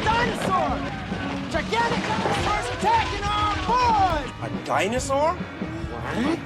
Dinosaur! Gigantic dinosaurs attacking our boy! A dinosaur? What?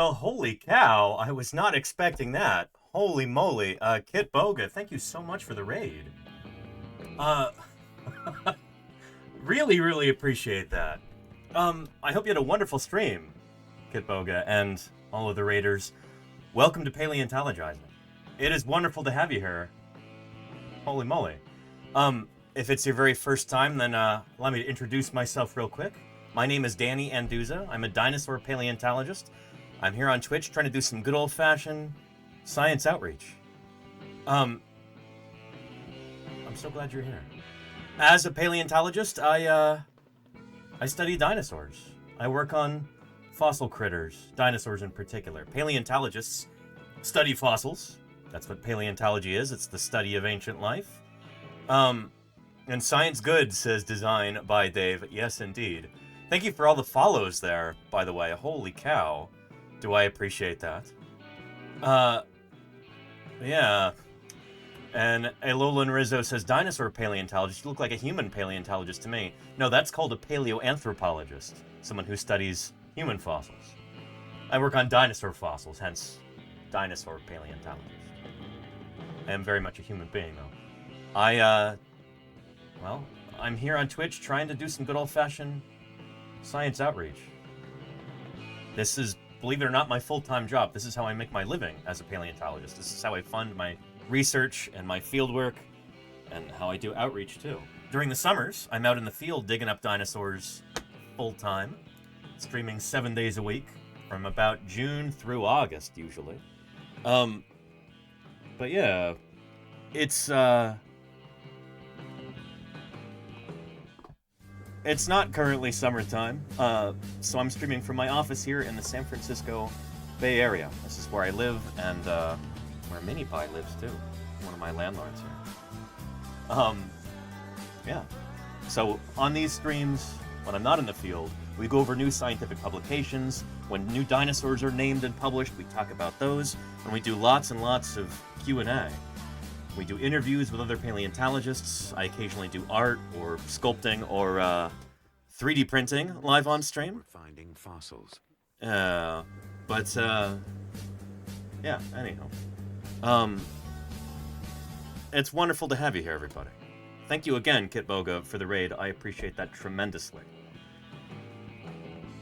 Well, holy cow, I was not expecting that. Holy moly. Kit Boga, thank you so much for the raid. Really, really appreciate that. I hope you had a wonderful stream, Kit Boga, and all of the raiders. Welcome to Paleontologizing. It is wonderful to have you here. Holy moly. If it's your very first time, then allow me to introduce myself real quick. My name is Danny Anduza. I'm a dinosaur paleontologist. I'm here on Twitch trying to do some good old-fashioned science outreach. I'm so glad you're here. As a paleontologist, I study dinosaurs. I work on fossil critters, dinosaurs in particular. Paleontologists study fossils. That's what paleontology is. It's the study of ancient life. And science good, says Design by Dave. Yes, indeed. Thank you for all the follows there, by the way. Holy cow. Do I appreciate that. Yeah. And Alolan Rizzo says, dinosaur paleontologist. You look like a human paleontologist to me. No, that's called a paleoanthropologist. Someone who studies human fossils. I work on dinosaur fossils, hence dinosaur paleontologist. I am very much a human being, though. Well, I'm here on Twitch trying to do some good old-fashioned science outreach. This is, believe it or not, my full-time job. This is how I make my living as a paleontologist. This is how I fund my research and my field work, and how I do outreach, too. During the summers, I'm out in the field digging up dinosaurs full-time, streaming 7 days a week, from about June through August, usually. But yeah, it's not currently summertime, so I'm streaming from my office here in the San Francisco Bay Area. This is where I live, and where MiniPie lives too, one of my landlords here. Yeah. So on these streams, when I'm not in the field, we go over new scientific publications. When new dinosaurs are named and published, we talk about those, and we do lots and lots of Q&A. We do interviews with other paleontologists. I occasionally do art or sculpting or 3D printing live on stream. Finding fossils. Yeah, anyhow. It's wonderful to have you here, everybody. Thank you again, Kit Boga, for the raid. I appreciate that tremendously.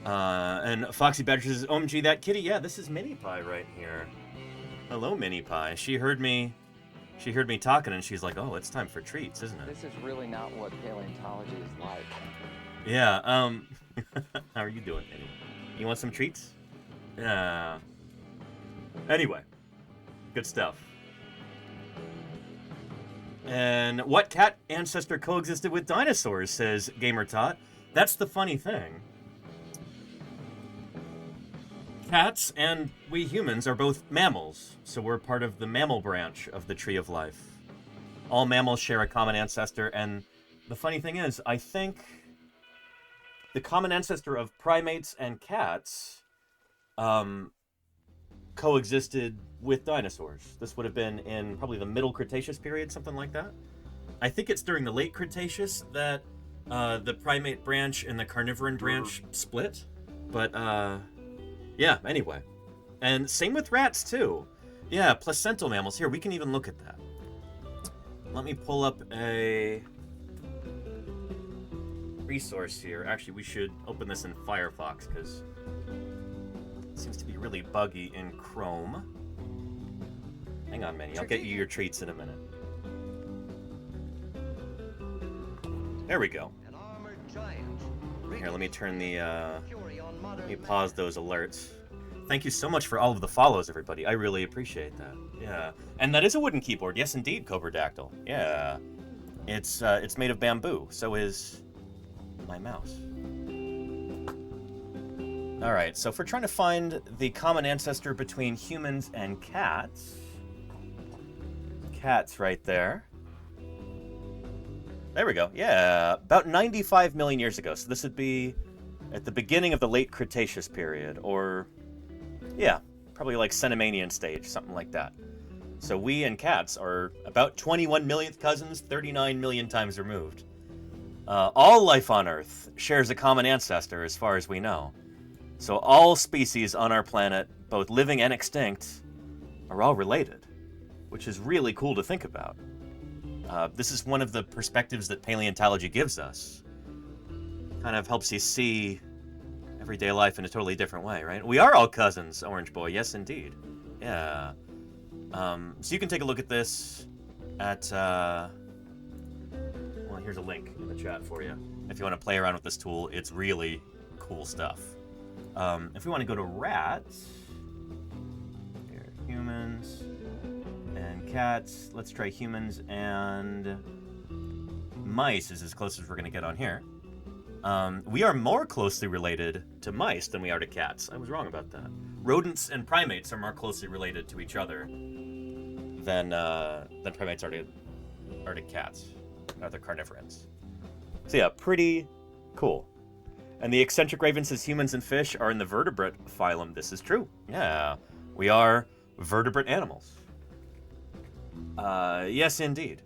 And Foxy Badger says, OMG, that kitty, yeah, this is MiniPie right here. Hello, MiniPie. She heard me talking, and she's like, oh, it's time for treats, isn't it? This is really not what paleontology is like. Yeah, how are you doing, Minnie? You want some treats? Yeah. Anyway, good stuff. And what cat ancestor coexisted with dinosaurs, says GamerTot. That's the funny thing. Cats and we humans are both mammals, so we're part of the mammal branch of the Tree of Life. All mammals share a common ancestor, and the funny thing is, I think the common ancestor of primates and cats coexisted with dinosaurs. This would have been in probably the Middle Cretaceous period, something like that. I think it's during the Late Cretaceous that the primate branch and the carnivoran branch split, but yeah, anyway. And same with rats, too. Yeah, placental mammals. Here, we can even look at that. Let me pull up a resource here. Actually, we should open this in Firefox, because it seems to be really buggy in Chrome. Hang on, Minnie. I'll get you your treats in a minute. There we go. Here, let me turn the, let me pause those alerts. Thank you so much for all of the follows, everybody. I really appreciate that. Yeah. And that is a wooden keyboard. Yes, indeed, Cobradactyl. Yeah. It's made of bamboo. So is my mouse. Alright, so if we're trying to find the common ancestor between humans and cats... Cats right there. There we go. Yeah, about 95 million years ago. So this would be at the beginning of the late Cretaceous period, or, yeah, probably like Cenomanian stage, something like that. So we and cats are about 21 millionth cousins, 39 million times removed. All life on Earth shares a common ancestor, as far as we know. So all species on our planet, both living and extinct, are all related, which is really cool to think about. This is one of the perspectives that paleontology gives us. Kind of helps you see everyday life in a totally different way, right? We are all cousins, Orange Boy. Yes, indeed. Yeah. So you can take a look at this at, well, here's a link in the chat for you. If you want to play around with this tool, it's really cool stuff. If we want to go to rats, here, humans and cats. Let's try humans and mice is as close as we're going to get on here. We are more closely related to mice than we are to cats. I was wrong about that. Rodents and primates are more closely related to each other than primates are to cats, other carnivorans. So yeah, pretty cool. And the eccentric raven says humans and fish are in the vertebrate phylum. This is true. Yeah, we are vertebrate animals. Yes, indeed.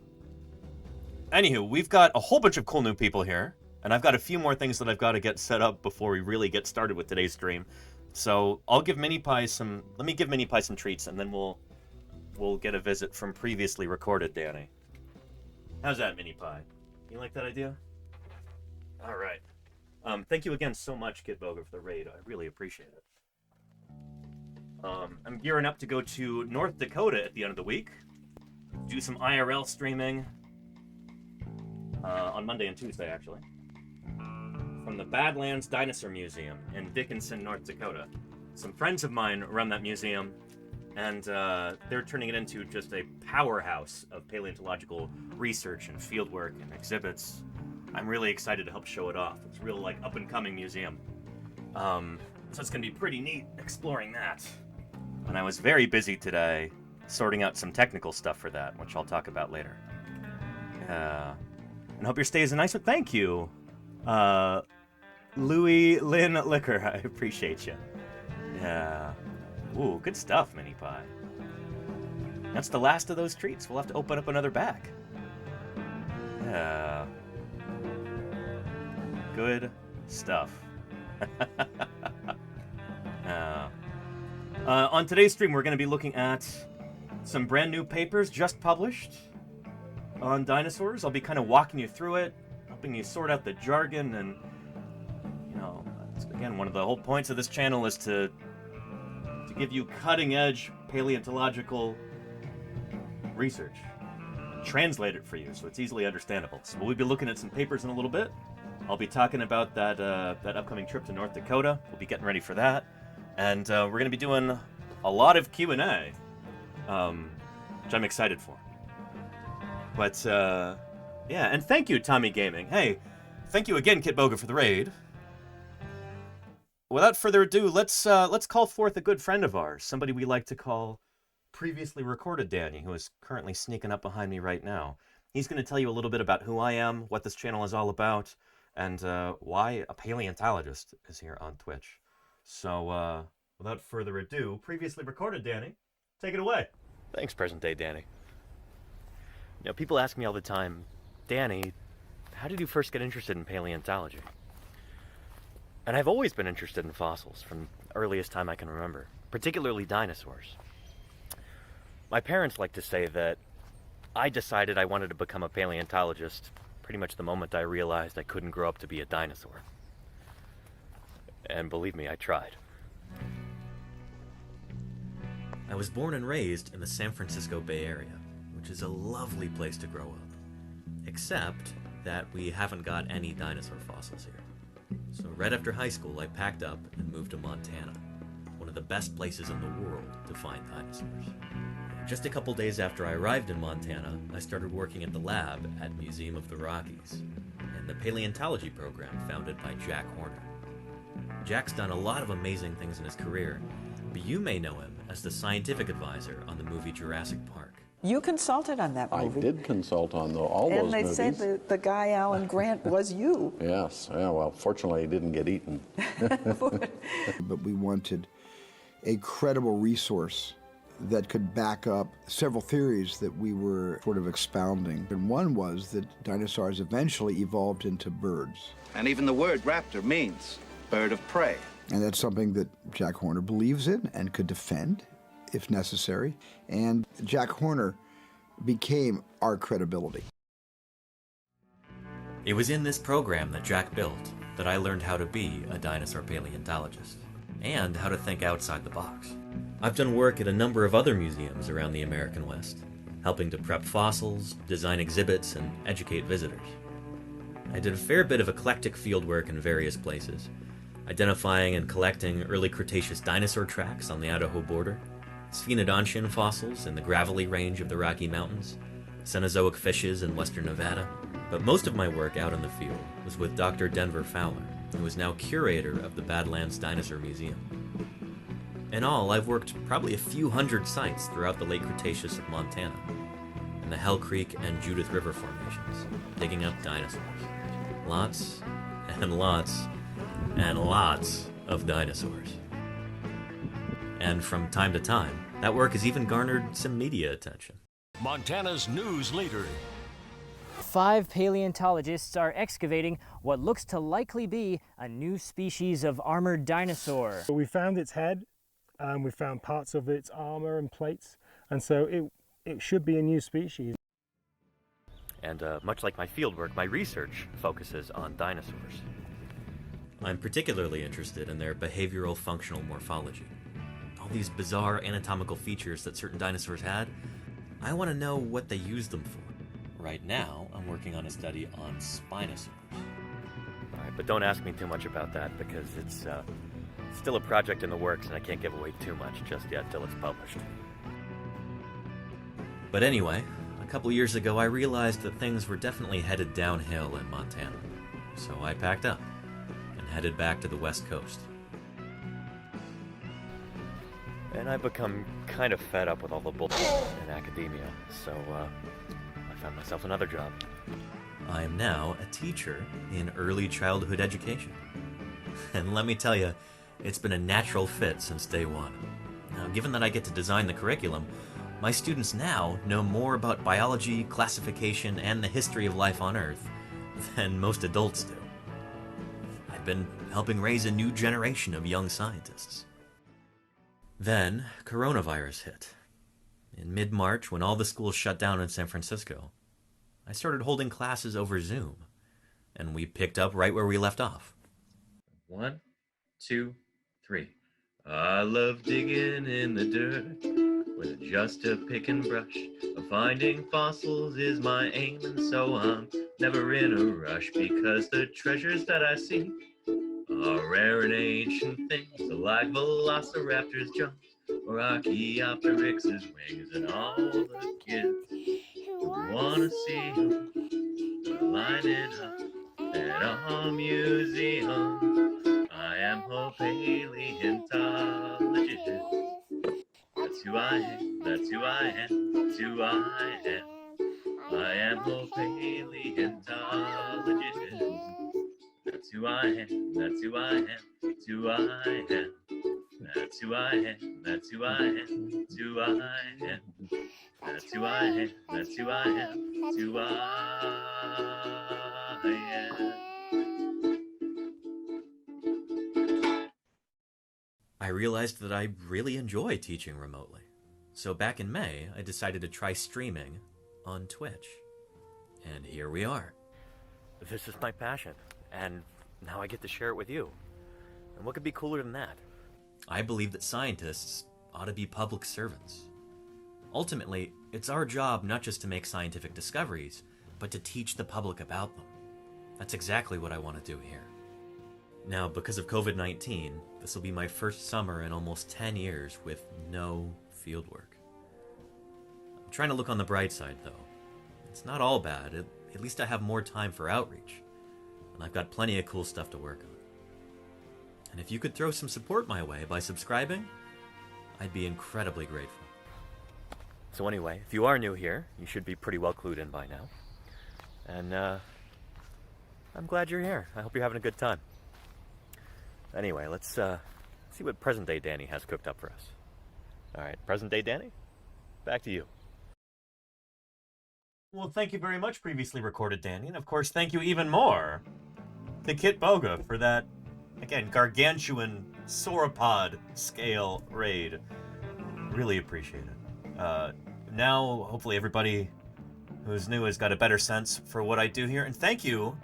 Anywho, we've got a whole bunch of cool new people here, and I've got a few more things that I've got to get set up before we really get started with today's stream. So I'll give Mini Pie some. Let me give Mini Pie some treats, and then we'll get a visit from previously recorded Danny. How's that, Mini Pie? You like that idea? All right. Thank you again so much, Kid Boga, for the raid. I really appreciate it. I'm gearing up to go to North Dakota at the end of the week. Do some IRL streaming on Monday and Tuesday, actually. From the Badlands Dinosaur Museum in Dickinson, North Dakota. Some friends of mine run that museum, and they're turning it into just a powerhouse of paleontological research and fieldwork and exhibits. I'm really excited to help show it off. It's a real, like, up-and-coming museum. So it's going to be pretty neat exploring that. And I was very busy today sorting out some technical stuff for that, which I'll talk about later. And hope your stay is a nice one. Thank you, Louis Lynn Liquor. I appreciate you. Yeah. Ooh, good stuff, Mini Pie. That's the last of those treats. We'll have to open up another bag. Yeah. Good stuff. On today's stream, we're going to be looking at some brand new papers just published on dinosaurs. I'll be kind of walking you through it, helping you sort out the jargon, and, you know, again, one of the whole points of this channel is to give you cutting-edge paleontological research, translate it for you so it's easily understandable. So we'll be looking at some papers in a little bit. I'll be talking about that upcoming trip to North Dakota. We'll be getting ready for that. And we're going to be doing a lot of Q&A, which I'm excited for. But, yeah, and thank you, Tommy Gaming. Hey, thank you again, Kit Boga, for the raid. Without further ado, let's call forth a good friend of ours, somebody we like to call Previously Recorded Danny, who is currently sneaking up behind me right now. He's going to tell you a little bit about who I am, what this channel is all about, and why a paleontologist is here on Twitch. So, without further ado, Previously Recorded Danny, take it away. Thanks, present day Danny. You know, people ask me all the time, Danny, how did you first get interested in paleontology? And I've always been interested in fossils from the earliest time I can remember, particularly dinosaurs. My parents like to say that I decided I wanted to become a paleontologist pretty much the moment I realized I couldn't grow up to be a dinosaur. And believe me, I tried. I was born and raised in the San Francisco Bay Area, which is a lovely place to grow up. Except that we haven't got any dinosaur fossils here. So right after high school, I packed up and moved to Montana, one of the best places in the world to find dinosaurs. Just a couple days after I arrived in Montana, I started working at the lab at Museum of the Rockies, and the paleontology program founded by Jack Horner. Jack's done a lot of amazing things in his career, but you may know him as the scientific advisor on the movie Jurassic Park. You consulted on that movie. I did consult on all those movies. And they said the guy, Alan Grant, was you. Yes, yeah, well, fortunately, he didn't get eaten. But we wanted a credible resource that could back up several theories that we were sort of expounding. And one was that dinosaurs eventually evolved into birds. And even the word raptor means bird of prey. And that's something that Jack Horner believes in and could defend if necessary. And Jack Horner became our credibility. It was in this program that Jack built that I learned how to be a dinosaur paleontologist and how to think outside the box. I've done work at a number of other museums around the American West, helping to prep fossils, design exhibits, and educate visitors. I did a fair bit of eclectic fieldwork in various places, identifying and collecting early Cretaceous dinosaur tracks on the Idaho border, Sphenodontian fossils in the gravelly range of the Rocky Mountains, Cenozoic fishes in western Nevada. But most of my work out in the field was with Dr. Denver Fowler, who is now curator of the Badlands Dinosaur Museum. In all, I've worked probably a few hundred sites throughout the late Cretaceous of Montana, and the Hell Creek and Judith River formations, digging up dinosaurs. Lots and lots and lots of dinosaurs. And from time to time, that work has even garnered some media attention. Montana's news leader. 5 paleontologists are excavating what looks to likely be a new species of armored dinosaur. We found its head, and we found parts of its armor and plates, and so it should be a new species. And much like my fieldwork, my research focuses on dinosaurs. I'm particularly interested in their behavioral functional morphology. All these bizarre anatomical features that certain dinosaurs had, I want to know what they used them for. Right now, I'm working on a study on spinosaurs. Alright, but don't ask me too much about that because it's still a project in the works and I can't give away too much just yet till it's published. But anyway, a couple years ago I realized that things were definitely headed downhill in Montana. So I packed up and headed back to the West Coast. And I've become kind of fed up with all the bullshit in academia, so I found myself another job. I am now a teacher in early childhood education. And let me tell you, it's been a natural fit since day one. Now, given that I get to design the curriculum, my students now know more about biology, classification, and the history of life on Earth than most adults do. I've been helping raise a new generation of young scientists. Then, coronavirus hit. In mid-March, when all the schools shut down in San Francisco, I started holding classes over Zoom, and we picked up right where we left off. 1, 2, 3. I love digging in the dirt with just a pick and brush. Finding fossils is my aim, and so I'm never in a rush because the treasures that I see are rare and ancient things, like velociraptors' jumps or Archaeopteryx's wings, and all the kids who wanna see them lining up at our museum. I am a paleontologist. That's who I am, that's who I am, that's who I am. I am a paleontologist. That's who I am, that's who I am, that's who I am. That's who I am, that's who I am, that's who I am. That's who I am, that's who I am, that's who I am. I realized that I really enjoy teaching remotely. So back in May, I decided to try streaming on Twitch. And here we are. This is my passion, and now I get to share it with you. And what could be cooler than that? I believe that scientists ought to be public servants. Ultimately, it's our job not just to make scientific discoveries, but to teach the public about them. That's exactly what I want to do here. Now, because of COVID-19, this will be my first summer in almost 10 years with no fieldwork. I'm trying to look on the bright side, though. It's not all bad. At least I have more time for outreach. And I've got plenty of cool stuff to work on. And if you could throw some support my way by subscribing, I'd be incredibly grateful. So anyway, if you are new here, you should be pretty well clued in by now. And I'm glad you're here. I hope you're having a good time. Anyway, let's see what present-day Danny has cooked up for us. All right, present-day Danny, back to you. Well, thank you very much, previously recorded Danny, and of course, thank you even more to Kit Boga for that, again, gargantuan sauropod scale raid. Really appreciate it. Now, hopefully everybody who's new has got a better sense for what I do here. And thank you,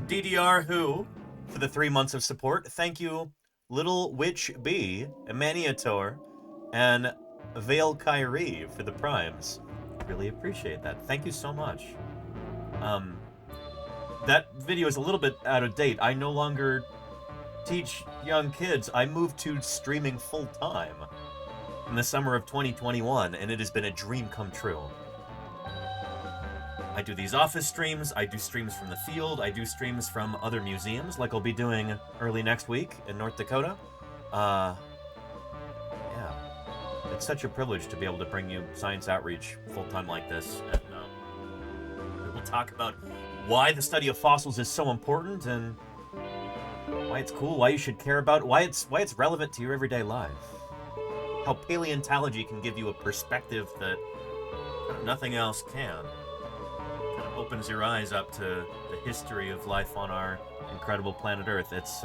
DDR Who, for the 3 months of support. Thank you, Little Witch B, Emaniator, and Vale Kyrie for the primes. Really appreciate that. Thank you so much. That video is a little bit out of date. I no longer teach young kids. I moved to streaming full-time in the summer of 2021, and it has been a dream come true. I do these office streams, I do streams from the field, I do streams from other museums, like I'll be doing early next week in North Dakota. Yeah. It's such a privilege to be able to bring you science outreach full-time like this. And we'll talk about why the study of fossils is so important, and why it's cool, why you should care about it, why it's relevant to your everyday life. How paleontology can give you a perspective that nothing else can. Kind of opens your eyes up to the history of life on our incredible planet Earth. It's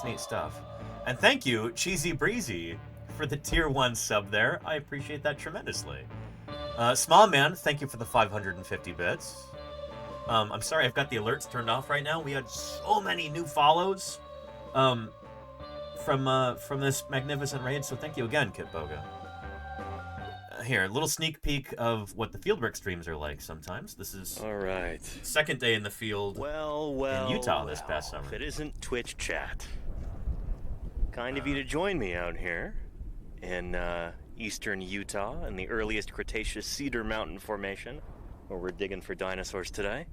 neat stuff. And thank you, Cheesy Breezy, for the tier 1 sub there. I appreciate that tremendously. Small Man, thank you for the 550 bits. I'm sorry I've got the alerts turned off right now. We had so many new follows. From this magnificent raid, so thank you again, Kit Boga. Here, a little sneak peek of what the fieldwork streams are like sometimes. This is all right. Second day in the field in Utah this past summer. If it isn't Twitch chat, kind of you to join me out here in eastern Utah in the earliest Cretaceous Cedar Mountain Formation, where we're digging for dinosaurs today.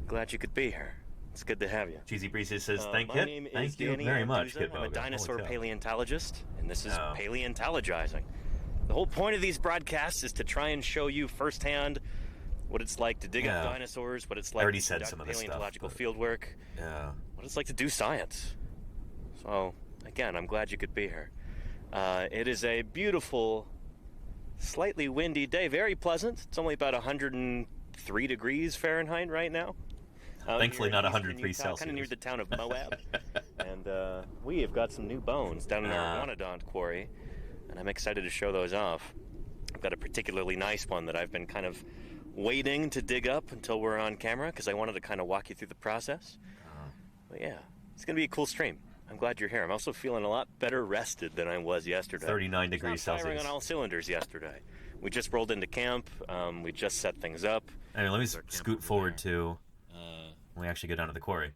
Glad you could be here. It's good to have you. Cheesy Breezy says, thank you Danny very much, Anduza. Kit I'm a Boga. dinosaur paleontologist, and this is Paleontologizing. The whole point of these broadcasts is to try and show you firsthand what it's like to dig up dinosaurs, what it's like to conduct paleontological fieldwork, what it's like to do science. So, again, I'm glad you could be here. It is a beautiful, slightly windy day, very pleasant. It's only about 103 degrees Fahrenheit right now. Thankfully not 103 Celsius. Kind of near the town of Moab. And we have got some new bones down in our Wanadont quarry, and I'm excited to show those off. I've got a particularly nice one that I've been kind of waiting to dig up until we're on camera, because I wanted to kind of walk you through the process. But yeah, it's going to be a cool stream. I'm glad you're here. I'm also feeling a lot better rested than I was yesterday. 39 degrees Celsius. Firing on all cylinders yesterday. We just rolled into camp. We just set things up. Anyway, let me scoot forward to when we actually go down to the quarry.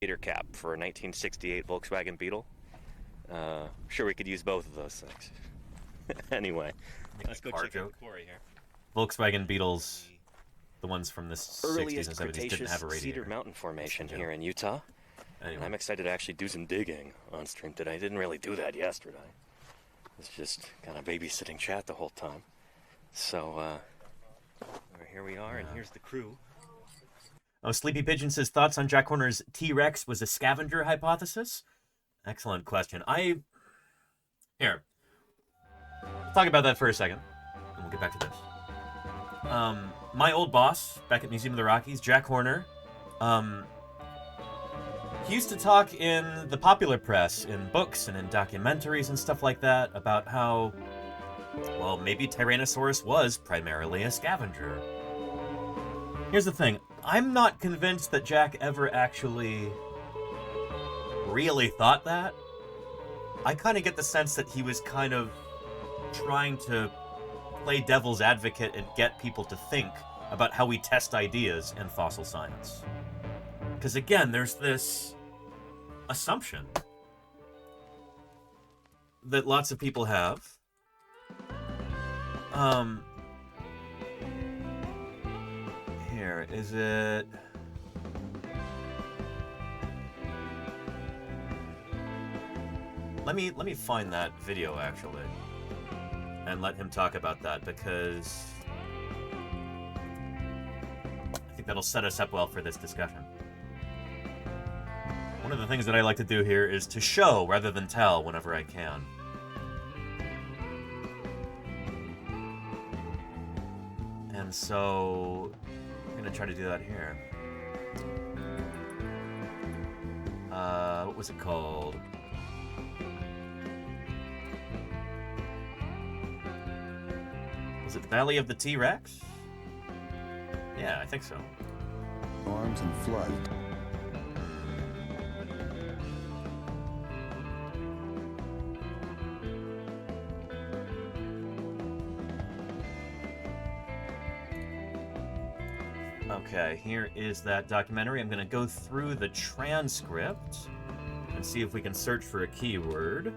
Gator cap for a 1968 Volkswagen Beetle. Sure, we could use both of those things. Anyway, let's go check out the quarry here. Volkswagen Beetles, the ones from the 60s and 70s, didn't have a radiator. Cedar Mountain Formation here in Utah. Anyway. And I'm excited to actually do some digging on stream today. I didn't really do that yesterday. It's just kind of babysitting chat the whole time. So, here we are, and here's the crew. Oh, Sleepy Pigeon says, thoughts on Jack Horner's T-Rex was a scavenger hypothesis? Excellent question. Here. We'll talk about that for a second, and we'll get back to this. My old boss, back at Museum of the Rockies, Jack Horner, he used to talk in the popular press, in books and in documentaries and stuff like that, about how, well, maybe Tyrannosaurus was primarily a scavenger. Here's the thing. I'm not convinced that Jack ever actually really thought that. I kind of get the sense that he was kind of trying to play devil's advocate and get people to think about how we test ideas in fossil science. Because again, there's this assumption that lots of people have. Here, is it... Let me find that video, actually, and let him talk about that, because I think that'll set us up well for this discussion. One of the things that I like to do here is to show rather than tell whenever I can. And so I'm going to try to do that here. What was it called? Was it the Valley of the T-Rex? Yeah, I think so. Storms and flood. Okay, here is that documentary. I'm going to go through the transcript and see if we can search for a keyword.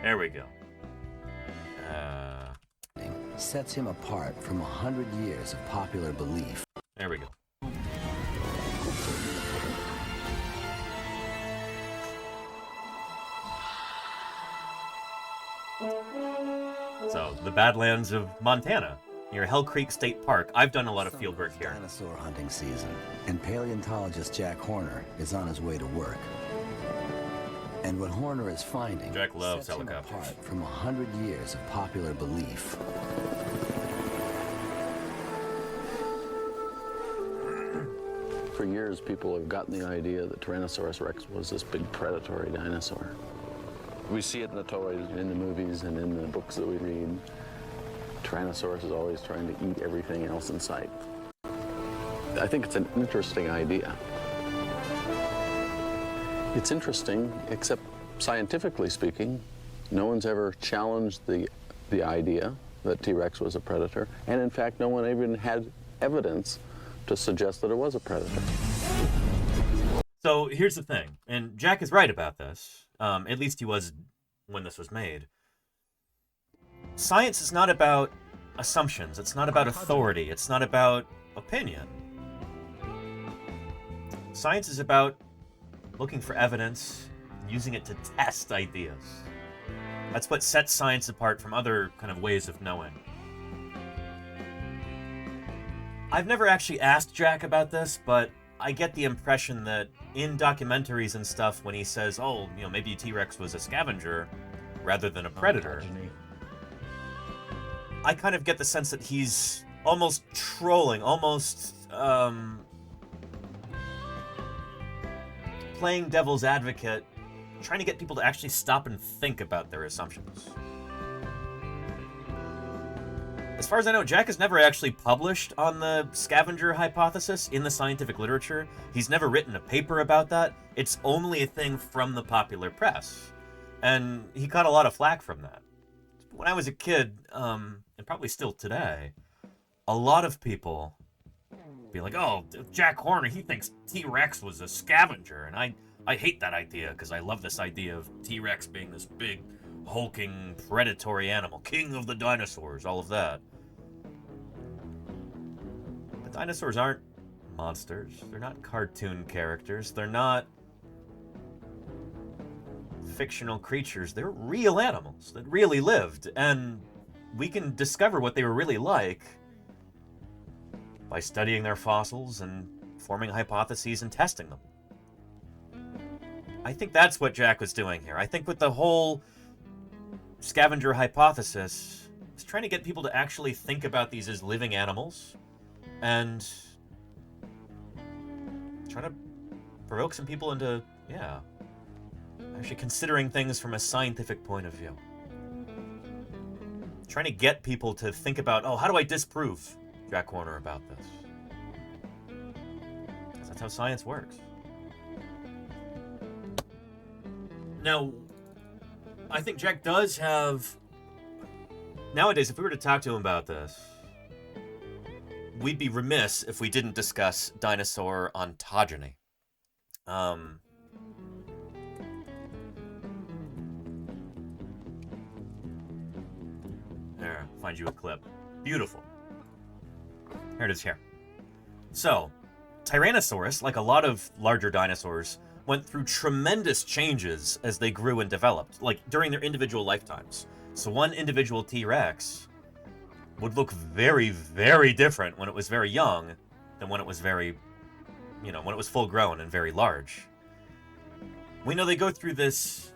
There we go. Sets him apart from 100 years of popular belief. There we go. So, the Badlands of Montana, near Hell Creek State Park. I've done a lot of field work here. Dinosaur hunting season, and paleontologist Jack Horner is on his way to work. And what Horner is finding Jack loves sets him helicopters. apart from 100 years of popular belief. For years, people have gotten the idea that Tyrannosaurus rex was this big predatory dinosaur. We see it in the toys, in the movies, and in the books that we read. Tyrannosaurus is always trying to eat everything else in sight. I think it's an interesting idea. It's interesting, except scientifically speaking, no one's ever challenged the idea that T-Rex was a predator, and in fact, no one even had evidence to suggest that it was a predator. So here's the thing, and Jack is right about this. At least he was when this was made. Science is not about assumptions. It's not about authority. It's not about opinion. Science is about looking for evidence, using it to test ideas. That's what sets science apart from other kind of ways of knowing. I've never actually asked Jack about this, but I get the impression that in documentaries and stuff, when he says, oh, you know, maybe T-Rex was a scavenger rather than a predator, I kind of get the sense that he's almost trolling, almost playing devil's advocate, trying to get people to actually stop and think about their assumptions. As far as I know, Jack has never actually published on the scavenger hypothesis in the scientific literature. He's never written a paper about that. It's only a thing from the popular press. And he caught a lot of flack from that. When I was a kid, and probably still today, a lot of people be like, oh, Jack Horner, he thinks T-Rex was a scavenger. And I hate that idea because I love this idea of T-Rex being this big, hulking, predatory animal, king of the dinosaurs, all of that. But dinosaurs aren't monsters. They're not cartoon characters. They're not fictional creatures. They're real animals that really lived, and we can discover what they were really like by studying their fossils and forming hypotheses and testing them. I think that's what Jack was doing here. I think with the whole scavenger hypothesis, is trying to get people to actually think about these as living animals and try to provoke some people into, actually considering things from a scientific point of view. Trying to get people to think about, oh, how do I disprove Jack Horner about this? Because that's how science works. Now, I think Jack does have... Nowadays, if we were to talk to him about this, we'd be remiss if we didn't discuss dinosaur ontogeny. There, find you a clip. Beautiful. Here it is here. So, Tyrannosaurus, like a lot of larger dinosaurs, went through tremendous changes as they grew and developed, like during their individual lifetimes. So one individual T-Rex would look very, very different when it was very young than when it was very, when it was full grown and very large. We know they go through this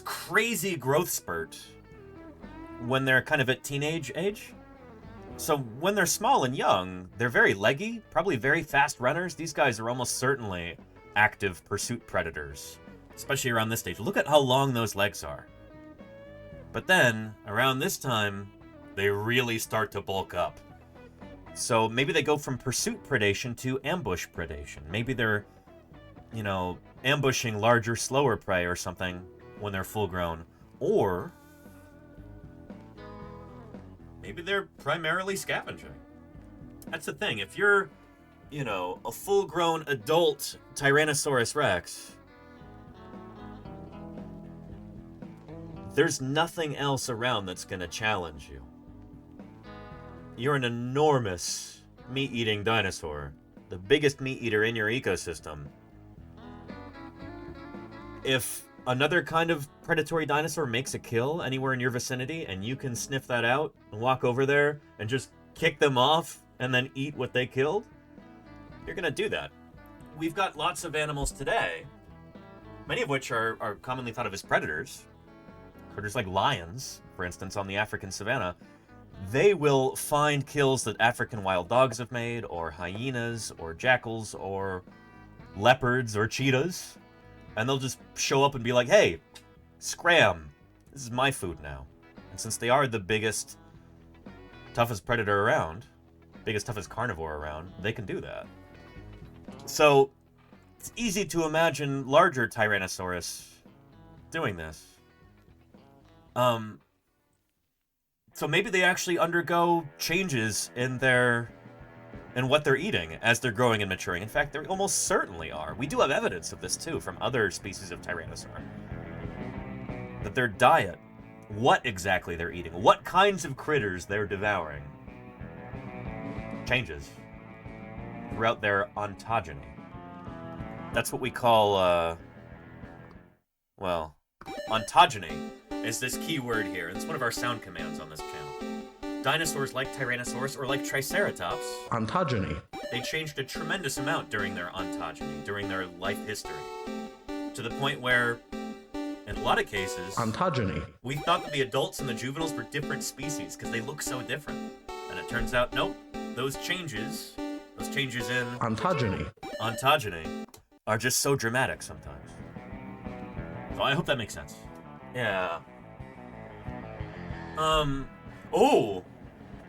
crazy growth spurt when they're kind of at teenage age. So when they're small and young, they're very leggy, probably very fast runners. These guys are almost certainly active pursuit predators, especially around this stage. Look at how long those legs are. But then, around this time, they really start to bulk up. So maybe they go from pursuit predation to ambush predation. Maybe they're, you know, ambushing larger, slower prey or something when they're full grown. Or maybe they're primarily scavenging. That's the thing. If you're, you know, a full-grown adult Tyrannosaurus Rex, there's nothing else around that's going to challenge you. You're an enormous meat-eating dinosaur, the biggest meat eater in your ecosystem. If another kind of predatory dinosaur makes a kill anywhere in your vicinity and you can sniff that out and walk over there and just kick them off and then eat what they killed, you're going to do that. We've got lots of animals today, many of which are commonly thought of as predators. Predators like lions, for instance, on the African savanna. They will find kills that African wild dogs have made, or hyenas, or jackals, or leopards, or cheetahs. And they'll just show up and be like, hey, scram, this is my food now. And since they are the biggest, toughest predator around, biggest, toughest carnivore around, they can do that. So, it's easy to imagine larger Tyrannosaurus doing this. So maybe they actually undergo changes in what they're eating as they're growing and maturing. In fact, they almost certainly are. We do have evidence of this too from other species of Tyrannosaur. That their diet, what exactly they're eating, what kinds of critters they're devouring, changes throughout their ontogeny. That's what we call, ontogeny is this key word here. It's one of our sound commands on this channel. Dinosaurs like Tyrannosaurus or like Triceratops, ontogeny, they changed a tremendous amount during their ontogeny, during their life history, to the point where, in a lot of cases, ontogeny, we thought that the adults and the juveniles were different species because they look so different. And it turns out, nope, those changes in ontogeny are just so dramatic sometimes. So I hope that makes sense. Yeah.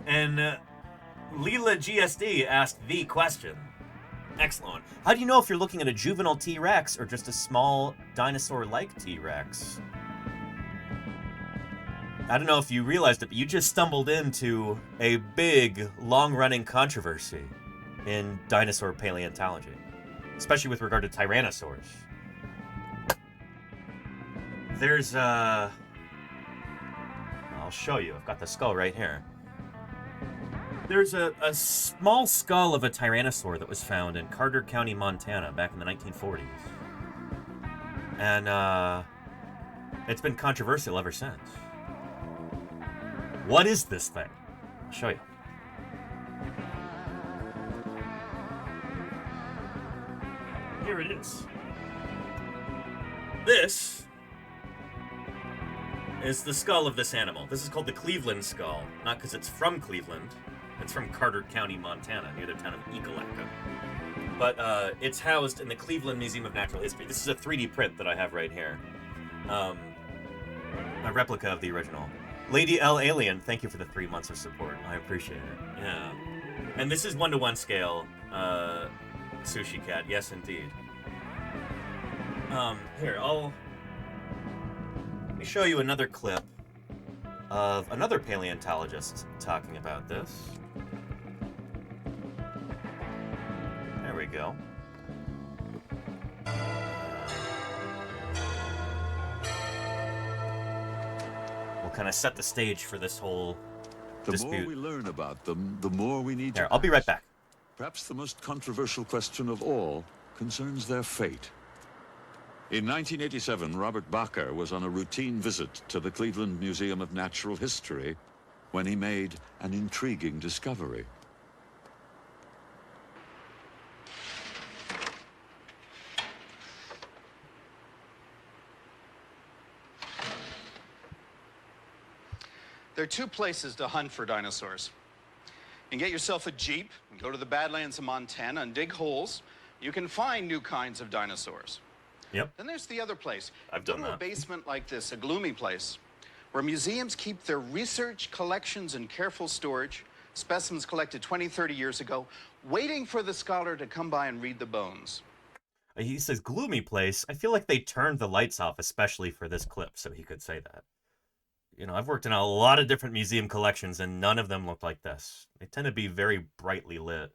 And Leela GSD asked the question. Excellent. How do you know if you're looking at a juvenile T-Rex or just a small dinosaur-like T-Rex? I don't know if you realized it, but you just stumbled into a big, long-running controversy in dinosaur paleontology, especially with regard to tyrannosaurs. There's I'll show you. I've got the skull right here. There's a small skull of a tyrannosaur that was found in Carter County, Montana, back in the 1940s. And, it's been controversial ever since. What is this thing? I'll show you. Here it is. This is the skull of this animal. This is called the Cleveland skull. Not because it's from Cleveland. It's from Carter County, Montana, near the town of Ekalaka. But it's housed in the Cleveland Museum of Natural History. This is a 3D print that I have right here. A replica of the original. Lady L. Alien, thank you for the 3 months of support. I appreciate it. Yeah. And this is 1-to-1 scale. Sushi Cat, yes indeed. Here, let me show you another clip of another paleontologist talking about this. There we go. We'll kind of set the stage for this whole dispute. The more we learn about them, the more we need to... I'll be right back. Perhaps the most controversial question of all concerns their fate. In 1987, Robert Bacher was on a routine visit to the Cleveland Museum of Natural History when he made an intriguing discovery. There are two places to hunt for dinosaurs. and get yourself a Jeep and go to the Badlands of Montana and dig holes, you can find new kinds of dinosaurs. Yep. Then there's the other place. I've done Go to that. a basement like this, a gloomy place, where museums keep their research collections in careful storage, specimens collected 20, 30 years ago, waiting for the scholar to come by and read the bones. He says gloomy place. I feel like they turned the lights off, especially for this clip, so he could say that. You know, I've worked in a lot of different museum collections, and none of them look like this. They tend to be very brightly lit.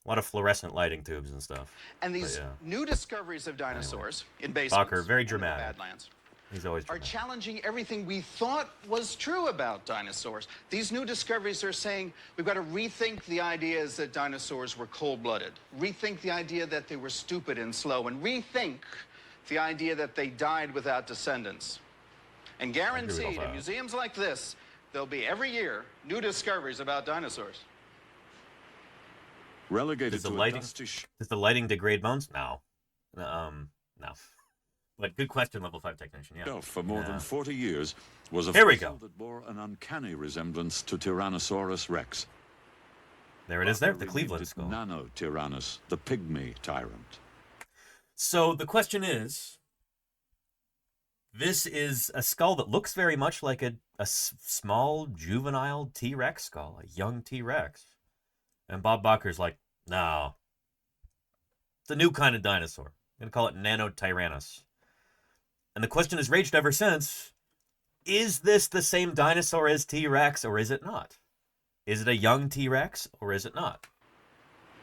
A lot of fluorescent lighting tubes and stuff. And these new discoveries of dinosaurs in basements Bakker, very and in the dramatic. Badlands He's always are dramatic. challenging everything we thought was true about dinosaurs. These new discoveries are saying we've got to rethink the ideas that dinosaurs were cold-blooded, rethink the idea that they were stupid and slow, and rethink the idea that they died without descendants. And guaranteed, in museums like this, there'll be every year new discoveries about dinosaurs. Relegated Does the to lighting, a dusty does the lighting degrade bones? No. No. But good question, level 5 technician, yeah. shelf for more than 40 years was a Here we fossil go. that bore an uncanny resemblance to Tyrannosaurus rex. There it is there, Bakker the Cleveland skull. Nano-Tyrannus, the pygmy tyrant. So the question is, this is a skull that looks very much like a small juvenile T-Rex skull, a young T-Rex. And Bob Bakker's like, no. It's a new kind of dinosaur. I'm going to call it Nano-Tyrannus. And the question has raged ever since, is this the same dinosaur as T-Rex or is it not? Is it a young T-Rex or is it not?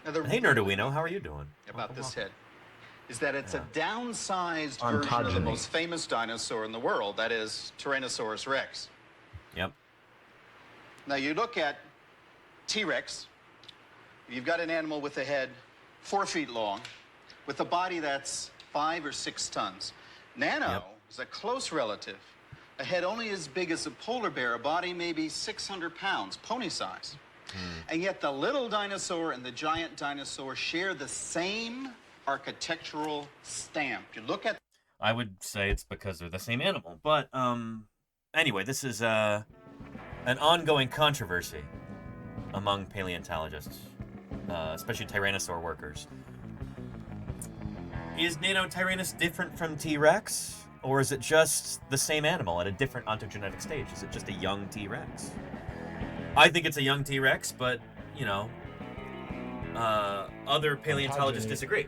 Now, Hey, Nerduino, how are you doing? About this head is that it's a downsized version of the most famous dinosaur in the world, that is Tyrannosaurus rex. Yep. Now you look at T-Rex, you've got an animal with a head 4 feet long, with a body that's 5 or 6 tons. Nano is a close relative, a head only as big as a polar bear, a body maybe 600 pounds, pony size. And yet the little dinosaur and the giant dinosaur share the same architectural stamp. You look at... I would say it's because they're the same animal. But, anyway, this is an ongoing controversy among paleontologists, especially Tyrannosaur workers. Is Nano-Tyrannus different from T-Rex? Or is it just the same animal at a different ontogenetic stage? Is it just a young T-Rex? I think it's a young T-Rex, but, you know, other paleontologists disagree.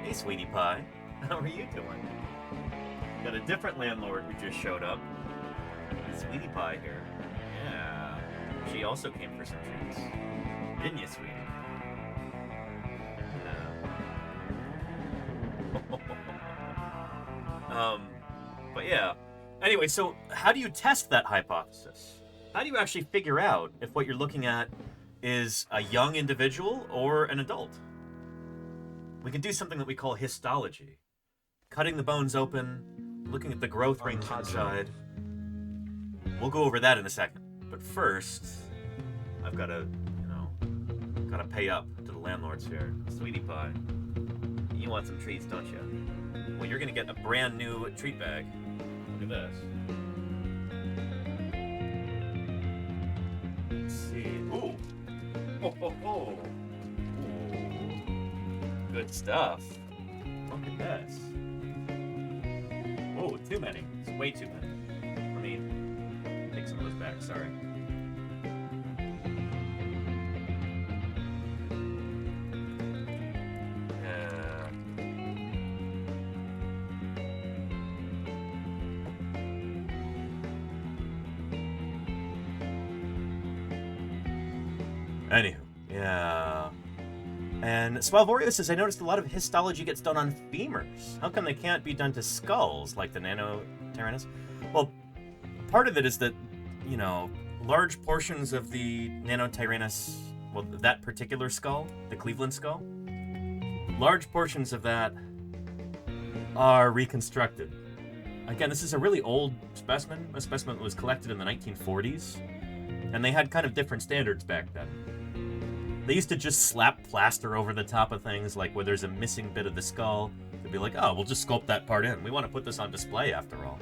Hey, Sweetie Pie. How are you doing? Got a different landlord who just showed up. Sweetie Pie here. Yeah. She also came for some treats. Didn't you, sweetie? But yeah. Anyway, so how do you test that hypothesis? How do you actually figure out if what you're looking at is a young individual or an adult? We can do something that we call histology. Cutting the bones open, looking at the growth rings inside. We'll go over that in a second. But first, I've got to, gotta pay up to the landlords here. Sweetie Pie, you want some treats, don't you? Well, you're gonna get a brand new treat bag. Look at this. Let's see. Ooh. Ho, ho, ho. Ooh. Good stuff. Look at this. Oh, too many. It's way too many. Let me take some of those back. Sorry. Anywho, yeah. And Swalvorio says, I noticed a lot of histology gets done on femurs. How come they can't be done to skulls like the Nano-Tyrannus? Well, part of it is that, large portions of the Nano-Tyrannus, well, that particular skull, the Cleveland skull, large portions of that are reconstructed. Again, this is a really old specimen, a specimen that was collected in the 1940s, and they had kind of different standards back then. They used to just slap plaster over the top of things, like where there's a missing bit of the skull. They'd be like, oh, we'll just sculpt that part in. We want to put this on display after all.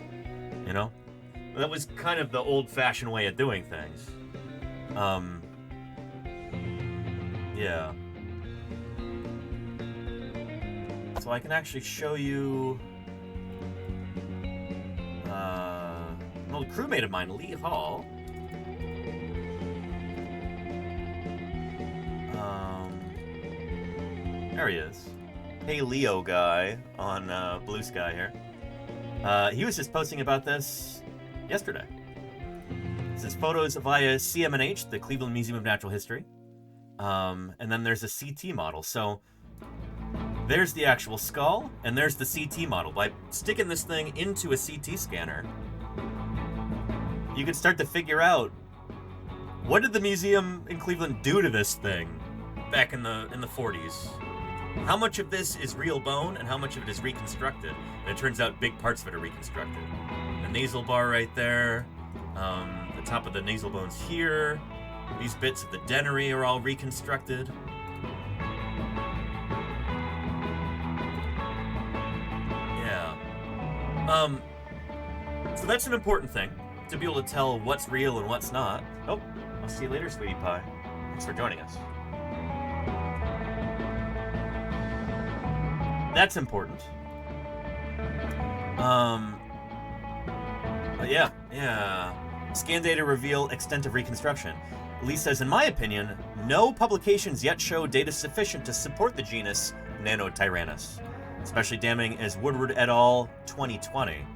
That was kind of the old-fashioned way of doing things. Yeah. So I can actually show you an old crewmate of mine, Lee Hall. There he is. Hey Leo guy on Blue Sky here. He was just posting about this yesterday. This is photos via CMNH, the Cleveland Museum of Natural History. And then there's a CT model. So there's the actual skull, and there's the CT model. By sticking this thing into a CT scanner, you can start to figure out, what did the museum in Cleveland do to this thing back in the 40s? How much of this is real bone and how much of it is reconstructed? And it turns out big parts of it are reconstructed. The nasal bar right there, the top of the nasal bones here, these bits of the dentary are all reconstructed. Yeah. So that's an important thing, to be able to tell what's real and what's not. Oh, I'll see you later, sweetie pie. Thanks for joining us. That's important. Yeah. Scan data reveal extent of reconstruction. Lee says, in my opinion, no publications yet show data sufficient to support the genus Nanotyrannus. Especially damning as Woodward et al. 2020.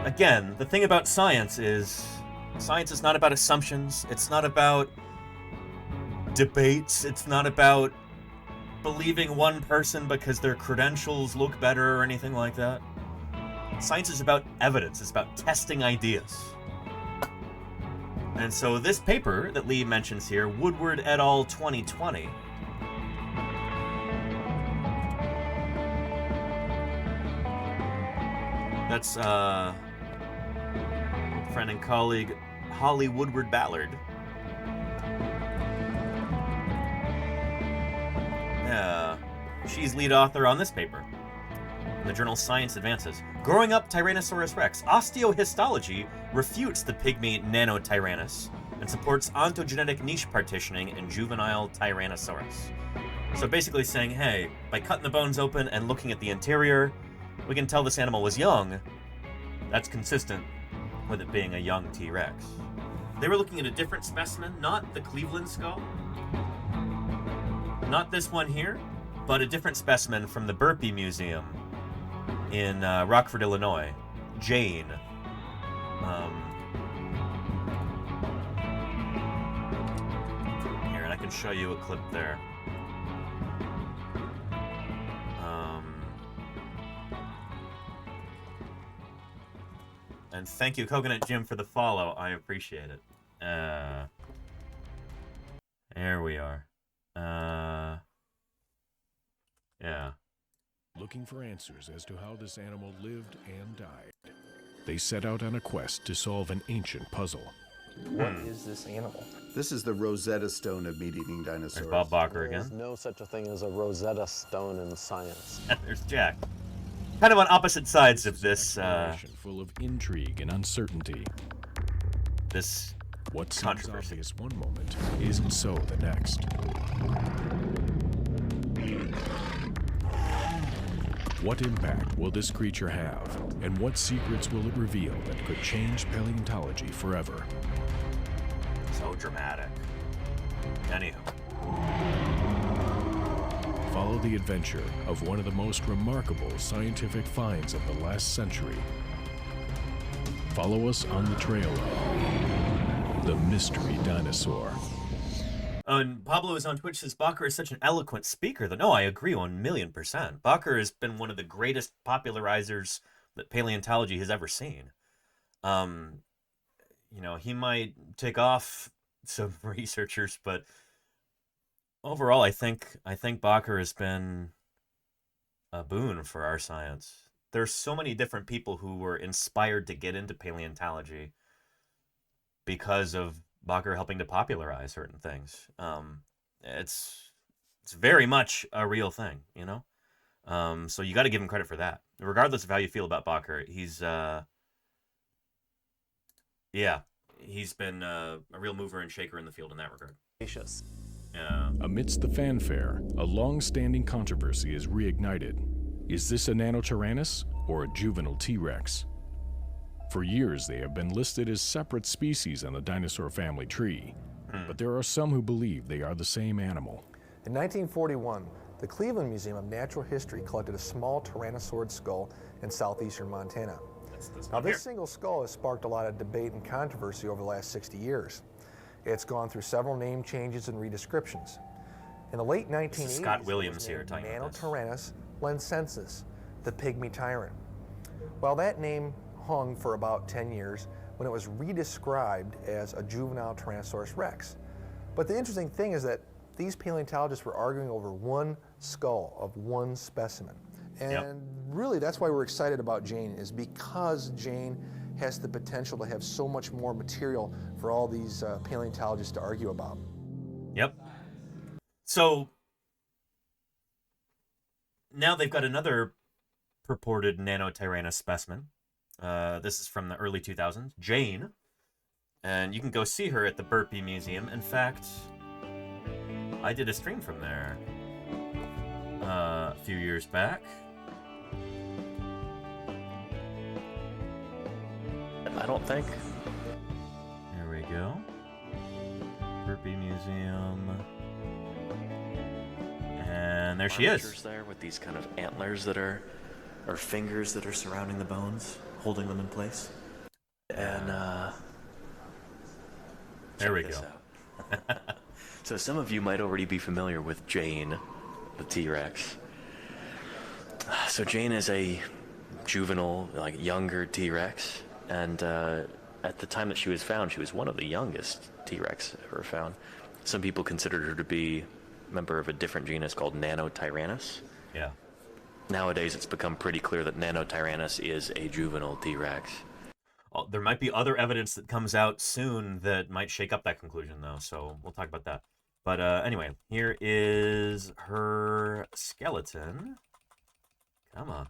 Again, the thing about science is not about assumptions. It's not about debates. It's not about believing one person because their credentials look better or anything like that. Science is about evidence. It's about testing ideas. And so this paper that Lee mentions here, Woodward et al. 2020, that's friend and colleague Holly Woodward Ballard. She's lead author on this paper. In the journal Science Advances. Growing Up Tyrannosaurus Rex, osteohistology refutes the pygmy Nanotyrannus and supports ontogenetic niche partitioning in juvenile Tyrannosaurus. So basically saying, hey, by cutting the bones open and looking at the interior, we can tell this animal was young. That's consistent with it being a young T-Rex. They were looking at a different specimen, not the Cleveland skull, not this one here, but a different specimen from the Burpee Museum in Rockford, Illinois. Jane. Here, and I can show you a clip there. And thank you, Coconut Jim, for the follow. I appreciate it. There we are. Yeah. Looking for answers as to how this animal lived and died, they set out on a quest to solve an ancient puzzle. What is this animal? This is the Rosetta Stone of meat-eating dinosaurs. There's Bob Bacher again. There's no such a thing as a Rosetta Stone in science. There's Jack. Kind of on opposite sides of this. Full of intrigue and uncertainty. This what seems obvious one moment isn't so the next. What impact will this creature have, and what secrets will it reveal that could change paleontology forever? So dramatic. Anywho. Follow the adventure of one of the most remarkable scientific finds of the last century. Follow us on the trail of the mystery dinosaur. And Pablo is on Twitch, says Bacher is such an eloquent speaker. No, I agree 1,000,000%. Bacher has been one of the greatest popularizers that paleontology has ever seen. You know, he might take off some researchers, but overall, I think Bacher has been a boon for our science. There's so many different people who were inspired to get into paleontology because of Bacher helping to popularize certain things. It's very much a real thing, you know? So you got to give him credit for that. Regardless of how you feel about Bakker, he's he's been a real mover and shaker in the field in that regard. Yeah. Amidst the fanfare, a long-standing controversy is reignited. Is this a Nanotyrannus or a juvenile T-Rex? For years, they have been listed as separate species on the dinosaur family tree, but there are some who believe they are the same animal. In 1941, the Cleveland Museum of Natural History collected a small tyrannosaurid skull in southeastern Montana. Now, this single skull has sparked a lot of debate and controversy over the last 60 years. It's gone through several name changes and redescriptions. In the late 1980s, Scott Williams here talking Nanotyrannus lencensis, the pygmy tyrant. Well, that name hung for about 10 years when it was redescribed as a juvenile Tyrannosaurus rex. But the interesting thing is that these paleontologists were arguing over one skull of one specimen. And really, that's why we're excited about Jane, is because Jane has the potential to have so much more material for all these paleontologists to argue about. Yep. So now they've got another purported Nanotyrannus specimen. This is from the early 2000s, Jane. And you can go see her at the Burpee Museum. In fact, I did a stream from there a few years back. I don't think. There we go. Burpee Museum. And there she is. There with these kind of antlers that are, or fingers that are surrounding the bones, holding them in place. And there we go. So some of you might already be familiar with Jane, the T-Rex. So Jane is a juvenile, like younger T-Rex, and at the time that she was found, she was one of the youngest T-Rex ever found. Some people considered her to be a member of a different genus called Nanotyrannus. Yeah. Nowadays, it's become pretty clear that Nanotyrannus is a juvenile T-Rex. Oh, there might be other evidence that comes out soon that might shake up that conclusion, though, so we'll talk about that. But anyway, here is her skeleton. Come on.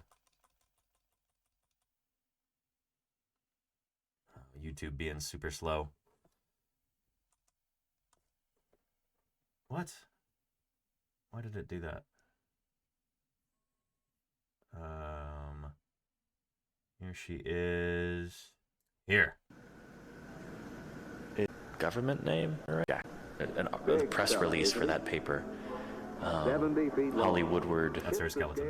YouTube being super slow. What? Why did it do that? Here she is. Here. Government name? Yeah. A press release for that paper. Holly Woodward. That's her skeleton.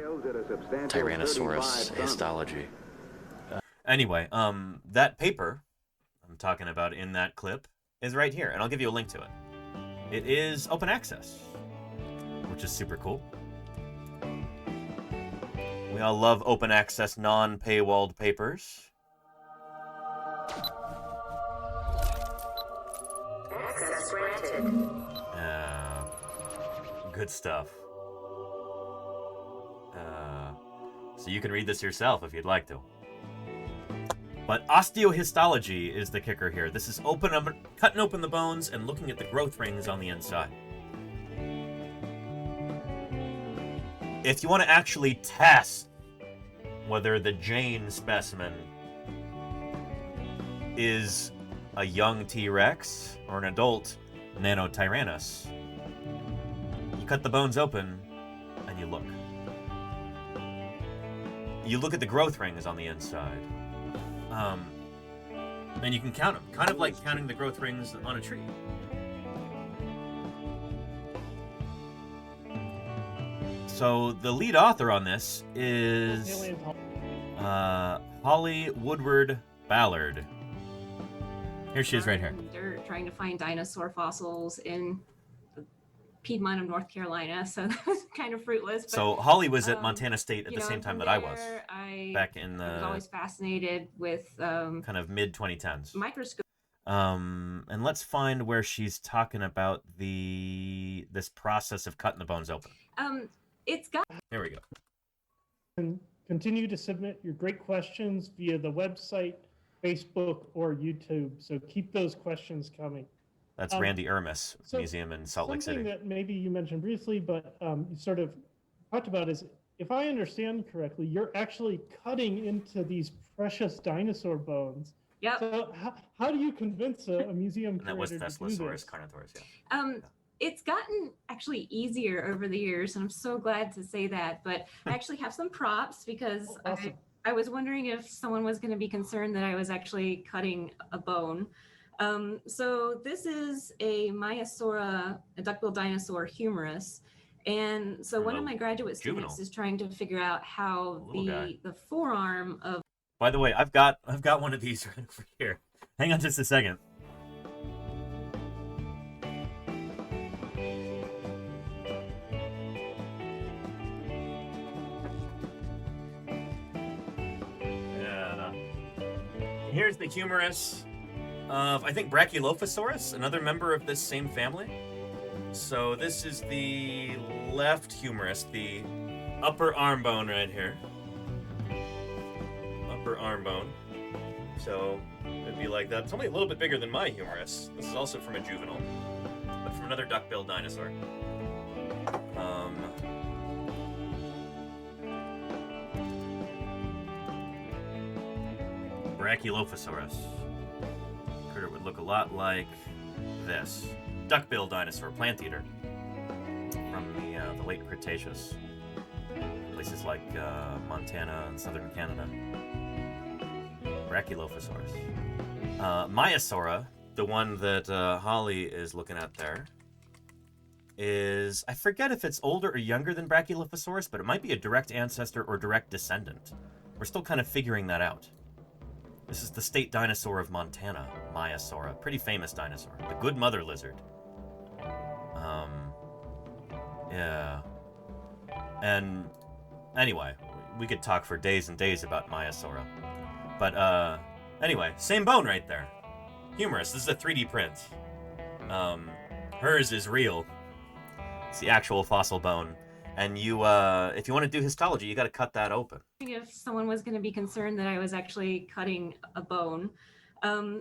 Tyrannosaurus histology. Anyway, that paper I'm talking about in that clip is right here, and I'll give you a link to it. It is open access, which is super cool. We all love open access, non-paywalled papers. Access granted. Good stuff. So you can read this yourself if you'd like to. But osteohistology is the kicker here. This is cutting open the bones and looking at the growth rings on the inside. If you want to actually test whether the Jane specimen is a young T-Rex or an adult Nanotyrannus, you cut the bones open and you look. You look at the growth rings on the inside. And you can count them, kind of like counting the growth rings on a tree. So the lead author on this is Holly Woodward Ballard. Here she is right here. They're trying to find dinosaur fossils in Piedmont of North Carolina, so that was kind of fruitless. But, so Holly was at Montana State at the same time that I was, back in the... I was always fascinated with... kind of mid-2010s. Microscope. And let's find where she's talking about this process of cutting the bones open. It's got... Here we go. And continue to submit your great questions via the website, Facebook, or YouTube. So keep those questions coming. That's Randy Ermis Museum in Salt Lake City. Something that maybe you mentioned briefly, but you sort of talked about is if I understand correctly, you're actually cutting into these precious dinosaur bones. Yep. So how do you convince a museum And that was curator to do Thesalosaurus this? carnotaurus, yeah. It's gotten actually easier over the years, and I'm so glad to say that. But I actually have some props because Awesome. I was wondering if someone was going to be concerned that I was actually cutting a bone. So this is a Maiasaura, a duckbill dinosaur humerus. And so one of my graduate students is trying to figure out how the forearm of... By the way, I've got one of these right over here. Hang on just a second. Yeah. Here's the humerus of, I think, Brachylophosaurus, another member of this same family. So this is the left humerus, the upper arm bone right here. Upper arm bone. So it'd be like that. It's only a little bit bigger than my humerus. This is also from a juvenile, but from another duckbill dinosaur. Brachylophosaurus. Critter would look a lot like this. Duckbill dinosaur, plant eater. From the late Cretaceous. Places like Montana and southern Canada. Brachylophosaurus. Maiasaura, the one that Holly is looking at there, is, I forget if it's older or younger than Brachylophosaurus, but it might be a direct ancestor or direct descendant. We're still kind of figuring that out. This is the state dinosaur of Montana, Maiasaura. Pretty famous dinosaur. The good mother lizard. Yeah. And anyway, we could talk for days and days about Maiasaura. But anyway, same bone right there. Humerus. This is a 3D print. Hers is real. It's the actual fossil bone. And you, if you want to do histology, you got to cut that open. If someone was going to be concerned that I was actually cutting a bone.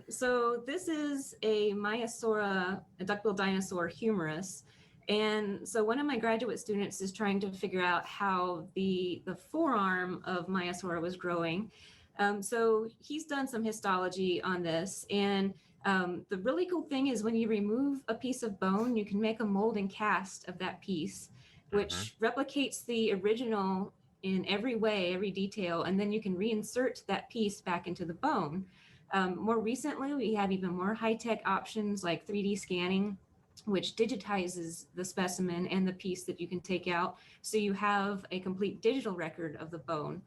So this is a Maiasaura, a duckbill dinosaur humerus. And so one of my graduate students is trying to figure out how the forearm of Maiasaura was growing. So he's done some histology on this. And the really cool thing is when you remove a piece of bone, you can make a mold and cast of that piece, which replicates the original in every way, every detail, and then you can reinsert that piece back into the bone. More recently, we have even more high-tech options like 3D scanning, which digitizes the specimen and the piece that you can take out, so you have a complete digital record of the bone.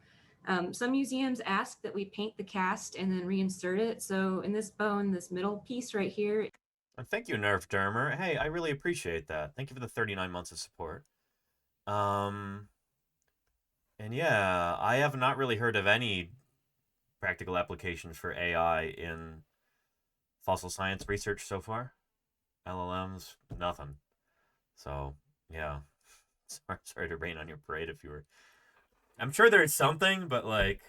Some museums ask that we paint the cast and then reinsert it. So in this bone, this middle piece right here. Thank you, Nerf Dermer. Hey, I really appreciate that. Thank you for the 39 months of support. And yeah, I have not really heard of any practical applications for AI in fossil science research so far. LLMs, nothing. So, yeah. Sorry to rain on your parade if you were... I'm sure there's something, but like...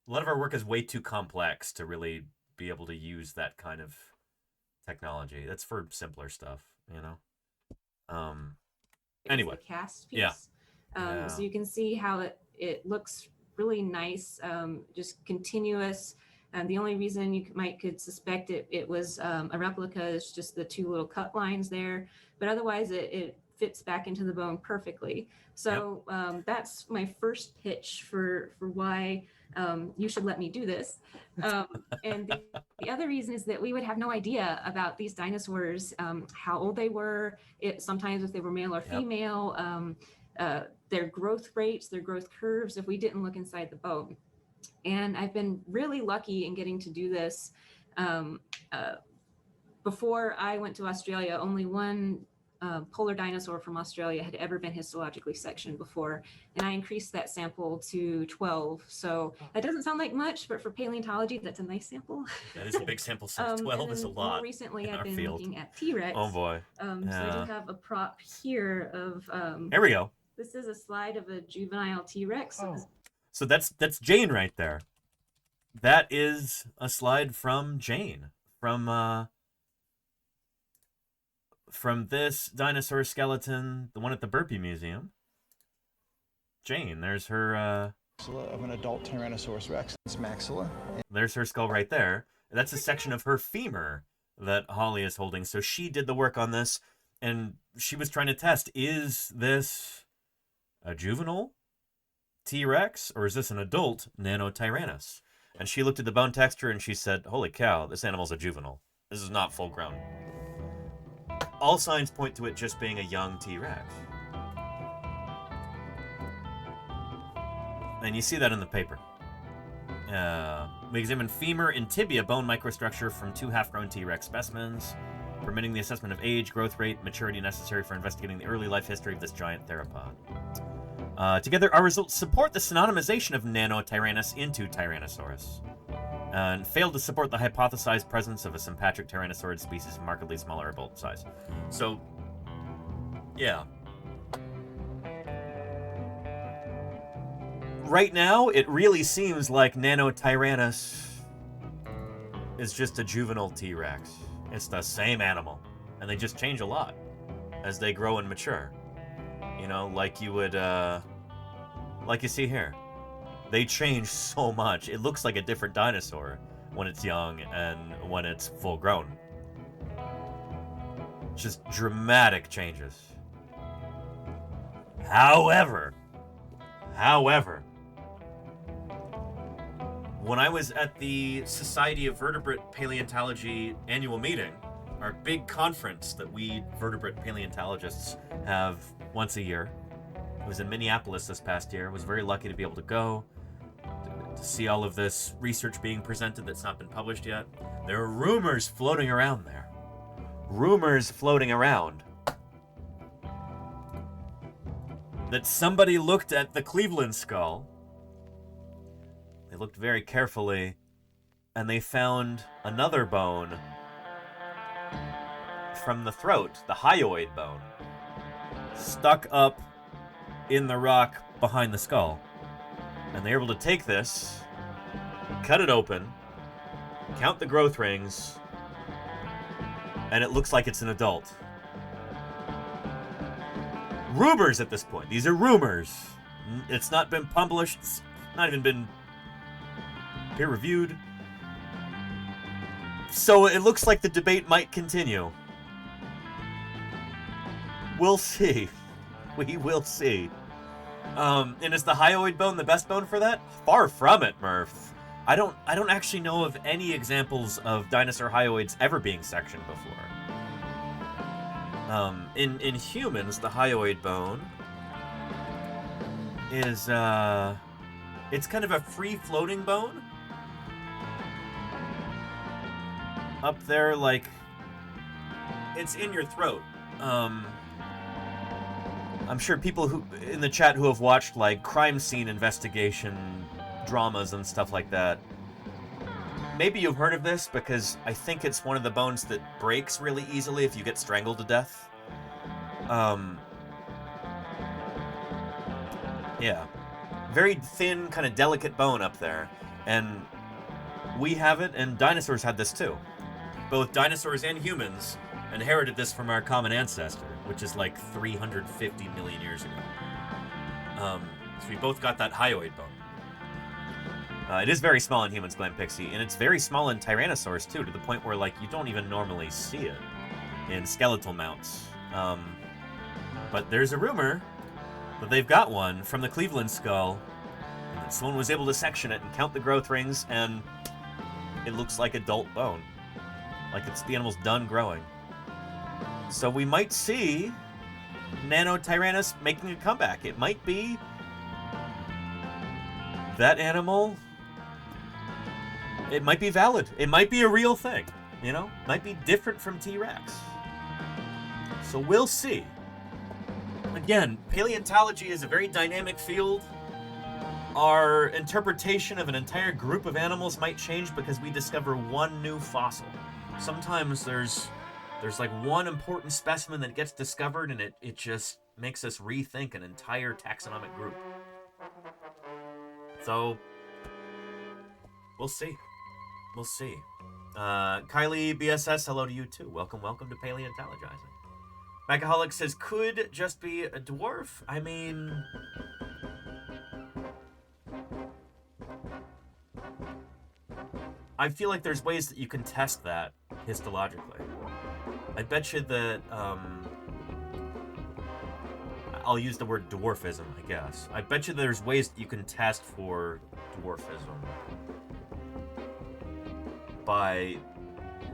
A lot of our work is way too complex to really be able to use that kind of technology. That's for simpler stuff, you know? Anyway. It's the cast piece. Yeah. So you can see how it looks really nice, just continuous. The only reason you could suspect it was a replica is just the two little cut lines there, but otherwise it fits back into the bone perfectly. So that's my first pitch for why you should let me do this. And the other reason is that we would have no idea about these dinosaurs, how old they were, sometimes if they were male or female, their growth rates, their growth curves, if we didn't look inside the bone. And I've been really lucky in getting to do this. Before I went to Australia, only one polar dinosaur from Australia had ever been histologically sectioned before, and I increased that sample to 12. So that doesn't sound like much, but for paleontology, that's a nice sample. That is a big sample size. 12 is a lot. More recently, I've been looking at T-Rex. Oh boy. So I do have a prop here of... There we go. This is a slide of a juvenile T-Rex. So that's Jane right there. That is a slide from Jane from this dinosaur skeleton, the one at the Burpee Museum. Jane. There's her, maxilla of an adult Tyrannosaurus rex. It's maxilla. There's her skull right there. That's a section of her femur that Holly is holding. So she did the work on this, and she was trying to test, is this a juvenile T-Rex, or is this an adult Nanotyrannus? And she looked at the bone texture, and she said, holy cow, this animal's a juvenile. This is not full grown. All signs point to it just being a young T-Rex. And you see that in the paper. We examined femur and tibia bone microstructure from 2 half-grown T-Rex specimens, permitting the assessment of age, growth rate, maturity necessary for investigating the early life history of this giant theropod. Together, our results support the synonymization of Nanotyrannus into Tyrannosaurus, and failed to support the hypothesized presence of a sympatric tyrannosaurid species of markedly smaller adult size. So, yeah. Right now, it really seems like Nanotyrannus is just a juvenile T-Rex. It's the same animal, and they just change a lot as they grow and mature. You know, like you would, like you see here. They change so much. It looks like a different dinosaur when it's young and when it's full grown. Just dramatic changes. However, when I was at the Society of Vertebrate Paleontology annual meeting, our big conference that we vertebrate paleontologists have once a year, I was in Minneapolis this past year. I was very lucky to be able to go to see all of this research being presented that's not been published yet. There are rumors floating around there. Rumors floating around that somebody looked at the Cleveland skull. They looked very carefully, and they found another bone from the throat, the hyoid bone, stuck up in the rock behind the skull. And they're able to take this, cut it open, count the growth rings, and it looks like it's an adult. Rumors at this point. These are rumors. It's not been published. It's not even been peer-reviewed. So it looks like the debate might continue. We'll see. We will see. And is the hyoid bone the best bone for that? Far from it, Murph. I don't actually know of any examples of dinosaur hyoids ever being sectioned before. In humans, the hyoid bone is it's kind of a free-floating bone. Up there, like, it's in your throat. I'm sure people who in the chat who have watched like crime scene investigation dramas and stuff like that, maybe you've heard of this, because I think it's one of the bones that breaks really easily if you get strangled to death. Yeah. Very thin, kind of delicate bone up there. And we have it, and dinosaurs had this too. Both dinosaurs and humans inherited this from our common ancestor, which is like 350 million years ago. So we both got that hyoid bone. It is very small in humans, Glenn Pixie, and it's very small in Tyrannosaurs too, to the point where like you don't even normally see it in skeletal mounts. But there's a rumor that they've got one from the Cleveland skull, and that someone was able to section it and count the growth rings, and it looks like adult bone. Like it's the animal's done growing. So we might see Nanotyrannus making a comeback. It might be that animal. It might be valid. It might be a real thing, you know? Might be different from T-Rex. So we'll see. Again, paleontology is a very dynamic field. Our interpretation of an entire group of animals might change because we discover one new fossil. Sometimes there's like one important specimen that gets discovered, and it just makes us rethink an entire taxonomic group. So, we'll see. We'll see. Kylie BSS, hello to you too. Welcome to Paleontologizing. Macaholic says, could just be a dwarf? I mean, I feel like there's ways that you can test that histologically. I bet you that, I'll use the word dwarfism, I guess. I bet you there's ways that you can test for dwarfism by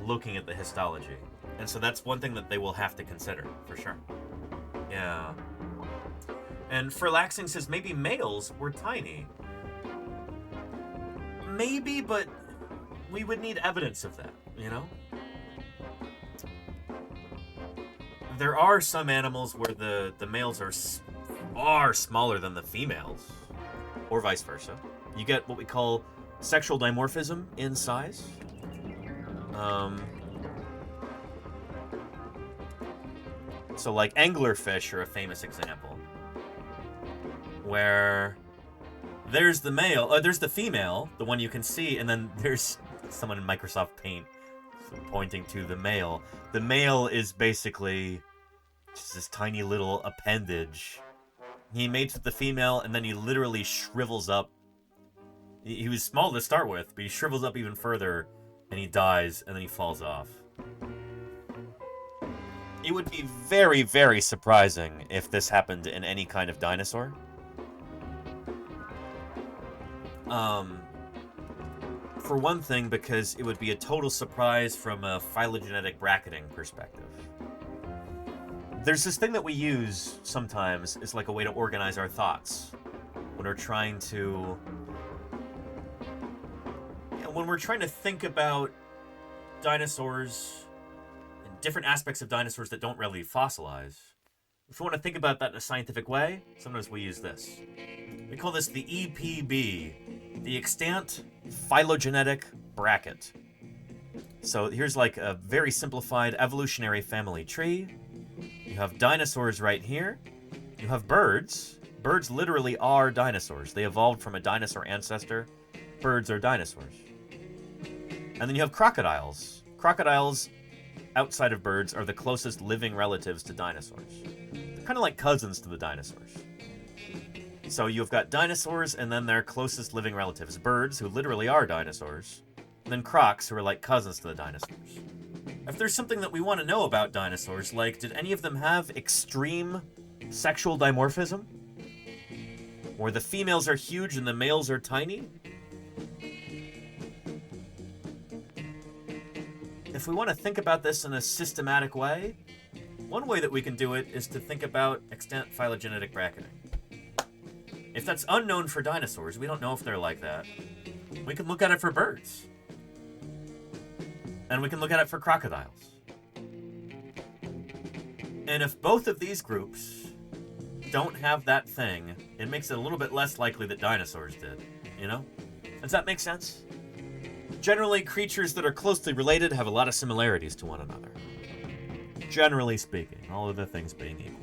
looking at the histology. And so that's one thing that they will have to consider, for sure. Yeah. And Furlaxing says maybe males were tiny. Maybe, but we would need evidence of that, you know? There are some animals where the males are far smaller than the females, or vice versa. You get what we call sexual dimorphism in size. So like anglerfish are a famous example, where there's the male, there's the female, the one you can see, and then there's someone in Microsoft Paint pointing to the male. The male is basically just this tiny little appendage. He mates with the female, and then he literally shrivels up. He was small to start with, but he shrivels up even further, and he dies, and then he falls off. It would be very, very surprising if this happened in any kind of dinosaur. For one thing, because it would be a total surprise from a phylogenetic bracketing perspective. There's this thing that we use sometimes as like a way to organize our thoughts when we're trying to... when we're trying to think about dinosaurs and different aspects of dinosaurs that don't really fossilize. If we want to think about that in a scientific way, sometimes we use this. We call this the EPB, the extant phylogenetic bracket. So here's like a very simplified evolutionary family tree. You have dinosaurs right here. You have birds. Birds literally are dinosaurs. They evolved from a dinosaur ancestor. Birds are dinosaurs. And then you have crocodiles. Crocodiles, outside of birds, are the closest living relatives to dinosaurs. They're kind of like cousins to the dinosaurs. So you've got dinosaurs and then their closest living relatives. Birds, who literally are dinosaurs. And then crocs, who are like cousins to the dinosaurs. If there's something that we want to know about dinosaurs, like, did any of them have extreme sexual dimorphism? Where the females are huge and the males are tiny? If we want to think about this in a systematic way, one way that we can do it is to think about extant phylogenetic bracketing. If that's unknown for dinosaurs, we don't know if they're like that, we can look at it for birds. And we can look at it for crocodiles. And if both of these groups don't have that thing, it makes it a little bit less likely that dinosaurs did, you know? Does that make sense? Generally, creatures that are closely related have a lot of similarities to one another. Generally speaking, all other things being equal.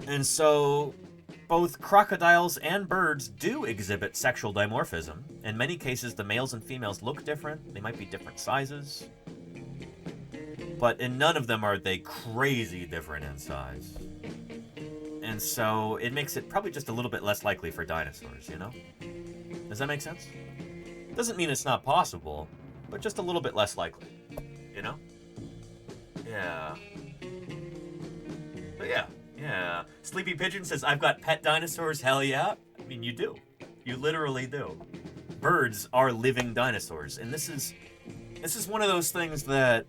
And so, both crocodiles and birds do exhibit sexual dimorphism. In many cases, the males and females look different. They might be different sizes. But in none of them are they crazy different in size. And so, it makes it probably just a little bit less likely for dinosaurs, you know? Does that make sense? Doesn't mean it's not possible, but just a little bit less likely, you know? Yeah. But yeah. Yeah. Sleepy Pigeon says, I've got pet dinosaurs. Hell yeah. I mean, you do. You literally do. Birds are living dinosaurs. And this is one of those things that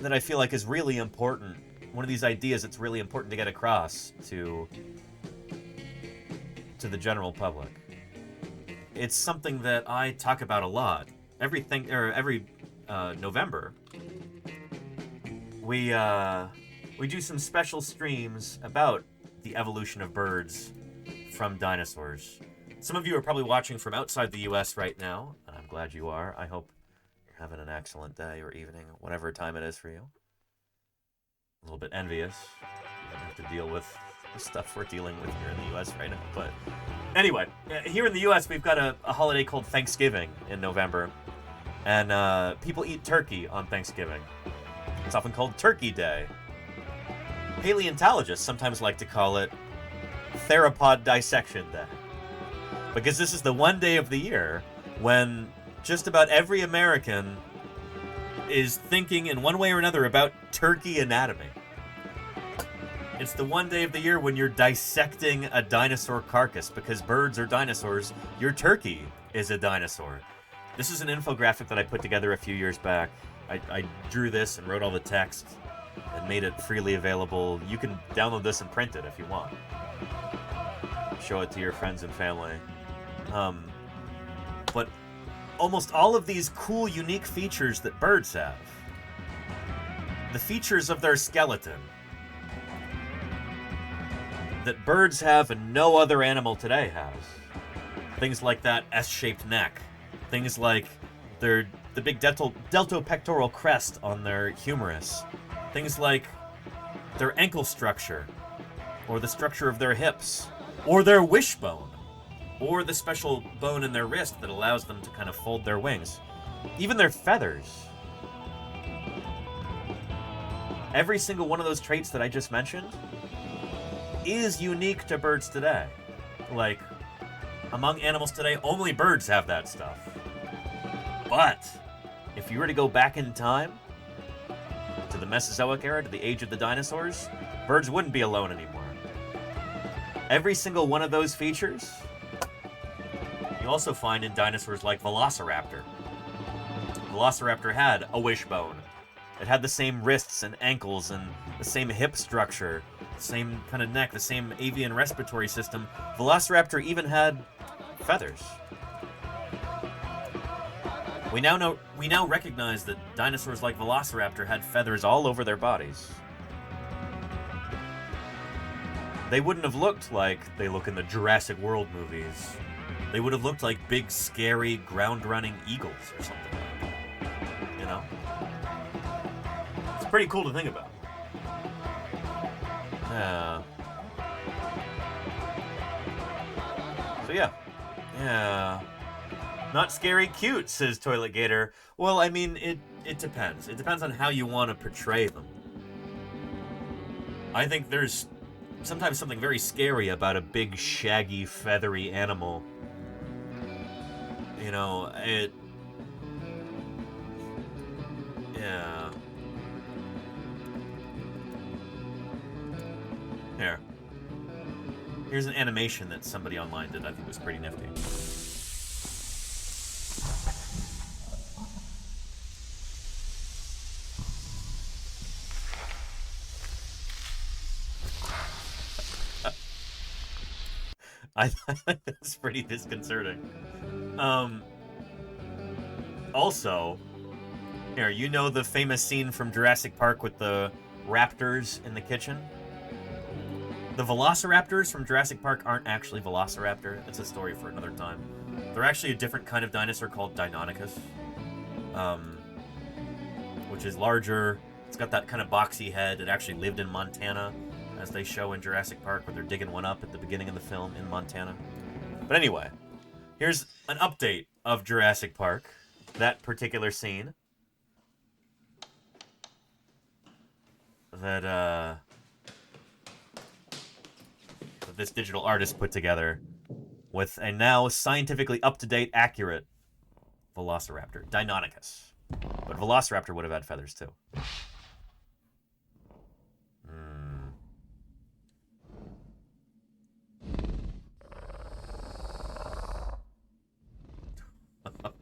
I feel like is really important. One of these ideas that's really important to get across to the general public. It's something that I talk about a lot. Every November, we do some special streams about the evolution of birds from dinosaurs. Some of you are probably watching from outside the US right now, and I'm glad you are. I hope you're having an excellent day or evening, whatever time it is for you. A little bit envious. You don't have to deal with the stuff we're dealing with here in the US right now. But anyway, here in the US, we've got a holiday called Thanksgiving in November. And people eat turkey on Thanksgiving. It's often called Turkey Day. Paleontologists sometimes like to call it Theropod Dissection Day. Because this is the one day of the year when just about every American is thinking in one way or another about turkey anatomy. It's the one day of the year when you're dissecting a dinosaur carcass, because birds are dinosaurs. Your turkey is a dinosaur. This is an infographic that I put together a few years back. I drew this and wrote all the text and made it freely available. You can download this and print it if you want. Show it to your friends and family. But almost all of these cool, unique features that birds have, the features of their skeleton, that birds have and no other animal today has. Things like that S-shaped neck. Things like the big deltopectoral crest on their humerus. Things like their ankle structure, or the structure of their hips, or their wishbone, or the special bone in their wrist that allows them to kind of fold their wings. Even their feathers. Every single one of those traits that I just mentioned is unique to birds today. Like, among animals today, only birds have that stuff. But if you were to go back in time to the Mesozoic era, to the age of the dinosaurs, birds wouldn't be alone anymore. Every single one of those features you also find in dinosaurs like Velociraptor. Velociraptor had a wishbone. It had the same wrists and ankles and the same hip structure, the same kind of neck, the same avian respiratory system. Velociraptor even had feathers. We now recognize that dinosaurs like Velociraptor had feathers all over their bodies. They wouldn't have looked like they look in the Jurassic World movies. They would have looked like big, scary, ground-running eagles or something like that. You know? It's pretty cool to think about. Yeah. So yeah. Yeah. Not scary cute, says Toilet Gator. Well, I mean, it depends. It depends on how you want to portray them. I think there's sometimes something very scary about a big, shaggy, feathery animal. You know, yeah. Here's an animation that somebody online did I think was pretty nifty. I think that's pretty disconcerting. Also, here, you know the famous scene from Jurassic Park with the raptors in the kitchen? The velociraptors from Jurassic Park aren't actually Velociraptor. It's a story for another time. They're actually a different kind of dinosaur called Deinonychus, which is larger. It's got that kind of boxy head. It actually lived in Montana, as they show in Jurassic Park, where they're digging one up at the beginning of the film in Montana. But anyway, here's an update of Jurassic Park, that particular scene that this digital artist put together with a now scientifically up-to-date, accurate Velociraptor, Deinonychus. But Velociraptor would have had feathers too.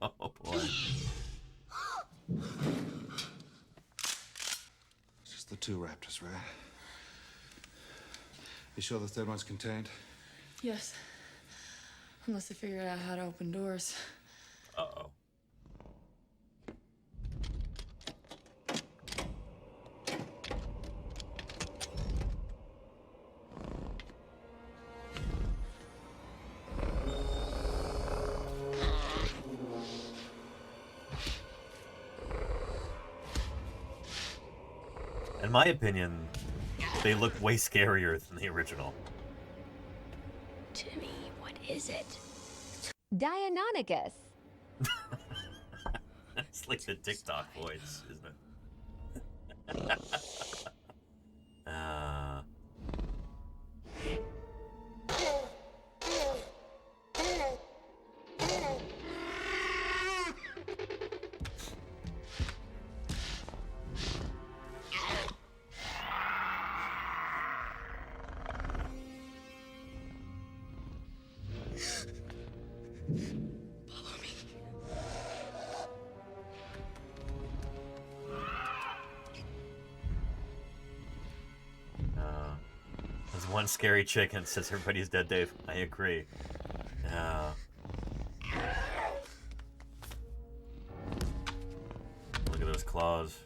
Oh boy. Just the two raptors, right? You sure the third one's contained? Yes. Unless they figured out how to open doors. Uh-oh. In my opinion, they look way scarier than the original. Jimmy, what is it? Deinonychus. It's like the TikTok voice, isn't it? One scary chicken says everybody's dead, Dave. I agree. Look at those claws.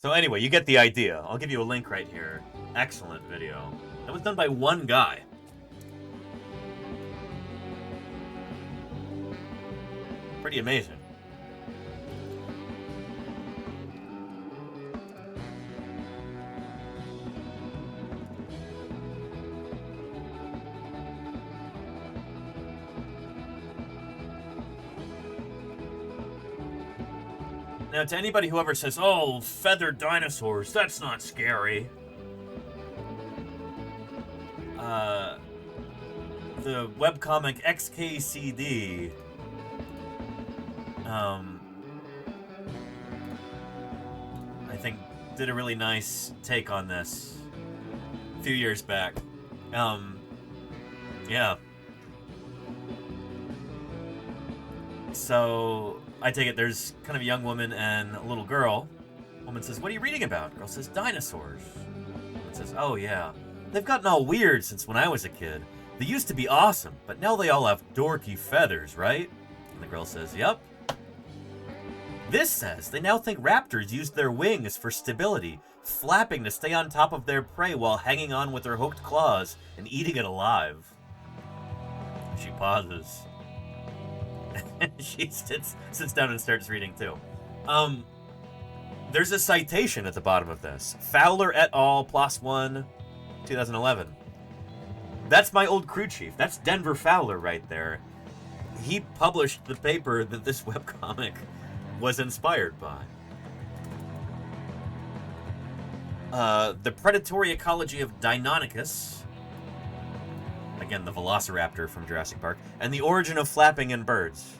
So anyway, you get the idea. I'll give you a link right here. Excellent video. That was done by one guy. Pretty amazing. Now, to anybody who ever says, oh, feathered dinosaurs, that's not scary. The webcomic XKCD, I think, did a really nice take on this a few years back. Yeah. So, I take it there's kind of a young woman and a little girl. Woman says, what are you reading about? Girl says, dinosaurs. Woman says, oh yeah. They've gotten all weird since when I was a kid. They used to be awesome, but now they all have dorky feathers, right? And the girl says, yep. This says they now think raptors use their wings for stability, flapping to stay on top of their prey while hanging on with their hooked claws and eating it alive. She pauses. She sits down and starts reading too. There's a citation at the bottom of this. Fowler et al. +1, 2011. That's my old crew chief. That's Denver Fowler right there. He published the paper that this webcomic was inspired by. The predatory ecology of Deinonychus. Again, the velociraptor from Jurassic Park. And the origin of flapping in birds.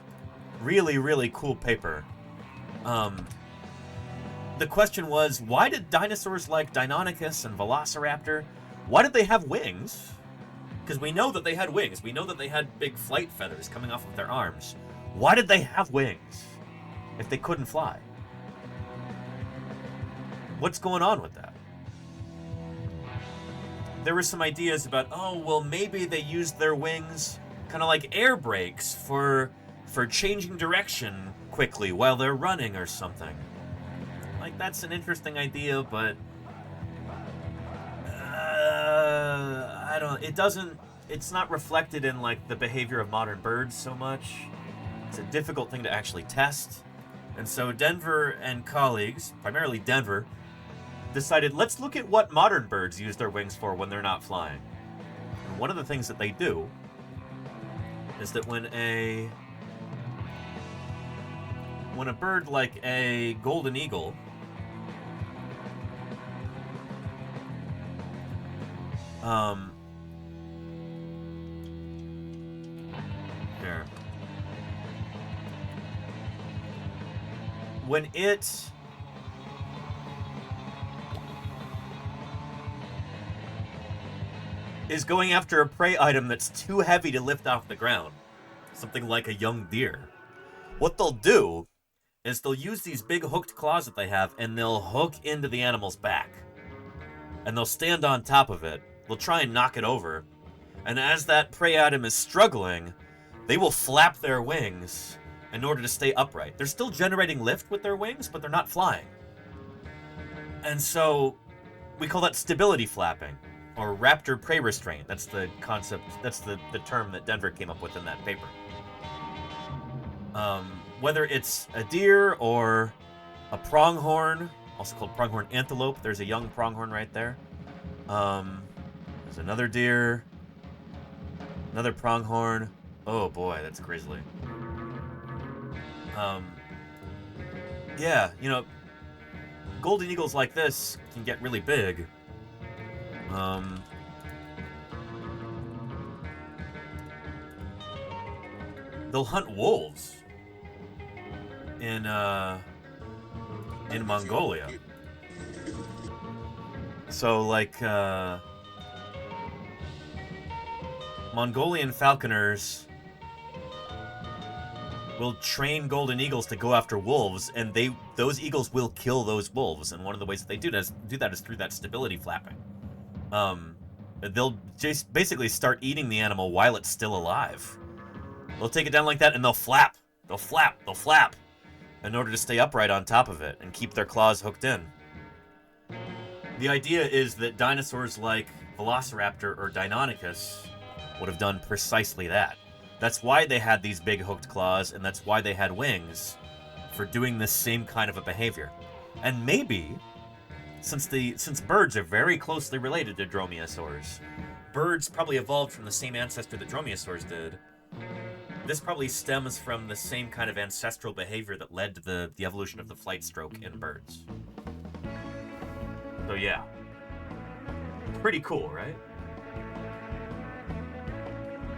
Really, really cool paper. The question was, why did dinosaurs like Deinonychus and Velociraptor, why did they have wings? Because we know that they had wings. We know that they had big flight feathers coming off of their arms. Why did they have wings if they couldn't fly? What's going on with that? There were some ideas about, oh, well, maybe they used their wings kind of like air brakes for changing direction quickly while they're running or something. Like, that's an interesting idea, but it's not reflected in, like, the behavior of modern birds so much. It's a difficult thing to actually test. And so Denver and colleagues, primarily Denver, decided, let's look at what modern birds use their wings for when they're not flying. And one of the things that they do is that when a bird like a golden eagle here. When it is going after a prey item that's too heavy to lift off the ground, something like a young deer, what they'll do is they'll use these big hooked claws that they have and they'll hook into the animal's back. And they'll stand on top of it. They'll try and knock it over. And as that prey item is struggling, they will flap their wings in order to stay upright. They're still generating lift with their wings, but they're not flying. And so we call that stability flapping, or raptor prey restraint. That's the concept, that's the term that Denver came up with in that paper. Whether it's a deer or a pronghorn, also called pronghorn antelope. There's a young pronghorn right there. There's another deer, another pronghorn. Oh boy, that's grizzly. Yeah, you know, golden eagles like this can get really big. They'll hunt wolves in Mongolia. So, like, Mongolian falconers will train golden eagles to go after wolves, and those eagles will kill those wolves. And one of the ways that they do that is through that stability flapping. They'll just basically start eating the animal while it's still alive. They'll take it down like that, and they'll flap. They'll flap. They'll flap in order to stay upright on top of it and keep their claws hooked in. The idea is that dinosaurs like Velociraptor or Deinonychus would have done precisely that. That's why they had these big hooked claws, and that's why they had wings, for doing this same kind of a behavior. And maybe, since birds are very closely related to dromaeosaurs, birds probably evolved from the same ancestor that dromaeosaurs did. This probably stems from the same kind of ancestral behavior that led to the evolution of the flight stroke in birds. So yeah. Pretty cool, right?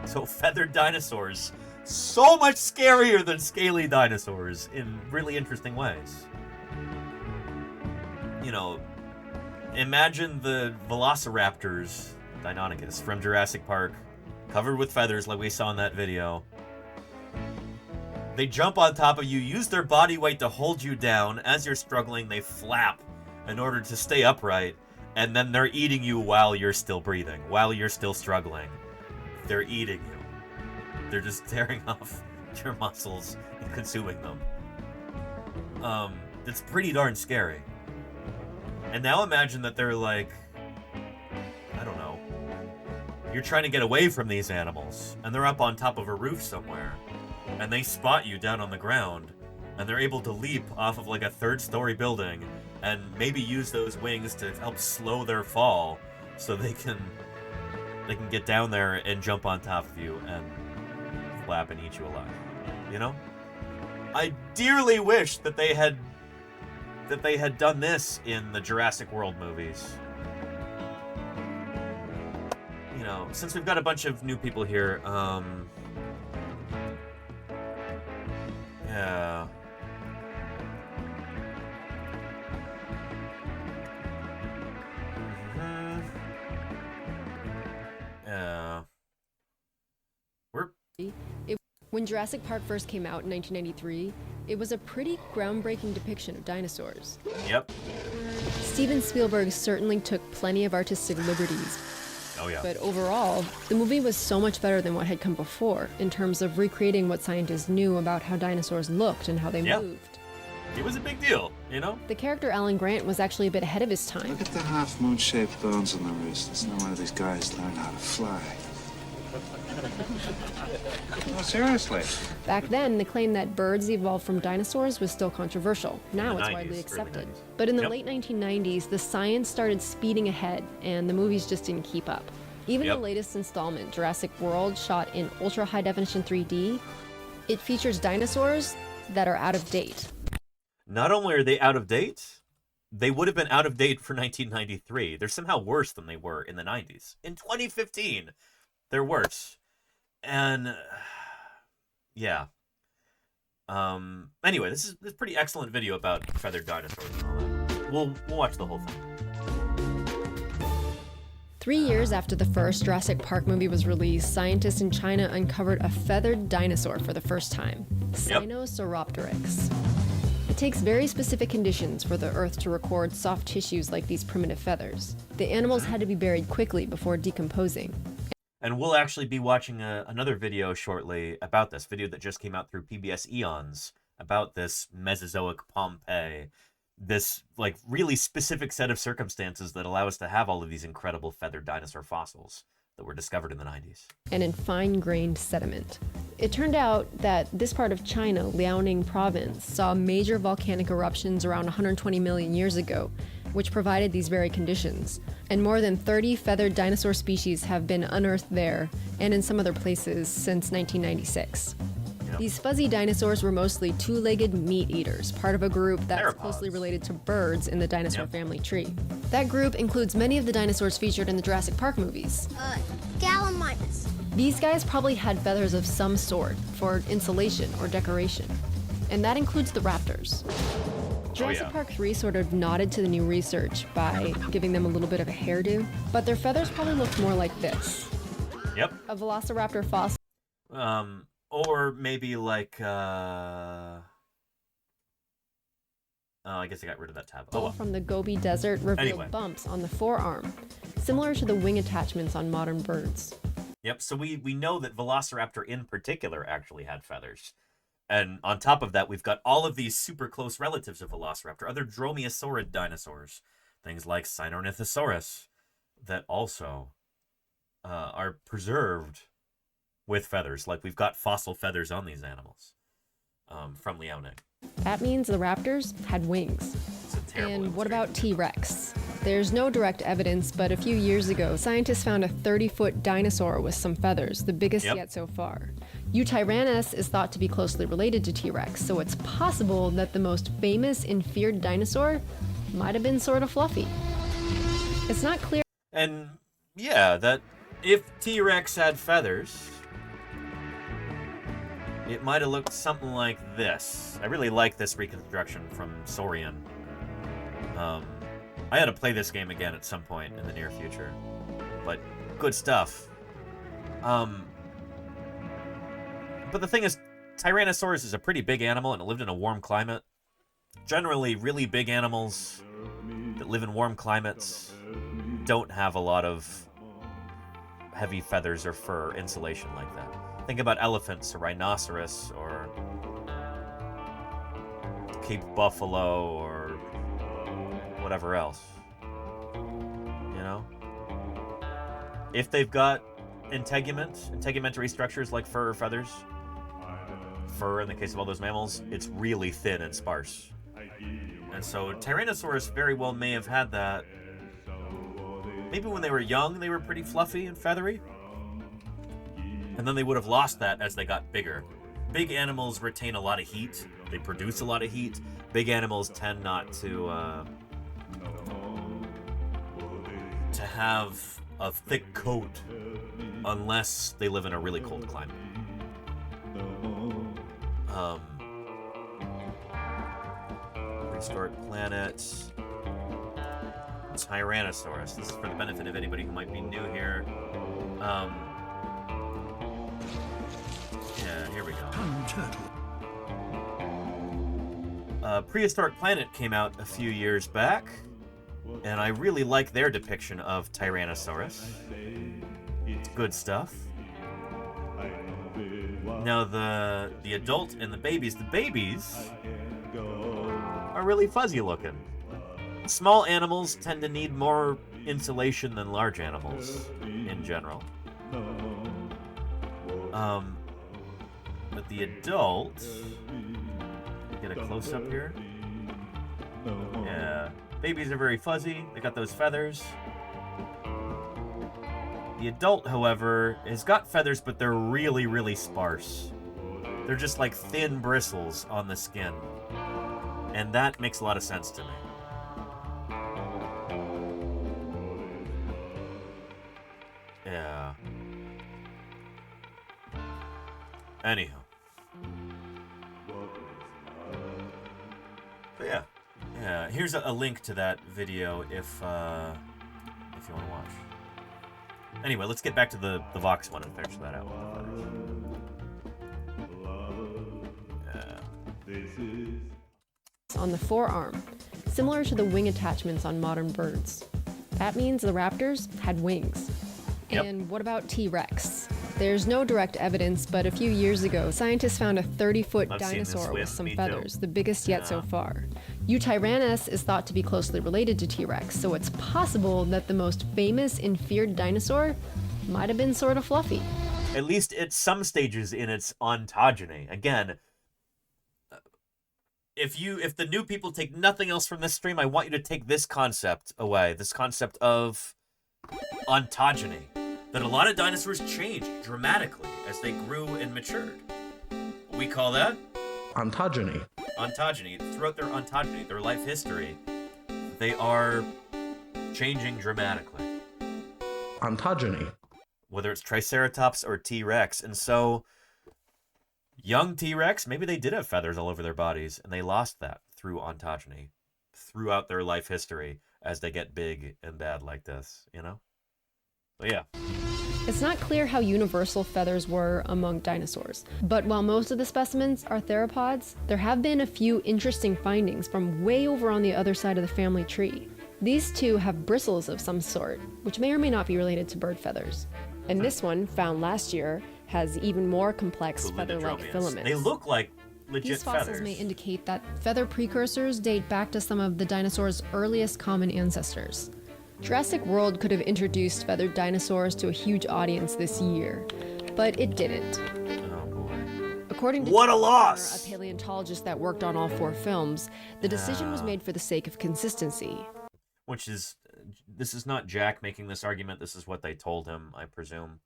So feathered dinosaurs, so much scarier than scaly dinosaurs in really interesting ways. You know, imagine the velociraptors, Deinonychus, from Jurassic Park, covered with feathers like we saw in that video. They jump on top of you, use their body weight to hold you down. As you're struggling, they flap in order to stay upright, and then they're eating you while you're still breathing, while you're still struggling. They're eating you. They're just tearing off your muscles and consuming them. It's pretty darn scary. And now imagine that they're like, I don't know, you're trying to get away from these animals, and they're up on top of a roof somewhere, and they spot you down on the ground, and they're able to leap off of like a third-story building and maybe use those wings to help slow their fall so they can get down there and jump on top of you and flap and eat you alive. You know? I dearly wish that they had done this in the Jurassic World movies. You know, since we've got a bunch of new people here, yeah. When Jurassic Park first came out in 1993, it was a pretty groundbreaking depiction of dinosaurs. Yep. Steven Spielberg certainly took plenty of artistic liberties. Oh yeah. But overall, the movie was so much better than what had come before in terms of recreating what scientists knew about how dinosaurs looked and how they moved. It was a big deal, you know? The character Alan Grant was actually a bit ahead of his time. Look at the half-moon-shaped bones on the wrist. It's no wonder these guys learn how to fly. No, seriously. Back then, the claim that birds evolved from dinosaurs was still controversial. Now it's widely accepted. But in the late 1990s, the science started speeding ahead, and the movies just didn't keep up. Even the latest installment, Jurassic World, shot in ultra-high-definition 3D, it features dinosaurs that are out of date. Not only are they out of date, they would have been out of date for 1993. They're somehow worse than they were in the 90s. In 2015, they're worse. And yeah. Anyway, this is a pretty excellent video about feathered dinosaurs and all that. We'll watch the whole thing. 3 years after the first Jurassic Park movie was released, scientists in China uncovered a feathered dinosaur for the first time, Sinosauropteryx. It takes very specific conditions for the Earth to record soft tissues like these primitive feathers. The animals had to be buried quickly before decomposing. And we'll actually be watching another video shortly about this video that just came out through PBS Eons about this Mesozoic Pompeii, this like really specific set of circumstances that allow us to have all of these incredible feathered dinosaur fossils that were discovered in the 90s. And in fine-grained sediment. It turned out that this part of China, Liaoning province, saw major volcanic eruptions around 120 million years ago, which provided these very conditions. And more than 30 feathered dinosaur species have been unearthed there and in some other places since 1996. These fuzzy dinosaurs were mostly two-legged meat eaters, part of a group that's closely related to birds in the dinosaur family tree. That group includes many of the dinosaurs featured in the Jurassic Park movies. Gallimimus. These guys probably had feathers of some sort for insulation or decoration. And that includes the raptors. Jurassic Park 3 sort of nodded to the new research by giving them a little bit of a hairdo, but their feathers probably looked more like this. Yep. A velociraptor fossil. Or maybe like, oh, I guess I got rid of that tab. Oh, well. From the Gobi Desert revealed bumps on the forearm, similar to the wing attachments on modern birds. Yep, so we know that Velociraptor in particular actually had feathers. And on top of that, we've got all of these super close relatives of Velociraptor, other dromaeosaurid dinosaurs, things like Sinornithosaurus, that also are preserved with feathers. Like, we've got fossil feathers on these animals from Liaoning. That means the raptors had wings. And what about T-Rex? There's no direct evidence, but a few years ago, scientists found a 30-foot dinosaur with some feathers, the biggest yet so far. Eutyrannus is thought to be closely related to T-Rex, so it's possible that the most famous and feared dinosaur might have been sort of fluffy. It's not clear. And yeah, that if T-Rex had feathers, it might have looked something like this. I really like this reconstruction from Saurian. I had to play this game again at some point in the near future, but good stuff. But the thing is, Tyrannosaurus is a pretty big animal and it lived in a warm climate. Generally, really big animals that live in warm climates don't have a lot of heavy feathers or fur insulation like that. Think about elephants or rhinoceros or Cape buffalo or whatever else. You know? If they've got integumentary structures like fur or feathers, fur in the case of all those mammals, it's really thin and sparse. And so Tyrannosaurus very well may have had that. Maybe when they were young, they were pretty fluffy and feathery. And then they would have lost that as they got bigger. Big animals retain a lot of heat. They produce a lot of heat. Big animals tend not to have a thick coat unless they live in a really cold climate. Prehistoric planet. Tyrannosaurus. This is for the benefit of anybody who might be new here. Yeah, here we go. Prehistoric Planet came out a few years back, and I really like their depiction of Tyrannosaurus. It's good stuff. Now the adult and the babies are really fuzzy looking. Small animals tend to need more insulation than large animals in general. But the adult, get a close-up here. Yeah, babies are very fuzzy. They got those feathers. The adult, however, has got feathers, but they're really, really sparse. They're just like thin bristles on the skin. And that makes a lot of sense to me. Yeah. Anyhow. But yeah. Yeah, here's a link to that video if you want to watch. Anyway, let's get back to the Vox one and finish that out. On the forearm, similar to the wing attachments on modern birds. That means the raptors had wings. And what about T-Rex? There's no direct evidence, but a few years ago, scientists found a 30-foot dinosaur with some feathers, the biggest yet so far. Eutyrannus is thought to be closely related to T-Rex, so it's possible that the most famous and feared dinosaur might have been sort of fluffy. At least at some stages in its ontogeny. Again, if the new people take nothing else from this stream, I want you to take this concept away. This concept of ontogeny. That a lot of dinosaurs changed dramatically as they grew and matured. we call that? Ontogeny. Ontogeny. Throughout their ontogeny, their life history, they are changing dramatically. Ontogeny. Whether it's Triceratops or T-Rex. And so, young T-Rex, maybe they did have feathers all over their bodies, and they lost that through ontogeny, throughout their life history, as they get big and bad like this, you know? So yeah. It's not clear how universal feathers were among dinosaurs, but while most of the specimens are theropods, there have been a few interesting findings from way over on the other side of the family tree. These two have bristles of some sort, which may or may not be related to bird feathers. And this one, found last year, has even more complex feather-like filaments. They look like legit These fossils feathers. may indicate that feather precursors date back to some of the dinosaurs' earliest common ancestors. Jurassic World could have introduced feathered dinosaurs to a huge audience this year, but it didn't. Oh boy. According to What a Jack loss! Horner, a paleontologist that worked on all 4 films, the decision was made for the sake of consistency. Which is, this is not Jack making this argument, this is what they told him, I presume.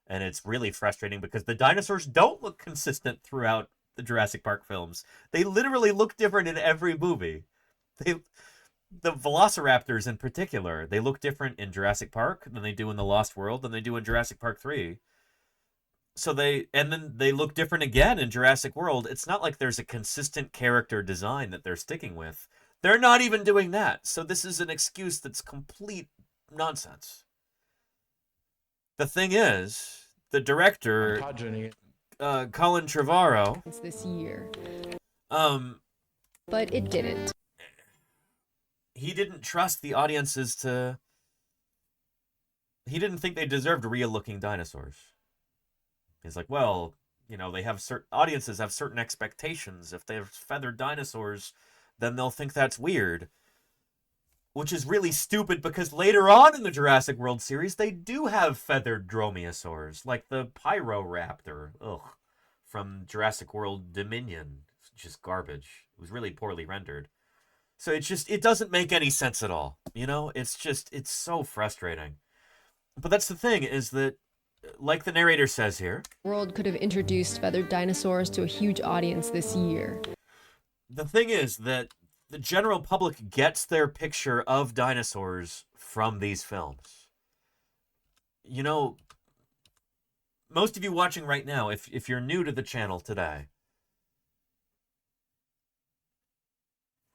And it's really frustrating because the dinosaurs don't look consistent throughout the Jurassic Park films. They literally look different in every movie. The velociraptors in particular, they look different in Jurassic Park than they do in The Lost World than they do in Jurassic Park 3. So then they look different again in Jurassic World. It's not like there's a consistent character design that they're sticking with. They're not even doing that. So this is an excuse that's complete nonsense. The thing is, the director, Colin Trevorrow, this year. But it didn't. He didn't trust the audiences to... He didn't think they deserved real-looking dinosaurs. He's like, well, you know, they have audiences have certain expectations. If they have feathered dinosaurs, then they'll think that's weird. Which is really stupid because later on in the Jurassic World series, they do have feathered dromaeosaurs, like the Pyroraptor, from Jurassic World Dominion. It's just garbage. It was really poorly rendered. So it doesn't make any sense at all. You know, it's so frustrating. But that's the thing, is that, like the narrator says here, World could have introduced feathered dinosaurs to a huge audience this year. The thing is that the general public gets their picture of dinosaurs from these films. You know, most of you watching right now, if you're new to the channel today,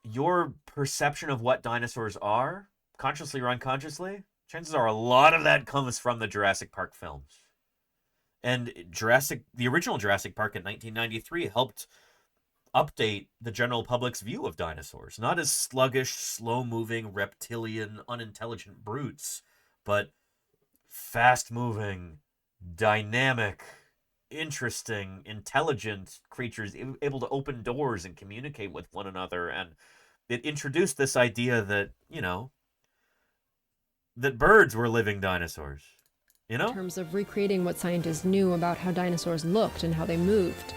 your perception of what dinosaurs are, consciously or unconsciously, chances are a lot of that comes from the Jurassic Park films. And the original Jurassic Park in 1993 helped update the general public's view of dinosaurs. Not as sluggish, slow-moving, reptilian, unintelligent brutes, but fast-moving, dynamic, interesting, intelligent creatures able to open doors and communicate with one another. And it introduced this idea that, you know, that birds were living dinosaurs, you know? In terms of recreating what scientists knew about how dinosaurs looked and how they moved.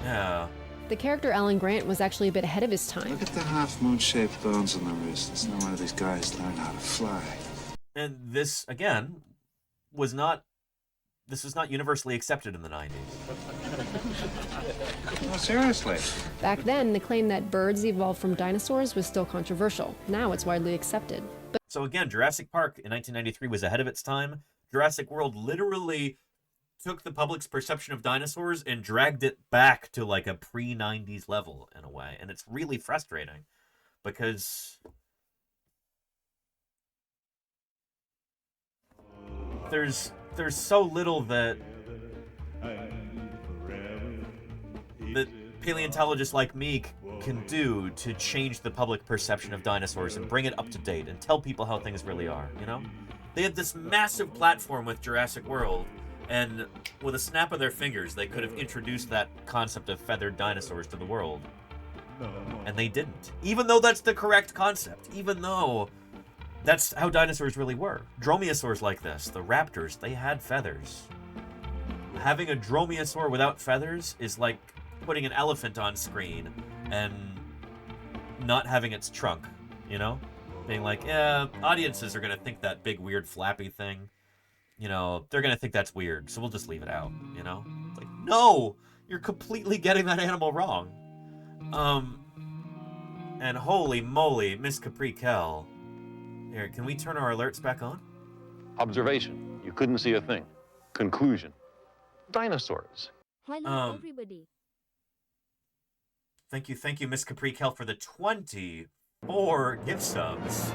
Yeah. The character Alan Grant was actually a bit ahead of his time. Look at the half-moon-shaped bones on the wrist. It's no wonder these guys learn how to fly. And this, again, was not universally accepted in the 90s. No, seriously. Back then, the claim that birds evolved from dinosaurs was still controversial. Now it's widely accepted. So again, Jurassic Park in 1993 was ahead of its time. Jurassic World literally took the public's perception of dinosaurs and dragged it back to like a pre-90s level in a way. And it's really frustrating because there's so little that paleontologists like me can do to change the public perception of dinosaurs and bring it up to date and tell people how things really are, you know? They had this massive platform with Jurassic World, and with a snap of their fingers, they could have introduced that concept of feathered dinosaurs to the world. And they didn't. Even though that's the correct concept. Even though that's how dinosaurs really were. Dromaeosaurs like this, the raptors, they had feathers. Having a dromaeosaur without feathers is like putting an elephant on screen and not having its trunk, you know? Being like, yeah, audiences are going to think that big, weird, flappy thing, you know, they're going to think that's weird, so we'll just leave it out, you know? It's like, no! You're completely getting that animal wrong. And holy moly, Miss Capri Kell. Here, can we turn our alerts back on? Observation. You couldn't see a thing. Conclusion. Dinosaurs. Hello, everybody. Thank you, Miss Capri Kell, for the 24 gift subs.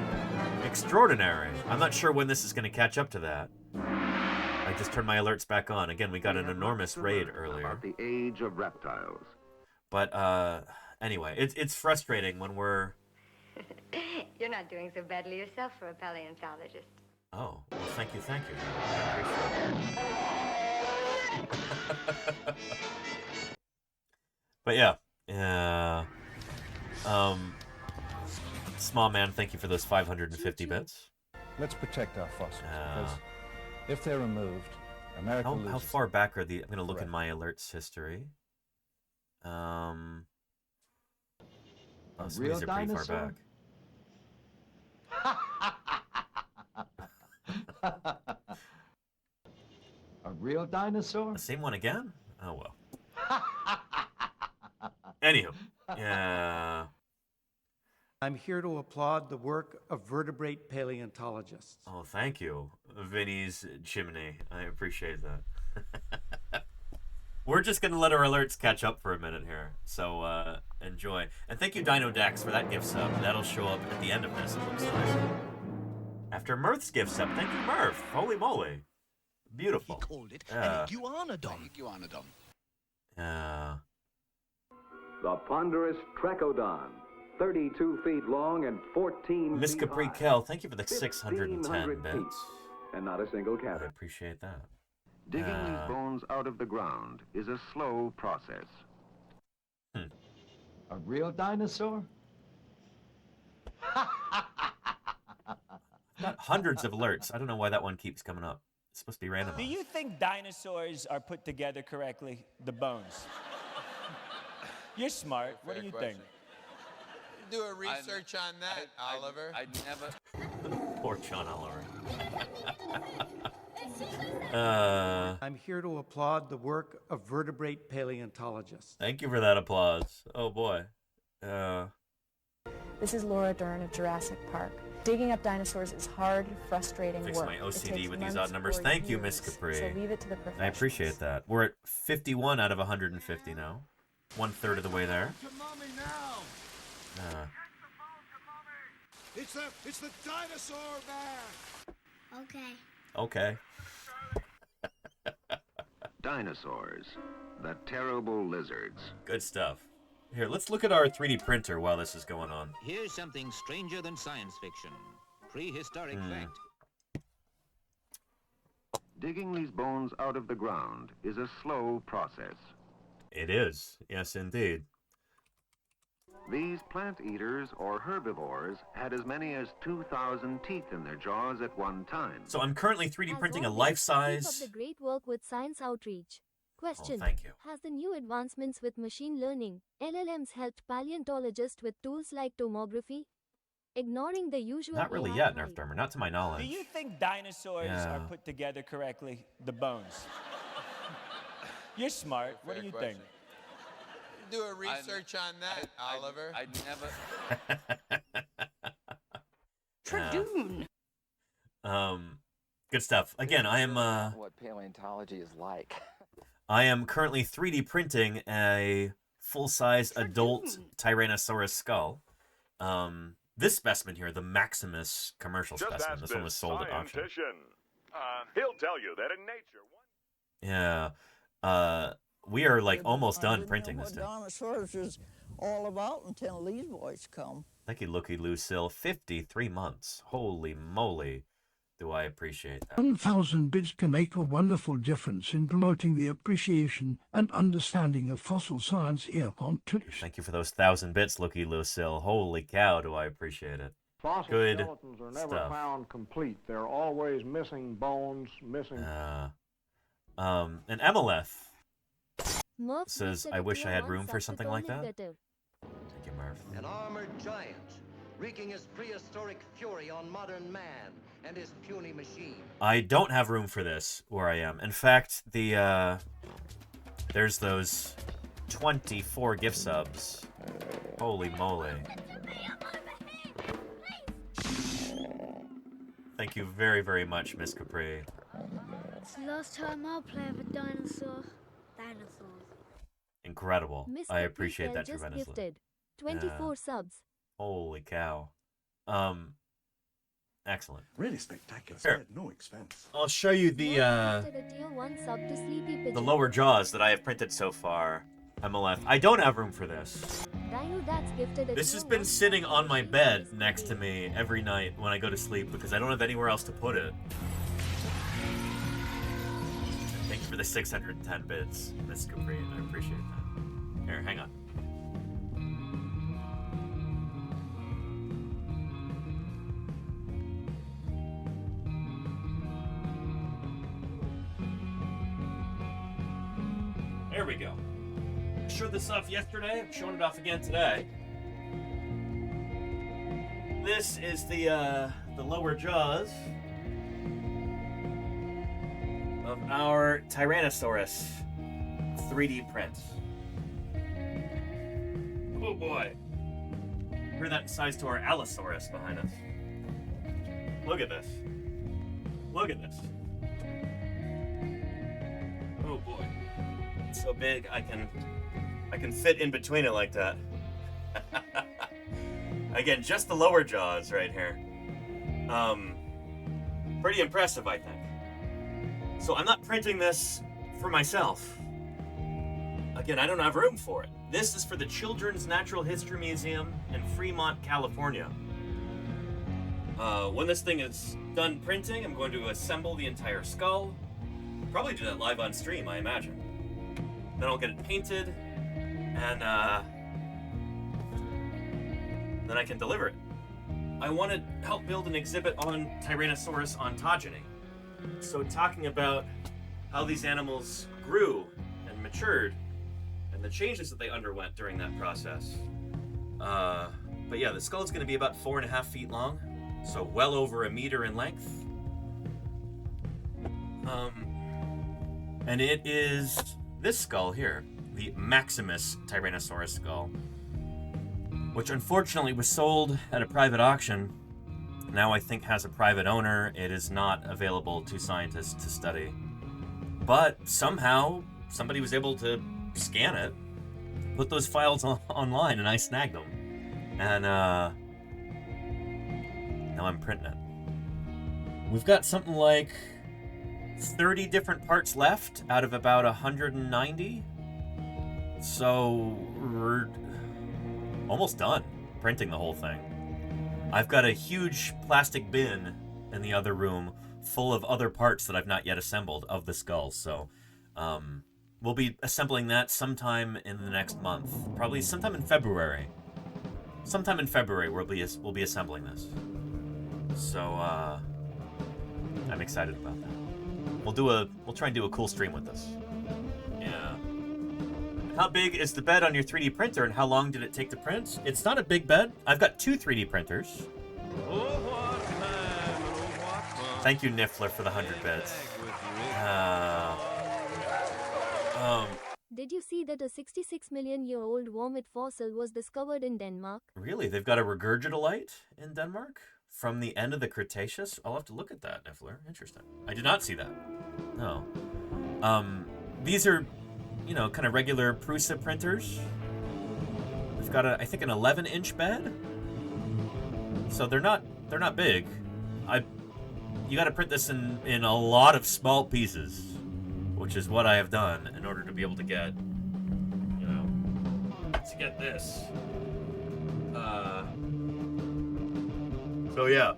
Extraordinary. I'm not sure when this is going to catch up to that. I just turned my alerts back on. Again, we got an enormous raid earlier. About the age of reptiles. But, anyway, it's frustrating when we're... You're not doing so badly yourself for a paleontologist. Oh, well, thank you. I appreciate it. But yeah, Small Man, thank you for those 550 bits. Let's protect our fossils, because if they're removed, America loses. How far back are the... I'm going to look in my alerts history. Some of these are pretty far back. A real dinosaur? The same one again? Oh, well. Anywho, yeah. I'm here to applaud the work of vertebrate paleontologists. Oh, thank you, Vinny's Chimney. I appreciate that. We're just going to let our alerts catch up for a minute here, so enjoy. And thank you, Dino Dax, for that gift sub. That'll show up at the end of this, it looks like. After Murph's gift sub. Thank you, Murph. Holy moly. Beautiful. He called it an iguanodon. The ponderous Trecodon, 32 feet long and 14 Miss feet Capri high. Kell, thank you for the 610 bits. And not a single I cavity. appreciate that. Digging these bones out of the ground is a slow process. A real dinosaur? Got hundreds of alerts. I don't know why that one keeps coming up. It's supposed to be random. Do you think dinosaurs are put together correctly? The bones. You're smart. What do you think? Do a research on that, Oliver. I never. Poor John Oliver. I'm here to applaud the work of vertebrate paleontologists. Thank you for that applause. Oh boy. This is Laura Dern of Jurassic Park. Digging up dinosaurs is hard, frustrating Fix work. my It OCD takes with these months odd numbers. or Thank you, Miss years, Capri. So leave it to the I professionals. appreciate that. We're at 51 out of 150 now. 1/3 of the way there. It's the dinosaur man. Okay. Okay. Dinosaurs, the terrible lizards. Good stuff. Here, let's look at our 3D printer while this is going on. Here's something stranger than science fiction. Prehistoric fact. Digging these bones out of the ground is a slow process. It is. Yes, indeed. These plant eaters or herbivores had as many as 2,000 teeth in their jaws at one time. So I'm currently 3D printing a Keep life-size... up the great work with science outreach. Question. thank you. Has the new advancements with machine learning, LLMs, helped paleontologists with tools like tomography? Ignoring the usual... Not really AI yet, hype. Nerf Dermer. Not to my Do knowledge. you think dinosaurs Yeah. are put together correctly? The bones. You're smart. What do you think? Do a research on that, Oliver. I never. Tradoon. Good stuff. Again, I am what paleontology is like. I am currently 3D printing a full-size adult Tyrannosaurus skull. This specimen here, the Maximus commercial specimen. This one was sold at auction. He'll tell you that in nature. Yeah. We are like almost done printing this thing. Dinosaurs is all about until these boys come. Thank you, Looky Lucille. 53 months. Holy moly. Do I appreciate that. 1,000 bits can make a wonderful difference in promoting the appreciation and understanding of fossil science here on Twitch. Thank you for those 1,000 bits, Looky Lucille. Holy cow, do I appreciate it. Fossil Good skeletons are never stuff. found complete. They're always missing bones, missing... And Emeleth Murph says, said I it wish I had once room for after something like that. calling better. Thank you, Murph. An armored giant, wreaking his prehistoric fury on modern man and his puny machine. I don't have room for this where I am. In fact, the There's those 24 gift subs. Holy moly. Thank you very, very much, Miss Capri. It's the last time I'll play with a dinosaur. Dinosaurs. Incredible. Miss I appreciate Capriel that just tremendously. gifted 24 subs. Holy cow. Excellent. Really spectacular. Here. At no expense. I'll show you Gifted a tier 1 sub to Sleepy Pigeon. the lower jaws that I have printed so far. MLF. I don't have room for this. Dino Dad's gifted a This tier has been 1 sitting sub on to my Sleepy bed Pigeon. next to me every night when I go to sleep because I don't have anywhere else to put it. Thank you for the 610 bits, Miss Capri. I appreciate that. Here, hang on. There we go. I showed this off yesterday. I'm showing it off again today. This is the lower jaws of our Tyrannosaurus 3D print. Oh boy. Hear that in size to our Allosaurus behind us. Look at this. Look at this. Oh boy. It's so big I can fit in between it like that. Again, just the lower jaws right here. Pretty impressive, I think. So I'm not printing this for myself. Again, I don't have room for it. This is for the Children's Natural History Museum in Fremont, California. When this thing is done printing, I'm going to assemble the entire skull. Probably do that live on stream, I imagine. Then I'll get it painted, and then I can deliver it. I want to help build an exhibit on Tyrannosaurus ontogeny. So talking about how these animals grew and matured and the changes that they underwent during that process. But yeah, the skull is going to be about 4.5 feet long, so well over 1 meter in length. And it is this skull here, the Maximus Tyrannosaurus skull, which unfortunately was sold at a private auction. Now I think has a private owner. It is not available to scientists to study. But somehow somebody was able to scan it, put those files online, and I snagged them. And now I'm printing it. We've got something like 30 different parts left out of about 190. So we're almost done printing the whole thing. I've got a huge plastic bin in the other room full of other parts that I've not yet assembled of the skull. So we'll be assembling that sometime in the next month. Probably sometime in February. Sometime in February we'll be assembling this. So I'm excited about that. We'll try and do a cool stream with this. Yeah. How big is the bed on your 3D printer and how long did it take to print? It's not a big bed. I've got 2 3D printers. Thank you, Niffler, for the 100 bits. Did you see that a 66 million year old wormit fossil was discovered in Denmark? Really? They've got a regurgitolite in Denmark? From the end of the Cretaceous? I'll have to look at that, Niffler. Interesting. I did not see that. No. These are, you know, kind of regular Prusa printers. They've got I think an 11-inch bed. So they're not big. You got to print this in a lot of small pieces, which is what I have done in order to be able to get, you know, to get this. So yeah,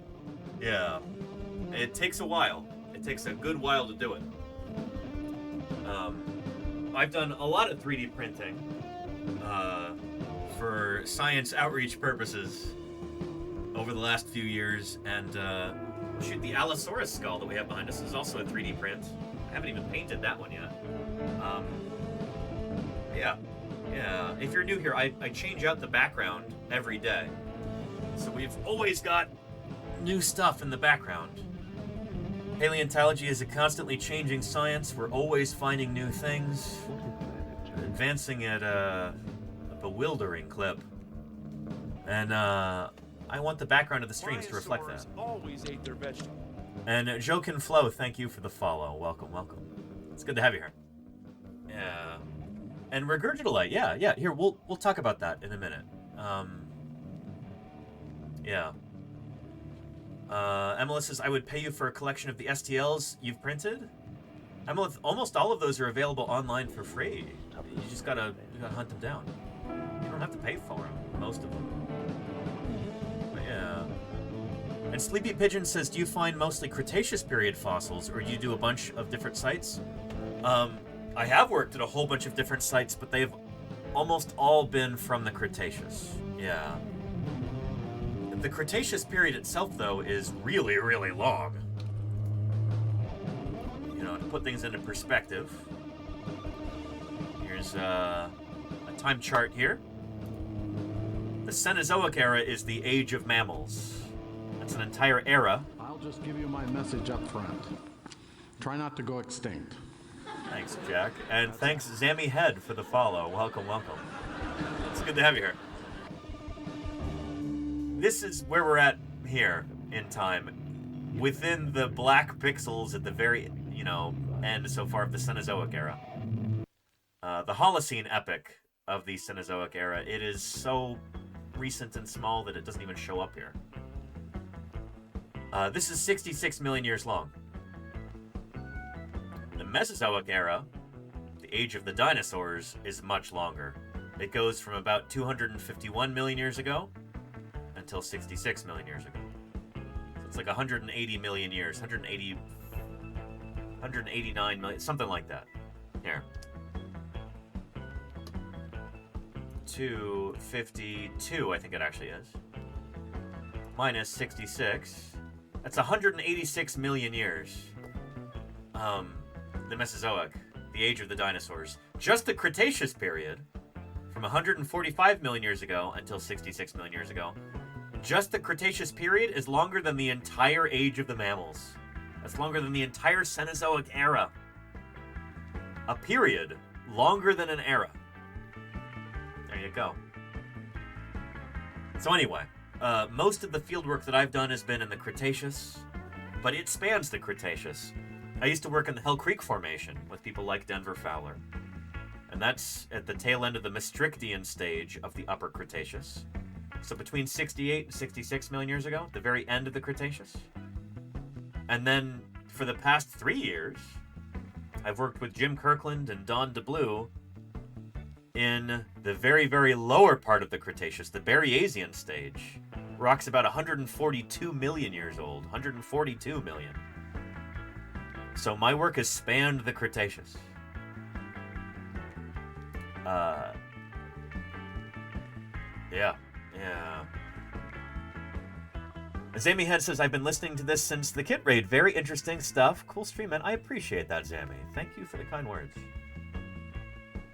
it takes a while. It takes a good while to do it. I've done a lot of 3D printing for science outreach purposes over the last few years, and shoot, the Allosaurus skull that we have behind us is also a 3D print. I haven't even painted that one yet. Yeah. If you're new here, I change out the background every day. So we've always got new stuff in the background. Paleontology is a constantly changing science. We're always finding new things. advancing at a bewildering clip. And I want the background of the streams to reflect that. Always ate their vegetables. And Jokin Flo, thank you for the follow. Welcome, welcome. It's good to have you here. Yeah. And Regurgitalite, yeah. Here, we'll talk about that in a minute. Yeah. Emily says, I would pay you for a collection of the STLs you've printed. Emily, almost all of those are available online for free. You just gotta hunt them down. You don't have to pay for them, most of them. But yeah. And Sleepy Pigeon says, do you find mostly Cretaceous period fossils, or do you do a bunch of different sites? I have worked at a whole bunch of different sites, but they've almost all been from the Cretaceous. Yeah. The Cretaceous period itself, though, is really, really long. You know, to put things into perspective, here's a time chart here. The Cenozoic era is the age of mammals. That's an entire era. I'll just give you my message up front. Try not to go extinct. Thanks, Jack. And thanks, Zammy Head, for the follow. Welcome, welcome. It's good to have you here. This is where we're at here in time. Within the black pixels at the very, end so far of the Cenozoic era. The Holocene epoch of the Cenozoic era. It is so recent and small that it doesn't even show up here. This is 66 million years long. The Mesozoic era, the age of the dinosaurs, is much longer. It goes from about 251 million years ago until 66 million years ago. So it's like 180 million years, 189 million, something like that. Here. 252, I think it actually is. Minus 66. That's 186 million years. The Mesozoic, the age of the dinosaurs. Just the Cretaceous period, from 145 million years ago until 66 million years ago. Just the Cretaceous period is longer than the entire age of the mammals. That's longer than the entire Cenozoic era. A period longer than an era. There you go. So anyway, most of the fieldwork that I've done has been in the Cretaceous, but it spans the Cretaceous. I used to work in the Hell Creek Formation with people like Denver Fowler, and that's at the tail end of the Maastrichtian stage of the Upper Cretaceous. So between 68 and 66 million years ago, the very end of the Cretaceous. And then for the past 3 years, I've worked with Jim Kirkland and Don DeBlue in the very, very lower part of the Cretaceous, the Berriasian stage. Rock's about 142 million years old. 142 million. So my work has spanned the Cretaceous. Yeah. Zammy Head says, I've been listening to this since the Kit Raid. Very interesting stuff. Cool stream, man. I appreciate that, Zammy. Thank you for the kind words.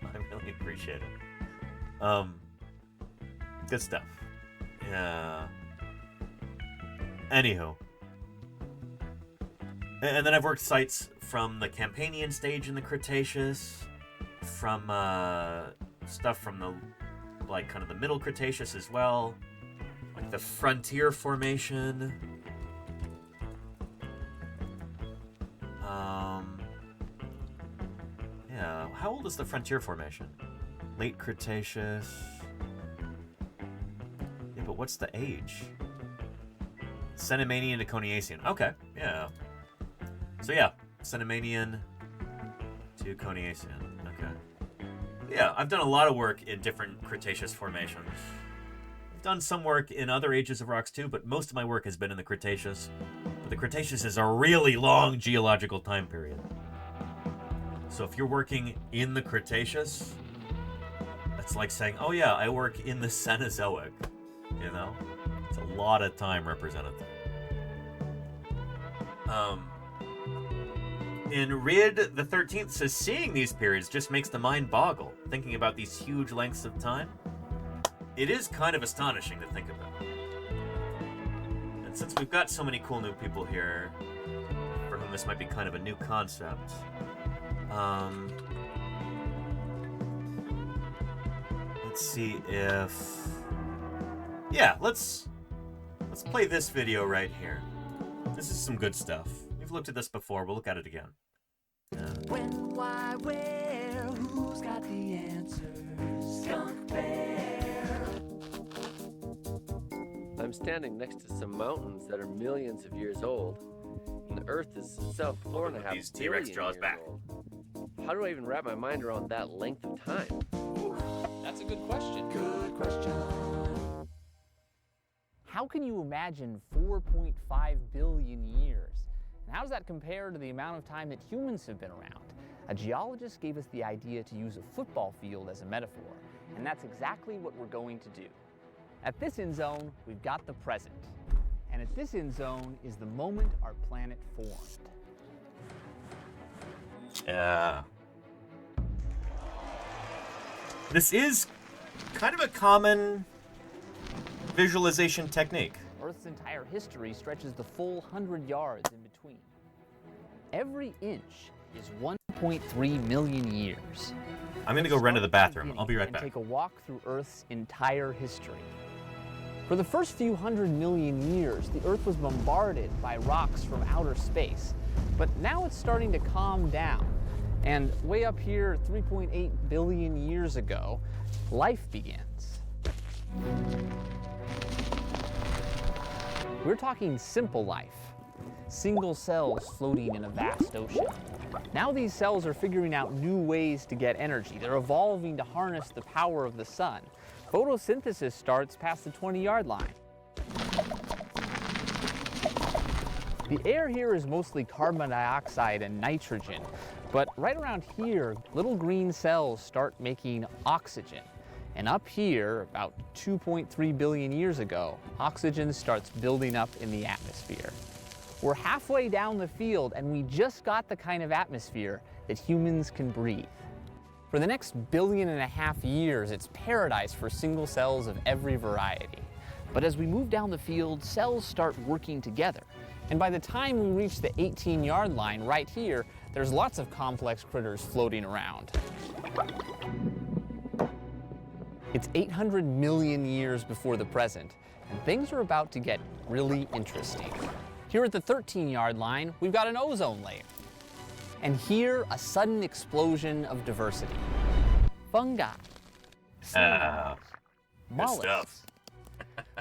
I really appreciate it. Good stuff. Yeah. Anywho. And then I've worked sites from the Campanian stage in the Cretaceous, from stuff from the, kind of the Middle Cretaceous as well, like the Frontier Formation. Yeah, how old is the Frontier Formation? Late Cretaceous. Yeah, but what's the age? Cenomanian to Coniacian. Okay, yeah. So yeah, Cenomanian to Coniacian. Okay. Yeah, I've done a lot of work in different Cretaceous formations. I've done some work in other ages of rocks too, but most of my work has been in the Cretaceous. But the Cretaceous is a really long geological time period. So if you're working in the Cretaceous, that's like saying, oh yeah, I work in the Cenozoic. You know? It's a lot of time represented there. In Rid, the 13th says, seeing these periods just makes the mind boggle. Thinking about these huge lengths of time, it is kind of astonishing to think about. And since we've got so many cool new people here, for whom this might be kind of a new concept, Let's see if... Yeah, let's play this video right here. This is some good stuff. We've looked at this before. We'll look at it again. When, why, where, who's got the answers? Skunk Bear. I'm standing next to some mountains that are millions of years old, and the Earth is itself 4.5 these T-Rex jaws back. Old. How do I even wrap my mind around that length of time? That's a good question. Good question. How can you imagine 4.5 billion years? And how does that compare to the amount of time that humans have been around? A geologist gave us the idea to use a football field as a metaphor, and that's exactly what we're going to do. At this end zone, we've got the present. And at this end zone is the moment our planet formed. Yeah. This is kind of a common visualization technique. Earth's entire history stretches the full 100 yards in between. Every inch is 1.3 million years. I'm going to go run to the bathroom. I'll be right back. Take a walk through Earth's entire history. For the first few 100 million years, the Earth was bombarded by rocks from outer space. But now it's starting to calm down. And way up here, 3.8 billion years ago, life begins. We're talking simple life, single cells floating in a vast ocean. Now these cells are figuring out new ways to get energy. They're evolving to harness the power of the sun. Photosynthesis starts past the 20-yard line. The air here is mostly carbon dioxide and nitrogen, but right around here, little green cells start making oxygen. And up here, about 2.3 billion years ago, oxygen starts building up in the atmosphere. We're halfway down the field, and we just got the kind of atmosphere that humans can breathe. For the next 1.5 billion years, it's paradise for single cells of every variety. But as we move down the field, cells start working together. And by the time we reach the 18-yard line right here, there's lots of complex critters floating around. It's 800 million years before the present, and things are about to get really interesting. Here at the 13-yard line, we've got an ozone layer. And here, a sudden explosion of diversity. Fungi, mollusks.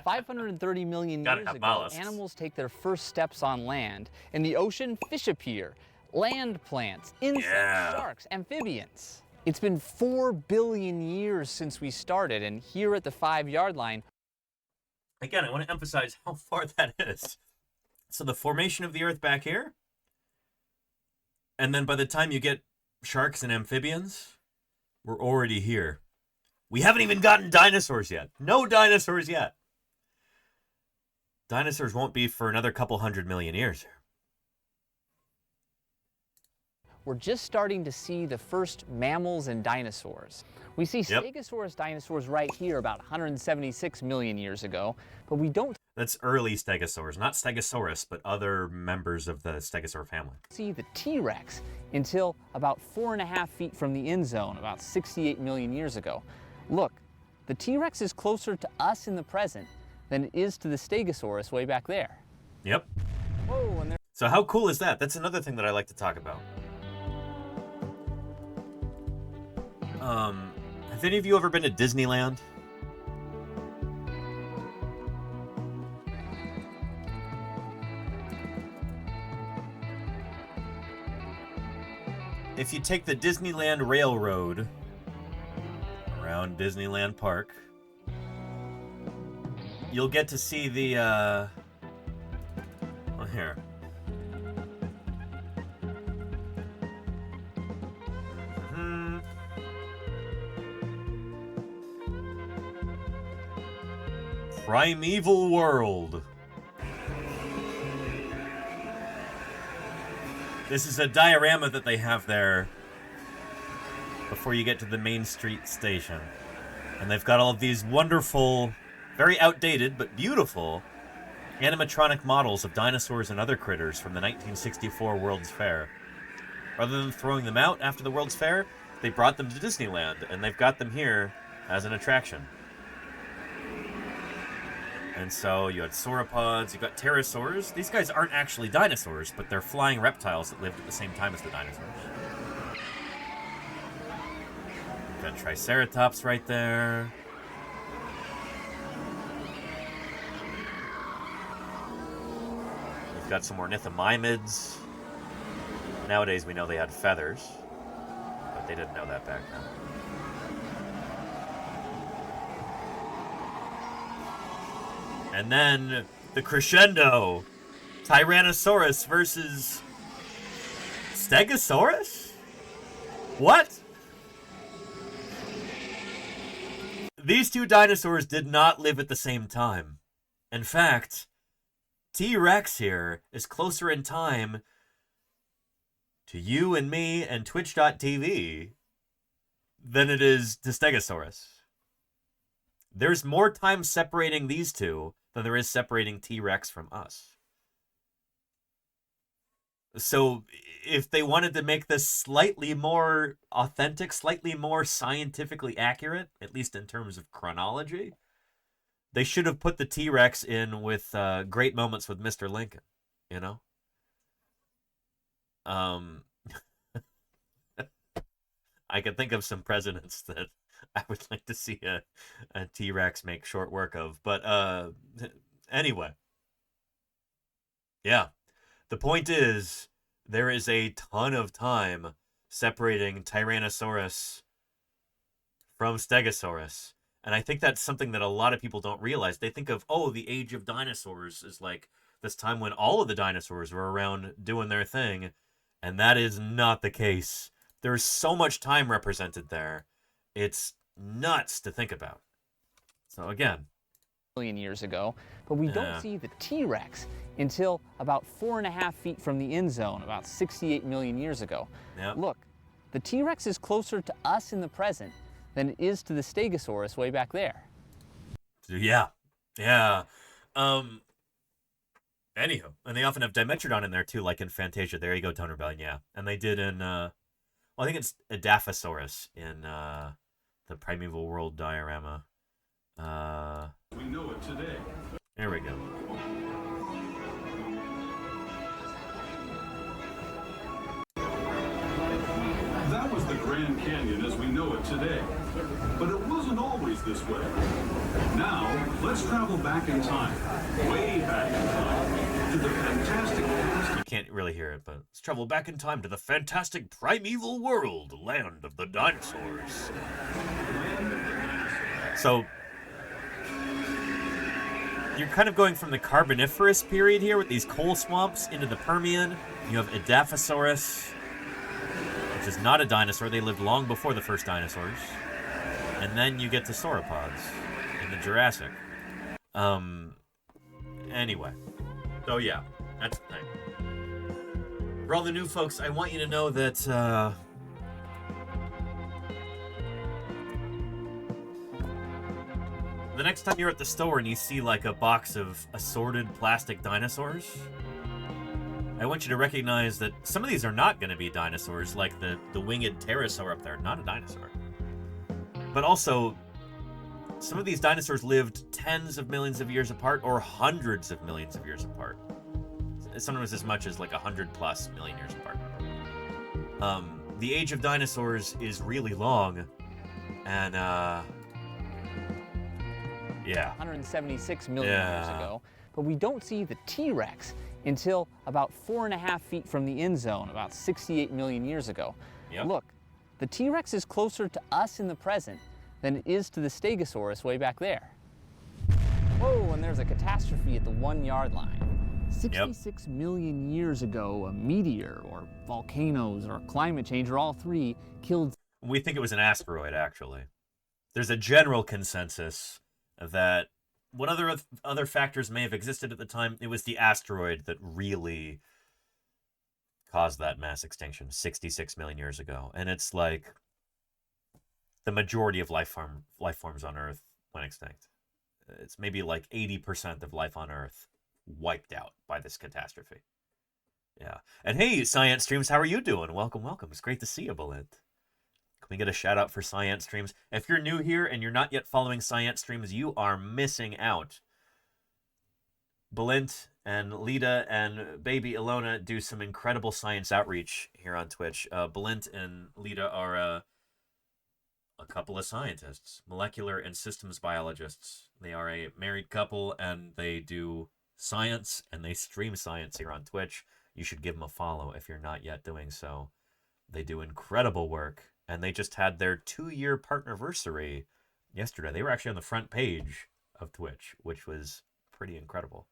530 million years ago, mollusks. Animals take their first steps on land. In the ocean, fish appear. Land plants, insects, sharks, amphibians. It's been 4 billion years since we started, and here at the 5-yard line... Again, I want to emphasize how far that is. So the formation of the Earth back here, and then by the time you get sharks and amphibians, we're already here. We haven't even gotten dinosaurs yet. No dinosaurs yet. Dinosaurs won't be for another couple 100 million years. We're just starting to see the first mammals and dinosaurs. We see Stegosaurus dinosaurs right here about 176 million years ago, but we don't That's early Stegosaurs, not Stegosaurus, but other members of the Stegosaur family. See the T-Rex until about 4.5 feet from the end zone, about 68 million years ago. Look, the T-Rex is closer to us in the present than it is to the Stegosaurus way back there. Yep. Whoa, and so how cool is that? That's another thing that I like to talk about. Have any of you ever been to Disneyland? If you take the Disneyland Railroad around Disneyland Park, you'll get to see the, well, here. Primeval World. This is a diorama that they have there before you get to the Main Street station. And they've got all of these wonderful, very outdated, but beautiful animatronic models of dinosaurs and other critters from the 1964 World's Fair. Rather than throwing them out after the World's Fair, they brought them to Disneyland, and they've got them here as an attraction. And so you had sauropods, you've got pterosaurs. These guys aren't actually dinosaurs, but they're flying reptiles that lived at the same time as the dinosaurs. You've got triceratops right there. You've got some ornithomimids. Nowadays we know they had feathers, but they didn't know that back then. And then the crescendo, Tyrannosaurus versus Stegosaurus? What? These two dinosaurs did not live at the same time. In fact, T-Rex here is closer in time to you and me and Twitch.tv than it is to Stegosaurus. There's more time separating these two than there is separating T-Rex from us. So if they wanted to make this slightly more authentic, slightly more scientifically accurate, at least in terms of chronology, they should have put the T-Rex in with great moments with Mr. Lincoln, you know? I can think of some presidents that I would like to see a T-Rex make short work of. But anyway. Yeah. The point is, there is a ton of time separating Tyrannosaurus from Stegosaurus. And I think that's something that a lot of people don't realize. They think of, oh, the age of dinosaurs is like this time when all of the dinosaurs were around doing their thing. And that is not the case. There's so much time represented there. It's nuts to think about. So again, million years ago, but we don't see the T-Rex until about 4.5 feet from the end zone, about 68 million years ago. Yep. Look, the T-Rex is closer to us in the present than it is to the Stegosaurus way back there. Yeah. Anywho, and they often have Dimetrodon in there too, like in Fantasia. There you go, Tone Rebellion, yeah. And they did in, well, I think it's Edaphosaurus in the Primeval World diorama. We know it today. There we go. That was the Grand Canyon as we know it today. But it wasn't always this way. Now, let's travel back in time, way back in time, to the fantastic past. You can't really hear it, but let's travel back in time to the fantastic primeval world, land of the dinosaurs. So, you're kind of going from the Carboniferous period here with these coal swamps into the Permian. You have Edaphosaurus, which is not a dinosaur. They lived long before the first dinosaurs. And then you get to sauropods in the Jurassic. Anyway. So yeah, that's the thing. For all the new folks, I want you to know that, the next time you're at the store and you see like a box of assorted plastic dinosaurs, I want you to recognize that some of these are not going to be dinosaurs, like the winged pterosaur up there, not a dinosaur. But also, some of these dinosaurs lived tens of millions of years apart or hundreds of millions of years apart. Sometimes as much as like 100+ million years apart. The age of dinosaurs is really long, and yeah. 176 million years ago, but we don't see the T-Rex until about 4.5 feet from the end zone, about 68 million years ago. Yep. Look, the T-Rex is closer to us in the present than it is to the Stegosaurus way back there. Whoa, and there's a catastrophe at the 1 yard line. 66 million years ago, a meteor or volcanoes or climate change or all three killed... We think it was an asteroid, actually. There's a general consensus that what other factors may have existed at the time, it was the asteroid that really caused that mass extinction 66 million years ago. And it's like the majority of life forms on Earth went extinct. It's maybe like 80% of life on Earth wiped out by this catastrophe. Yeah. And hey, Science Streams, how are you doing? Welcome, welcome. It's great to see you, Bullet. Can we get a shout out for science streams? If you're new here and you're not yet following science streams, you are missing out. Belint and Lita and baby Ilona do some incredible science outreach here on Twitch. Belint and Lita are a couple of scientists, molecular and systems biologists. They are a married couple, and they do science, and they stream science here on Twitch. You should give them a follow if you're not yet doing so. They do incredible work, and they just had their 2-year partnerversary yesterday. They were actually on the front page of Twitch, which was pretty incredible.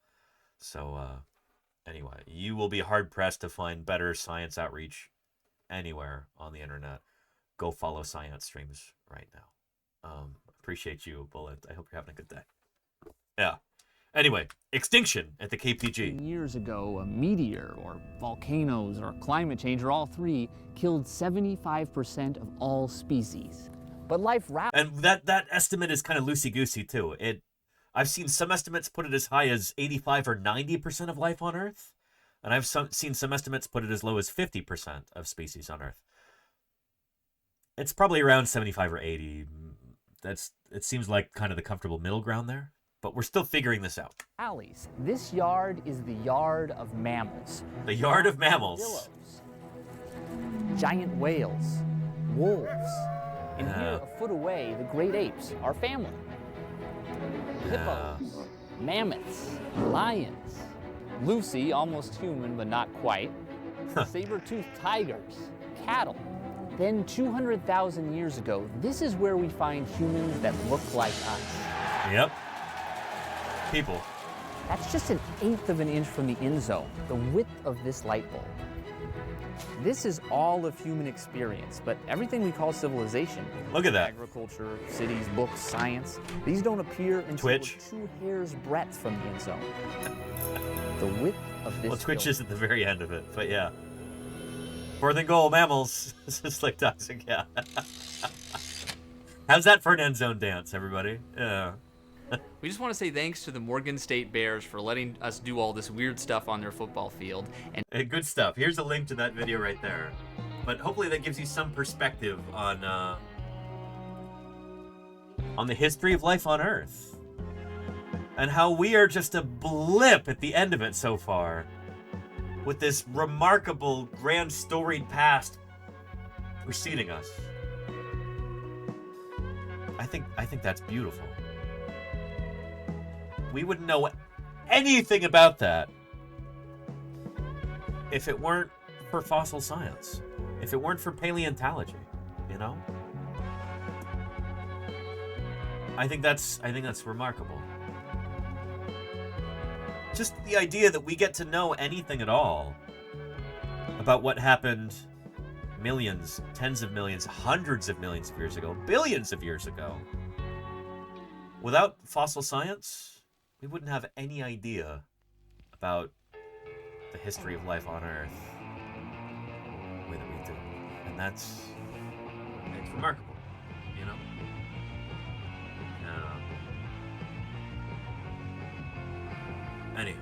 So, anyway, you will be hard-pressed to find better science outreach anywhere on the internet. Go follow science streams right now. Appreciate you, Bullet. I hope you're having a good day. Yeah. Anyway, extinction at the KPG. Years ago, a meteor or volcanoes or climate change or all three killed 75% of all species. But life And that estimate is kind of loosey-goosey too. I've seen some estimates put it as high as 85 or 90% of life on Earth, and I've seen some estimates put it as low as 50% of species on Earth. It's probably around 75 or 80. It seems like kind of the comfortable middle ground there, but we're still figuring this out. Alleys. This yard is the yard of mammals. The yard of mammals. Armadillos, giant whales, wolves, and here a foot away, the great apes, our family. Hippos, mammoths, lions, Lucy, almost human but not quite, saber-toothed tigers, cattle. Then 200,000 years ago, this is where we find humans that look like us. Yep. People. That's just 1/8 of an inch from the end zone, the width of this light bulb. This is all of human experience, but everything we call civilization, look at that. Agriculture, cities, books, science, these don't appear until Twitch. we're 2 hairs breadth from the end zone. The width of this. Well, Twitch is at the very end of it, but yeah. 4th and goal, mammals. This is like toxic, yeah. How's that for an end zone dance, everybody? Yeah. We just want to say thanks to the Morgan State Bears for letting us do all this weird stuff on their football field. And Hey, good stuff. Here's a link to that video right there. But hopefully that gives you some perspective on the history of life on Earth. And how we are just a blip at the end of it so far. With this remarkable, grand storied past preceding us. I think that's beautiful. We wouldn't know anything about that if it weren't for fossil science, if it weren't for paleontology, you know? I think that's remarkable. Just the idea that we get to know anything at all about what happened millions, tens of millions, hundreds of millions of years ago, billions of years ago. Without fossil science, we wouldn't have any idea about the history of life on Earth the way that we do. And it's remarkable, you know? Anyhow.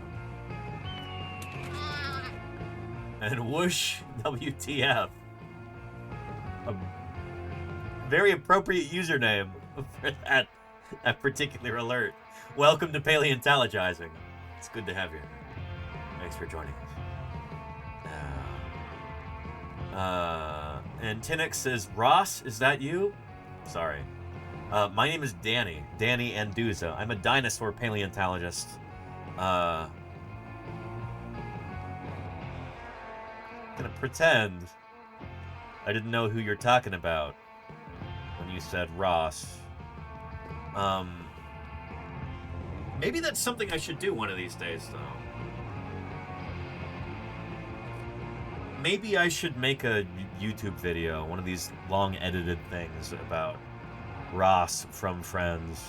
And whoosh, WTF. A very appropriate username for that particular alert. Welcome to Paleontologizing. It's good to have you. Thanks for joining us. And Tinix says, Ross, is that you? Sorry. My name is Danny Anduza. I'm a dinosaur paleontologist. Gonna pretend I didn't know who you're talking about when you said Ross. Maybe that's something I should do one of these days, though. Maybe I should make a YouTube video, one of these long edited things about Ross from Friends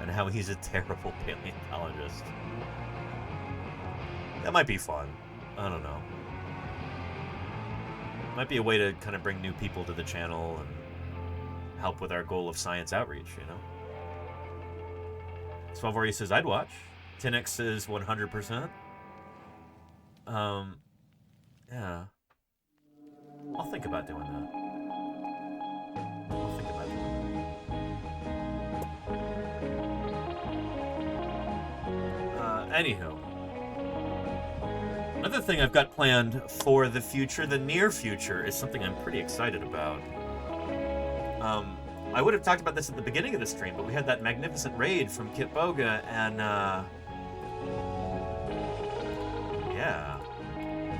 and how he's a terrible paleontologist. That might be fun. I don't know. Might be a way to kind of bring new people to the channel and help with our goal of science outreach, you know? Svalvari says, I'd watch. Tinix says 100%. Yeah. I'll think about doing that. I'll think about that. Anywho. Another thing I've got planned for the future, the near future, is something I'm pretty excited about. I would have talked about this at the beginning of the stream, but we had that magnificent raid from Kit Boga, and yeah,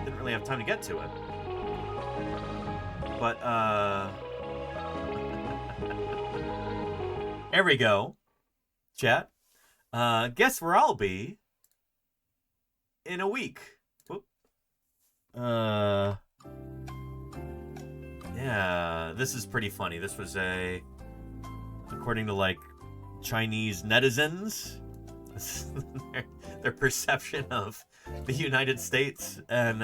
didn't really have time to get to it. But there we go, chat. Guess where I'll be in a week. Yeah, this is pretty funny. This was according to like Chinese netizens, their perception of the United States and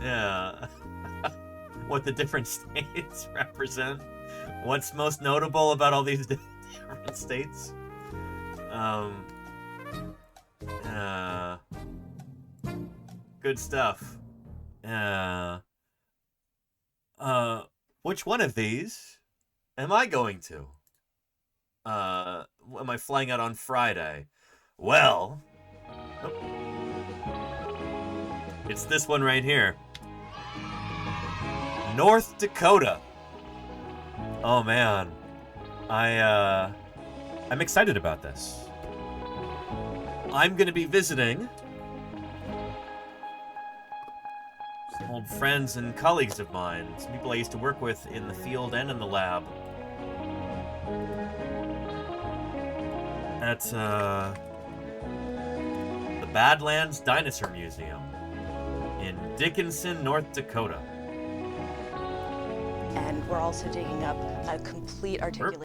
yeah, what the different states represent. What's most notable about all these different states? Good stuff. Which one of these am I going to? Am I flying out on Friday? Well, it's this one right here. North Dakota. Oh man, I'm excited about this. I'm gonna be visiting some old friends and colleagues of mine, some people I used to work with in the field and in the lab. At the Badlands Dinosaur Museum in Dickinson, North Dakota. And we're also digging up a complete articulation.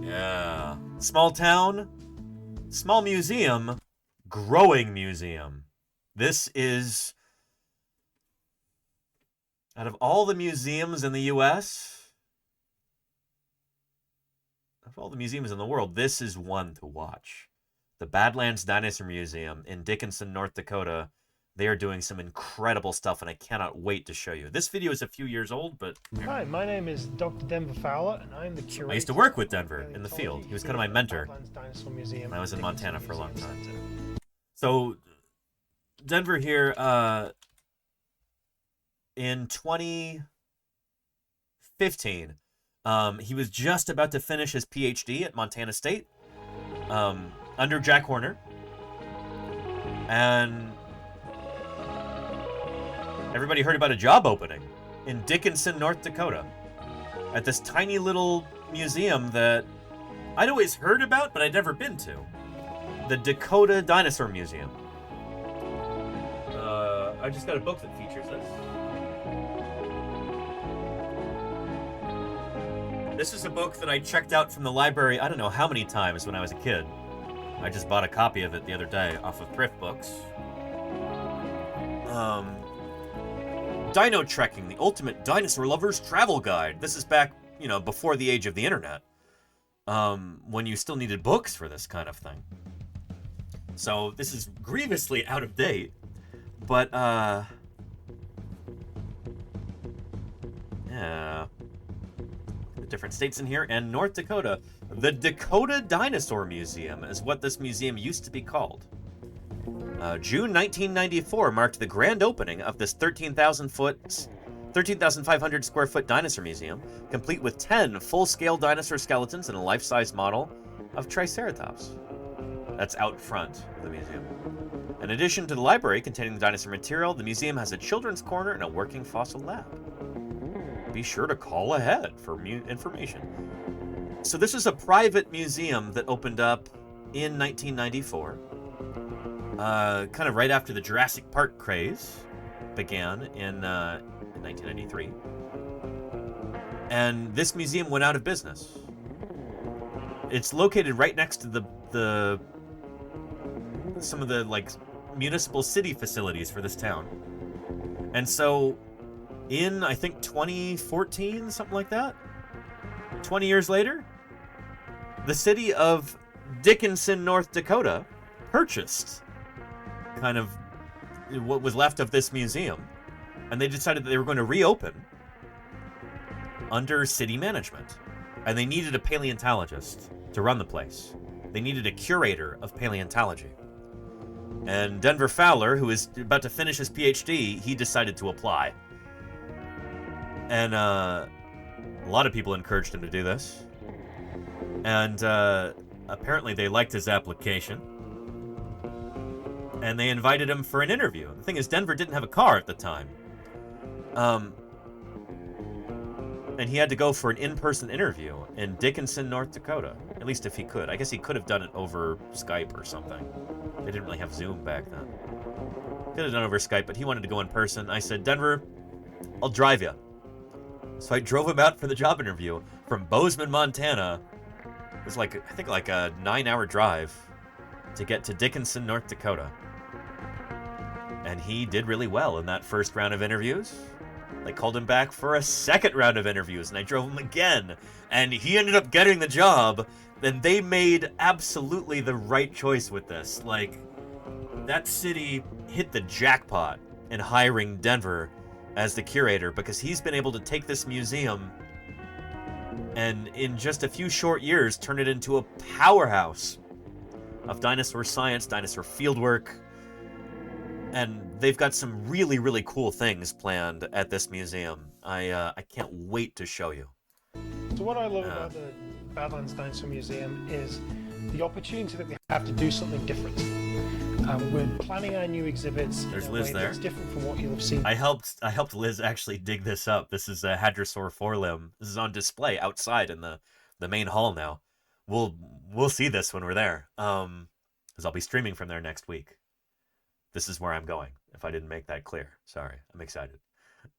Yeah. Small town, small museum, growing museum. This is, out of all the museums in the U.S., of all the museums in the world, this is one to watch. The Badlands Dinosaur Museum in Dickinson, North Dakota. They are doing some incredible stuff, and I cannot wait to show you. This video is a few years old, but... Hi, my name is Dr. Denver Fowler, and I'm the curator. I used to work with Denver in the field. He was kind of my mentor. Museum I was in Montana for a long time. So, Denver here, in 2015, he was just about to finish his PhD at Montana State, under Jack Horner. And everybody heard about a job opening in Dickinson, North Dakota, at this tiny little museum that I'd always heard about, but I'd never been to. The Dakota Dinosaur Museum. I just got a book that features this. This is a book that I checked out from the library I don't know how many times when I was a kid. I just bought a copy of it the other day off of Thrift Books. Dino Trekking, the Ultimate Dinosaur Lover's Travel Guide. This is back, you know, before the age of the internet. When you still needed books for this kind of thing. So this is grievously out of date. But, yeah. The different states in here, and North Dakota. The Dakota Dinosaur Museum is what this museum used to be called. June 1994 marked the grand opening of this 13,500 square foot dinosaur museum, complete with 10 full-scale dinosaur skeletons and a life-size model of Triceratops. That's out front of the museum. In addition to the library containing the dinosaur material, the museum has a children's corner and a working fossil lab. Be sure to call ahead for information. So this is a private museum that opened up in 1994. Kind of right after the Jurassic Park craze began in 1993. And this museum went out of business. It's located right next to some of the like municipal city facilities for this town. And so in, I think, 2014, something like that, 20 years later, the city of Dickinson, North Dakota purchased kind of what was left of this museum And they decided that they were going to reopen under city management. And they needed a paleontologist to run the place. They needed a curator of paleontology. And Denver Fowler, who is about to finish his PhD, he decided to apply. And a lot of people encouraged him to do this. And apparently they liked his application. And they invited him for an interview. The thing is, Denver didn't have a car at the time. And he had to go for an in-person interview in Dickinson, North Dakota. At least if he could. I guess he could have done it over Skype or something. They didn't really have Zoom back then. Could have done it over Skype, but he wanted to go in person. I said, Denver, I'll drive you. So I drove him out for the job interview from Bozeman, Montana. It was like, I think like a 9-hour drive to get to Dickinson, North Dakota. And he did really well in that first round of interviews. They called him back for a second round of interviews, and I drove him again. And he ended up getting the job. Then they made absolutely the right choice with this. Like, that city hit the jackpot in hiring Denver as the curator, because he's been able to take this museum and in just a few short years turn it into a powerhouse of dinosaur science, dinosaur fieldwork. And they've got some really, really cool things planned at this museum. I can't wait to show you. So what I love about the Badlands Dinosaur Museum is the opportunity that we have to do something different. We're planning our new exhibits. There's in a Liz way there. That's different from what you'll have seen. I helped Liz actually dig this up. This is a hadrosaur forelimb. This is on display outside in the main hall now. We'll see this when we're there. Because I'll be streaming from there next week. This is where I'm going, if I didn't make that clear. Sorry, I'm excited.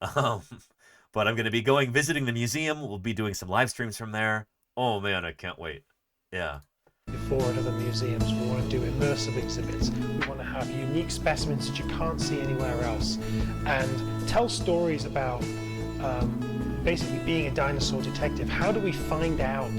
But I'm going to be visiting the museum. We'll be doing some live streams from there. Oh man, I can't wait. Yeah. Before at other museums, we want to do immersive exhibits. We want to have unique specimens that you can't see anywhere else, and tell stories about basically being a dinosaur detective. How do we find out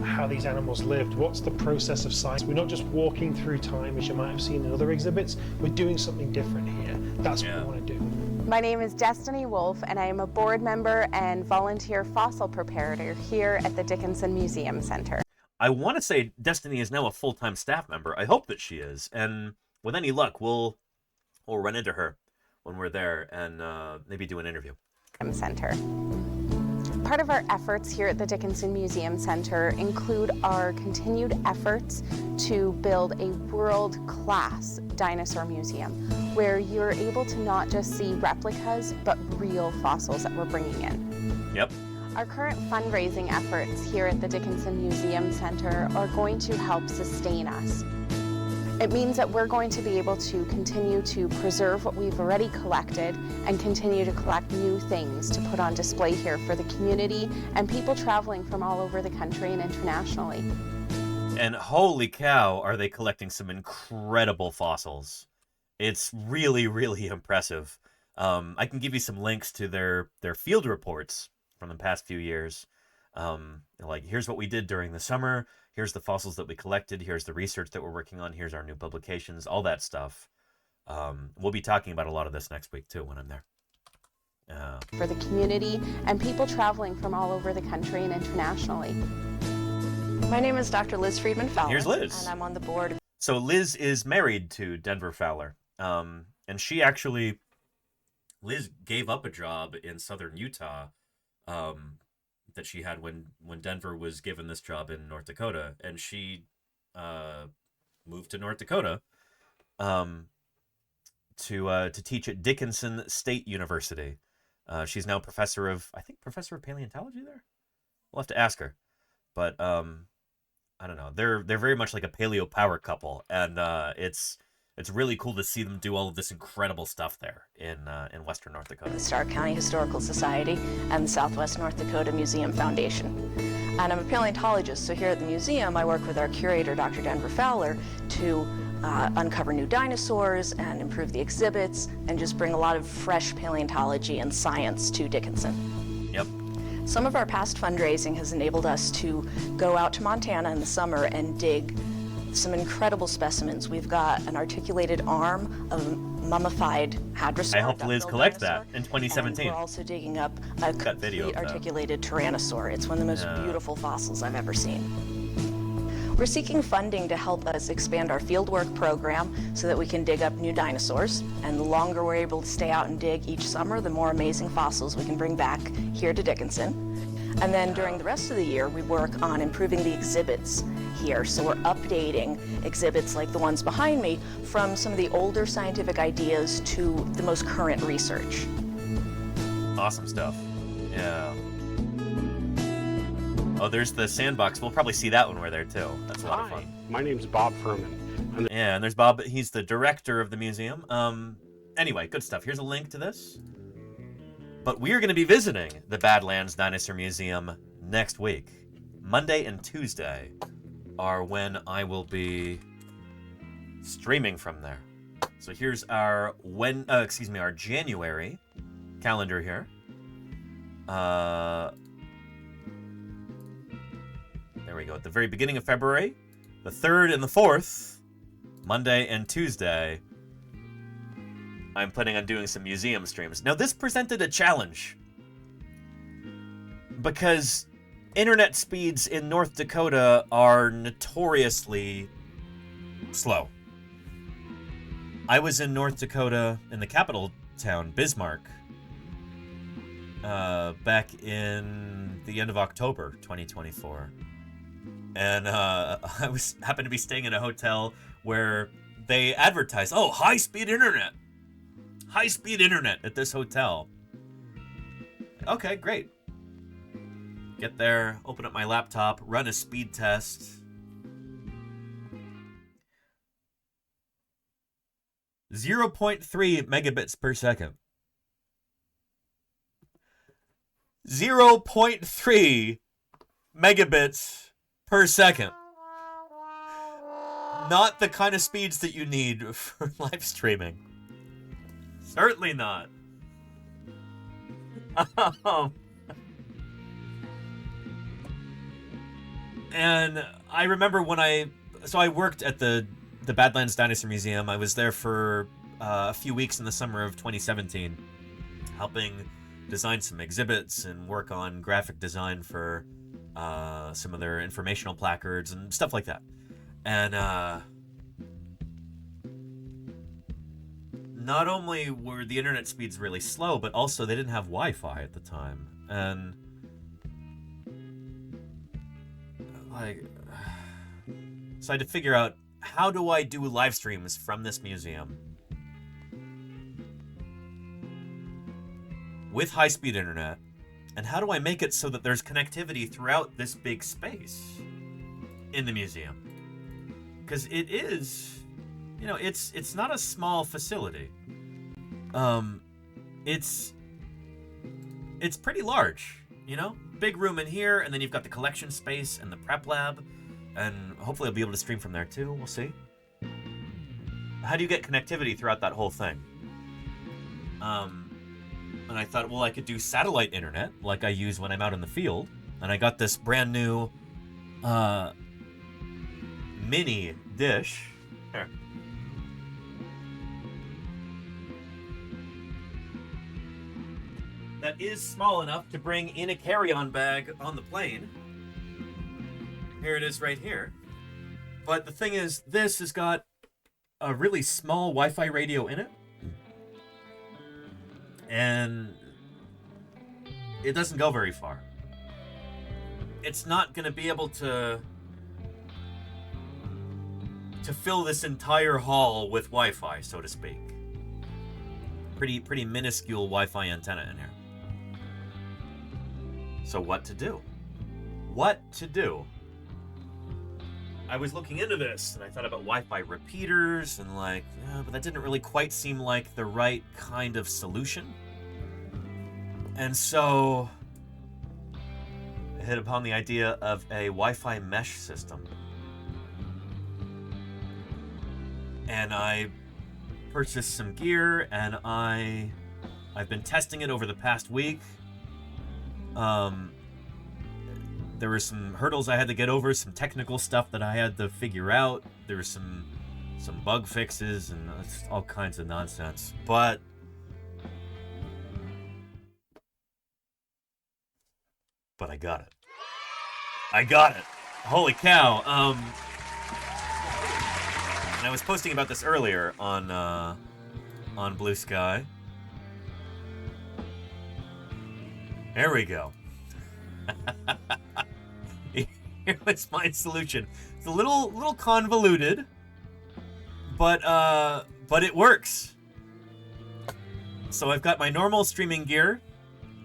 how these animals lived? What's the process of science? We're not just walking through time as you might have seen in other exhibits. We're doing something different here. That's what we want to do. My name is Destiny Wolf, and I am a board member and volunteer fossil preparator here at the Dickinson Museum Center. I want to say Destiny is now a full-time staff member. I hope that she is. And with any luck, we'll run into her when we're there and maybe do an interview. Center. Part of our efforts here at the Dickinson Museum Center include our continued efforts to build a world-class dinosaur museum where you're able to not just see replicas, but real fossils that we're bringing in. Yep. Our current fundraising efforts here at the Dickinson Museum Center are going to help sustain us. It means that we're going to be able to continue to preserve what we've already collected and continue to collect new things to put on display here for the community and people traveling from all over the country and internationally. And holy cow, are they collecting some incredible fossils. It's really, really impressive. I can give you some links to their field reports from the past few years. Like, here's what we did during the summer. Here's the fossils that we collected. Here's the research that we're working on. Here's our new publications, all that stuff. We'll be talking about a lot of this next week, too, when I'm there. For the community and people traveling from all over the country and internationally. My name is Dr. Liz Friedman Fowler. Here's Liz. And I'm on the board. So Liz is married to Denver Fowler. And she actually, Liz gave up a job in southern Utah that she had when Denver was given this job in North Dakota, and she moved to North Dakota to teach at Dickinson State University. She's now professor of paleontology there. We'll have to ask her, but I don't know. They're very much like a paleo power couple, and it's really cool to see them do all of this incredible stuff there in Western North Dakota. The Stark County Historical Society and the Southwest North Dakota Museum Foundation. And I'm a paleontologist, so here at the museum I work with our curator, Dr. Denver Fowler, to uncover new dinosaurs and improve the exhibits and just bring a lot of fresh paleontology and science to Dickinson. Yep. Some of our past fundraising has enabled us to go out to Montana in the summer and dig some incredible specimens. We've got an articulated arm of mummified hadrosaur. I hope Liz duck-billed collects dinosaur, that in 2017. And we're also digging up a That video complete of that. articulated tyrannosaur. It's one of the most beautiful fossils I've ever seen. We're seeking funding to help us expand our fieldwork program so that we can dig up new dinosaurs. And the longer we're able to stay out and dig each summer, the more amazing fossils we can bring back here to Dickinson. And then during the rest of the year, we work on improving the exhibits here. So we're updating exhibits like the ones behind me from some of the older scientific ideas to the most current research. Awesome stuff. Yeah. Oh, there's the sandbox. We'll probably see that when we're there too. That's a lot of fun. My name's Bob Furman. Yeah, and there's Bob. He's the director of the museum. Anyway, good stuff. Here's a link to this. But we're going to be visiting the Badlands Dinosaur Museum next week. Monday and Tuesday are when I will be streaming from there. So here's our our January calendar here. There we go. At the very beginning of February, the 3rd and the 4th, Monday and Tuesday, I'm planning on doing some museum streams. Now, this presented a challenge because internet speeds in North Dakota are notoriously slow. I was in North Dakota, in the capital town, Bismarck, back in the end of October 2024. And I happened to be staying in a hotel where they advertised, oh, high-speed internet. High-speed internet at this hotel. Okay, great. Get there, open up my laptop, run a speed test. 0.3 megabits per second. 0.3 megabits per second. Not the kind of speeds that you need for live streaming. Certainly not. And I remember when I worked at the Badlands Dinosaur Museum. I was there for a few weeks in the summer of 2017, helping design some exhibits and work on graphic design for some of their informational placards and stuff like that. And not only were the internet speeds really slow, but also they didn't have Wi-Fi at the time. And so I had to figure out, how do I do live streams from this museum with high-speed internet? And how do I make it so that there's connectivity throughout this big space in the museum? Because it is, it's not a small facility. It's pretty large, Big room in here, and then you've got the collection space and the prep lab, and hopefully I'll be able to stream from there too. We'll see. How do you get connectivity throughout that whole thing? And I thought, well, I could do satellite internet like I use when I'm out in the field. And I got this brand new mini dish. Here. That is small enough to bring in a carry-on bag on the plane. Here it is right here. But the thing is, this has got a really small Wi-Fi radio in it. And it doesn't go very far. It's not going to be able to fill this entire hall with Wi-Fi, so to speak. Pretty minuscule Wi-Fi antenna in here. So what to do? What to do? I was looking into this, and I thought about Wi-Fi repeaters, and but that didn't really quite seem like the right kind of solution. And so I hit upon the idea of a Wi-Fi mesh system. And I purchased some gear, and I've been testing it over the past week. There were some hurdles I had to get over, some technical stuff that I had to figure out. There were some some bug fixes, and all kinds of nonsense. But I got it. I got it. Holy cow. And I was posting about this earlier on Blue Sky. There we go. Here was my solution. It's a little convoluted, but it works. So I've got my normal streaming gear,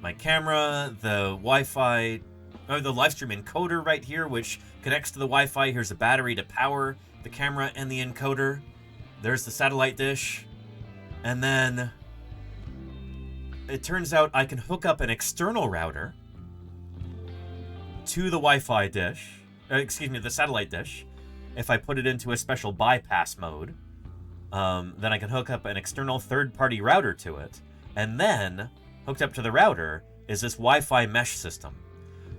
my camera, the Wi-Fi, or the live stream encoder right here, which connects to the Wi-Fi. Here's a battery to power the camera and the encoder. There's the satellite dish. And then it turns out I can hook up an external router to the Wi-Fi dish, the satellite dish. If I put it into a special bypass mode, then I can hook up an external third-party router to it. And then, hooked up to the router, is this Wi-Fi mesh system.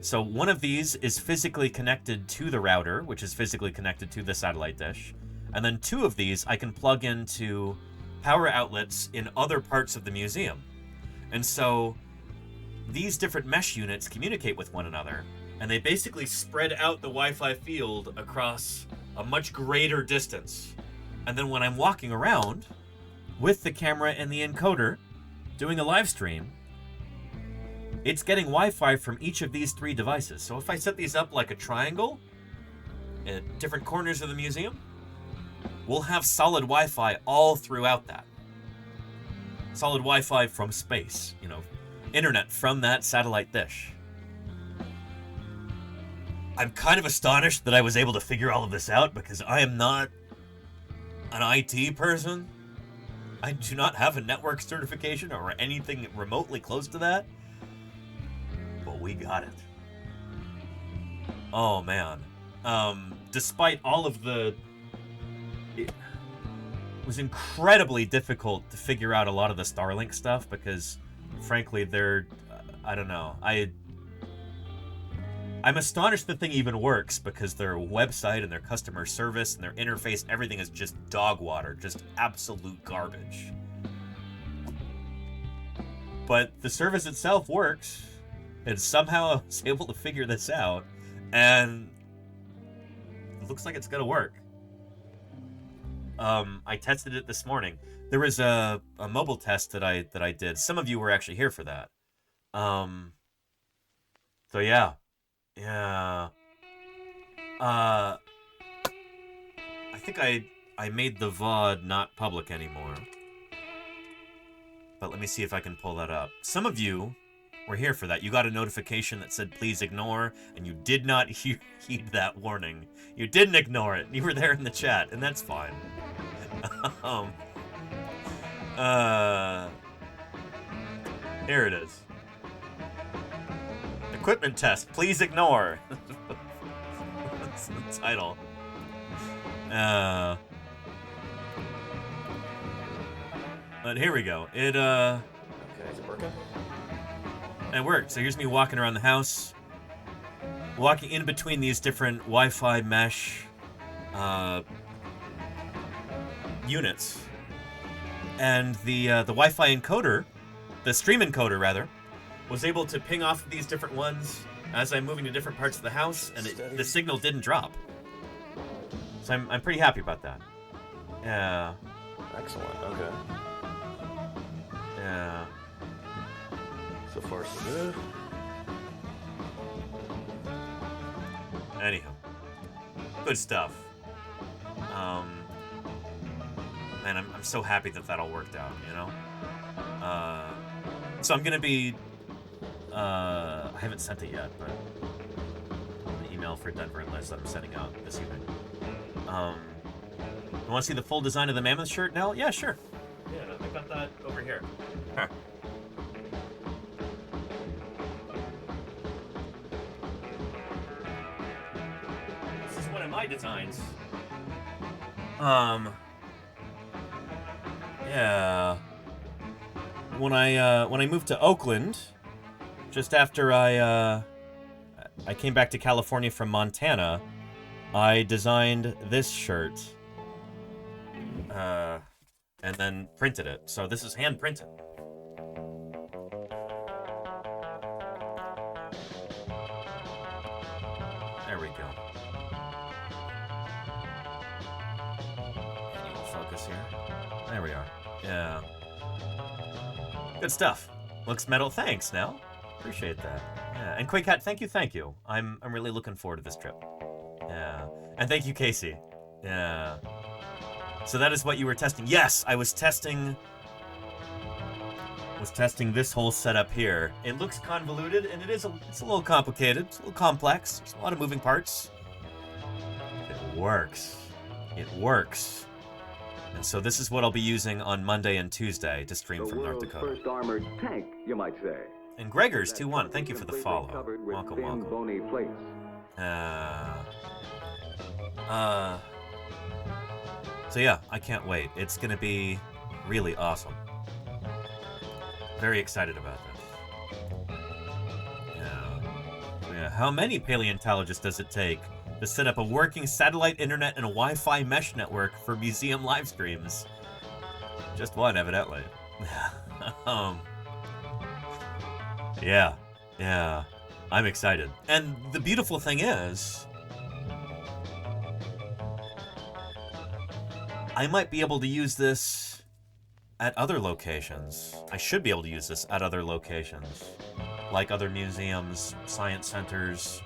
So one of these is physically connected to the router, which is physically connected to the satellite dish. And then two of these I can plug into power outlets in other parts of the museum. And so these different mesh units communicate with one another, and they basically spread out the Wi-Fi field across a much greater distance. And then when I'm walking around with the camera and the encoder doing a live stream, it's getting Wi-Fi from each of these three devices. So if I set these up like a triangle at different corners of the museum, we'll have solid Wi-Fi all throughout that. Solid Wi-Fi from space, internet from that satellite dish. I'm kind of astonished that I was able to figure all of this out, because I am not an IT person. I do not have a network certification or anything remotely close to that. But we got it. Oh, man. Despite all of the... It was incredibly difficult to figure out a lot of the Starlink stuff, because, frankly, they're... I don't know. I'm astonished the thing even works, because their website and their customer service and their interface, everything is just dog water, just absolute garbage. But the service itself works, and somehow I was able to figure this out, and it looks like it's gonna work. I tested it this morning. There was a mobile test that I did. Some of you were actually here for that. So yeah. Yeah. I think I made the VOD not public anymore. But let me see if I can pull that up. Some of you were here for that. You got a notification that said please ignore, and you did not heed that warning. You didn't ignore it. You were there in the chat, and that's fine. Here it is. Equipment test, please ignore. That's the title. But here we go. It it worked. So here's me walking around the house, walking in between these different Wi-Fi mesh units, and the Wi-Fi encoder, the stream encoder rather, was able to ping off of these different ones as I'm moving to different parts of the house, and the signal didn't drop. So I'm pretty happy about that. Yeah. Excellent. Okay. Yeah. So far, so good. Anyhow, good stuff. Man, I'm so happy that all worked out, So I'm gonna be. I haven't sent it yet, but an email for Denver and Liz that I'm sending out this evening. You want to see the full design of the mammoth shirt now? Yeah, sure. Yeah, I've got that over here. Huh. This is one of my designs. Yeah. When I moved to Oakland, just after I came back to California from Montana, I designed this shirt. and then printed it. So this is hand printed. There we go. Any more focus here? There we are. Yeah. Good stuff. Looks metal. Thanks, Nell. Appreciate that. Yeah. And QuakeCat, thank you. I'm really looking forward to this trip. Yeah. And thank you, Casey. Yeah. So that is what you were testing. Yes, I was testing this whole setup here. It looks convoluted, and it's a little complicated. It's a little complex. There's a lot of moving parts. It works. It works. And so this is what I'll be using on Monday and Tuesday to stream from North Dakota. First armored tank, you might say. And Gregor's 2-1, thank you for the follow. Welcome, welcome. Bony plates. So yeah, I can't wait. It's gonna be really awesome. Very excited about this. Yeah. How many paleontologists does it take to set up a working satellite internet and a Wi-Fi mesh network for museum live streams? Just one, evidently. Yeah. I'm excited. And the beautiful thing is, I might be able to use this at other locations. I should be able to use this at other locations, like other museums, science centers.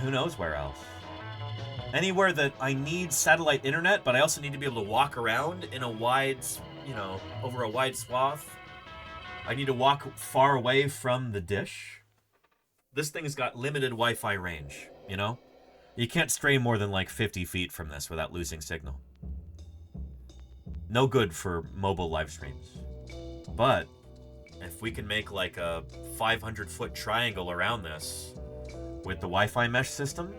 Who knows where else? Anywhere that I need satellite internet, but I also need to be able to walk around in a wide, over a wide swath. I need to walk far away from the dish. This thing's got limited Wi-Fi range, You can't stray more than like 50 feet from this without losing signal. No good for mobile live streams. But if we can make like a 500-foot triangle around this with the Wi-Fi mesh system,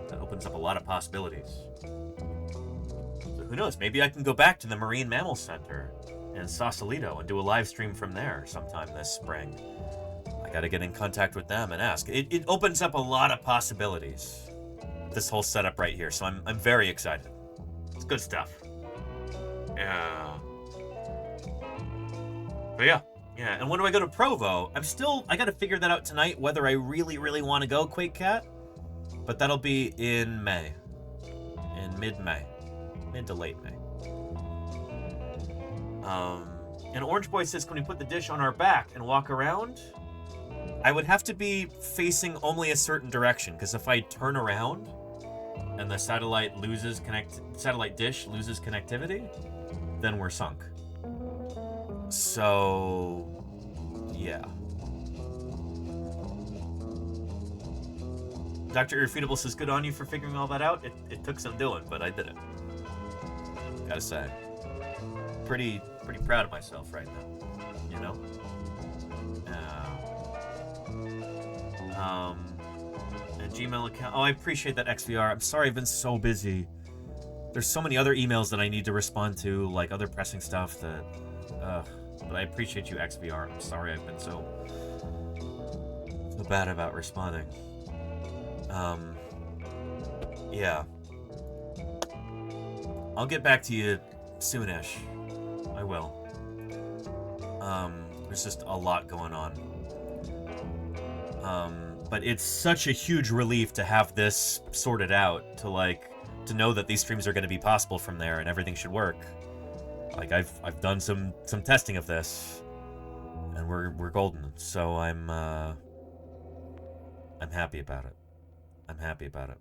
that opens up a lot of possibilities. So who knows? Maybe I can go back to the Marine Mammal Center in Sausalito and do a live stream from there sometime this spring. I gotta get in contact with them and ask. It opens up a lot of possibilities, this whole setup right here, so I'm very excited. It's good stuff. Yeah. But yeah, and when do I go to Provo? I gotta figure that out tonight, whether I really, really want to go, QuakeCat. But that'll be in May. In mid-May. Mid to late May. And Orange Boy says, can we put the dish on our back and walk around? I would have to be facing only a certain direction, because if I turn around and the satellite dish loses connectivity, then we're sunk. So, yeah. Dr. Irrefutable says, good on you for figuring all that out. It took some doing, but I did it. Gotta say. Pretty proud of myself right now, And Gmail account. Oh, I appreciate that, XVR. I'm sorry I've been so busy. There's so many other emails that I need to respond to, like other pressing stuff that, but I appreciate you, XVR. I'm sorry I've been so bad about responding. Yeah. I'll get back to you soonish. I will. There's just a lot going on. But it's such a huge relief to have this sorted out, to know that these streams are going to be possible from there and everything should work. Like I've done some testing of this, and we're golden. So I'm happy about it. I'm happy about it.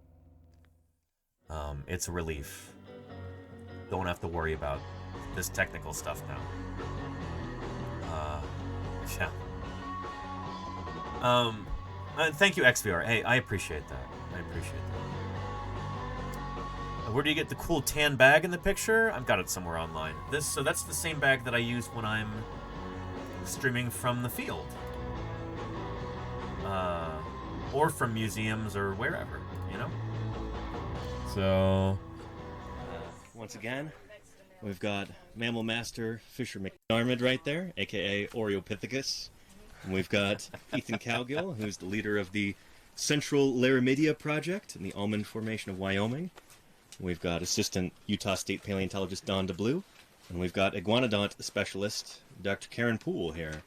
It's a relief. Don't have to worry about this technical stuff now. Yeah. Thank you, XVR. Hey, I appreciate that. Where do you get the cool tan bag in the picture? I've got it somewhere online. So that's the same bag that I use when I'm streaming from the field. Or from museums or wherever, So, once again, we've got Mammal Master Fisher McDarmid right there, aka Oreopithecus. And we've got Ethan Cowgill, who's the leader of the Central Laramidia Project in the Almond Formation of Wyoming. We've got Assistant Utah State Paleontologist Don DeBlue, and we've got Iguanodont Specialist Dr. Karen Poole here.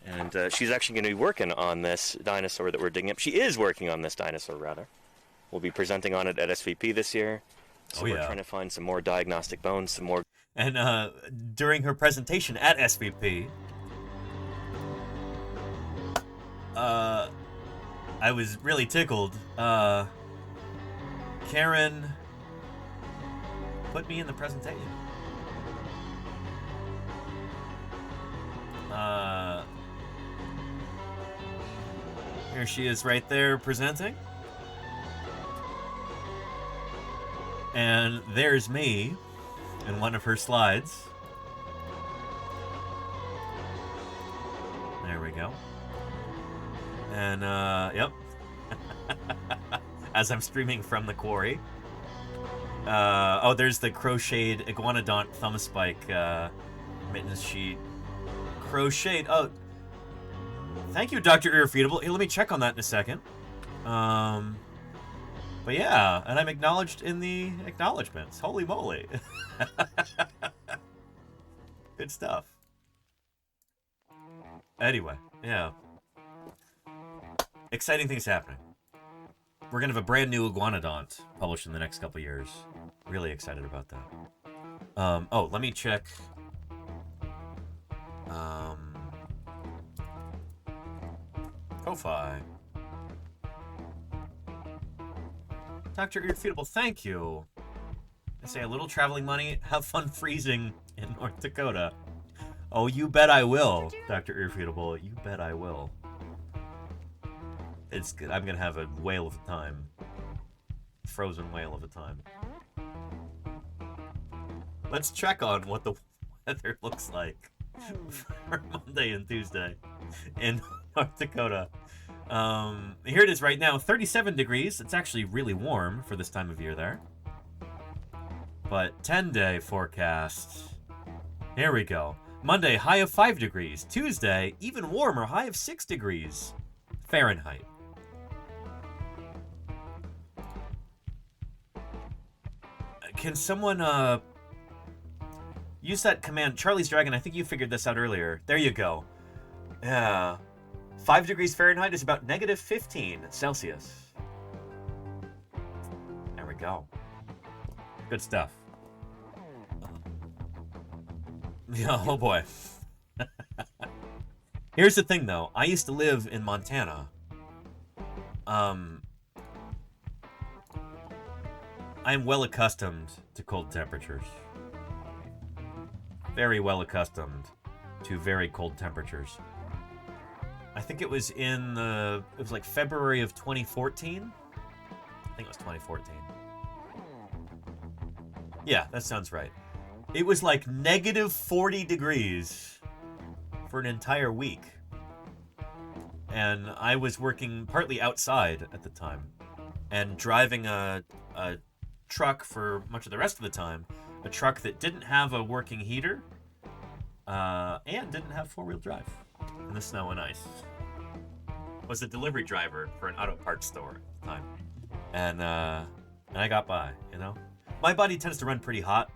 And she's actually going to be working on this dinosaur that we're digging up. She is working on this dinosaur, rather. We'll be presenting on it at SVP this year. So we're trying to find some more diagnostic bones, some more... And during her presentation at SVP, I was really tickled. Karen put me in the presentation. Here she is right there presenting. And there's me in one of her slides. There we go. And, yep. As I'm streaming from the quarry. Oh, there's the crocheted Iguanodont thumb spike mittens sheet. Crocheted. Oh, thank you, Dr. Irrefutable. Hey, let me check on that in a second. But yeah, and I'm acknowledged in the acknowledgments. Holy moly. Good stuff. Anyway, yeah. Exciting things happening. We're going to have a brand new Iguanodont published in the next couple years. Really excited about that. Oh, let me check. Ko-Fi. Dr. Irrefutable, thank you. I say a little traveling money, have fun freezing in North Dakota. Oh, you bet I will, Dr. Irrefutable. You bet I will. It's good. I'm gonna have a whale of a time. Frozen whale of a time. Let's check on what the weather looks like for Monday and Tuesday in North Dakota. Here it is right now, 37 degrees. It's actually really warm for this time of year there. But 10-day forecast. Here we go. Monday, high of 5 degrees. Tuesday, even warmer, high of 6 degrees Fahrenheit. Can someone use that command? Charlie's Dragon, I think you figured this out earlier. There you go. Yeah. 5 degrees Fahrenheit is about negative 15 Celsius. There we go. Good stuff. Yeah, oh boy. Here's the thing, though. I used to live in Montana. I'm well accustomed to cold temperatures. Very well accustomed to very cold temperatures. I think it was like February of 2014. I think it was 2014. Yeah, that sounds right. It was like negative 40 degrees for an entire week. And I was working partly outside at the time and driving a truck for much of the rest of the time. A truck that didn't have a working heater and didn't have four-wheel drive in the snow and ice. Was a delivery driver for an auto parts store at the time. And I got by, you know? My body tends to run pretty hot.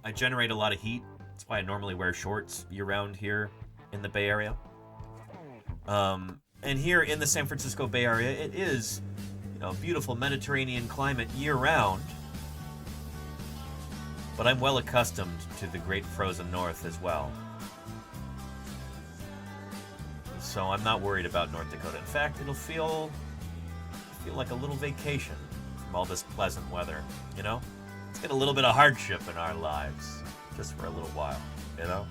I generate a lot of heat. That's why I normally wear shorts year-round here in the Bay Area. And here in the San Francisco Bay Area, it is, you know, beautiful Mediterranean climate year-round. But I'm well accustomed to the great frozen north as well. So I'm not worried about North Dakota. In fact, it'll feel like a little vacation from all this pleasant weather, you know? Let's get a little bit of hardship in our lives, just for a little while, you know?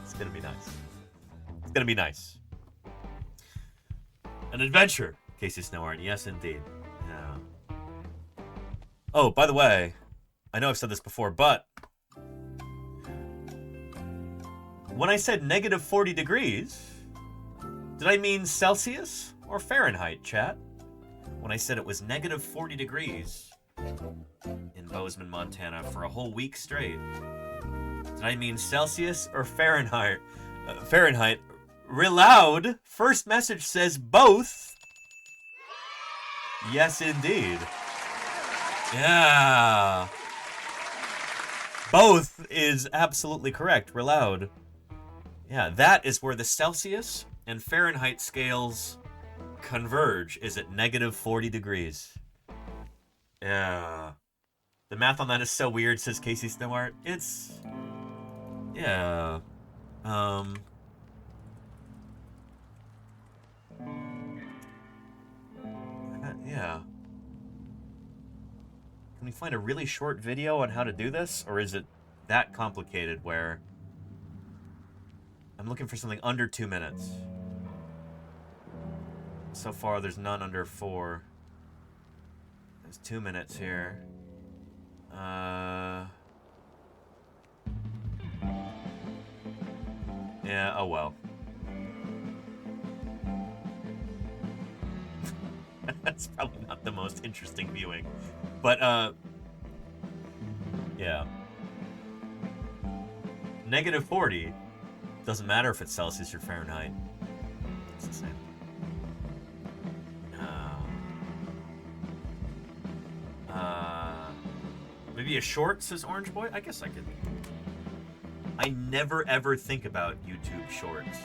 It's gonna be nice. It's gonna be nice. An adventure, Casey Snowhorn. Yes, indeed. Yeah. Oh, by the way, I know I've said this before, but when I said negative 40 degrees, did I mean Celsius or Fahrenheit, chat? When I said it was negative 40 degrees in Bozeman, Montana for a whole week straight, did I mean Celsius or Fahrenheit? Fahrenheit, Reloud, first message says both. Yes, indeed. Yeah. Both is absolutely correct. Reloud. Yeah, that is where the Celsius and Fahrenheit scales converge, is at -40 degrees. Yeah. The math on that is so weird, says Casey Snowart. It's... Yeah. Yeah. Can we find a really short video on how to do this? Or is it that complicated where... I'm looking for something under 2 minutes. So far, there's none under 4. There's 2 minutes here. Yeah, oh well. That's probably not the most interesting viewing. But, yeah. -40. Doesn't matter if it's Celsius or Fahrenheit. It's the same. Maybe a short, says Orange Boy? I guess I could. I never ever think about YouTube shorts.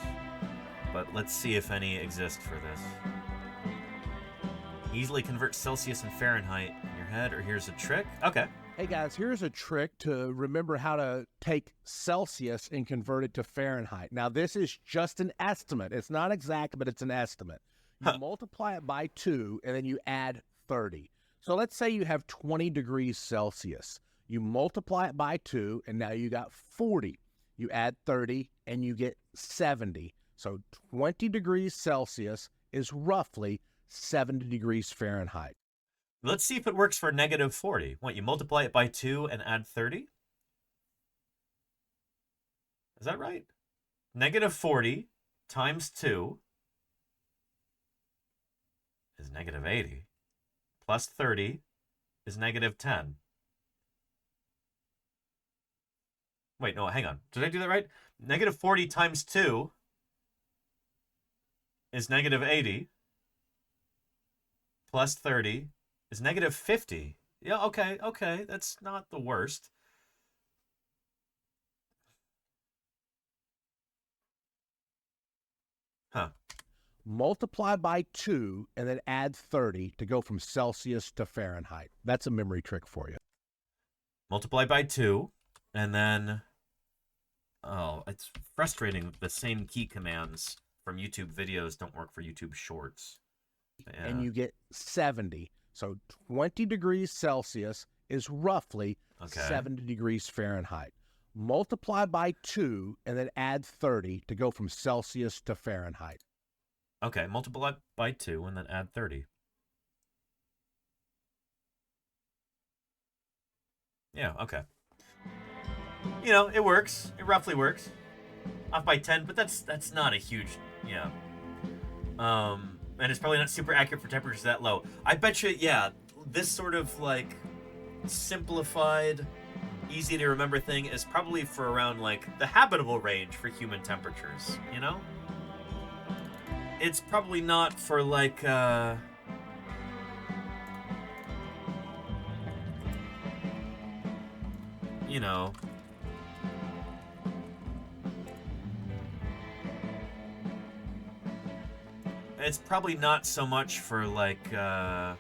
But let's see if any exist for this. Easily convert Celsius and Fahrenheit in your head, or here's a trick. Okay. Hey guys, here's a trick to remember how to take Celsius and convert it to Fahrenheit. Now this is just an estimate. It's not exact, but it's an estimate. You multiply it by 2 and then you add 30. So let's say you have 20 degrees Celsius. You multiply it by 2 and now you got 40. You add 30 and you get 70. So 20 degrees Celsius is roughly 70 degrees Fahrenheit. Let's see if it works for -40. What, you multiply it by 2 and add 30? Is that right? -40 times 2 is -80. Plus 30 is -10. Wait, no, hang on. Did I do that right? -40 times 2 is -80. Plus 30 is -50. Yeah, okay. That's not the worst. Huh. Multiply by 2 and then add 30 to go from Celsius to Fahrenheit. That's a memory trick for you. Multiply by 2 and then... Oh, it's frustrating. The same key commands from YouTube videos don't work for YouTube shorts. Yeah. And you get 70. So 20 degrees Celsius is roughly 70 degrees Fahrenheit. Multiply by 2 and then add 30 to go from Celsius to Fahrenheit. Okay, multiply by 2 and then add 30. Yeah, okay. You know, it works. It roughly works. Off by 10, but that's not a huge, yeah. And it's probably not super accurate for temperatures that low. I bet you, yeah, this sort of, like, simplified, easy to remember thing is probably for around, like, the habitable range for human temperatures, you know? It's probably not for, like, you know... It's probably not so much for, like, for,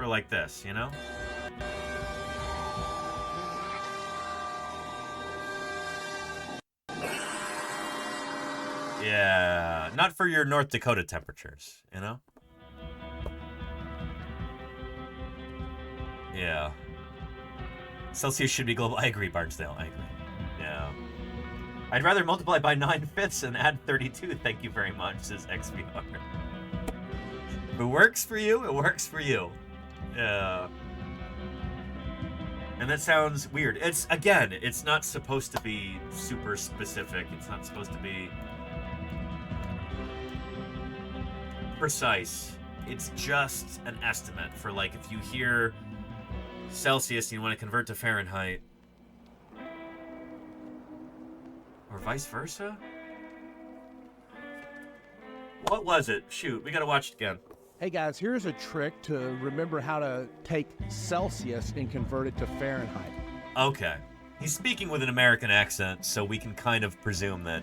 like, this, you know? Yeah, not for your North Dakota temperatures, you know? Yeah. Celsius should be global. I agree, Barnsdale, I agree. Yeah. I'd rather multiply by 9/5 and add 32. Thank you very much, says XVR. If it works for you, it works for you. Yeah. And that sounds weird. It's, again, it's not supposed to be super specific. It's not supposed to be precise. It's just an estimate for, like, if you hear Celsius and you want to convert to Fahrenheit, vice versa? What was it? Shoot, we gotta watch it again. Hey guys, here's a trick to remember how to take Celsius and convert it to Fahrenheit. Okay. He's speaking with an American accent, so we can kind of presume that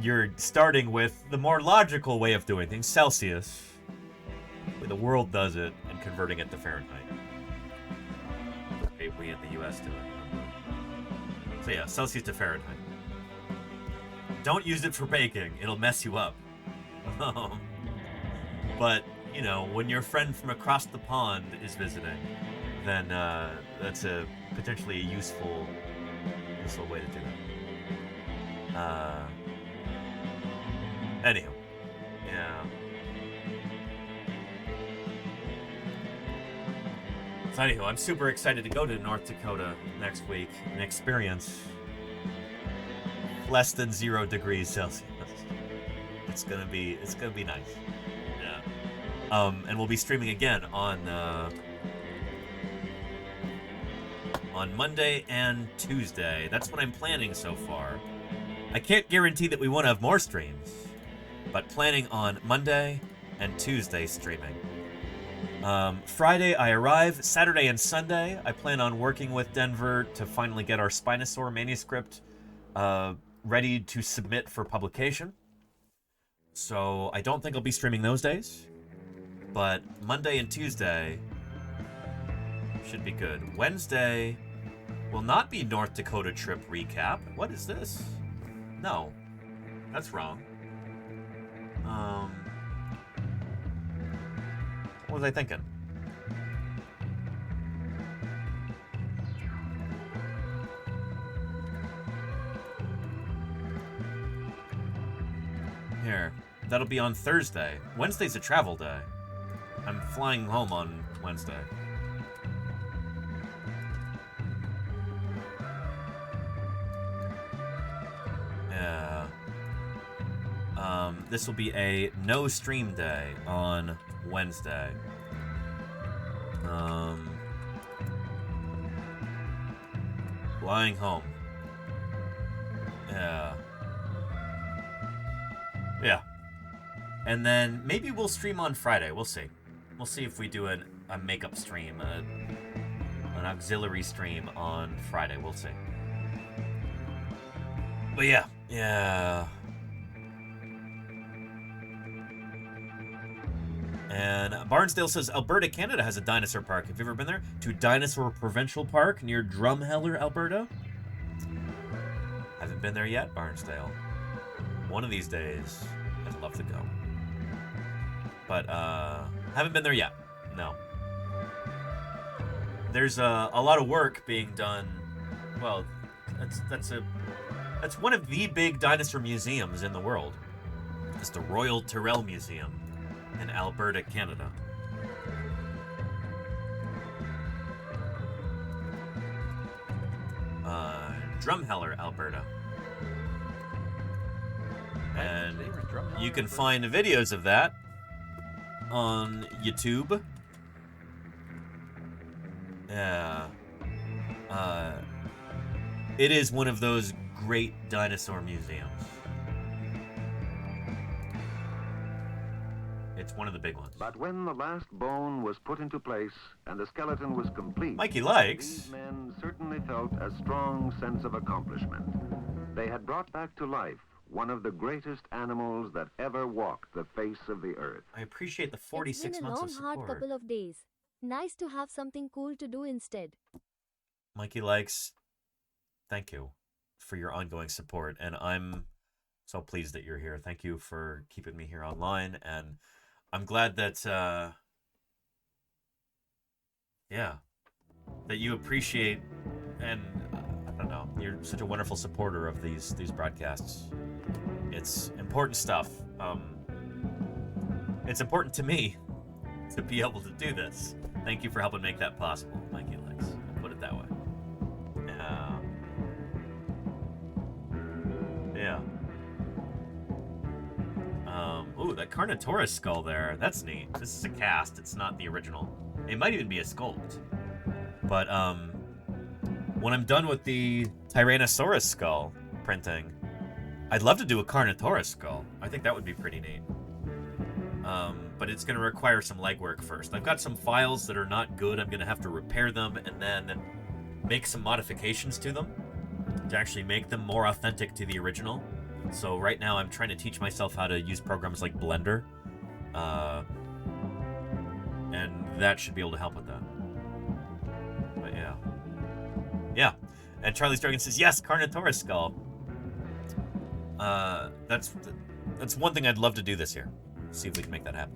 you're starting with the more logical way of doing things, Celsius, the way the world does it, and converting it to Fahrenheit. Okay, we in the US do it. So yeah, Celsius to Fahrenheit. Don't use it for baking, it'll mess you up. But, you know, when your friend from across the pond is visiting, then that's potentially a useful way to do it. Anywho, yeah. So anywho, I'm super excited to go to North Dakota next week and experience less than 0 degrees Celsius. It's gonna be nice. Yeah. And we'll be streaming again on Monday and Tuesday. That's what I'm planning so far. I can't guarantee that we won't have more streams, but planning on Monday and Tuesday streaming. Friday I arrive. Saturday and Sunday I plan on working with Denver to finally get our Spinosaur manuscript ready to submit for publication. So I don't think I'll be streaming those days, but Monday and Tuesday should be good. Wednesday will not be North Dakota trip recap. What is this? No, that's wrong. What was I thinking? Here, that'll be on Thursday. Wednesday's a travel day. I'm flying home on Wednesday. Yeah. This will be a no stream day on Wednesday. Flying home. Yeah. Yeah. And then maybe we'll stream on Friday. We'll see. We'll see if we do a makeup stream, an auxiliary stream on Friday. We'll see. But yeah. Yeah. And Barnsdale says, Alberta, Canada has a dinosaur park. Have you ever been there? To Dinosaur Provincial Park near Drumheller, Alberta? Haven't been there yet, Barnsdale. One of these days, I'd love to go. But, haven't been there yet. No. There's a lot of work being done. Well, that's one of the big dinosaur museums in the world. It's the Royal Tyrrell Museum in Alberta, Canada. Drumheller, Alberta. And you can find videos of that on YouTube. Yeah. It is one of those great dinosaur museums. It's one of the big ones. But when the last bone was put into place and the skeleton was complete, Mikey likes. These men certainly felt a strong sense of accomplishment. They had brought back to life one of the greatest animals that ever walked the face of the earth. I appreciate the 46 It's been a months long, of hard support. couple of days. Nice to have something cool to do instead. Mikey likes. Thank you for your ongoing support, and I'm so pleased that you're here. Thank you for keeping me here online, and I'm glad that that you appreciate, and I don't know, you're such a wonderful supporter of these broadcasts. It's important stuff. It's important to me to be able to do this. Thank you for helping make that possible, Mikey Lex. I'll put it that way. Yeah. Ooh, that Carnotaurus skull there. That's neat. This is a cast. It's not the original. It might even be a sculpt. But, when I'm done with the Tyrannosaurus skull, printing. I'd love to do a Carnotaurus skull. I think that would be pretty neat. But it's going to require some legwork first. I've got some files that are not good. I'm going to have to repair them and then make some modifications to them to actually make them more authentic to the original. So right now I'm trying to teach myself how to use programs like Blender. And that should be able to help with that. But yeah. Yeah. And Charlie's Dragon says, yes, Carnotaurus skull. That's one thing I'd love to do this year. See if we can make that happen.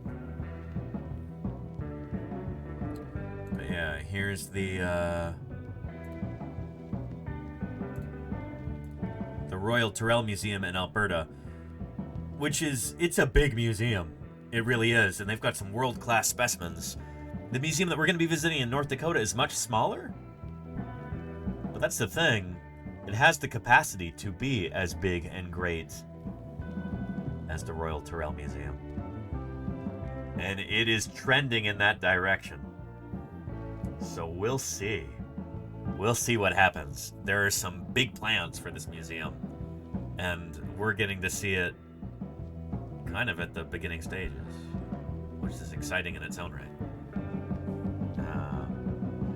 But yeah, here's the Royal Tyrrell Museum in Alberta, which it's a big museum. It really is, and they've got some world-class specimens. The museum that we're going to be visiting in North Dakota is much smaller, but that's the thing. It has the capacity to be as big and great as the Royal Tyrrell Museum. And it is trending in that direction. So we'll see. We'll see what happens. There are some big plans for this museum, and we're getting to see it kind of at the beginning stages, which is exciting in its own right.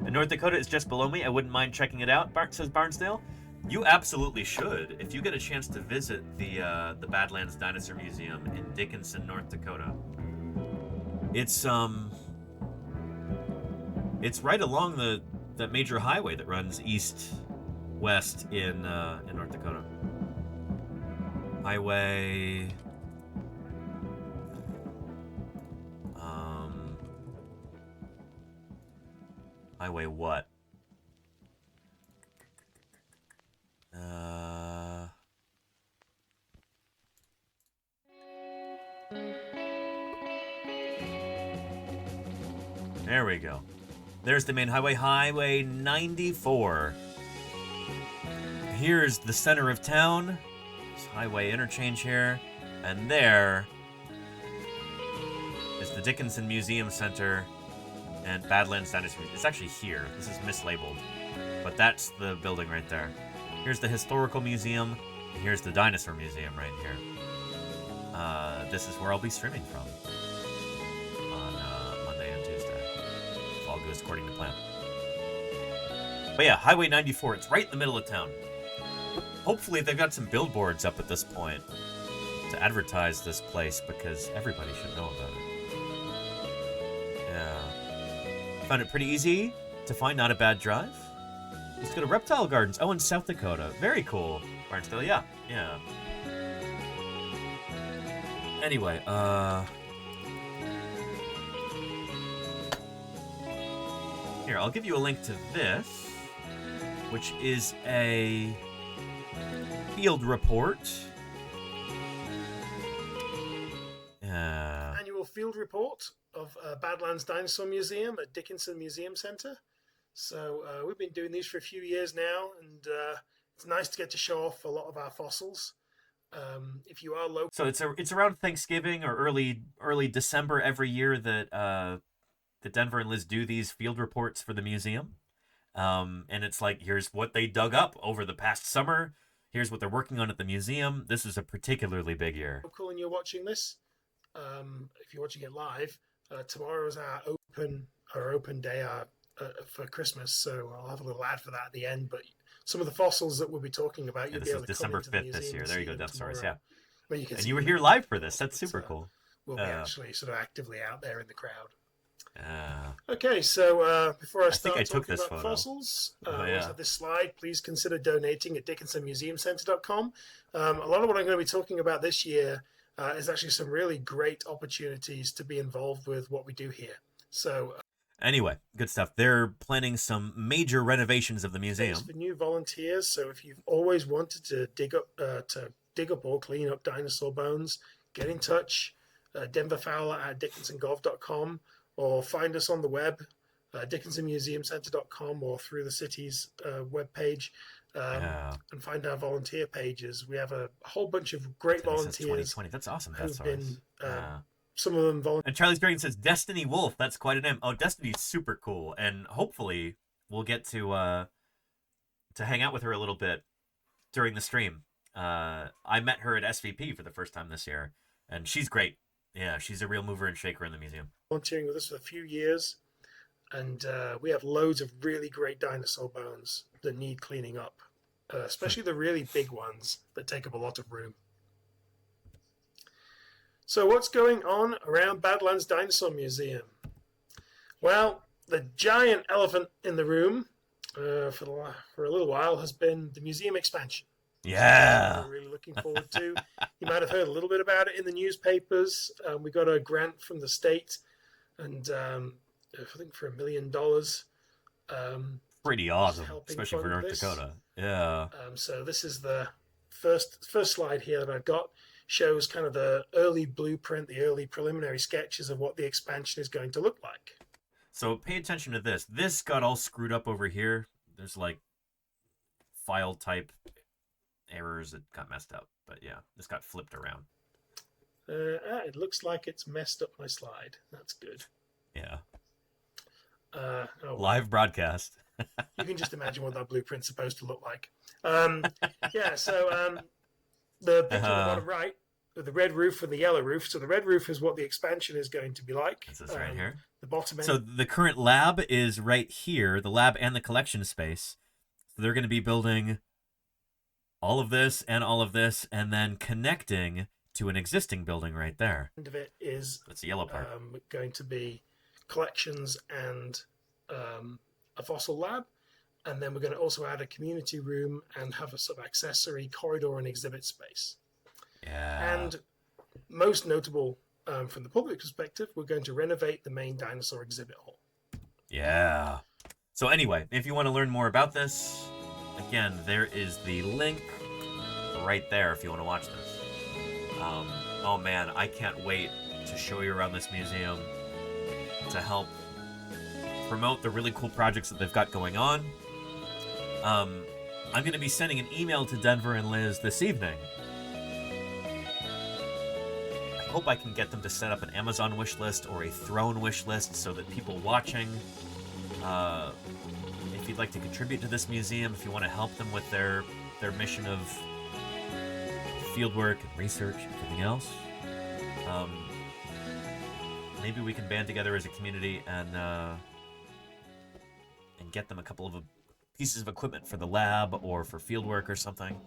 And North Dakota is just below me. I wouldn't mind checking it out, says Barnsdale. You absolutely should. If you get a chance to visit the Badlands Dinosaur Museum in Dickinson, North Dakota, it's right along that major highway that runs east-west in North Dakota. Highway. Highway what? There we go. There's the main highway, Highway 94. Here's the center of town. There's highway interchange here. And there is the Dickinson Museum Center and Badlands Dinosaur. It's actually here. This is mislabeled. But that's the building right there. Here's the Historical Museum. And here's the Dinosaur Museum right here. This is where I'll be streaming from on Monday and Tuesday, if all goes according to plan. But yeah, Highway 94, it's right in the middle of town. Hopefully they've got some billboards up at this point to advertise this place, because everybody should know about it. Yeah. Found it pretty easy to find, not a bad drive. Let's go to Reptile Gardens. Oh, in South Dakota. Very cool. Barnsdale, yeah. Yeah. Anyway, here, I'll give you a link to this, which is a field report. Annual field report of Badlands Dinosaur Museum at Dickinson Museum Center. So we've been doing these for a few years now, and it's nice to get to show off a lot of our fossils. If you are local, so it's around Thanksgiving or early December every year that Denver and Liz do these field reports for the museum, and it's like, here's what they dug up over the past summer. Here's what they're working on at the museum. This is a particularly big year. Cool, and you're watching this. If you're watching it live, tomorrow is our open day for Christmas. So I'll have a little ad for that at the end. But some of the fossils that we'll be talking about, you'll be able to December come into 5th this year. There you go, Dinosaurs. Yeah. Well, you can and you were here live for this. That's super cool. We'll be actually sort of actively out there in the crowd. Okay, so before I start talking about fossils, I have this slide. Please consider donating at dickinsonmuseumcenter.com. A lot of what I'm going to be talking about this year is actually some really great opportunities to be involved with what we do here. So anyway, good stuff. They're planning some major renovations of the museum. For new volunteers, so if you've always wanted to dig up or clean up dinosaur bones, get in touch. Denver Fowler at dickinsongolf.com, or find us on the web, dickinsonmuseumcenter.com, or through the city's webpage, and find our volunteer pages. We have a whole bunch of great volunteers. 2020. That's awesome. That's been some of them volunteer. And Charlie's Dragon says Destiny Wolf. That's quite a name. Oh, Destiny's super cool, and hopefully we'll get to hang out with her a little bit during the stream. I met her at SVP for the first time this year, and she's great. Yeah, she's a real mover and shaker in the museum. Volunteering with us for a few years, and we have loads of really great dinosaur bones that need cleaning up, especially the really big ones that take up a lot of room. So what's going on around Badlands Dinosaur Museum? Well, the giant elephant in the room for a little while has been the museum expansion. Yeah. We're really looking forward to. You might have heard a little bit about it in the newspapers. We got a grant from the state, and I think for $1 million. Pretty awesome, especially for North Dakota. Yeah. So this is the first slide here that I've got. Shows kind of the early blueprint, the early preliminary sketches of what the expansion is going to look like. So pay attention to this. This got all screwed up over here. There's like file type errors that got messed up. But yeah, this got flipped around. It looks like it's messed up my slide. That's good. Yeah. Oh, live broadcast. You can just imagine what that blueprint's supposed to look like. Yeah, so the picture on the bottom right with the red roof and the yellow roof. So the red roof is what the expansion is going to be like. This is right here. The bottom end. So the current lab is right here, the lab and the collection space. So they're going to be building all of this, and then connecting to an existing building right there. End of it is that's the yellow part. Going to be collections and a fossil lab. And then we're going to also add a community room and have a sort of accessory corridor and exhibit space. Yeah. And most notable from the public perspective, we're going to renovate the main dinosaur exhibit hall. Yeah. So anyway, if you want to learn more about this, again, there is the link right there if you want to watch this. Oh man, I can't wait to show you around this museum to help promote the really cool projects that they've got going on. I'm going to be sending an email to Denver and Liz this evening. I hope I can get them to set up an Amazon wish list or a Throne wish list so that people watching, if you'd like to contribute to this museum, if you want to help them with their mission of fieldwork and research and everything else, maybe we can band together as a community and get them a couple of pieces of equipment for the lab or for fieldwork or something.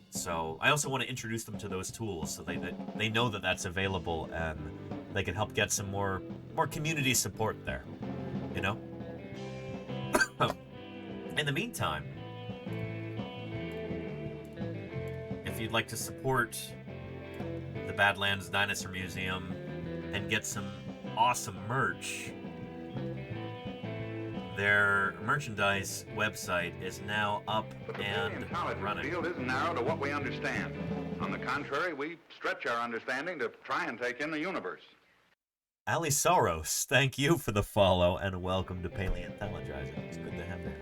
So I also want to introduce them to those tools so they know that that's available and they can help get some more community support there, you know? In the meantime, if you'd like to support the Badlands Dinosaur Museum and get some awesome merch, their merchandise website is now up and running. The field isn't narrow to what we understand. On the contrary, we stretch our understanding to try and take in the universe. Ali Soros, thank you for the follow and welcome to Paleontologizing. It's good to have you.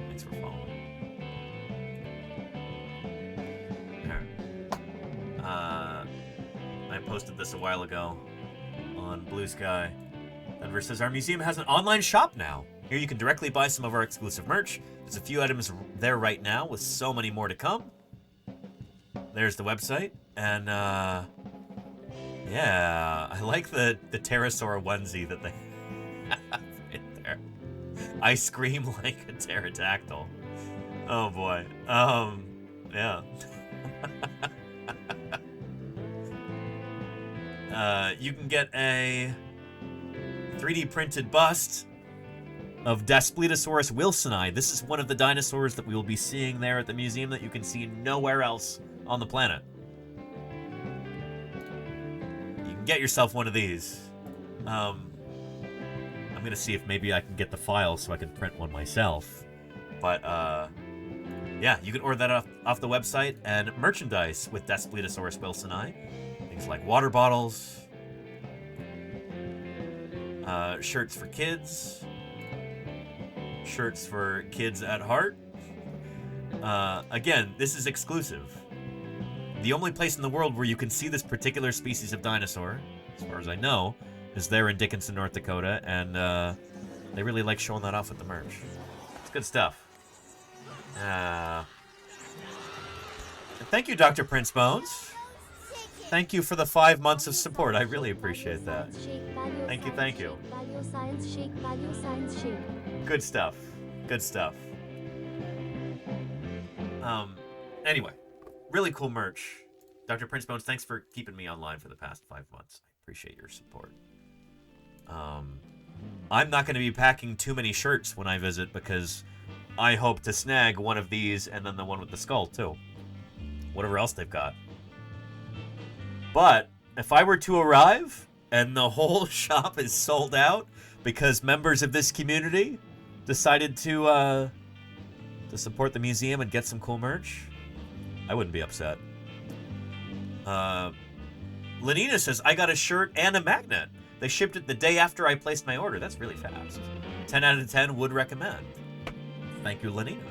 Thanks for following. I posted this a while ago on Blue Sky. Denver says, our museum has an online shop now. Here you can directly buy some of our exclusive merch. There's a few items there right now with so many more to come. There's the website. And, yeah, I like the pterosaur onesie that they have right there. I scream like a pterodactyl. Oh, boy. Yeah. You can get a 3D printed bust of Daspletosaurus wilsoni. This is one of the dinosaurs that we will be seeing there at the museum that you can see nowhere else on the planet. You can get yourself one of these. I'm going to see if maybe I can get the file so I can print one myself. But, yeah, you can order that off the website. And merchandise with Daspletosaurus wilsoni. Things like water bottles, shirts for kids, shirts for kids at heart. Again, this is exclusive. The only place in the world where you can see this particular species of dinosaur, as far as I know, is there in Dickinson, North Dakota, and they really like showing that off with the merch. It's good stuff. Thank you, Dr. Prince Bones. Thank you for the 5 months of support. I really appreciate that. Thank you, thank you. Good stuff. Good stuff. Anyway, really cool merch. Dr. Prince Bones, thanks for keeping me online for the past 5 months. I appreciate your support. I'm not going to be packing too many shirts when I visit because I hope to snag one of these and then the one with the skull too. Whatever else they've got. But if I were to arrive and the whole shop is sold out because members of this community decided to support the museum and get some cool merch, I wouldn't be upset. Lenina says, I got a shirt and a magnet. They shipped it the day after I placed my order. That's really fast. 10 out of 10 would recommend. Thank you, Lenina.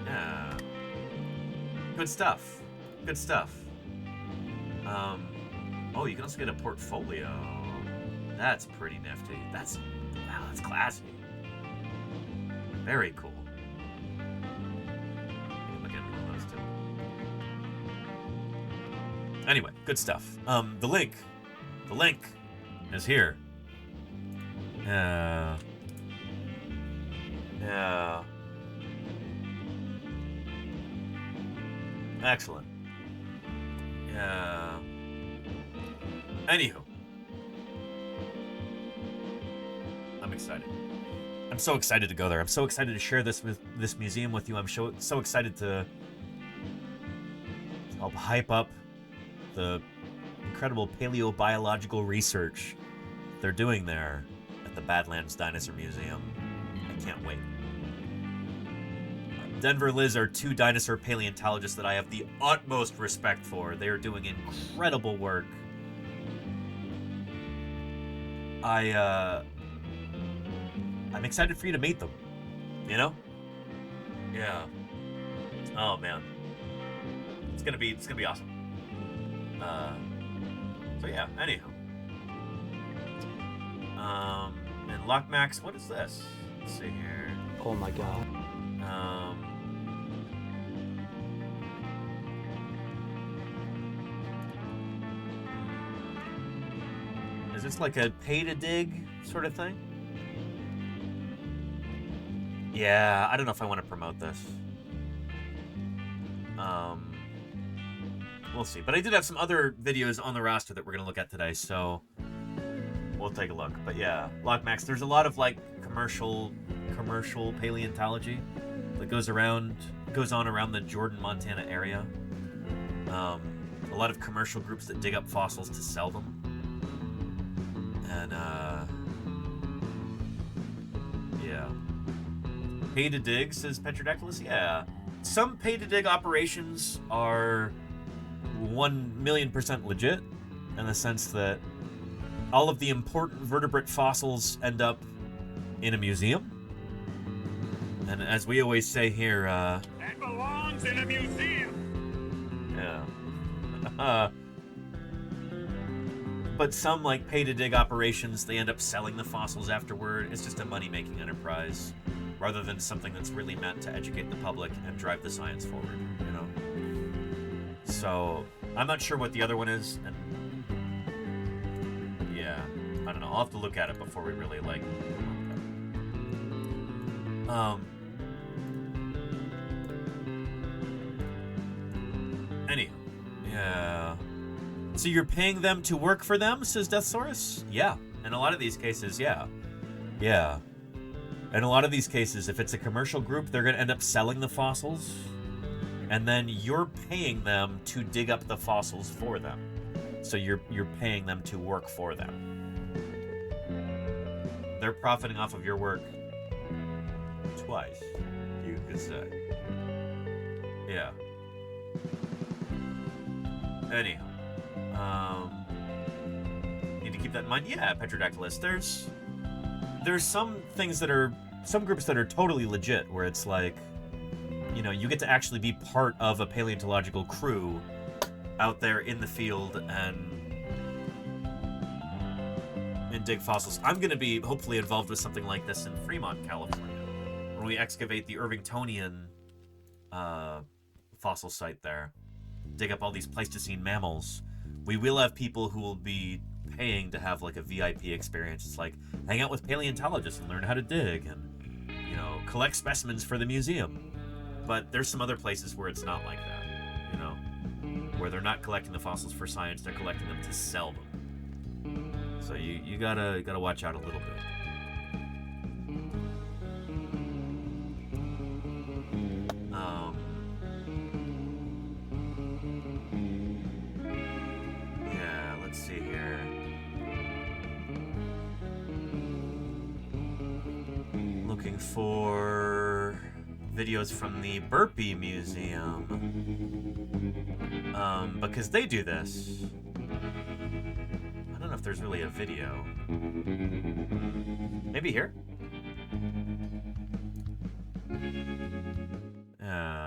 Yeah. Good stuff. Good stuff. Oh, you can also get a portfolio. That's pretty nifty. Wow, that's classy. Very cool. Look at one of those too. Anyway, good stuff. The link is here. Yeah. Excellent. Yeah. Anywho. I'm excited. I'm so excited to go there. I'm so excited to share this museum with you. I'm so excited to help hype up the incredible paleobiological research they're doing there at the Badlands Dinosaur Museum. I can't wait. Denver and Liz are two dinosaur paleontologists that I have the utmost respect for. They are doing incredible work. I'm excited for you to meet them. You know? Yeah. Oh man. It's gonna be awesome. So yeah, anyhow. And Lockmax, what is this? Let's see here. Oh my god. Is this like a pay to dig sort of thing? Yeah, I don't know if I want to promote this. We'll see. But I did have some other videos on the roster that we're going to look at today, so we'll take a look. But yeah, Lockmax, there's a lot of like commercial paleontology that goes on around the Jordan, Montana area. A lot of commercial groups that dig up fossils to sell them. And yeah. Pay to dig, says Petrodactylus? Yeah. Some pay to dig operations are 1,000,000% legit in the sense that all of the important vertebrate fossils end up in a museum. And as we always say here, that belongs in a museum. Yeah. But some like pay to dig operations, they end up selling the fossils afterward. It's just a money-making enterprise rather than something that's really meant to educate the public and drive the science forward, you know? So, I'm not sure what the other one is, and yeah, I don't know. I'll have to look at it before we really, like, anyway, yeah. So you're paying them to work for them, says Deathsaurus? Yeah, in a lot of these cases, yeah. Yeah. In a lot of these cases, if it's a commercial group, they're going to end up selling the fossils, and then you're paying them to dig up the fossils for them. So you're paying them to work for them. They're profiting off of your work twice, you could say. Yeah. Anyhow. Need to keep that in mind. Yeah, Petrodactylus. There's some things some groups that are totally legit, where it's like, you know, you get to actually be part of a paleontological crew out there in the field and dig fossils. I'm going to be hopefully involved with something like this in Fremont, California, when we excavate the Irvingtonian fossil site there. dig up all these Pleistocene mammals, we will have people who will be paying to have like a VIP experience. It's like hang out with paleontologists and learn how to dig and, you know, collect specimens for the museum. But there's some other places where it's not like that, you know, where they're not collecting the fossils for science, they're collecting them to sell them. So you gotta watch out a little bit. Yeah, let's see here. Looking for videos from the Burpee Museum. Because they do this. I don't know if there's really a video. Maybe here?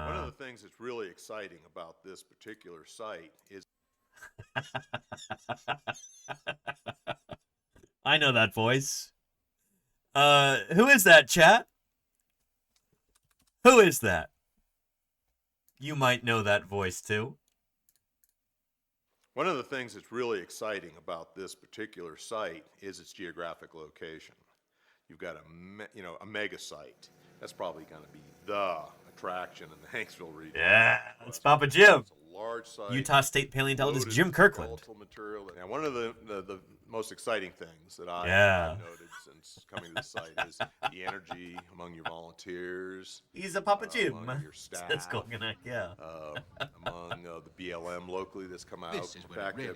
One of the things that's really exciting about this particular site is... I know that voice. Who is that, chat? Who is that? You might know that voice, too. One of the things that's really exciting about this particular site is its geographic location. You've got a mega site. That's probably going to be the attraction in the Hanksville region. Yeah, it's Papa Jim. It's a large site. Utah State paleontologist Jim Kirkland. Material. And one of the most exciting things that I've noted since coming to the site is the energy among your volunteers. He's a Papa Jim. Among your staff. That's coconut, yeah. Among the BLM locally that's come out. In fact, we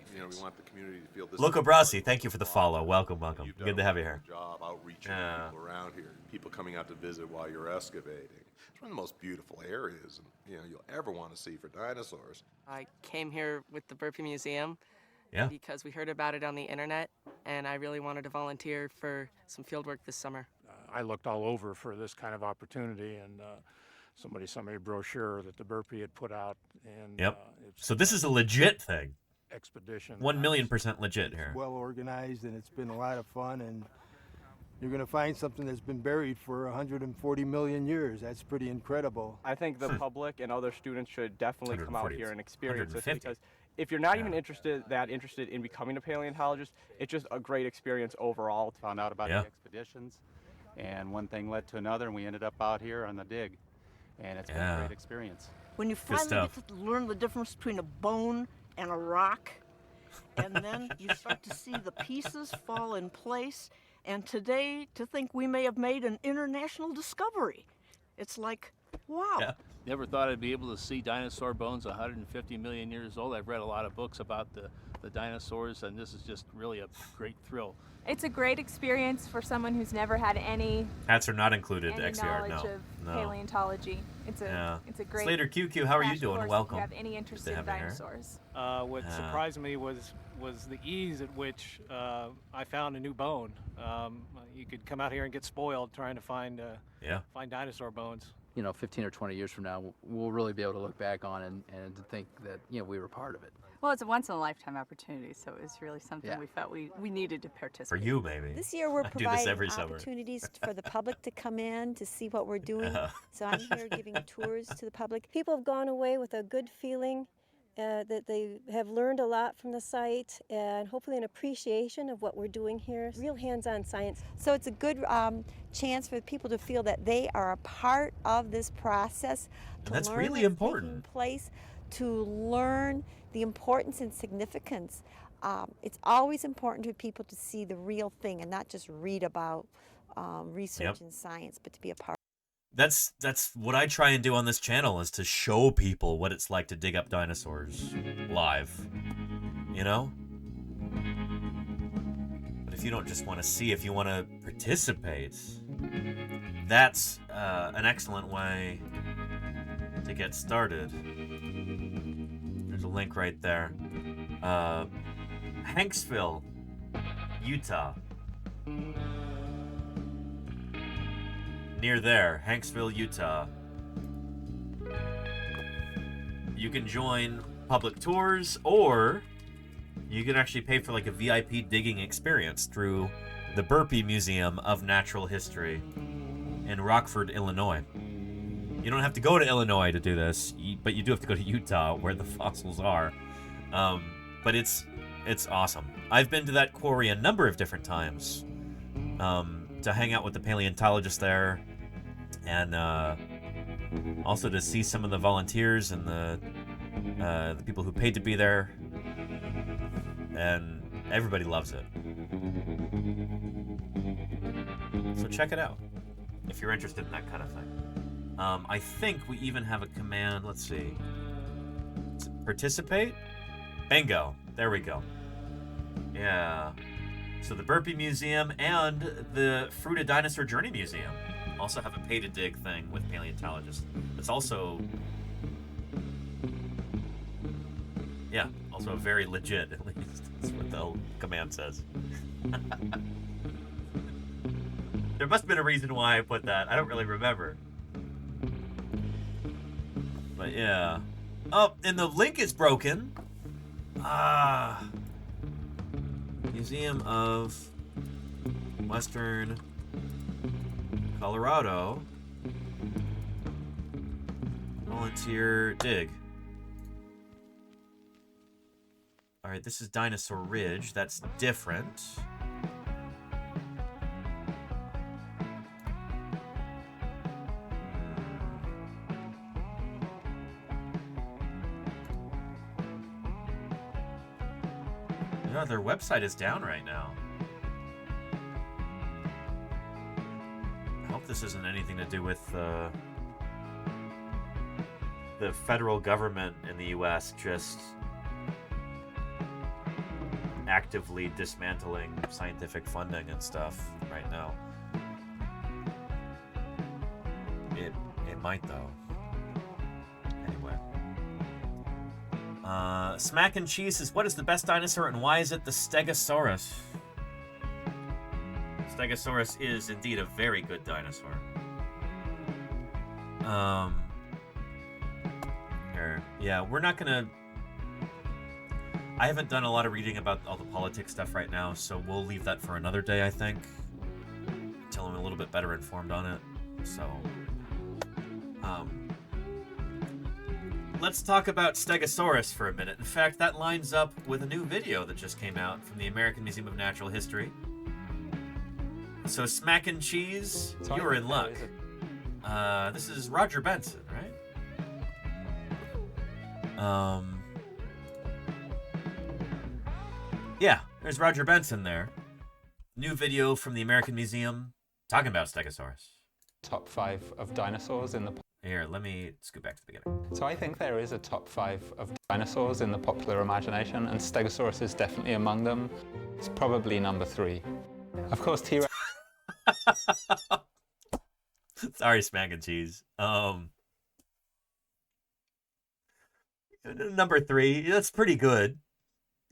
want the community to feel this. Loco Brasi, thank you for the follow. Welcome. Good to have you here. Job outreaching people around here. People coming out to visit while you're excavating. It's one of the most beautiful areas you'll ever want to see for dinosaurs. I came here with the Burpee Museum because we heard about it on the internet, and I really wanted to volunteer for some field work this summer. I looked all over for this kind of opportunity, and somebody sent me a brochure that the Burpee had put out. And so this is a legit thing. Expedition. 1,000,000% legit here. Well organized, and it's been a lot of fun, and you're going to find something that's been buried for 140 million years. That's pretty incredible. I think the public and other students should definitely come out here and experience this, because if you're not even interested in becoming a paleontologist, it's just a great experience overall. Found out about the expeditions, and one thing led to another, and we ended up out here on the dig, and it's been a great experience. When you finally get to learn the difference between a bone and a rock, and then you start to see the pieces fall in place. And today, to think we may have made an international discovery. It's like, wow. Yeah. Never thought I'd be able to see dinosaur bones 150 million years old. I've read a lot of books about the dinosaurs, and this is just really a great thrill. It's a great experience for someone who's never had any Hats are not included, XVR, knowledge of paleontology. It's a great Slater QQ, how are you doing? Welcome. If you have any interest in dinosaurs. What surprised me was the ease at which I found a new bone. You could come out here and get spoiled trying to find dinosaur bones. 15 or 20 years from now, we'll really be able to look back on and to think that we were part of it. Well, it's a once-in-a-lifetime opportunity, so it was really something we felt we needed to participate. For you, maybe. This year we're providing every opportunities for the public to come in to see what we're doing. So I'm here giving tours to the public. People have gone away with a good feeling that they have learned a lot from the site, and hopefully an appreciation of what we're doing here. Real hands-on science. So it's a good chance for people to feel that they are a part of this process. And that's really important. Place to learn the importance and significance. It's always important for people to see the real thing and not just read about research and science, but to be a part. That's what I try and do on this channel, is to show people what it's like to dig up dinosaurs live, But if you don't just want to see, if you want to participate, that's an excellent way to get started. There's a link right there. Hanksville, Utah. Near there, Hanksville, Utah. You can join public tours, or you can actually pay for like a VIP digging experience through the Burpee Museum of Natural History in Rockford, Illinois. You don't have to go to Illinois to do this, but you do have to go to Utah where the fossils are. But it's awesome. I've been to that quarry a number of different times to hang out with the paleontologists there, and also to see some of the volunteers and the people who paid to be there. And everybody loves it. So check it out if you're interested in that kind of thing. I think we even have a command. Let's see. Participate? Bingo. There we go. Yeah. So the Burpee Museum and the Fruita Dinosaur Journey Museum also have a pay to dig thing with paleontologists. It's also, yeah, also very legit, at least. That's what the command says. There must have been a reason why I put that. I don't really remember. But yeah. Oh, and the link is broken. Museum of Western Colorado. Volunteer dig. Alright, this is Dinosaur Ridge. That's different. Yeah, their website is down right now. I hope this isn't anything to do with the federal government in the US just actively dismantling scientific funding and stuff right now. It might though. Anyway. Smack and Cheese says, what is the best dinosaur and why is it the Stegosaurus? Stegosaurus is indeed a very good dinosaur. Yeah, we're not gonna... I haven't done a lot of reading about all the politics stuff right now, so we'll leave that for another day, I think. Until I'm a little bit better informed on it. So, let's talk about Stegosaurus for a minute. In fact, that lines up with a new video that just came out from the American Museum of Natural History. So, Smack and Cheese, you're in luck. This is Roger Benson, right? Yeah, there's Roger Benson there. New video from the American Museum talking about Stegosaurus. Top 5 of dinosaurs in the... Here, let me scoot back to the beginning. So I think there is a top 5 of dinosaurs in the popular imagination, and Stegosaurus is definitely among them. It's probably number 3. Of course, T-Rex... Sorry, Smack and Cheese. Number 3, that's pretty good.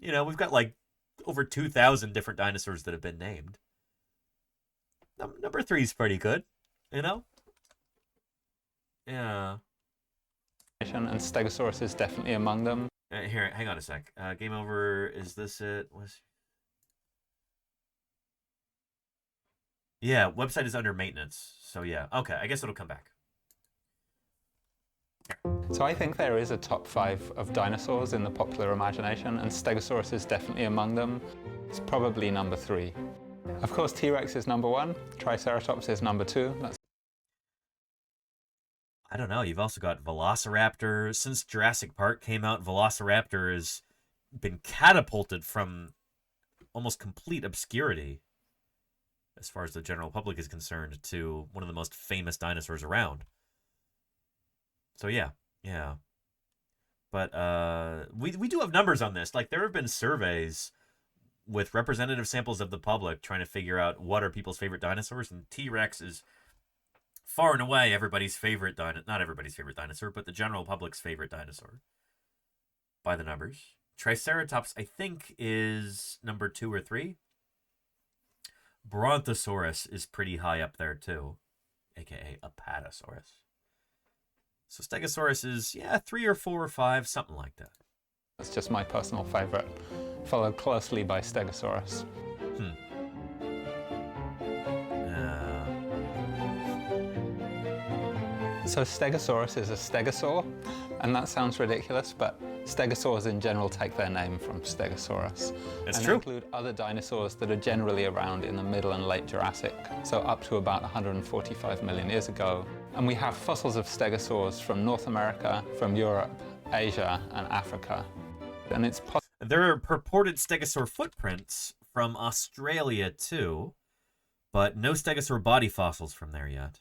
You know, we've got like over 2,000 different dinosaurs that have been named. Number 3 is pretty good, you know? Yeah. And Stegosaurus is definitely among them. Here, hang on a sec. Game over. Is this it? Yeah, website is under maintenance. So yeah, okay. I guess it'll come back. So I think there is a top 5 of dinosaurs in the popular imagination, and Stegosaurus is definitely among them. It's probably number 3. Of course, T-Rex is number 1. Triceratops is number 2. I don't know. You've also got Velociraptor. Since Jurassic Park came out, Velociraptor has been catapulted from almost complete obscurity, as far as the general public is concerned, to one of the most famous dinosaurs around. So yeah. But we do have numbers on this. Like, there have been surveys with representative samples of the public trying to figure out what are people's favorite dinosaurs, and T-Rex is far and away everybody's favorite not everybody's favorite dinosaur, but the general public's favorite dinosaur by the numbers. Triceratops, I think, is number 2 or 3. Brontosaurus is pretty high up there too, aka Apatosaurus. So Stegosaurus is, 3 or 4 or 5, something like that. That's just my personal favorite, followed closely by Stegosaurus. So Stegosaurus is a stegosaur, and that sounds ridiculous, but stegosaurs in general take their name from Stegosaurus. That's and true. They include other dinosaurs that are generally around in the middle and late Jurassic, so up to about 145 million years ago. And we have fossils of stegosaurs from North America, from Europe, Asia, and Africa. And it's There are purported stegosaur footprints from Australia too, but no stegosaur body fossils from there yet.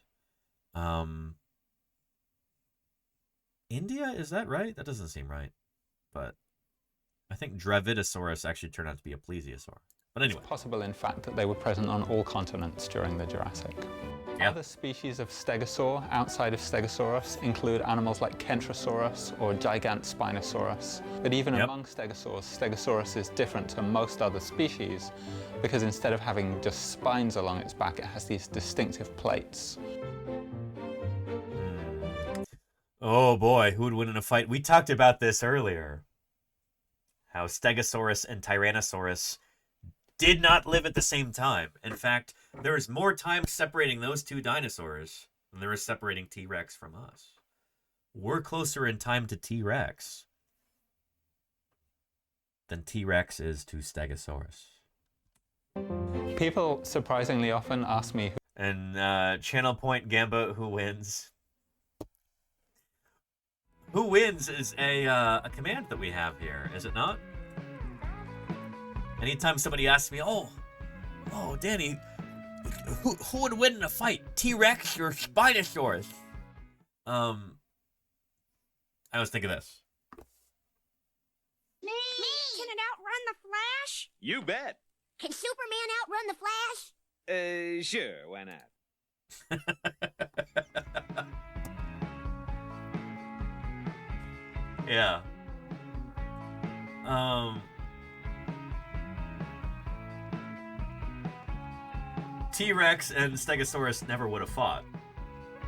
India, is that right? That doesn't seem right. But I think Dravidosaurus actually turned out to be a plesiosaur. But anyway. It's possible, in fact, that they were present on all continents during the Jurassic. Yeah. Other species of stegosaur outside of Stegosaurus include animals like Kentrosaurus or Gigantspinosaurus. But even among stegosaurs, Stegosaurus is different to most other species because instead of having just spines along its back, it has these distinctive plates. Oh boy, who would win in a fight? We talked about this earlier. How Stegosaurus and Tyrannosaurus did not live at the same time. In fact, there is more time separating those two dinosaurs than there is separating T-Rex from us. We're closer in time to T-Rex than T-Rex is to Stegosaurus. People surprisingly often ask me And Channel Point Gamba, who wins? Who wins is a command that we have here, is it not? Anytime somebody asks me, oh, Danny, who would win in a fight, T-Rex or Spinosaurus? I was thinking this. Me? Can it outrun the Flash? You bet. Can Superman outrun the Flash? Sure, why not? Yeah. T-Rex and Stegosaurus never would have fought.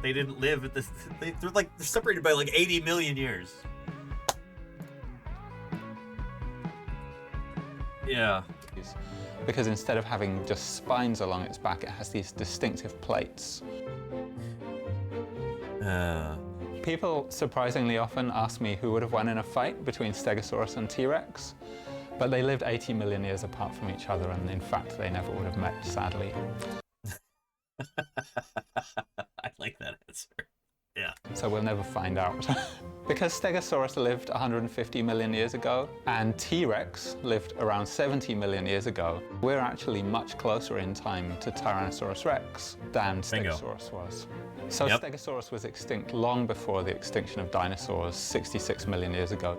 They didn't live at this. They're separated by like 80 million years. Yeah. Because instead of having just spines along its back, it has these distinctive plates. People surprisingly often ask me who would have won in a fight between Stegosaurus and T-Rex, but they lived 80 million years apart from each other, and in fact they never would have met, sadly. I like that answer. Yeah. So we'll never find out. Because Stegosaurus lived 150 million years ago and T-Rex lived around 70 million years ago, we're actually much closer in time to Tyrannosaurus Rex than Stegosaurus was. So Stegosaurus was extinct long before the extinction of dinosaurs 66 million years ago.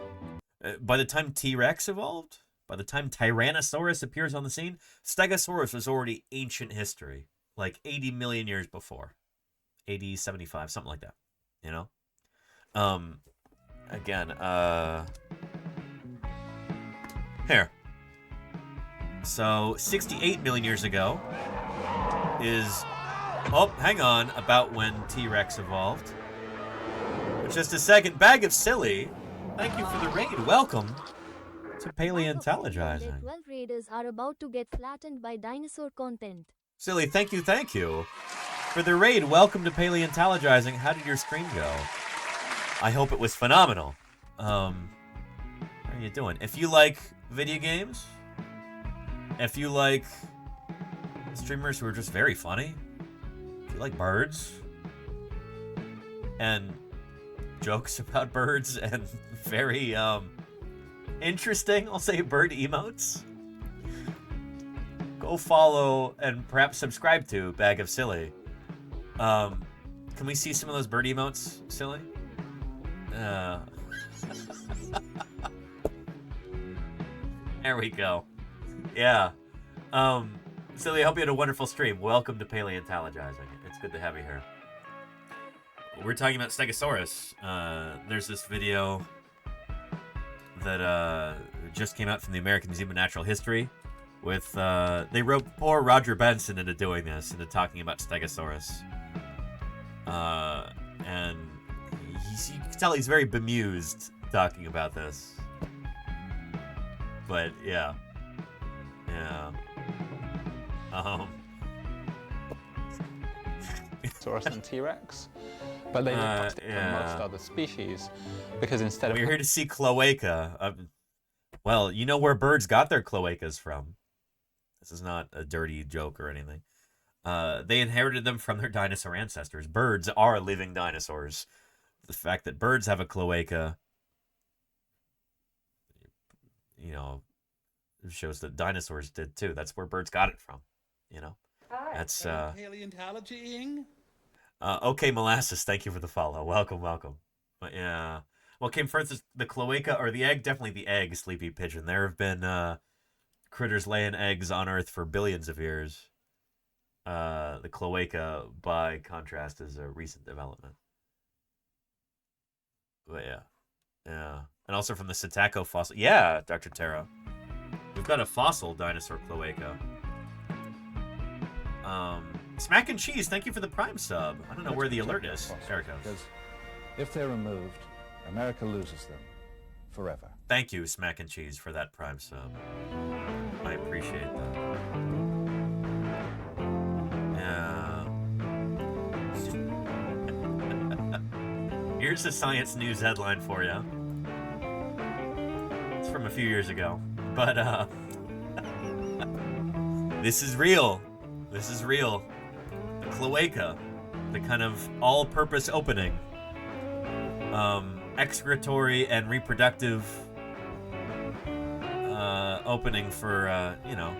By the time T-Rex evolved, by the time Tyrannosaurus appears on the scene, Stegosaurus was already ancient history, like 80 million years before. 80, 75, something like that, you know? Again, here. So, 68 million years ago is, oh, hang on, about when T-Rex evolved. Just a second. Bag of Silly, thank you for the raid. Welcome to Paleontologizing. 12 raiders are about to get flattened by dinosaur content. Silly, thank you for the raid. Welcome to Paleontologizing. How did your stream go? I hope it was phenomenal. How are you doing? If you like video games, if you like streamers who are just very funny, if you like birds and jokes about birds and very interesting, I'll say, bird emotes, go follow and perhaps subscribe to Bag of Silly. Can we see some of those bird emotes, Silly? There we go. Yeah. Silly, I hope you had a wonderful stream. Welcome to Paleontologizing. It's good to have you here. We're talking about Stegosaurus. There's this video that just came out from the American Museum of Natural History with, they wrote poor Roger Benson into doing this, into talking about Stegosaurus. And you can tell he's very bemused talking about this. But, yeah. Yeah. Stegosaurus and T-Rex. But they look plastic than most other species because instead of... We're here to see cloaca. Well, you know where birds got their cloacas from. This is not a dirty joke or anything. They inherited them from their dinosaur ancestors. Birds are living dinosaurs. The fact that birds have a cloaca, you know, shows that dinosaurs did too. That's where birds got it from, you know. That's Paleontologizing. Okay, Molasses, thank you for the follow. Welcome, welcome. But yeah, what came first, the cloaca or the egg? Definitely the egg, Sleepy Pigeon. There have been critters laying eggs on Earth for billions of years. The cloaca, by contrast, is a recent development. But yeah. And also from the Setaco fossil. Yeah, Dr. Tara. We've got a fossil dinosaur cloaca. Smack and Cheese, thank you for the Prime sub. I don't know where the alert is. There it goes. Because if they're removed, America loses them forever. Thank you, Smack and Cheese, for that Prime sub. I appreciate that. Yeah. Here's a science news headline for you. It's from a few years ago, but this is real. This is real. The cloaca, the kind of all-purpose opening, excretory and reproductive opening for, you know,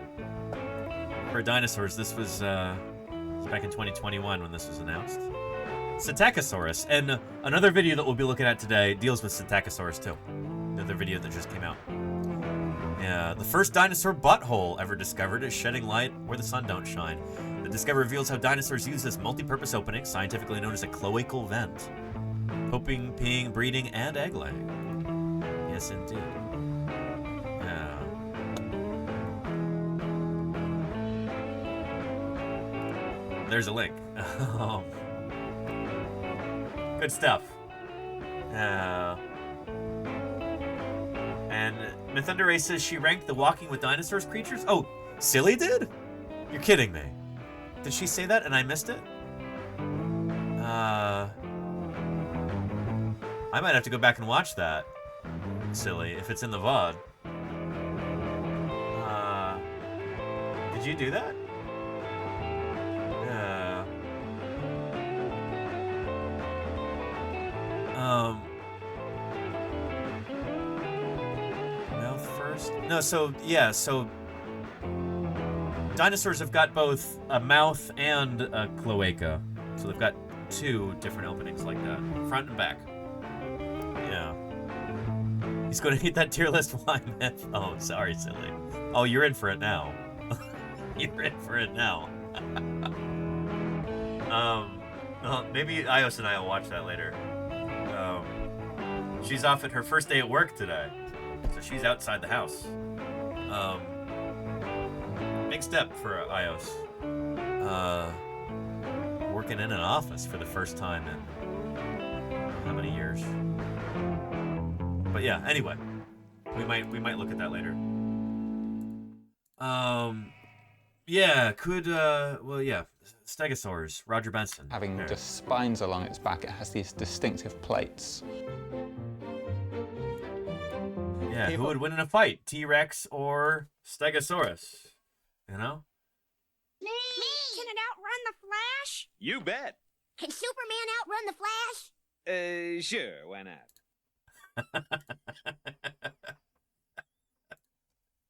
for dinosaurs. This was back in 2021 when this was announced. Psittacosaurus, and another video that we'll be looking at today deals with Psittacosaurus too. Another video that just came out. Yeah, the first dinosaur butthole ever discovered is shedding light where the sun don't shine. The discovery reveals how dinosaurs use this multi-purpose opening, scientifically known as a cloacal vent. Pooping, peeing, breeding, and egg laying. Yes, indeed. Yeah. There's a link. Good stuff. And Mythunder Ray says she ranked the Walking with Dinosaurs creatures. Oh, Silly did? You're kidding me. Did she say that and I missed it? I might have to go back and watch that. Silly, if it's in the VOD. Did you do that? Mouth first? No, so dinosaurs have got both a mouth and a cloaca. So they've got two different openings like that, front and back. Yeah. He's going to eat that tier list wine myth. Oh, sorry, Silly. Oh, you're in for it now. You're in for it now. Maybe Ios and I will watch that later. She's off at her first day at work today, so she's outside the house. Big step for Ios. Working in an office for the first time in how many years? But yeah, anyway, we might look at that later. Yeah, Stegosaurs, Roger Benson. Having just spines along its back, it has these distinctive plates. Yeah, who would win in a fight, T-Rex or Stegosaurus? You know? Me! Can it outrun the Flash? You bet. Can Superman outrun the Flash? Sure, why not?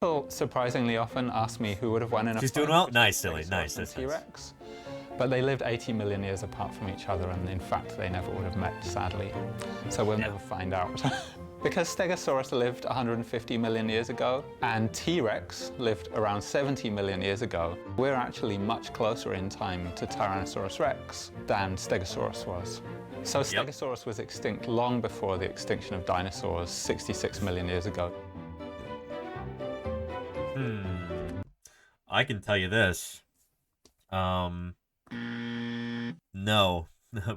People surprisingly often ask me who would have won in a fight. She's doing well? Nice, Silly. Nice. That's T-Rex. But they lived 80 million years apart from each other, and in fact, they never would have met, sadly. So we'll never find out. Because Stegosaurus lived 150 million years ago, and T-Rex lived around 70 million years ago, we're actually much closer in time to Tyrannosaurus Rex than Stegosaurus was. So Stegosaurus was extinct long before the extinction of dinosaurs 66 million years ago. I can tell you this. No,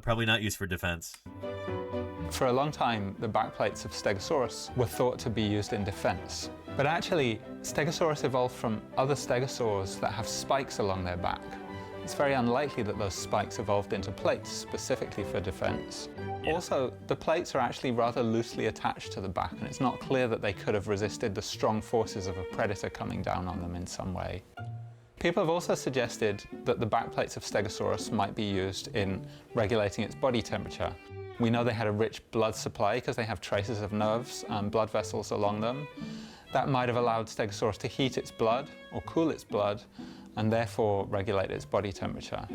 probably not used for defense. For a long time, the backplates of Stegosaurus were thought to be used in defense. But actually, Stegosaurus evolved from other stegosaurs that have spikes along their back. it's very unlikely that those spikes evolved into plates specifically for defense. Also, the plates are actually rather loosely attached to the back, and it's not clear that they could have resisted the strong forces of a predator coming down on them in some way. People have also suggested that the backplates of Stegosaurus might be used in regulating its body temperature. We know they had a rich blood supply because they have traces of nerves and blood vessels along them. That might have allowed Stegosaurus to heat its blood or cool its blood and therefore regulate its body temperature.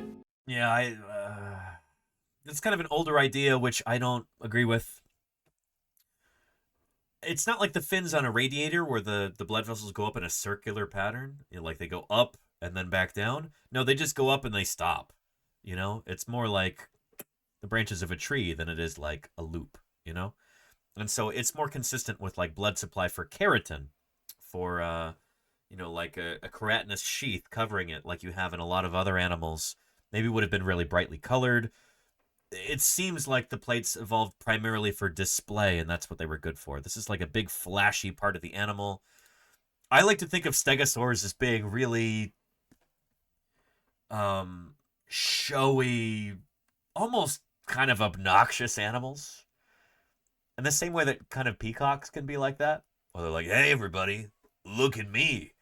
Yeah, it's kind of an older idea, which I don't agree with. It's not like the fins on a radiator where the blood vessels go up in a circular pattern. You know, like they go up and then back down. No, they just go up and they stop. You know, it's more like the branches of a tree than it is like a loop, you know? And so it's more consistent with like blood supply for keratin, for, you know, like a keratinous sheath covering it like you have in a lot of other animals. Maybe would have been really brightly colored. It seems like the plates evolved primarily for display, and that's what they were good for. This is like a big flashy part of the animal. I like to think of stegosaurs as being really showy, almost kind of obnoxious animals. In the same way that kind of peacocks can be like that. Where they're like, hey, everybody, look at me.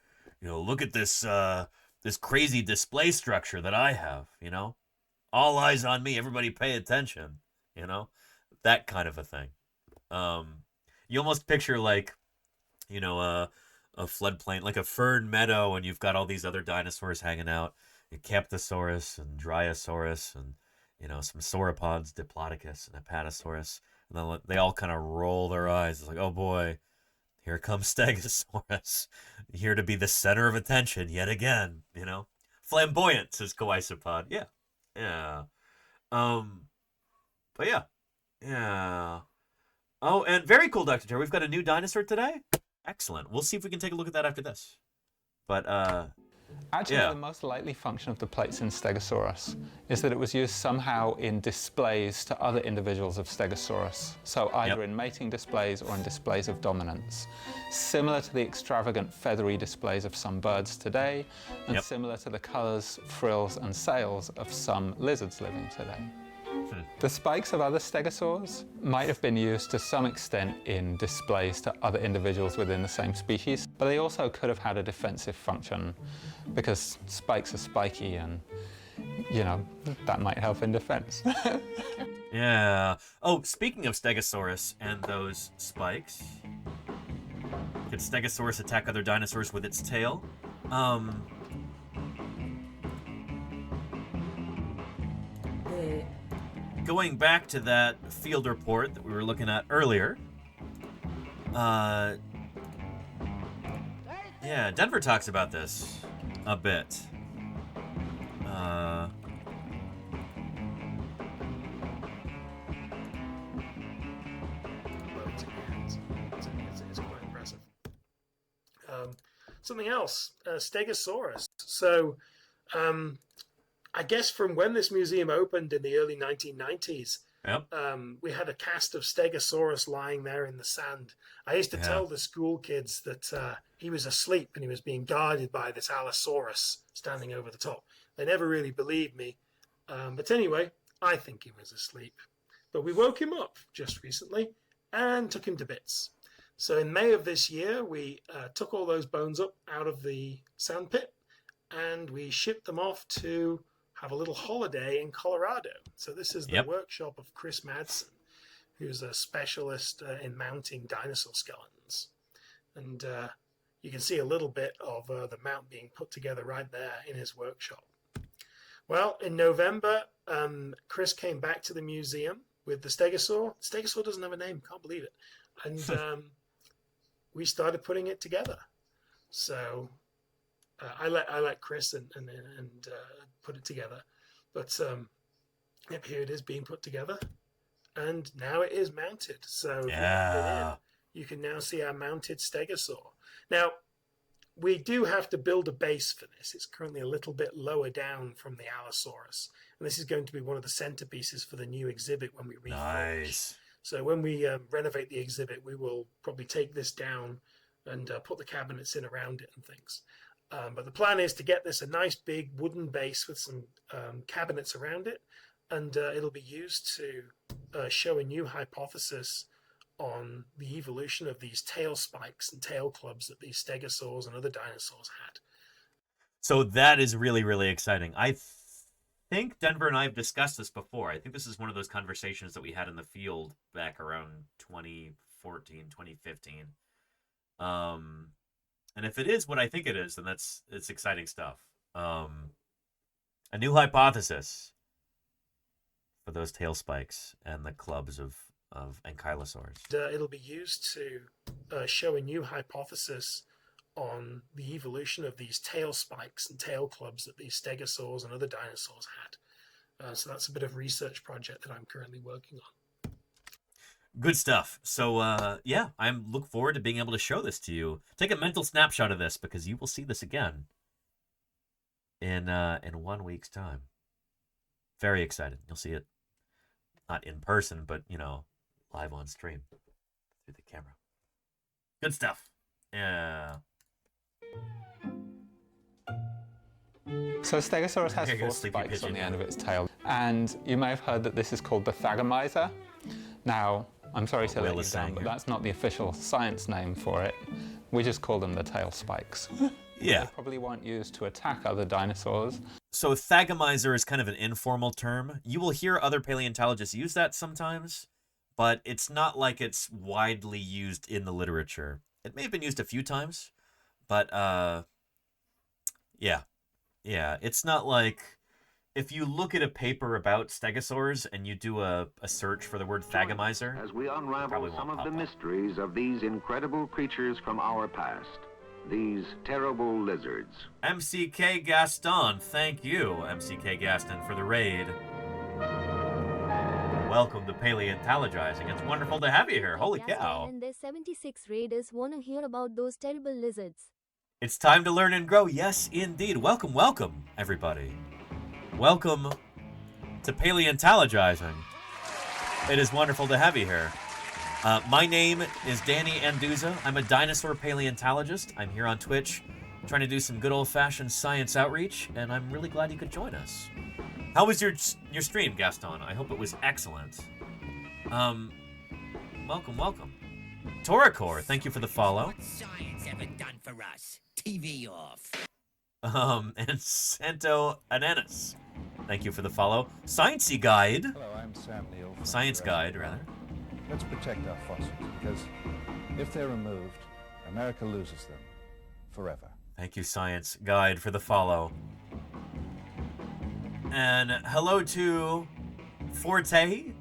You know, look at this this crazy display structure that I have, you know? All eyes on me, everybody pay attention, you know? That kind of a thing. You almost picture like, you know, a floodplain, like a fern meadow, and you've got all these other dinosaurs hanging out. Camptosaurus and Dryosaurus and, you know, some sauropods, Diplodocus and Apatosaurus. And then they all kind of roll their eyes. It's like, oh boy, here comes Stegosaurus. Here to be the center of attention yet again, you know? Flamboyant, says Coisopod. Yeah. Yeah. But yeah. Yeah. Oh, and very cool, Dr. Terry. We've got a new dinosaur today. Excellent. We'll see if we can take a look at that after this. But, Actually, yeah. the most likely function of the plates in Stegosaurus is that it was used somehow in displays to other individuals of Stegosaurus, so either in mating displays or in displays of dominance. Similar to the extravagant feathery displays of some birds today, and similar to the colors, frills, and sails of some lizards living today. The spikes of other stegosaurs might have been used to some extent in displays to other individuals within the same species, but they also could have had a defensive function because spikes are spiky and, you know, that might help in defense. Yeah. Oh, speaking of Stegosaurus and those spikes, could Stegosaurus attack other dinosaurs with its tail? Going back to that field report that we were looking at earlier, yeah, Denver talks about this a bit. It's quite impressive. Something else, Stegosaurus. So, I guess from when this museum opened in the early 1990s, we had a cast of Stegosaurus lying there in the sand. I used to tell the school kids that he was asleep and he was being guarded by this Allosaurus standing over the top. They never really believed me. But anyway, I think he was asleep. But we woke him up just recently and took him to bits. So in May of this year, we took all those bones up out of the sand pit and we shipped them off to have a little holiday in Colorado. So this is the workshop of Chris Madsen, who's a specialist in mounting dinosaur skeletons. And you can see a little bit of the mount being put together right there in his workshop. Well, in November, Chris came back to the museum with the Stegosaur. Stegosaur doesn't have a name, can't believe it. And we started putting it together. So I let Chris and put it together, but here it is being put together, and now it is mounted. So you can now see our mounted Stegosaur. Now we do have to build a base for this. It's currently a little bit lower down from the Allosaurus, and this is going to be one of the centerpieces for the new exhibit when we refurbish. So when we renovate the exhibit, we will probably take this down and put the cabinets in around it and things. But the plan is to get this a nice big wooden base with some cabinets around it, and it'll be used to show a new hypothesis on the evolution of these tail spikes and tail clubs that these stegosaurs and other dinosaurs had. So that is really, really exciting. I think Denver and I have discussed this before. I think this is one of those conversations that we had in the field back around 2014, 2015. And if it is what I think it is, then it's exciting stuff. A new hypothesis for those tail spikes and the clubs of ankylosaurs. It'll be used to show a new hypothesis on the evolution of these tail spikes and tail clubs that these stegosaurs and other dinosaurs had. So that's a bit of a research project that I'm currently working on. Good stuff. So, yeah, I look forward to being able to show this to you. Take a mental snapshot of this because you will see this again in 1 week's time. Very excited. You'll see it not in person, but, live on stream through the camera. Good stuff. Yeah. So Stegosaurus has 4 spikes on the end of its tail, and you may have heard that this is called the thagomizer. Now, I'm sorry to let you down, but that's not the official science name for it. We just call them the tail spikes. Yeah. They probably weren't used to attack other dinosaurs. So thagomizer is kind of an informal term. You will hear other paleontologists use that sometimes, but it's not like it's widely used in the literature. It may have been used a few times, but yeah, it's not like if you look at a paper about stegosaurs and you do a search for the word thagomizer, as we unravel some of the mysteries of these incredible creatures from our past, these terrible lizards. MCK Gaston, thank you, MCK Gaston, for the raid. Welcome to Paleontologizing. It's wonderful to have you here. Holy cow. And their 76 raiders want to hear about those terrible lizards. It's time to learn and grow. Yes, indeed. Welcome, welcome, everybody. Welcome to Paleontologizing. It is wonderful to have you here. My name is Danny Anduza. I'm a dinosaur paleontologist. I'm here on Twitch trying to do some good old-fashioned science outreach, and I'm really glad you could join us. How was your stream, Gaston? I hope it was excellent. Welcome. Toracor, thank you for the follow. What science ever done for us? TV off. And Santo Ananas, thank you for the follow. Sciencey Guide. Hello, I'm Sam Neill. Science Guide, rather. Let's protect our fossils, because if they're removed, America loses them forever. Thank you, Science Guide, for the follow. And hello to Forte,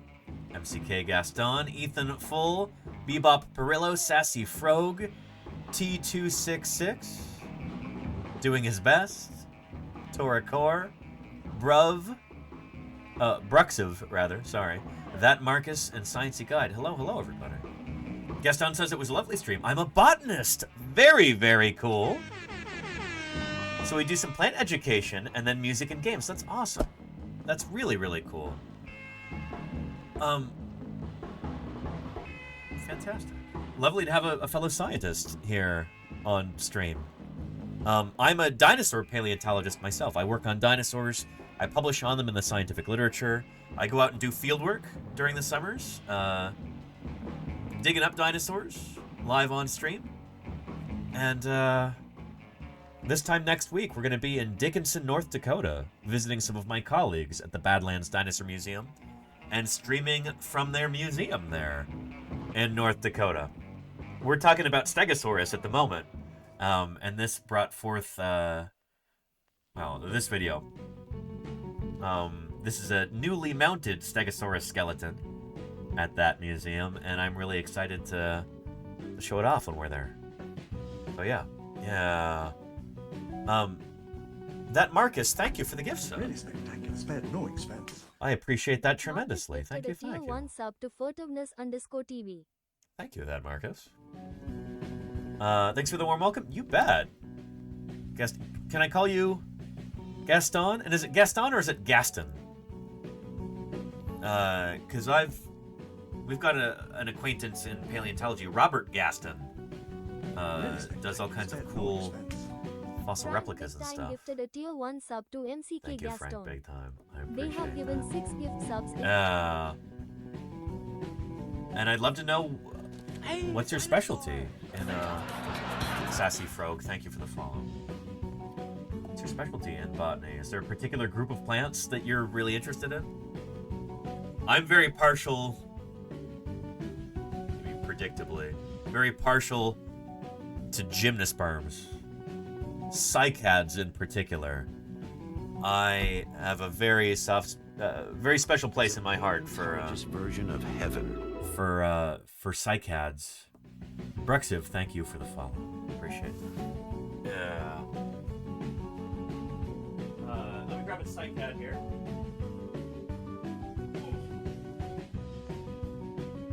MCK Gaston, Ethan Full, Bebop Perillo, Sassy Frog, T266, doing his best, Toracor, Bruv, Bruxiv, rather, sorry, That Marcus, and Sciencey Guide. Hello, everybody. Gaston says it was a lovely stream. I'm a botanist. Very, very cool. So we do some plant education and then music and games. That's awesome. That's really, really cool. Fantastic. Lovely to have a fellow scientist here on stream. I'm a dinosaur paleontologist myself. I work on dinosaurs. I publish on them in the scientific literature. I go out and do field work during the summers, digging up dinosaurs live on stream. And this time next week, we're going to be in Dickinson, North Dakota, visiting some of my colleagues at the Badlands Dinosaur Museum and streaming from their museum there in North Dakota. We're talking about Stegosaurus at the moment, and this brought forth, this video. This is a newly mounted Stegosaurus skeleton at that museum, and I'm really excited to show it off when we're there. So yeah. That Marcus, thank you for the gift sub. Really spectacular, spared no expense. I appreciate that tremendously. Thank you. Tier 1 sub to furtiveness_TV. Thank you, that Marcus. Thanks for the warm welcome. You bet. Can I call you Gaston? And is it Gaston or is it Gaston? Because we've got an acquaintance in paleontology, Robert Gaston. Does all kinds of cool fossil replicas and stuff. Gifted a tier 1 sub to MCK Thank you, Gaston. Frank, big time. I They appreciate have given that. 6 gift subs. And I'd love to know what's your specialty. And Sassy Frog, thank you for the follow. What's your specialty in botany? Is there a particular group of plants that you're really interested in? I'm very partial, predictably, very partial to gymnosperms. Cycads in particular. I have a very soft, very special place in my heart for version of heaven. For cycads. Brexiv, thank you for the follow. Appreciate it. Yeah. Let me grab a cycad here.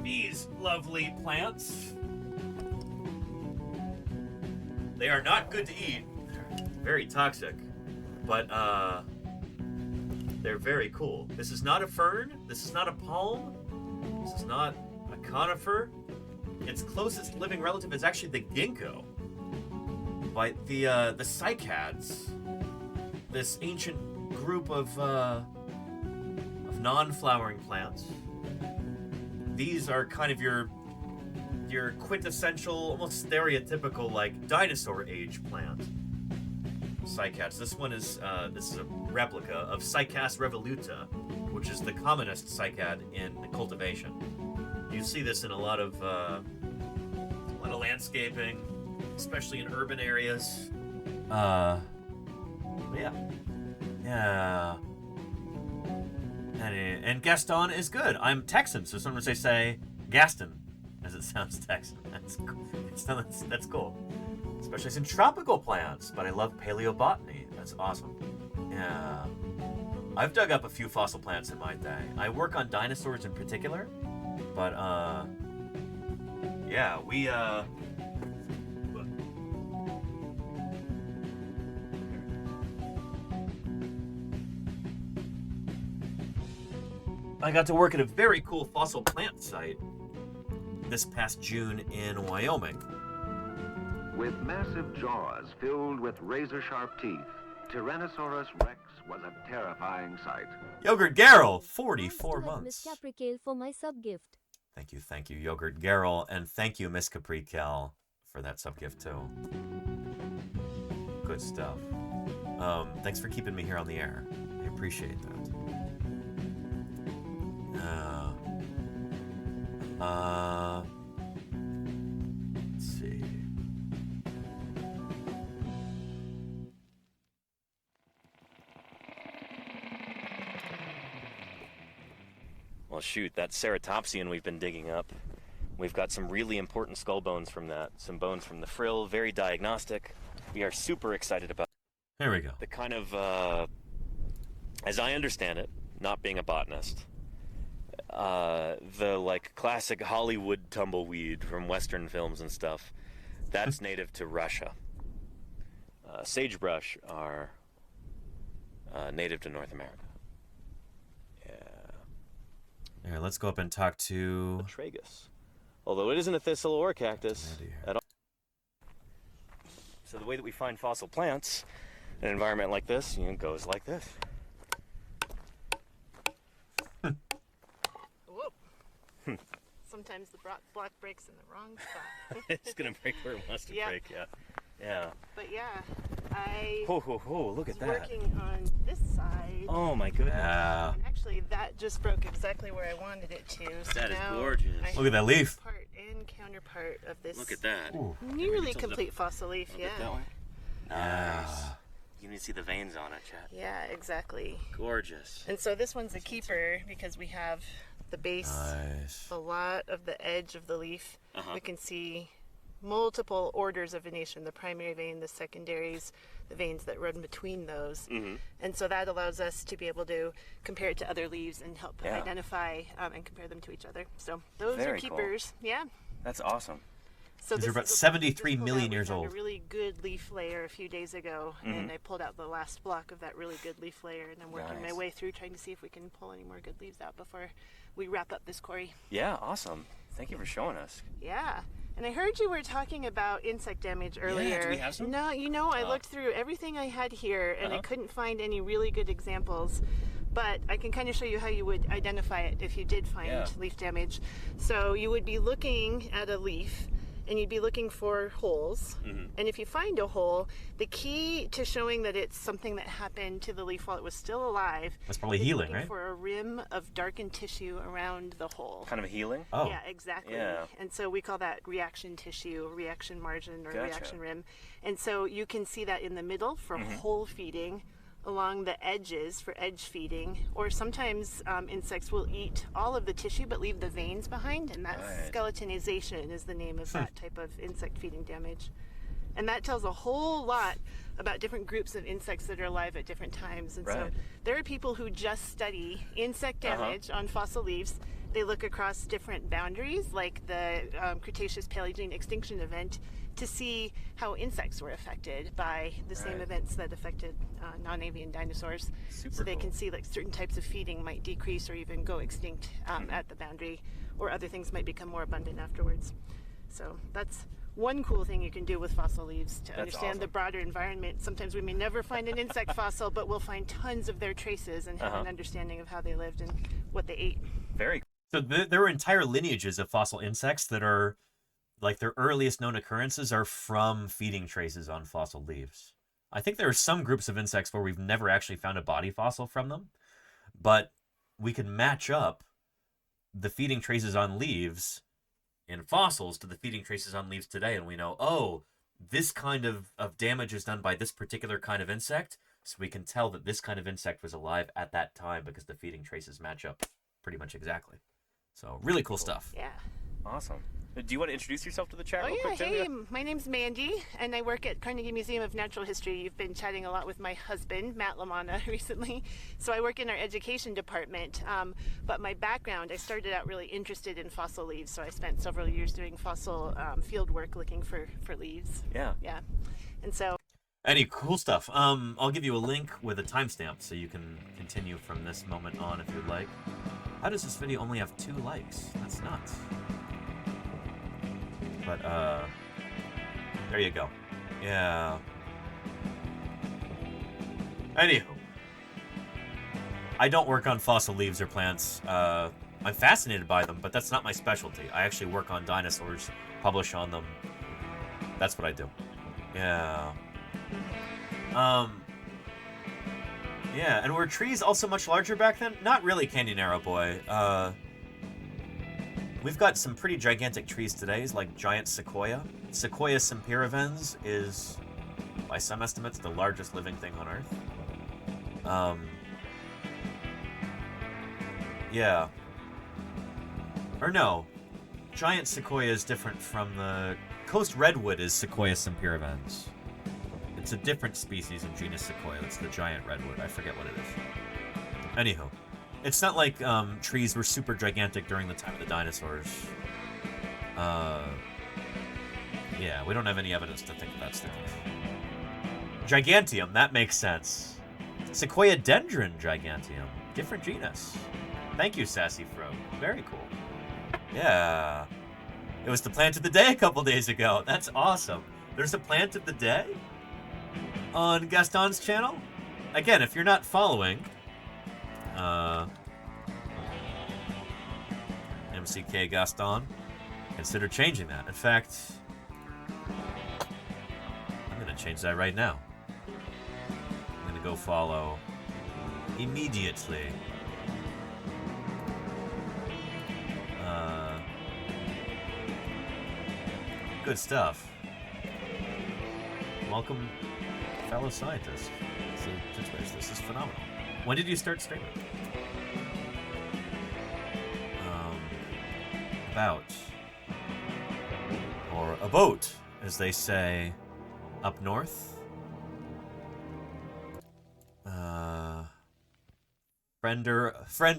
These lovely plants. They are not good to eat. They're very toxic. But they're very cool. This is not a fern. This is not a palm. This is not a conifer. Its closest living relative is actually the ginkgo. But the cycads, this ancient group of non-flowering plants, these are kind of your quintessential, almost stereotypical, like dinosaur age plant. Cycads. This one is a replica of Cycas revoluta, which is the commonest cycad in cultivation. You see this in a lot of landscaping, especially in urban areas. Yeah. And Gaston is good. I'm Texan, so sometimes they say Gaston, as it sounds Texan. That's cool. That's cool. Especially it's in tropical plants, but I love paleobotany. That's awesome. Yeah. I've dug up a few fossil plants in my day. I work on dinosaurs in particular, but yeah, we I got to work at a very cool fossil plant site this past June in Wyoming. With massive jaws filled with razor-sharp teeth, Tyrannosaurus rex was a terrifying sight. Yogurt Garrel, 44 months. Miss Caprical for my sub gift. Thank you, Yogurt Garrel, and thank you, Miss Caprical, for that sub gift too. Good stuff. Thanks for keeping me here on the air. I appreciate that. Let's see. Well, shoot, that ceratopsian we've been digging up, we've got some really important skull bones from that. Some bones from the frill, very diagnostic. We are super excited about. There we go. The kind of, as I understand it, not being a botanist, the like classic Hollywood tumbleweed from Western films and stuff, that's native to Russia. Sagebrush are native to North America. Yeah, let's go up and talk to Tragus. Although it isn't a thistle or a cactus at all. So the way that we find fossil plants in an environment like this, goes like this. Whoop. Sometimes the block breaks in the wrong spot. It's gonna break where it wants to break, yeah. Yeah. But yeah, I look at that. Working on this side. Oh my goodness. Yeah. And actually, that just broke exactly where I wanted it to. So that is now gorgeous. Look at that leaf. Part and counterpart of this. Look at that. Nearly complete fossil leaf, yeah. That way. Nice. You need to see the veins on it, Chad. Yeah, exactly. Gorgeous. And so this one's a keeper because we have the base, a lot of the edge of the leaf. We can see multiple orders of venation, the primary vein, the secondaries, the veins that run between those. And so that allows us to be able to compare it to other leaves and help identify and compare them to each other. So those are keepers. Cool. Yeah. That's awesome. So these are about 73 million years old. We found a really good leaf layer a few days ago, and I pulled out the last block of that really good leaf layer, and I'm working my way through trying to see if we can pull any more good leaves out before we wrap up this quarry. Yeah, awesome. Thank you for showing us. Yeah. And I heard you were talking about insect damage earlier. Yeah, do we have some? No, I looked through everything I had here, and I couldn't find any really good examples. But I can kind of show you how you would identify it if you did find leaf damage. So you would be looking at a leaf, and you'd be looking for holes. And if you find a hole, the key to showing that it's something that happened to the leaf while it was still alive That's probably is healing, looking right? for a rim of darkened tissue around the hole. Kind of a healing? Oh. Yeah, exactly. Yeah. And so we call that reaction tissue, reaction margin, or Gotcha. reaction rim. And so you can see that in the middle for hole feeding, along the edges for edge feeding, or sometimes insects will eat all of the tissue but leave the veins behind, and that skeletonization is the name of that type of insect feeding damage. And that tells a whole lot about different groups of insects that are alive at different times. And so there are people who just study insect damage on fossil leaves. They look across different boundaries, like the Cretaceous Paleogene extinction event, to see how insects were affected by the same events that affected non-avian dinosaurs. So they can see like certain types of feeding might decrease or even go extinct at the boundary, or other things might become more abundant afterwards. So that's one cool thing you can do with fossil leaves to understand the broader environment. Sometimes we may never find an insect fossil, but we'll find tons of their traces and have an understanding of how they lived and what they ate. Very cool. So there are entire lineages of fossil insects that are, like, their earliest known occurrences are from feeding traces on fossil leaves. I think there are some groups of insects where we've never actually found a body fossil from them, but we can match up the feeding traces on leaves in fossils to the feeding traces on leaves today, and we know, oh, this kind of damage is done by this particular kind of insect, so we can tell that this kind of insect was alive at that time because the feeding traces match up pretty much exactly. So really cool stuff. Yeah. Awesome. Do you want to introduce yourself to the chat real yeah, quick, hey, Tim? my name's Mandy, and I work at Carnegie Museum of Natural History. You've been chatting a lot with my husband, Matt Lamanna, recently. So I work in our education department, but my background, I started out really interested in fossil leaves, so I spent several years doing fossil field work looking for leaves. Yeah. Yeah. And so... Any cool stuff. I'll give you a link with a timestamp so you can continue from this moment on if you'd like. How does this video only have 2 likes? That's nuts. But, there you go. Yeah. Anywho. I don't work on fossil leaves or plants. I'm fascinated by them, but that's not my specialty. I actually work on dinosaurs, publish on them. That's what I do. Yeah. Yeah, and were trees also much larger back then? Not really, Candy Narrow Boy. We've got some pretty gigantic trees today, like giant sequoia. Sequoia sempervirens is, by some estimates, the largest living thing on Earth. Yeah. Or no. Giant sequoia is different from the... Coast redwood is Sequoia sempervirens. It's a different species in genus Sequoia. It's the giant redwood. I forget what it is. Anywho. It's not like trees were super gigantic during the time of the dinosaurs. Yeah, we don't have any evidence to think that's the case. Giganteum, that makes sense. Sequoia dendron giganteum. Different genus. Thank you, Sassy Fro. Very cool. Yeah. It was the plant of the day a couple days ago. That's awesome. There's a plant of the day on Gaston's channel. Again, if you're not following... MCK Gaston, consider changing that. In fact, I'm gonna change that right now. I'm gonna go follow immediately. Good stuff. Welcome, fellow scientists. This is phenomenal. When did you start streaming? About. Or a boat, as they say up north. Friend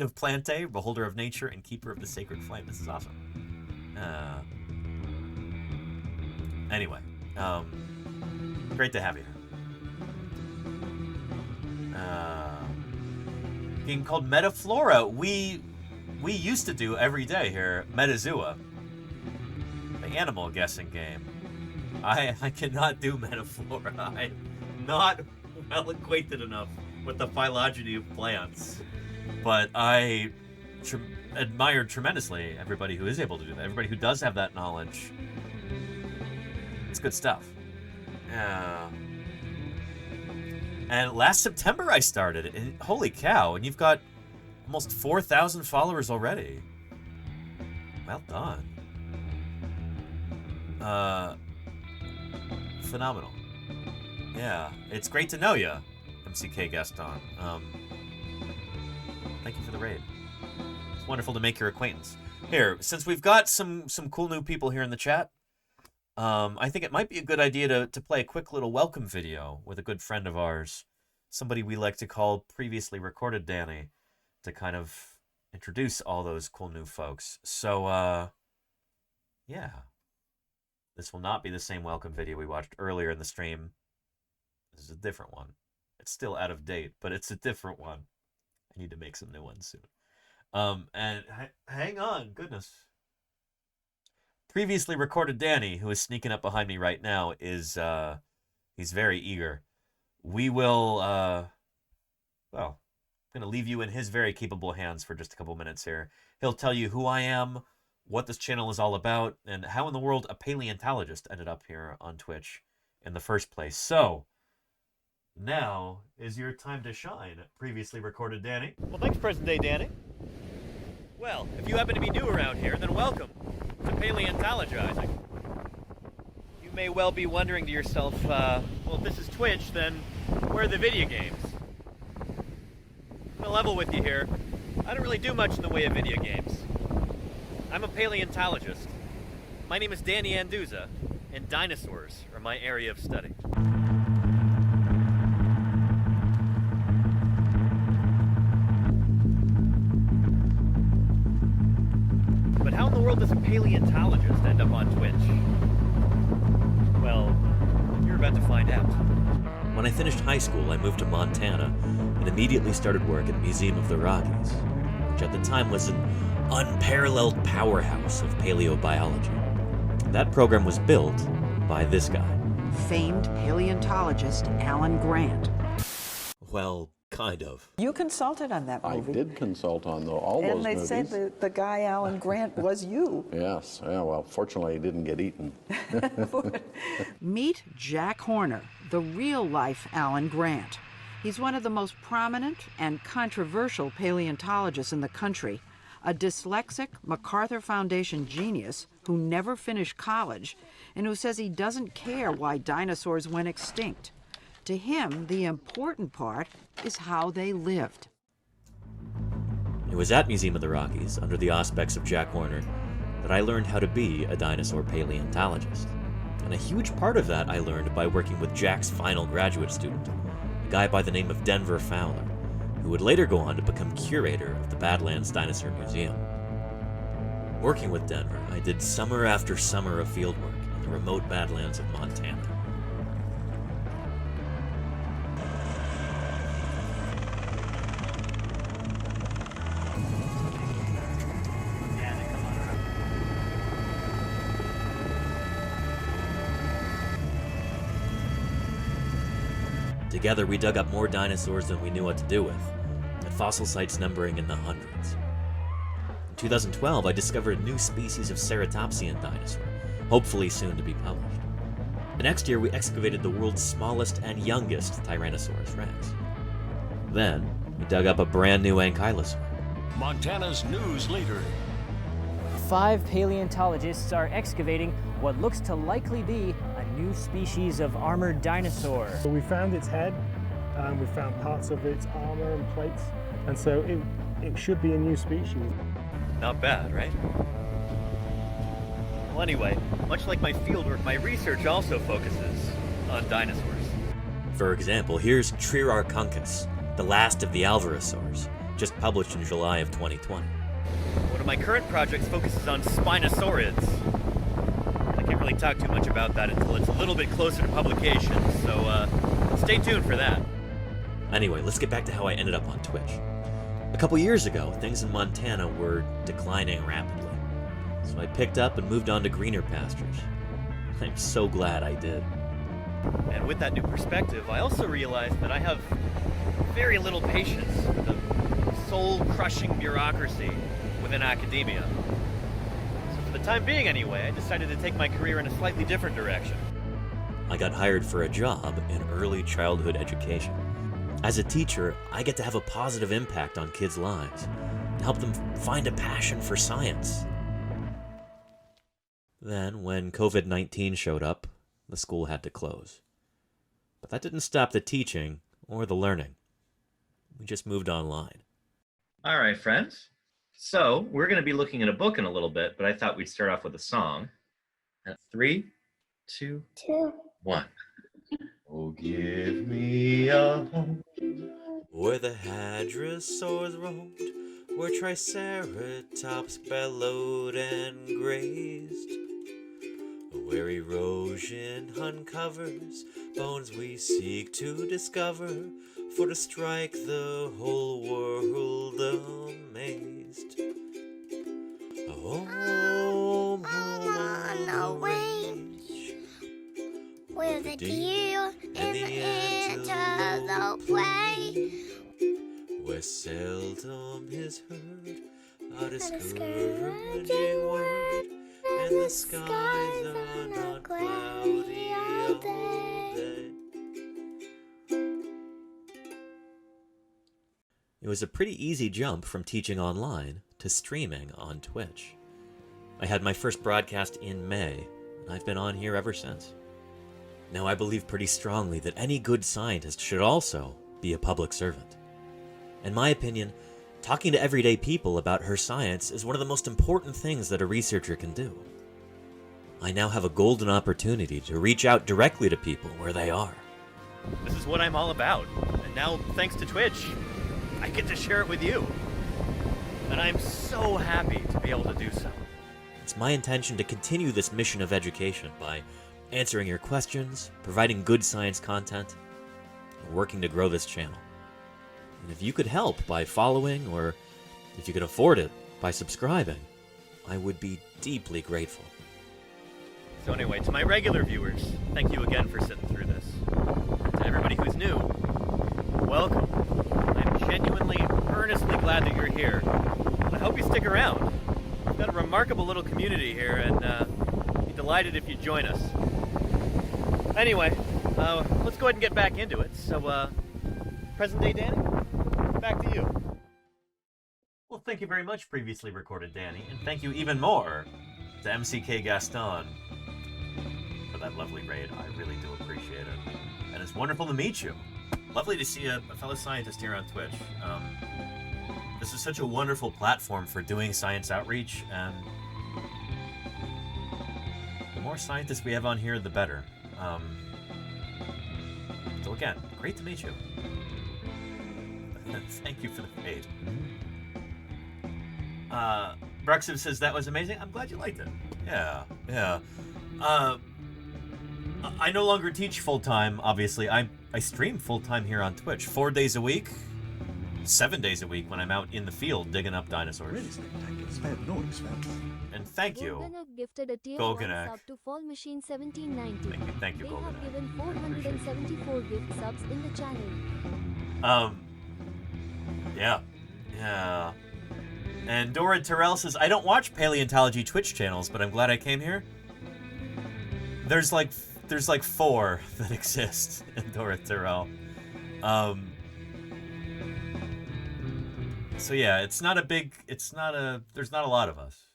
of Plante, beholder of nature, and keeper of the sacred flame. This is awesome. Anyway, great to have you here. Game called Metaflora. We used to do every day here Metazua, animal guessing game. I cannot do Metaflora. I'm not well acquainted enough with the phylogeny of plants. But I admire tremendously everybody who is able to do that. Everybody who does have that knowledge. It's good stuff. Yeah. And last September I started. And holy cow, and you've got almost 4,000 followers already. Well done. Phenomenal. Yeah, it's great to know you, MCK Gaston. Thank you for the raid. It's wonderful to make your acquaintance. Here, since we've got some cool new people here in the chat, I think it might be a good idea to play a quick little welcome video with a good friend of ours, somebody we like to call Previously Recorded Danny, to kind of introduce all those cool new folks. So, yeah. This will not be the same welcome video we watched earlier in the stream. This is a different one. It's still out of date, but it's a different one. I need to make some new ones soon. And hang on, goodness. Previously Recorded Danny, who is sneaking up behind me right now, is he's very eager. We will well, I'm gonna leave you in his very capable hands for just a couple minutes here. He'll tell you who I am, what this channel is all about, and how in the world a paleontologist ended up here on Twitch in the first place. So, now is your time to shine, Previously Recorded Danny. Well, thanks, present day Danny. Well, if you happen to be new around here, then welcome to Paleontologizing. You may well be wondering to yourself, well, if this is Twitch, then where are the video games? I'm gonna level with you here. I don't really do much in the way of video games. I'm a paleontologist. My name is Danny Anduza, and dinosaurs are my area of study. But how in the world does a paleontologist end up on Twitch? Well, you're about to find out. When I finished high school, I moved to Montana and immediately started work at the Museum of the Rockies, which at the time was an unparalleled powerhouse of paleobiology. That program was built by this guy. Famed paleontologist Alan Grant. Well, kind of. You consulted on that movie. I did consult on all those movies. And they said that the guy Alan Grant was you. Yes. Yeah, well, fortunately, he didn't get eaten. Meet Jack Horner, the real-life Alan Grant. He's one of the most prominent and controversial paleontologists in the country, a dyslexic MacArthur Foundation genius who never finished college and who says he doesn't care why dinosaurs went extinct. To him, the important part is how they lived. It was at Museum of the Rockies, under the auspices of Jack Horner, that I learned how to be a dinosaur paleontologist. And a huge part of that I learned by working with Jack's final graduate student, a guy by the name of Denver Fowler, who would later go on to become curator of the Badlands Dinosaur Museum. Working with Denver, I did summer after summer of fieldwork in the remote Badlands of Montana. Together, we dug up more dinosaurs than we knew what to do with, at fossil sites numbering in the hundreds. In 2012, I discovered a new species of ceratopsian dinosaur, hopefully soon to be published. The next year, we excavated the world's smallest and youngest Tyrannosaurus rex. Then, we dug up a brand new ankylosaur. Montana's news leader. 5 paleontologists are excavating what looks to likely be a new species of armored dinosaur. So we found its head, we found parts of its armor and plates, and so it should be a new species. Not bad, right? Well, anyway, much like my fieldwork, my research also focuses on dinosaurs. For example, here's Triarchunkus, the last of the Alvarezsaurs, just published in July of 2020. One of my current projects focuses on Spinosaurids. I can't really talk too much about that until it's a little bit closer to publication, so stay tuned for that. Anyway, let's get back to how I ended up on Twitch. A couple years ago, things in Montana were declining rapidly. So I picked up and moved on to greener pastures. I'm so glad I did. And with that new perspective, I also realized that I have very little patience with the soul-crushing bureaucracy within academia. So for the time being anyway, I decided to take my career in a slightly different direction. I got hired for a job in early childhood education. As a teacher, I get to have a positive impact on kids' lives, to help them find a passion for science. Then, when COVID-19 showed up, the school had to close. But that didn't stop the teaching or the learning. We just moved online. All right, friends. So we're going to be looking at a book in a little bit, but I thought we'd start off with a song. At 3, 2, 1. Oh, give me a home where the hadrosaurs roamed, where triceratops bellowed and grazed, where erosion uncovers bones we seek to discover, for to strike the whole world amazed. Home, home on the range, where the deer and the antelope play, where seldom is heard a discouraging word, and the skies are not cloudy all day. It was a pretty easy jump from teaching online to streaming on Twitch. I had my first broadcast in May, and I've been on here ever since. Now, I believe pretty strongly that any good scientist should also be a public servant. In my opinion, talking to everyday people about her science is one of the most important things that a researcher can do. I now have a golden opportunity to reach out directly to people where they are. This is what I'm all about, and now, thanks to Twitch, I get to share it with you. And I'm so happy to be able to do so. It's my intention to continue this mission of education by answering your questions, providing good science content, and working to grow this channel. And if you could help by following, or if you could afford it by subscribing, I would be deeply grateful. So anyway, to my regular viewers, thank you again for sitting through this. To everybody who's new, welcome. I'm genuinely, earnestly glad that you're here. And I hope you stick around. We've got a remarkable little community here, and I'd be delighted if you'd join us. Anyway, let's go ahead and get back into it. So, present day Danny, back to you. Well, thank you very much, previously recorded Danny, and thank you even more to MCK Gaston for that lovely raid. I really do appreciate it. And it's wonderful to meet you. Lovely to see a fellow scientist here on Twitch. This is such a wonderful platform for doing science outreach, and the more scientists we have on here, the better. So again, great to meet you. Thank you for the raid. Bruxiv says that was amazing. I'm glad you liked it. Yeah. I no longer teach full-time, obviously. I stream full-time here on Twitch. 4 days a week, 7 days a week when I'm out in the field digging up dinosaurs. Really spectacular. Spared no expense. And thank you, Goganak gifted a tier Goganak. 1 sub to Fall Machine 1790. Thank you, They Goganak. have given 474 gift subs in the channel. Yeah. And Dora Terrell says, I don't watch paleontology Twitch channels, but I'm glad I came here. There's like 4 that exist in Dora Terrell. So yeah, there's not a lot of us.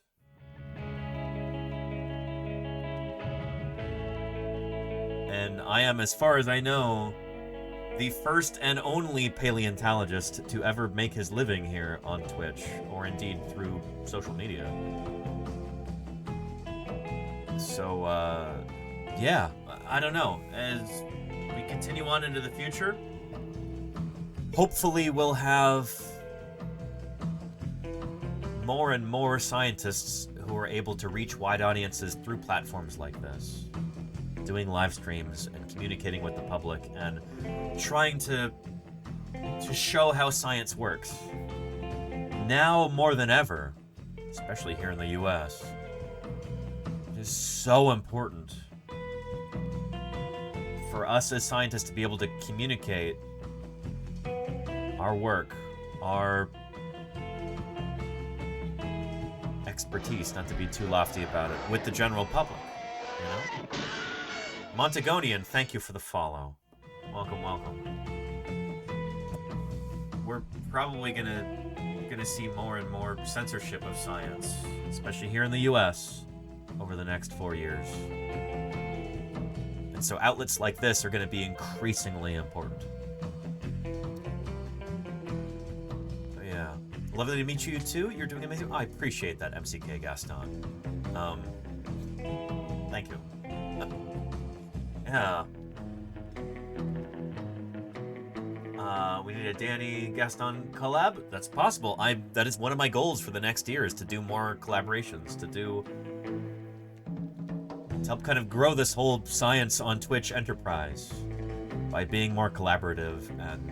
And I am, as far as I know, the first and only paleontologist to ever make his living here on Twitch, or indeed through social media. So, yeah, I don't know. As we continue on into the future, hopefully we'll have more and more scientists who are able to reach wide audiences through platforms like this, doing live streams and communicating with the public and trying to show how science works. Now more than ever, especially here in the US, is so important for us as scientists to be able to communicate our work, our expertise, not to be too lofty about it, with the general public, you know? Montagonian, thank you for the follow. Welcome, welcome. We're probably gonna see more and more censorship of science, especially here in the US, over the next 4 years. And so outlets like this are gonna be increasingly important. So yeah. Lovely to meet you too. You're doing amazing. I appreciate that, MCK Gaston. Thank you. Yeah. We need a Danny Gaston collab. That's possible. That is one of my goals for the next year, is to do more collaborations, to help kind of grow this whole science on Twitch enterprise by being more collaborative and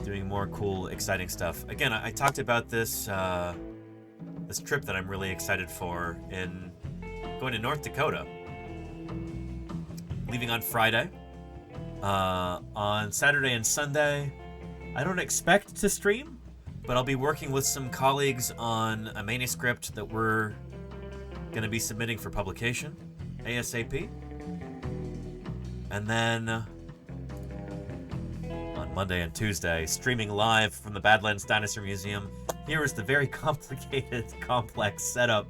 doing more cool, exciting stuff. Again, I talked about this this trip that I'm really excited for in going to North Dakota. Leaving on Friday. On Saturday and Sunday, I don't expect to stream, but I'll be working with some colleagues on a manuscript that we're going to be submitting for publication ASAP. And then on Monday and Tuesday, streaming live from the Badlands Dinosaur Museum. Here is the very complicated, complex setup.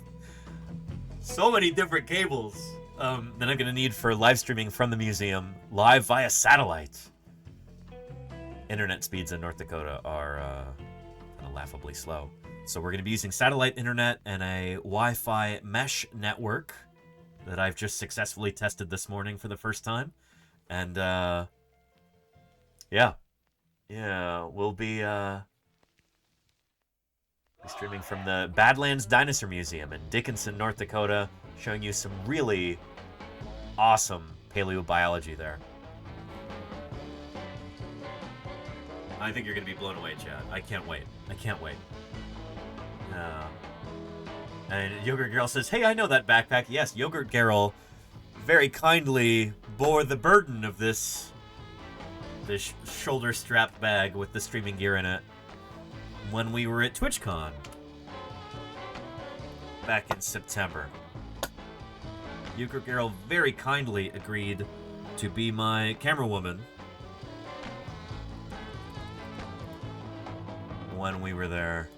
So many different cables. That I'm going to need for live streaming from the museum, live via satellite. Internet speeds in North Dakota are kind of laughably slow. So we're going to be using satellite internet and a Wi-Fi mesh network that I've just successfully tested this morning for the first time. And, yeah, we'll be streaming from the Badlands Dinosaur Museum in Dickinson, North Dakota, showing you some really awesome paleobiology there. I think you're going to be blown away, Chad. I can't wait. And Yogurt Girl says, hey, I know that backpack. Yes, Yogurt Girl very kindly bore the burden of this shoulder strap bag with the streaming gear in it when we were at TwitchCon back in September. Euchre Girl very kindly agreed to be my camera woman when we were there.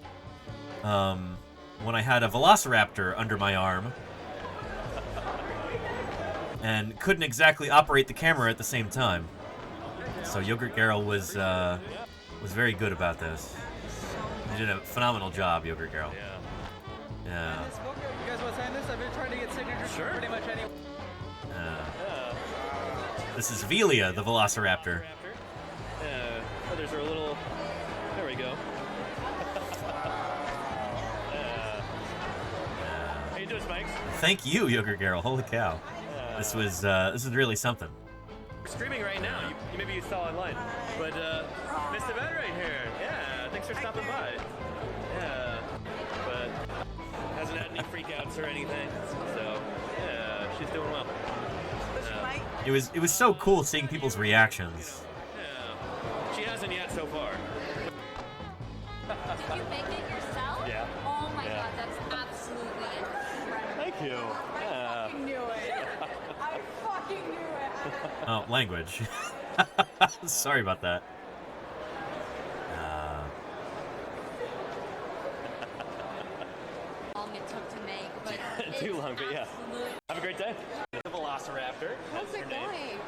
When I had a velociraptor under my arm and couldn't exactly operate the camera at the same time. So Yogurt Girl was very good about this. You did a phenomenal job, Yogurt Girl. Yeah. You guys want to sign this? I've been trying to get signatures for pretty much any. This is Velia, the Velociraptor. Feathers are a little. There we go. How you doing, Spikes? Thank you, Yogurt Girl. Holy cow. This is really something. We're streaming right now. Maybe you saw online, but Mr. Ben right here. Yeah, thanks for stopping by. Yeah, but hasn't had any freakouts or anything, so yeah, she's doing well. It was so cool seeing people's reactions. Yeah, she hasn't yet so far. Did you make it yourself? Yeah. Oh my god, that's absolutely incredible. Thank you. I fucking knew it. I fucking knew it. Oh, language. Sorry about that. Long it took to make, but Too long, but yeah. Have a great day. The Velociraptor. How's it going?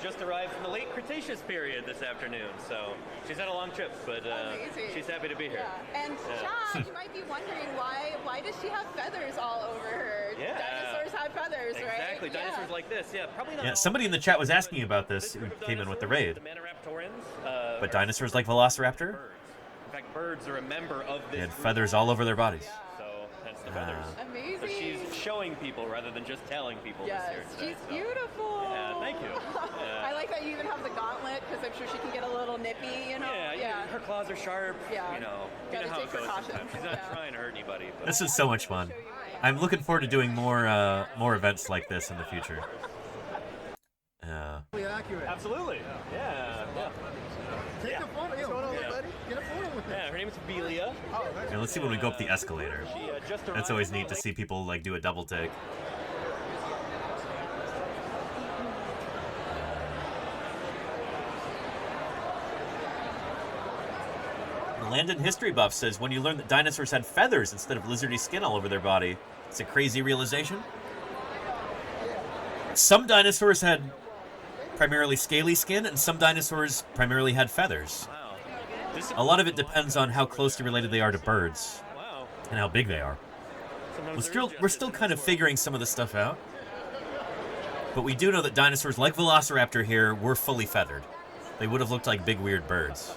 Just arrived from the late Cretaceous period this afternoon, so she's had a long trip, but she's happy to be here. Yeah. And Chad, you might be wondering why does she have feathers all over her? Yeah. Dinosaurs have feathers, right? Exactly, dinosaurs like this, yeah. Probably not. Yeah, somebody in the chat was asking about this who came in with the raid. The Maniraptorans. But dinosaurs like Velociraptor? In fact, birds are a member of this. They had feathers all over their bodies. So hence the feathers. Amazing. So she's showing people rather than just telling people. Yes, this here today, she's beautiful. Yeah, thank you. I like that you even have the gauntlet because I'm sure she can get a little nippy, you know? Yeah, her claws are sharp. Yeah. You know Gotta how take it goes precautions. sometimes. She's not trying to hurt anybody. But This is so much fun. I'm looking forward to doing more events like this in the future. Accurate. Absolutely. Yeah. Take a photo. What's going on, buddy? Get a photo with me. Yeah, her name is Belia. Yeah, let's see when we go up the escalator. That's always neat to see people like do a double take. Landon History Buff says, when you learn that dinosaurs had feathers instead of lizardy skin all over their body, it's a crazy realization. Some dinosaurs had primarily scaly skin, and some dinosaurs primarily had feathers. A lot of it depends on how closely related they are to birds and how big they are. We're still kind of figuring some of this stuff out. But we do know that dinosaurs like Velociraptor here were fully feathered. They would have looked like big weird birds.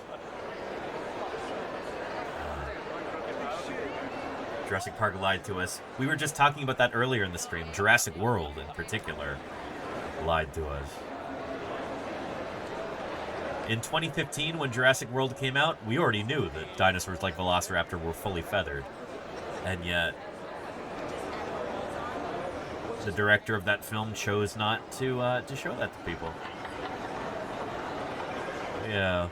Jurassic Park lied to us. We were just talking about that earlier in the stream. Jurassic World, in particular, lied to us. In 2015, when Jurassic World came out, we already knew that dinosaurs like Velociraptor were fully feathered. And yet, the director of that film chose not to show that to people. Yeah.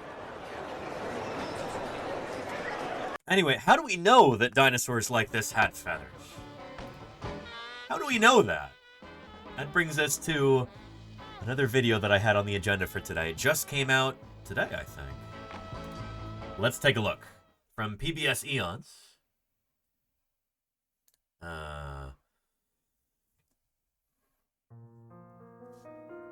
Anyway, how do we know that dinosaurs like this had feathers? How do we know that? That brings us to another video that I had on the agenda for today. It just came out today, I think. Let's take a look. From PBS Eons.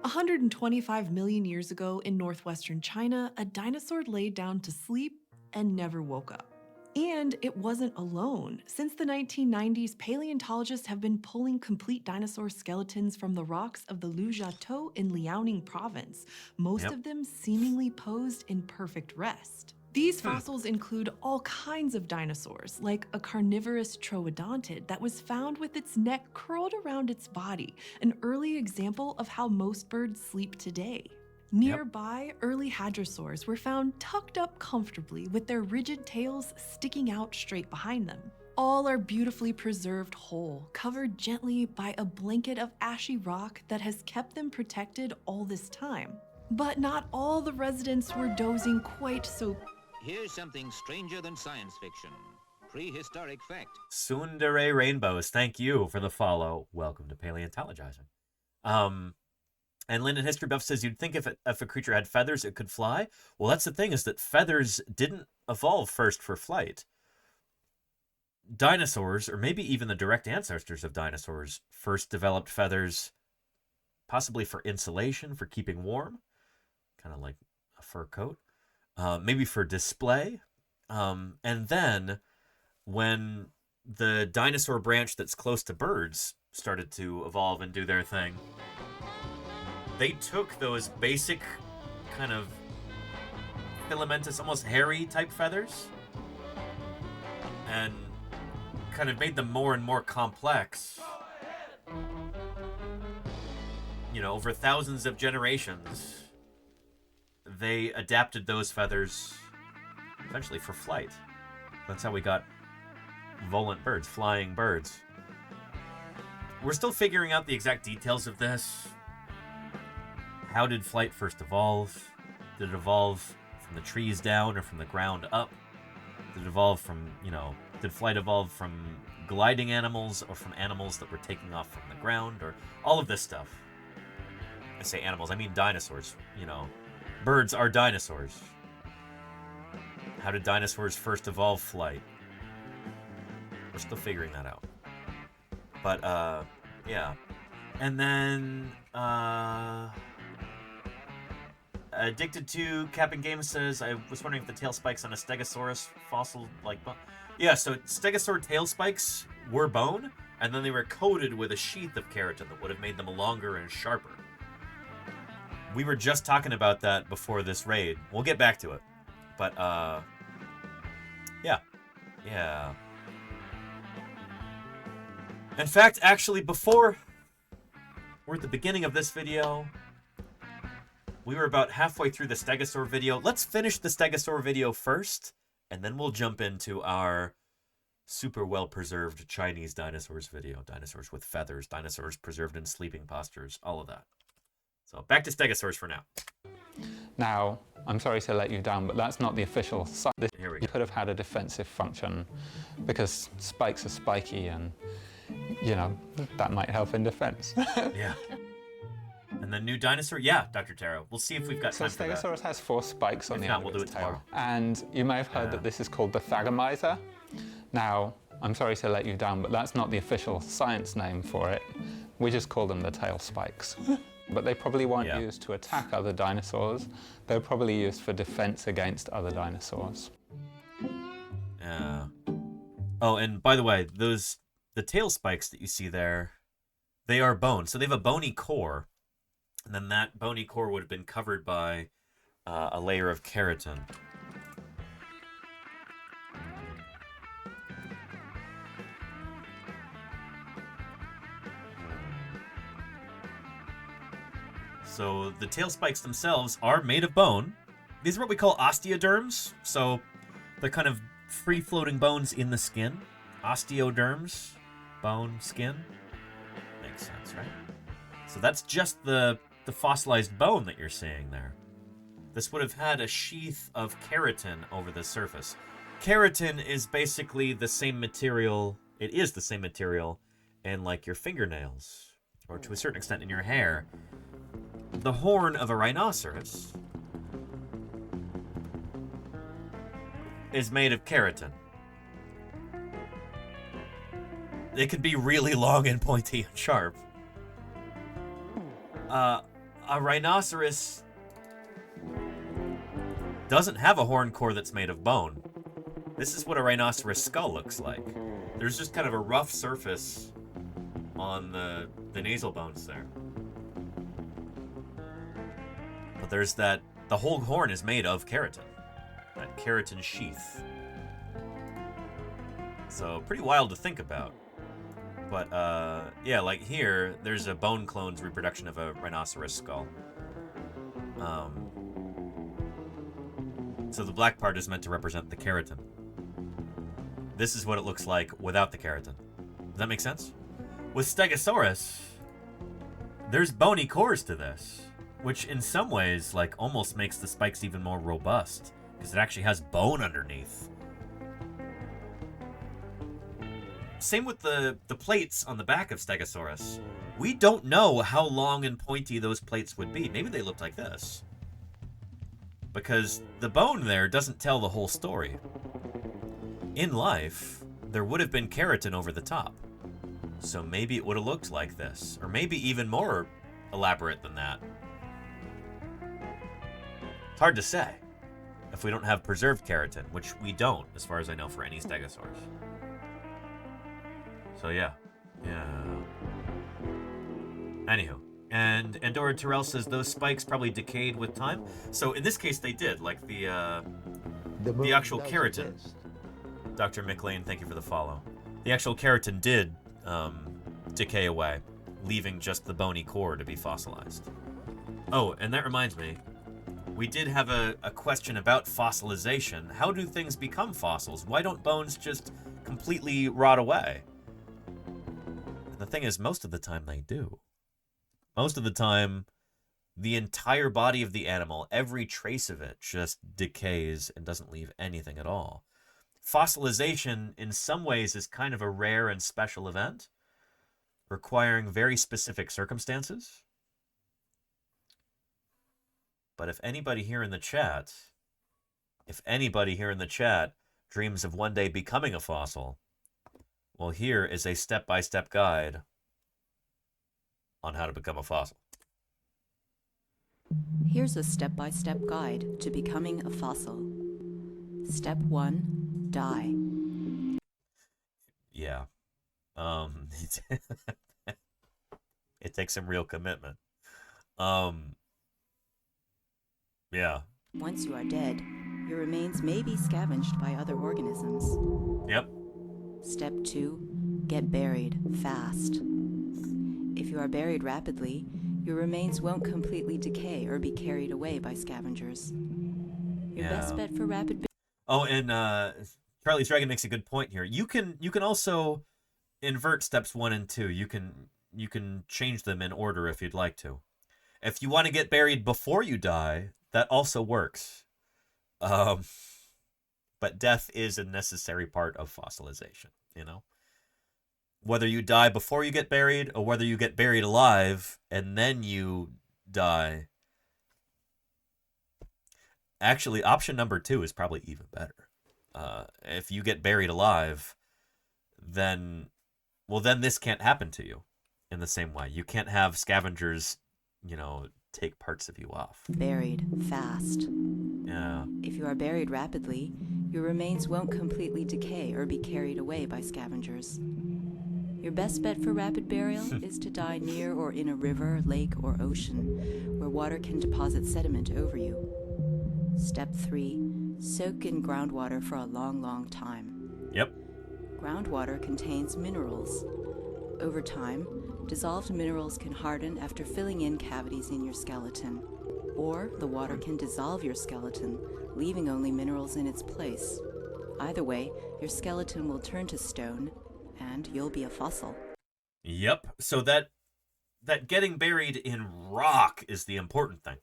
125 million years ago in northwestern China, a dinosaur laid down to sleep and never woke up. And it wasn't alone. Since the 1990s, paleontologists have been pulling complete dinosaur skeletons from the rocks of the Lujiatou in Liaoning province, most of them seemingly posed in perfect rest. These fossils include all kinds of dinosaurs, like a carnivorous troodontid that was found with its neck curled around its body, an early example of how most birds sleep today. Nearby, early hadrosaurs were found tucked up comfortably with their rigid tails sticking out straight behind them. All are beautifully preserved whole, covered gently by a blanket of ashy rock that has kept them protected all this time. But not all the residents were dozing quite so. Here's something stranger than science fiction. Prehistoric fact. Sundere Rainbows, thank you for the follow. Welcome to Paleontologizing. And Lyndon History Buff says, you'd think if a creature had feathers, it could fly. Well, that's the thing, is that feathers didn't evolve first for flight. Dinosaurs, or maybe even the direct ancestors of dinosaurs, first developed feathers possibly for insulation, for keeping warm, kind of like a fur coat, maybe for display. And then when the dinosaur branch that's close to birds started to evolve and do their thing, they took those basic kind of filamentous, almost hairy type feathers and kind of made them more and more complex. You know, over thousands of generations, they adapted those feathers eventually for flight. That's how we got volant birds, flying birds. We're still figuring out the exact details of this. How did flight first evolve? Did it evolve from the trees down or from the ground up? Did it evolve from, did flight evolve from gliding animals or from animals that were taking off from the ground, or all of this stuff? I say animals, I mean dinosaurs, Birds are dinosaurs. How did dinosaurs first evolve flight? We're still figuring that out. But, yeah. And then, Addicted to Captain Game says, I was wondering if the tail spikes on a Stegosaurus fossil like bone. Yeah, so Stegosaur tail spikes were bone, and then they were coated with a sheath of keratin that would have made them longer and sharper. We were just talking about that before this raid. We'll get back to it. But, yeah. In fact, actually, before we're at the beginning of this video, we were about halfway through the Stegosaur video. Let's finish the Stegosaur video first, and then we'll jump into our super well-preserved Chinese dinosaurs video. Dinosaurs with feathers, dinosaurs preserved in sleeping postures, all of that. So back to stegosaurs for now. Now, I'm sorry to let you down, but that's not the official site. Here we You go. could have had a defensive function because spikes are spiky and, you know, that might help in defense. Yeah. And the new dinosaur? Yeah, Dr. Taro. We'll see if we've got So time for that. Stegosaurus has 4 spikes on If the not, end we'll of do its it tail. tomorrow. And you may have heard that this is called the thagomizer. Now, I'm sorry to let you down, but that's not the official science name for it. We just call them the tail spikes. But they probably weren't used to attack other dinosaurs. They were probably used for defense against other dinosaurs. Yeah. Oh, and by the way, the tail spikes that you see there, they are bone. So they have a bony core, and then that bony core would have been covered by a layer of keratin. So the tail spikes themselves are made of bone. These are what we call osteoderms. So they're kind of free-floating bones in the skin. Osteoderms, bone, skin. Makes sense, right? So that's just the fossilized bone that you're seeing there. This would have had a sheath of keratin over the surface. Keratin is basically the same material. It is the same material in like your fingernails, or to a certain extent in your hair. The horn of a rhinoceros is made of keratin. It can be really long and pointy and sharp. A rhinoceros doesn't have a horn core that's made of bone. This is what a rhinoceros skull looks like. There's just kind of a rough surface on the nasal bones there. But there's that, the whole horn is made of keratin. That keratin sheath. So pretty wild to think about. But yeah, like here, there's a bone clone's reproduction of a rhinoceros skull. So the black part is meant to represent the keratin. This is what it looks like without the keratin. Does that make sense? With Stegosaurus, there's bony cores to this, which in some ways, like, almost makes the spikes even more robust, because it actually has bone underneath. Same with the plates on the back of Stegosaurus. We don't know how long and pointy those plates would be. Maybe they looked like this. Because the bone there doesn't tell the whole story. In life, there would have been keratin over the top. So maybe it would have looked like this. Or maybe even more elaborate than that. It's hard to say. If we don't have preserved keratin, which we don't, as far as I know, for any Stegosaurus. So yeah. Yeah. Anywho. And Andorra Terrell says those spikes probably decayed with time. So in this case they did, like the actual keratin. Dr. McLean, thank you for the follow. The actual keratin did decay away, leaving just the bony core to be fossilized. Oh, and that reminds me, we did have a question about fossilization. How do things become fossils? Why don't bones just completely rot away? And the thing is, most of the time they do. Most of the time, the entire body of the animal, every trace of it, just decays and doesn't leave anything at all. Fossilization, in some ways, is kind of a rare and special event, requiring very specific circumstances. But if anybody here in the chat dreams of one day becoming a fossil, well, here is a step-by-step guide on how to become a fossil. Here's a step-by-step guide to becoming a fossil. Step 1, die. Yeah. It takes some real commitment. Yeah. Once you are dead, your remains may be scavenged by other organisms. Yep. Step 2, get buried fast. If you are buried rapidly, your remains won't completely decay or be carried away by scavengers. Your best bet for rapid... Oh, and Charlie's Dragon makes a good point here. You can also invert steps 1 and 2. You can change them in order if you'd like to. If you want to get buried before you die, that also works. But death is a necessary part of fossilization, you know? Whether you die before you get buried or whether you get buried alive and then you die. Actually, option number 2 is probably even better. If you get buried alive, then this can't happen to you in the same way. You can't have scavengers, take parts of you off. Buried fast. Yeah. If you are buried rapidly, your remains won't completely decay or be carried away by scavengers. Your best bet for rapid burial is to die near or in a river, lake, or ocean, where water can deposit sediment over you. Step 3, soak in groundwater for a long, long time. Yep. Groundwater contains minerals. Over time, dissolved minerals can harden after filling in cavities in your skeleton. Or the water can dissolve your skeleton, leaving only minerals in its place. Either way, your skeleton will turn to stone, and you'll be a fossil. Yep. So that getting buried in rock is the important thing.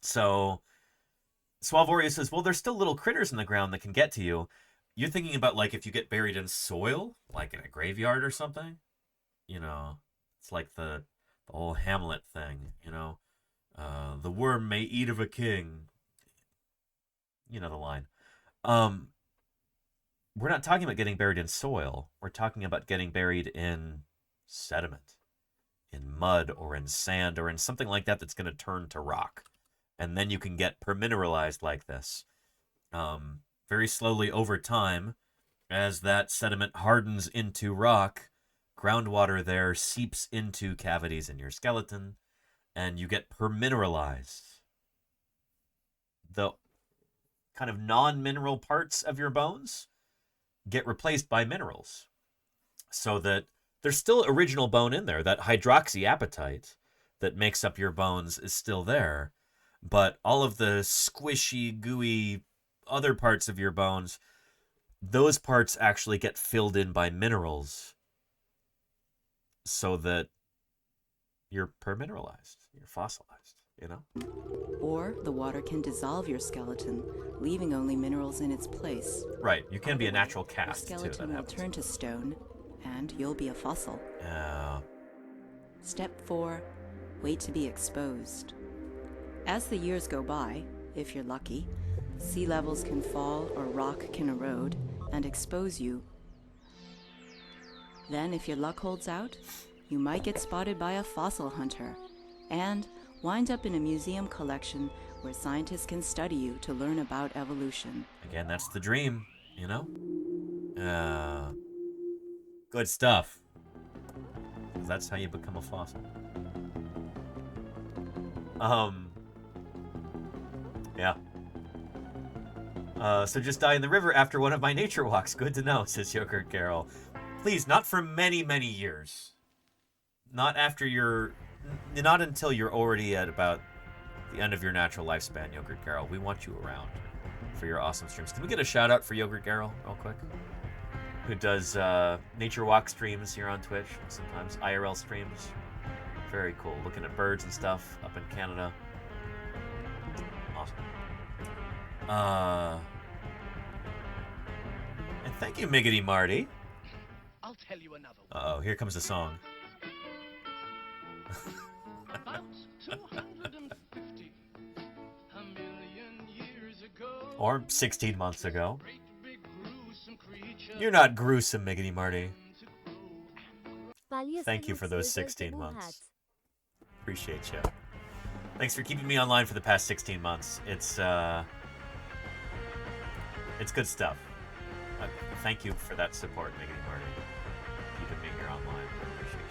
So Suavoria says, well, there's still little critters in the ground that can get to you. You're thinking about, like, if you get buried in soil, like in a graveyard or something? It's like the whole Hamlet thing, the worm may eat of a king. You know the line. We're not talking about getting buried in soil. We're talking about getting buried in sediment, in mud, or in sand, or in something like that that's going to turn to rock. And then you can get permineralized like this. Very slowly over time, as that sediment hardens into rock, groundwater there seeps into cavities in your skeleton, and you get permineralized. The kind of non-mineral parts of your bones get replaced by minerals, so that there's still original bone in there. That hydroxyapatite that makes up your bones is still there, but all of the squishy, gooey other parts of your bones, those parts actually get filled in by minerals, so that you're permineralized, you're fossilized, Or the water can dissolve your skeleton, leaving only minerals in its place. Right, you can be a natural cast, your too. skeleton will turn to stone, and you'll be a fossil. Yeah. Step 4, wait to be exposed. As the years go by, if you're lucky, sea levels can fall or rock can erode and expose you. Then, if your luck holds out, you might get spotted by a fossil hunter and wind up in a museum collection where scientists can study you to learn about evolution. Again, that's the dream, Good stuff. That's how you become a fossil. Yeah. So just die in the river after one of my nature walks. Good to know, says Yogurt Carol. Please, not for many, many years. Not until you're already at about the end of your natural lifespan, Yogurt Carol. We want you around for your awesome streams. Can we get a shout out for Yogurt Carol real quick? Who does nature walk streams here on Twitch, sometimes IRL streams. Very cool. Looking at birds and stuff up in Canada. Awesome. And thank you, Miggity Marty. I'll tell you another one. Uh-oh, here comes the song. About 250 a million years ago. Or 16 months ago. You're not gruesome, Miggity Marty. Thank you for those 16 months. Appreciate you. Thanks for keeping me online for the past 16 months. It's good stuff. Thank you for that support, Miggity Marty. Keeping me here online. I appreciate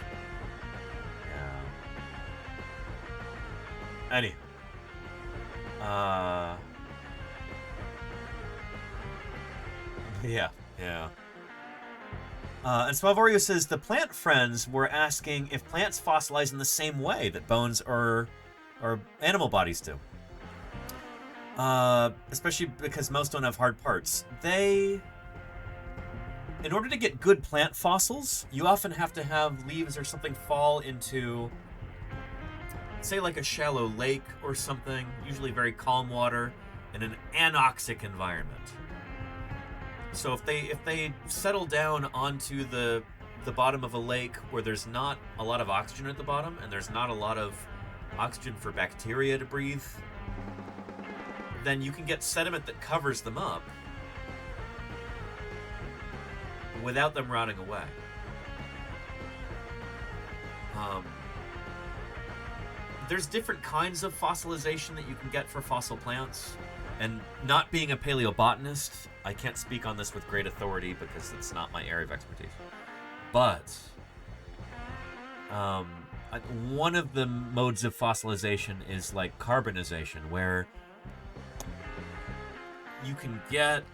you. Yeah. Yeah. And Spavorio says the plant friends were asking if plants fossilize in the same way that bones or animal bodies do. Especially because most don't have hard parts. They in order to get good plant fossils, you often have to have leaves or something fall into, say, like a shallow lake or something, usually very calm water, in an anoxic environment. So if they settle down onto the bottom of a lake where there's not a lot of oxygen at the bottom and there's not a lot of oxygen for bacteria to breathe, then you can get sediment that covers them up without them rotting away. There's different kinds of fossilization that you can get for fossil plants, and not being a paleobotanist, I can't speak on this with great authority because it's not my area of expertise. But one of the modes of fossilization is like carbonization, where you can get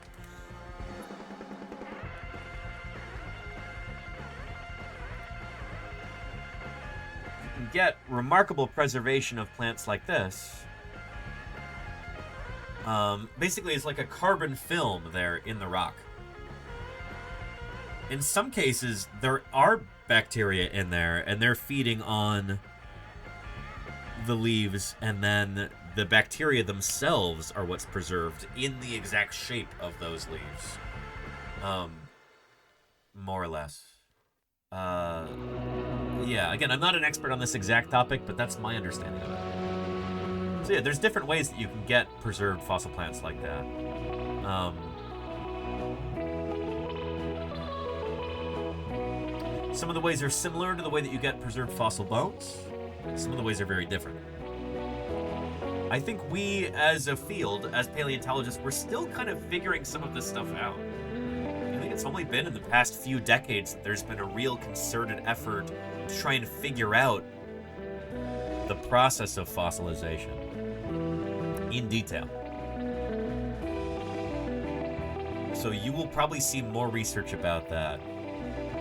remarkable preservation of plants like this. Basically, it's like a carbon film there in the rock. In some cases, there are bacteria in there, and they're feeding on the leaves, and then the bacteria themselves are what's preserved in the exact shape of those leaves. More or less. Yeah, again, I'm not an expert on this exact topic, but that's my understanding of it. So yeah, there's different ways that you can get preserved fossil plants like that. Some of the ways are similar to the way that you get preserved fossil bones. Some of the ways are very different. I think we, as a field, as paleontologists, we're still kind of figuring some of this stuff out. I think it's only been in the past few decades that there's been a real concerted effort to try and figure out the process of fossilization in detail. So you will probably see more research about that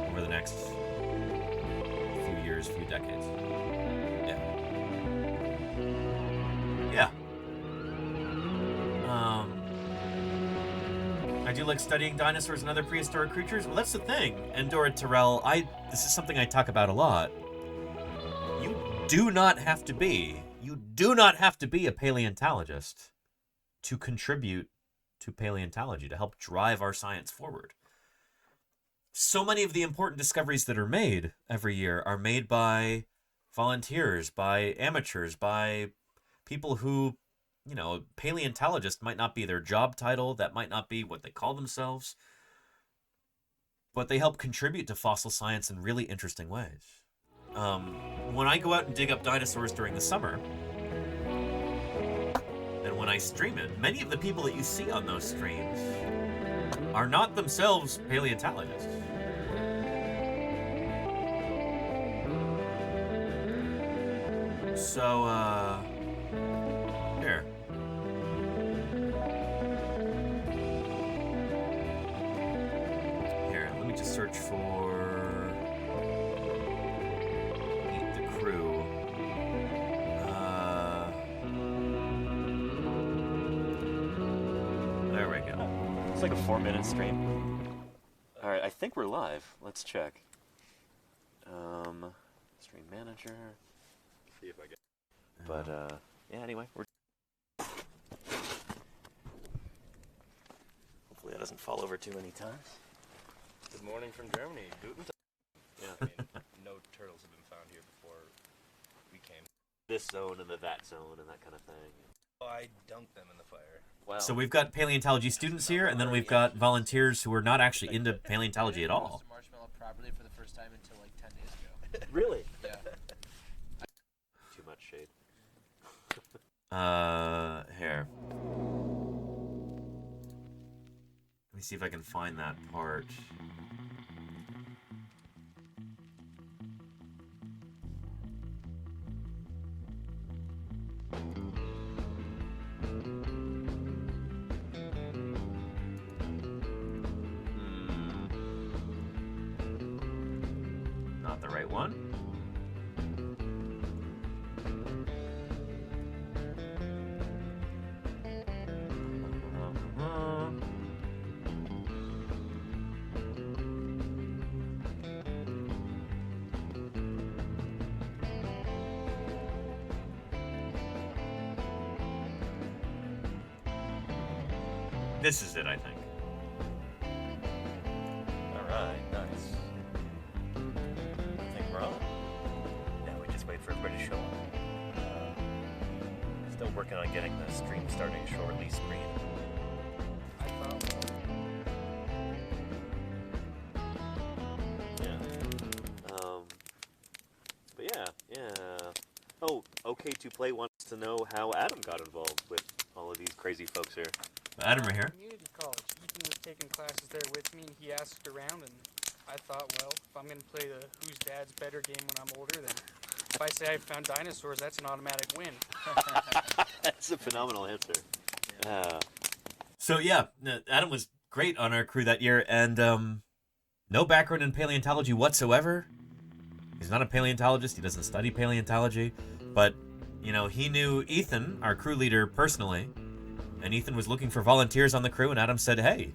over the next few years, few decades. Yeah. I do like studying dinosaurs and other prehistoric creatures. Well, that's the thing, Endora Terrell. This is something I talk about a lot. You do not have to be a paleontologist to contribute to paleontology, to help drive our science forward. So many of the important discoveries that are made every year are made by volunteers, by amateurs, by people who, you know, paleontologist might not be their job title, that might not be what they call themselves, but they help contribute to fossil science in really interesting ways. When I go out and dig up dinosaurs during the summer, and when I stream it, many of the people that you see on those streams are not themselves paleontologists. So, here. Here, let me just search for Meet the Crew. There we go. It's like a 4-minute stream. Alright, I think we're live. Let's check. Stream manager. See if I get. But yeah, anyway, we're. Hopefully that doesn't fall over too many times. Good morning from Germany. Guten Tag. Yeah, I mean, no turtles have been found here before we came. This zone and that zone and that kind of thing. Oh, I dunked them in the fire. Wow. So we've got paleontology students here, and then we've got volunteers who are not actually into paleontology at all. Marshmallow properly for the first time until like 10 days ago. Really? Yeah. Too much shade. Here. Let me see if I can find that part. Not the right one. This is it, I think. All right, nice. I think we're on. Now we just wait for everybody to show up. Still working on getting the stream starting shortly screen. Yeah. But yeah. Oh, OK to Play wants to know how Adam got involved with all of these crazy folks here. Adam, right here. Community college. Ethan was taking classes there with me, and he asked around, and I thought, well, if I'm going to play the Who's Dad's Better game when I'm older, then if I say I found dinosaurs, that's an automatic win. That's a phenomenal answer. Yeah. So yeah, Adam was great on our crew that year, and no background in paleontology whatsoever. He's not a paleontologist. He doesn't study paleontology, but you know, he knew Ethan, our crew leader, personally, and Ethan was looking for volunteers on the crew, and Adam said, hey,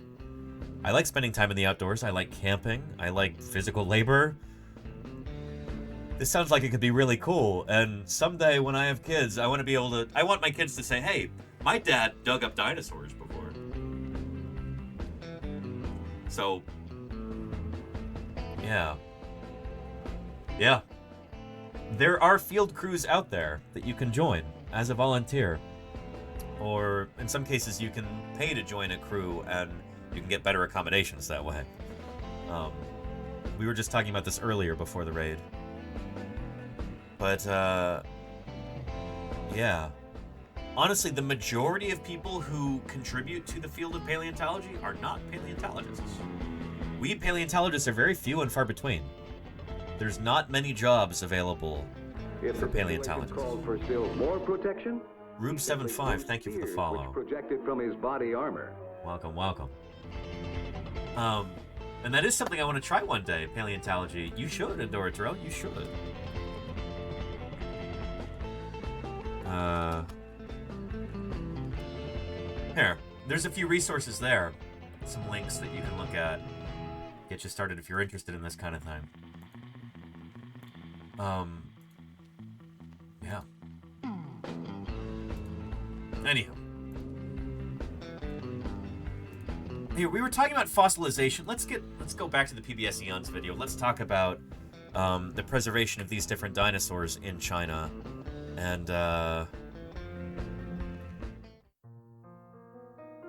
I like spending time in the outdoors. I like camping. I like physical labor. This sounds like it could be really cool, and someday when I have kids, I want my kids to say, hey, my dad dug up dinosaurs before. So, yeah. Yeah. There are field crews out there that you can join as a volunteer. Or, in some cases, you can pay to join a crew, and you can get better accommodations that way. We were just talking about this earlier before the raid. But, yeah. Honestly, the majority of people who contribute to the field of paleontology are not paleontologists. We paleontologists are very few and far between. There's not many jobs available for paleontologists. Called for still more protection. Rube75, thank you for the follow. Which projected from his body armor. Welcome, welcome. And that is something I want to try one day, paleontology. You should, Adoratro, you should. Here, there's a few resources there. Some links that you can look at. Get you started if you're interested in this kind of thing. Yeah. Anyhow. Here, we were talking about fossilization. Let's go back to the PBS Eons video. Let's talk about the preservation of these different dinosaurs in China. And,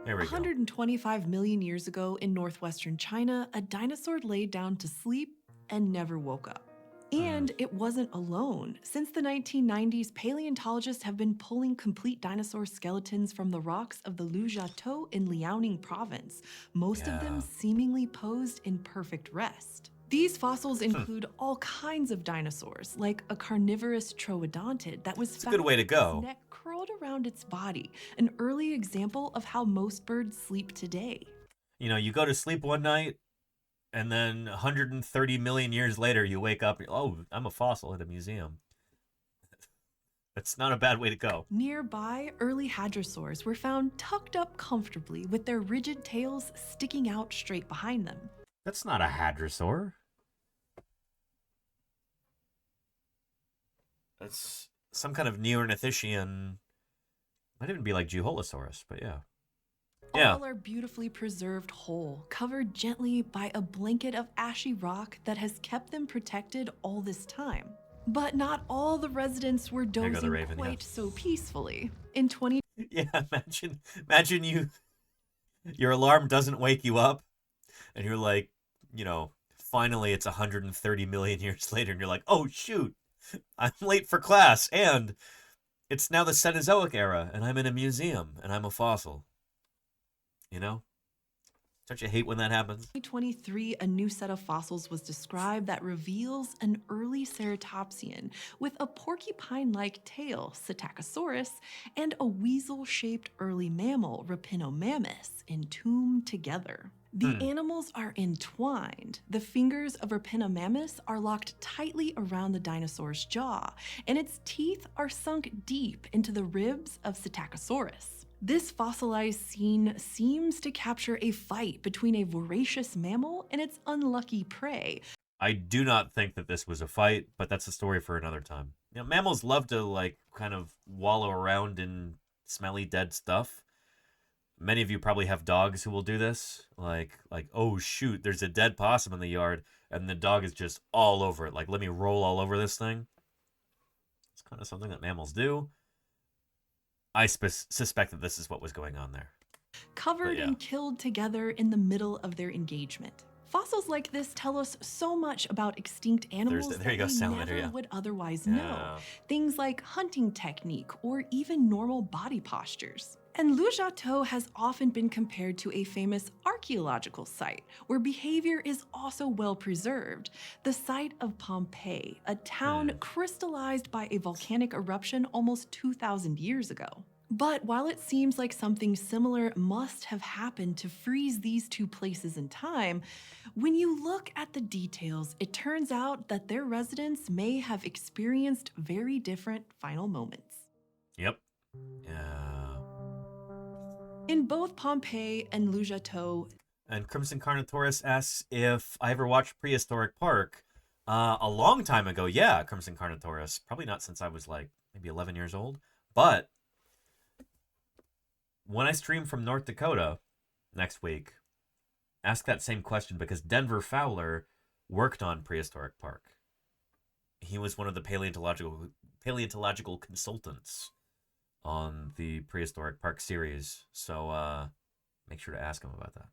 here we go. 125 million years ago in northwestern China, a dinosaur laid down to sleep and never woke up. And it wasn't alone. Since the 1990s, paleontologists have been pulling complete dinosaur skeletons from the rocks of the Lujiatou in Liaoning province, most of them seemingly posed in perfect rest. These fossils include all kinds of dinosaurs, like a carnivorous troodontid that was found a good way to go. with its neck curled around its body, an early example of how most birds sleep today. You know, you go to sleep one night, and then 130 million years later, you wake up, oh, I'm a fossil at a museum. That's not a bad way to go. Nearby, early hadrosaurs were found tucked up comfortably with their rigid tails sticking out straight behind them. That's not a hadrosaur. That's some kind of Neornithischian. Might even be like Juholosaurus, but yeah. All are beautifully preserved whole, covered gently by a blanket of ashy rock that has kept them protected all this time. But not all the residents were dozing quite so peacefully. In 20... Yeah, imagine your alarm doesn't wake you up, and you're like, you know, finally it's 130 million years later, and you're like, oh shoot, I'm late for class, and it's now the Cenozoic era, and I'm in a museum, and I'm a fossil. You know? Don't you hate when that happens? In 2023, a new set of fossils was described that reveals an early ceratopsian with a porcupine-like tail, Psittacosaurus, and a weasel-shaped early mammal, Raphinomymus, entombed together. The animals are entwined. The fingers of Raphinomymus are locked tightly around the dinosaur's jaw, and its teeth are sunk deep into the ribs of Psittacosaurus. This fossilized scene seems to capture a fight between a voracious mammal and its unlucky prey. I do not think that this was a fight, but that's a story for another time. You know, mammals love to, like, kind of wallow around in smelly dead stuff. Many of you probably have dogs who will do this. Like, oh shoot, there's a dead possum in the yard, and the dog is just all over it. Like, let me roll all over this thing. It's kind of something that mammals do. I suspect that this is what was going on there. Covered and killed together in the middle of their engagement. Fossils like this tell us so much about extinct animals there you go, that we salamander, never yeah. would otherwise Yeah. know. Things like hunting technique or even normal body postures. And Le Château has often been compared to a famous archaeological site where behavior is also well preserved. The site of Pompeii, a town crystallized by a volcanic eruption almost 2,000 years ago. But while it seems like something similar must have happened to freeze these two places in time, when you look at the details, it turns out that their residents may have experienced very different final moments. Yep. Yeah. In both Pompeii and Le Château, And Crimson Carnotaurus asks if I ever watched Prehistoric Park. A long time ago, yeah, Crimson Carnotaurus. Probably not since I was like maybe 11 years old. But when I stream from North Dakota next week, ask that same question because Denver Fowler worked on Prehistoric Park. He was one of the paleontological consultants on the Prehistoric Park series. So make sure to ask him about that.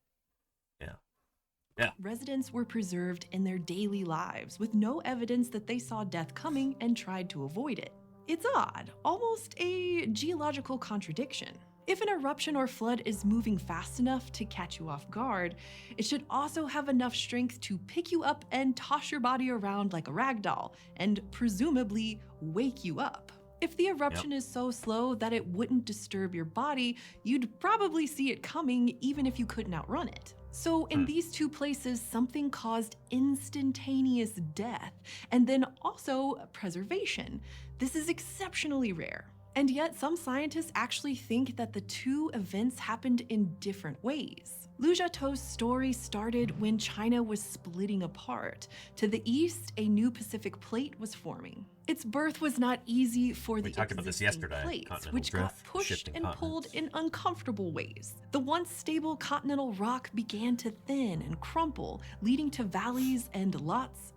Yeah. residents were preserved in their daily lives with no evidence that they saw death coming and tried to avoid it. It's odd, almost a geological contradiction. If an eruption or flood is moving fast enough to catch you off guard, it should also have enough strength to pick you up and toss your body around like a rag doll, and presumably wake you up. If the eruption is so slow that it wouldn't disturb your body, you'd probably see it coming even if you couldn't outrun it. So in these two places, something caused instantaneous death and then also preservation. This is exceptionally rare. And yet some scientists actually think that the two events happened in different ways. Le Château's story started when China was splitting apart. To the east, a new Pacific plate was forming. Its birth was not easy for the talked about this yesterday. plates, Continental which got drift, pushed shifting and pulled in uncomfortable ways. The once stable continental rock began to thin and crumple, leading to valleys and lots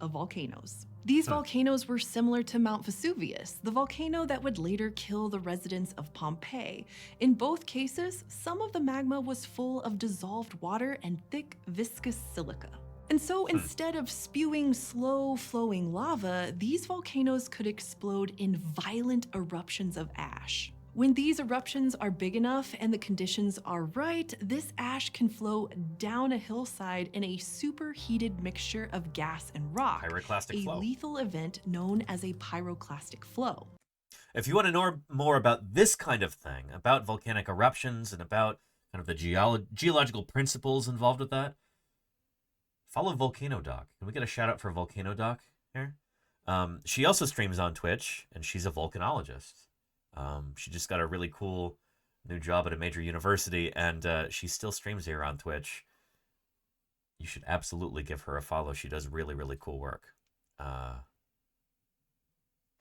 of volcanoes. These volcanoes were similar to Mount Vesuvius, the volcano that would later kill the residents of Pompeii. In both cases, some of the magma was full of dissolved water and thick, viscous silica. And so instead of spewing slow-flowing lava, these volcanoes could explode in violent eruptions of ash. When these eruptions are big enough and the conditions are right, this ash can flow down a hillside in a superheated mixture of gas and rock, Pyroclastic flow. a lethal event known as a pyroclastic flow. If you want to know more about this kind of thing, about volcanic eruptions and about kind of the geological principles involved with that, follow Volcano Doc. Can we get a shout out for Volcano Doc here? She also streams on Twitch, and she's a volcanologist. She just got a really cool new job at a major university, and she still streams here on Twitch. You should absolutely give her a follow. She does really, really cool work.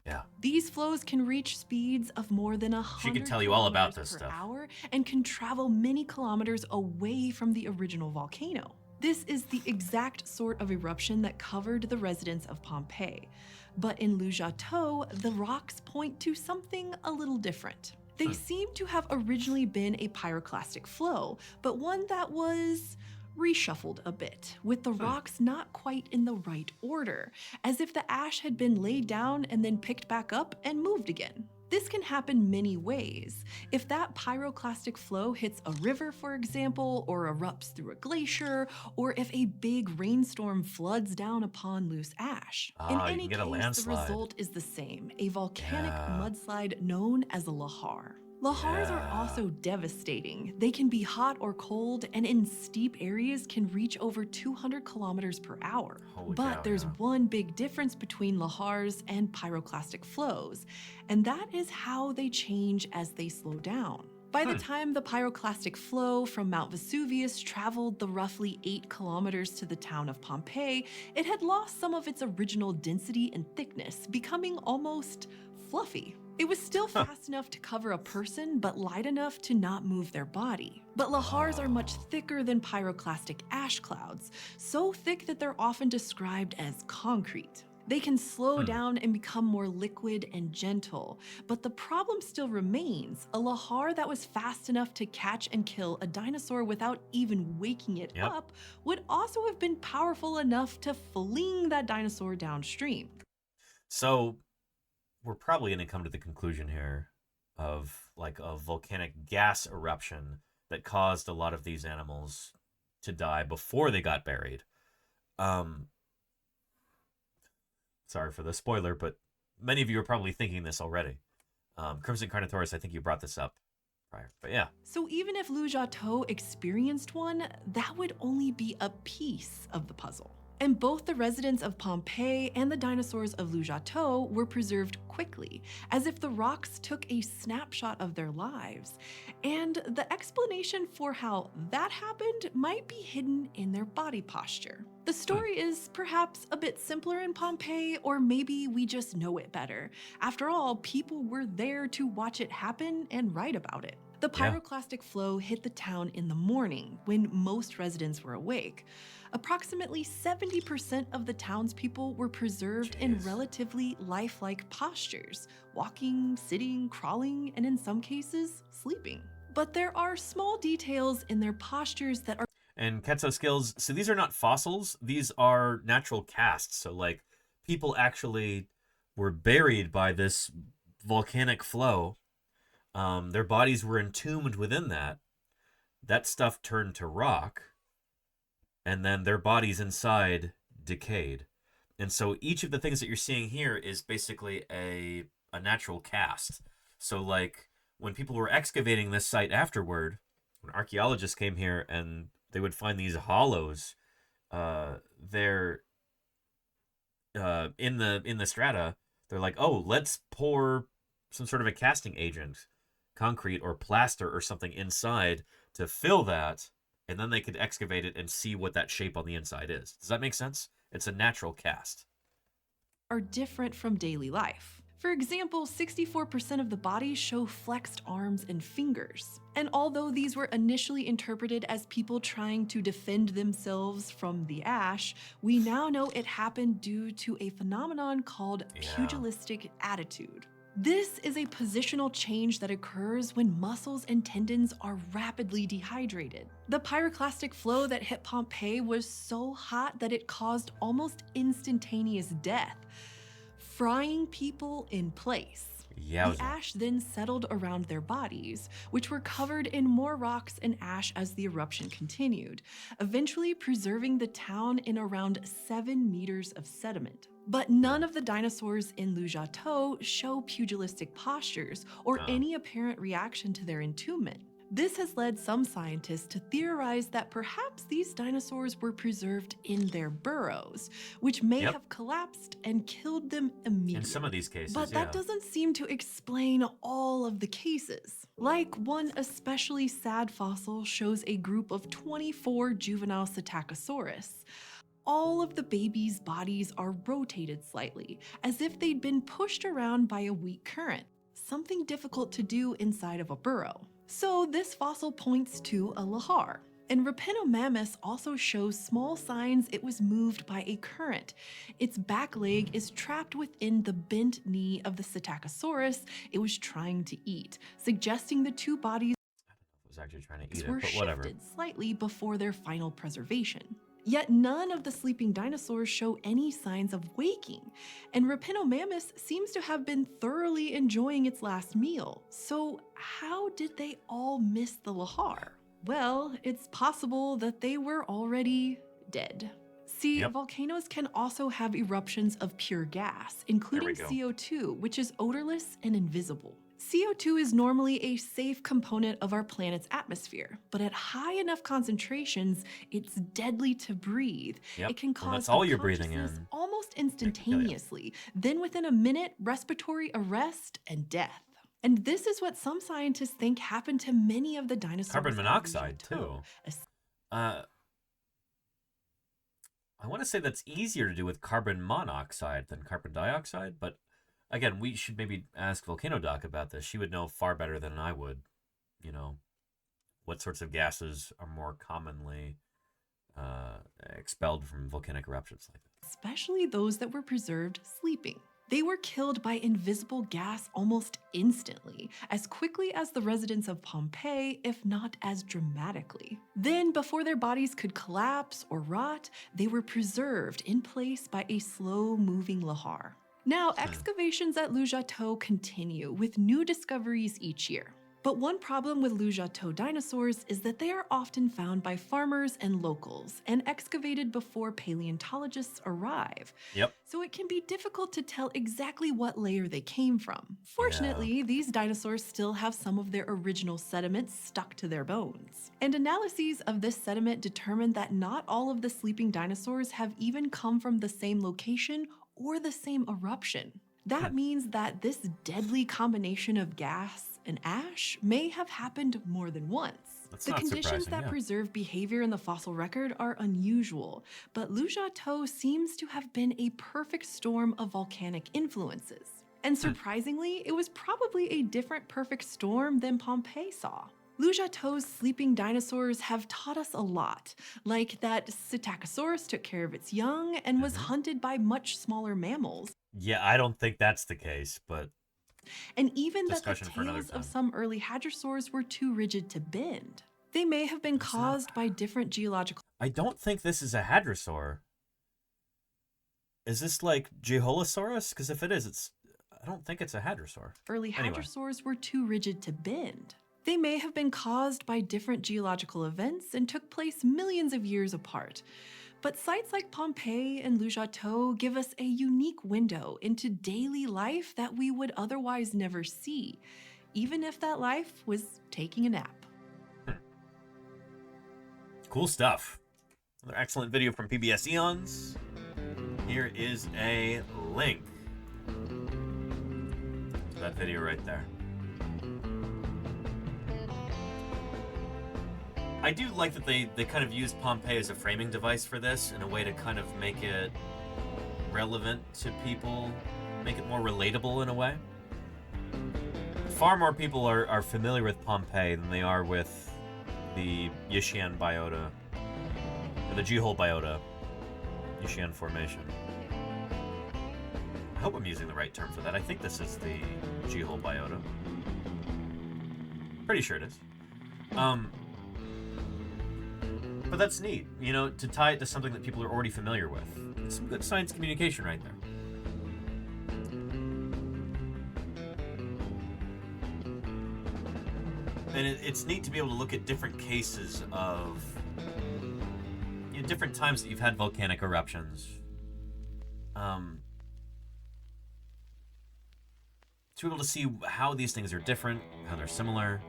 Yeah. These flows can reach speeds of more than 100 She can tell you all about kilometers this per stuff. hour and can travel many kilometers away from the original volcano. This is the exact sort of eruption that covered the residents of Pompeii. But in Le Château, the rocks point to something a little different. They seem to have originally been a pyroclastic flow, but one that was reshuffled a bit, with the rocks not quite in the right order, as if the ash had been laid down and then picked back up and moved again. This can happen many ways. If that pyroclastic flow hits a river, for example, or erupts through a glacier, or if a big rainstorm floods down upon loose ash. In any case, the result is the same, a volcanic mudslide known as a lahar. Lahars are also devastating. They can be hot or cold, and in steep areas can reach over 200 kilometers per hour. But there's one big difference between lahars and pyroclastic flows, and that is how they change as they slow down. By the time the pyroclastic flow from Mount Vesuvius traveled the roughly 8 kilometers to the town of Pompeii, it had lost some of its original density and thickness, becoming almost fluffy. It was still fast enough to cover a person, but light enough to not move their body. But lahars are much thicker than pyroclastic ash clouds, so thick that they're often described as concrete. They can slow down and become more liquid and gentle, but the problem still remains. A lahar that was fast enough to catch and kill a dinosaur without even waking it up would also have been powerful enough to fling that dinosaur downstream. So we're probably going to come to the conclusion here of like a volcanic gas eruption that caused a lot of these animals to die before they got buried. Sorry for the spoiler, but many of you are probably thinking this already. Crimson Carnothoris, I think you brought this up prior, but yeah. So even if Lujato experienced one, that would only be a piece of the puzzle. And both the residents of Pompeii and the dinosaurs of Lujato were preserved quickly, as if the rocks took a snapshot of their lives. And the explanation for how that happened might be hidden in their body posture. The story is perhaps a bit simpler in Pompeii, or maybe we just know it better. After all, people were there to watch it happen and write about it. The pyroclastic flow hit the town in the morning when most residents were awake. Approximately 70% of the townspeople were preserved in relatively lifelike postures, walking, sitting, crawling, and in some cases, sleeping. But there are small details in their postures that are... And Ketso Skills, so these are not fossils, these are natural casts. So like people actually were buried by this volcanic flow. Their bodies were entombed within that. That stuff turned to rock, and then their bodies inside decayed. And so each of the things that you're seeing here is basically a natural cast. So like when people were excavating this site afterward, when archaeologists came here and they would find these hollows, they're in the strata, they're like, oh, let's pour some sort of a casting agent, concrete or plaster or something inside to fill that, and then they could excavate it and see what that shape on the inside is. Does that make sense? It's a natural cast. Are different from daily life. For example, 64% of the body show flexed arms and fingers. And although these were initially interpreted as people trying to defend themselves from the ash, we now know it happened due to a phenomenon called pugilistic attitude. This is a positional change that occurs when muscles and tendons are rapidly dehydrated. The pyroclastic flow that hit Pompeii was so hot that it caused almost instantaneous death, frying people in place. Yowza. The ash then settled around their bodies, which were covered in more rocks and ash as the eruption continued, eventually preserving the town in around 7 meters of sediment. But none of the dinosaurs in Lujato show pugilistic postures or any apparent reaction to their entombment. This has led some scientists to theorize that perhaps these dinosaurs were preserved in their burrows, which may have collapsed and killed them immediately. In some of these cases, but that doesn't seem to explain all of the cases. Like one especially sad fossil shows a group of 24 juvenile Psittacosaurus. All of the babies' bodies are rotated slightly, as if they'd been pushed around by a weak current, something difficult to do inside of a burrow. So this fossil points to a lahar. And Rapinomamus also shows small signs it was moved by a current. Its back leg is trapped within the bent knee of the Psittacosaurus it was trying to eat, suggesting the two bodies was actually trying to eat were it, but whatever. shifted slightly before their final preservation. Yet none of the sleeping dinosaurs show any signs of waking, and Rapinomamus seems to have been thoroughly enjoying its last meal. So how did they all miss the lahar? Well, it's possible that they were already dead. See, volcanoes can also have eruptions of pure gas, including CO2, which is odorless and invisible. CO2 is normally a safe component of our planet's atmosphere, but at high enough concentrations, it's deadly to breathe. It can cause that's all you're breathing in. unconsciousness almost instantaneously. Then within a minute, respiratory arrest and death. And this is what some scientists think happened to many of the dinosaurs. Carbon monoxide, too. I want to say that's easier to do with carbon monoxide than carbon dioxide, but Again, we should maybe ask Volcano Doc about this. She would know far better than I would, you know, what sorts of gases are more commonly expelled from volcanic eruptions like this. Especially those that were preserved sleeping. They were killed by invisible gas almost instantly, as quickly as the residents of Pompeii, if not as dramatically. Then, before their bodies could collapse or rot, they were preserved in place by a slow-moving lahar. Now, excavations at Le Jâteau continue with new discoveries each year. But one problem with Le Jâteau dinosaurs is that they are often found by farmers and locals and excavated before paleontologists arrive. Yep. So it can be difficult to tell exactly what layer they came from. Fortunately, these dinosaurs still have some of their original sediments stuck to their bones. And analyses of this sediment determined that not all of the sleeping dinosaurs have even come from the same location or the same eruption. That means that this deadly combination of gas and ash may have happened more than once. The conditions that preserve behavior in the fossil record are unusual, but Le Jâteau seems to have been a perfect storm of volcanic influences. And surprisingly, it was probably a different perfect storm than Pompeii saw. Le Jâteau's sleeping dinosaurs have taught us a lot, like that Psittacosaurus took care of its young and was hunted by much smaller mammals. Yeah, I don't think that's the case, but And even that the discussion for another tails time. of some early hadrosaurs were too rigid to bend. They may have been caused by different geological... I don't think this is a hadrosaur. Is this like Geolosaurus? Because if it is, I don't think it's a hadrosaur. Early Anyway. hadrosaurs were too rigid to bend. They may have been caused by different geological events and took place millions of years apart. But sites like Pompeii and Le Jâteau give us a unique window into daily life that we would otherwise never see, even if that life was taking a nap. Cool stuff. Another excellent video from PBS Eons. Here is a link to that video right there. I do like that they kind of use Pompeii as a framing device for this in a way to kind of make it relevant to people, make it more relatable in a way. Far more people are familiar with Pompeii than they are with the Yixian biota, or the G-hole biota, Yixian formation. I hope I'm using the right term for that. I think this is the G-hole biota. Pretty sure it is. But that's neat, you know, to tie it to something that people are already familiar with. It's some good science communication right there. And it's neat to be able to look at different cases of, you know, different times that you've had volcanic eruptions. To be able to see how these things are different, how they're similar.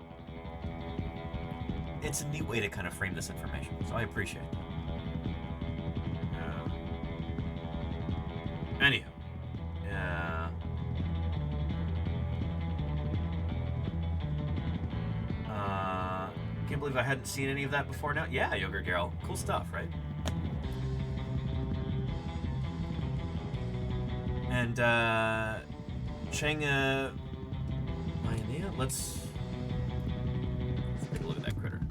It's a neat way to kind of frame this information, so I appreciate it. Anyhow, can't believe I hadn't seen any of that before now. Yeah, Yogurt Garrel, cool stuff, right? And Cheng Maianea, let's take a look at that critter.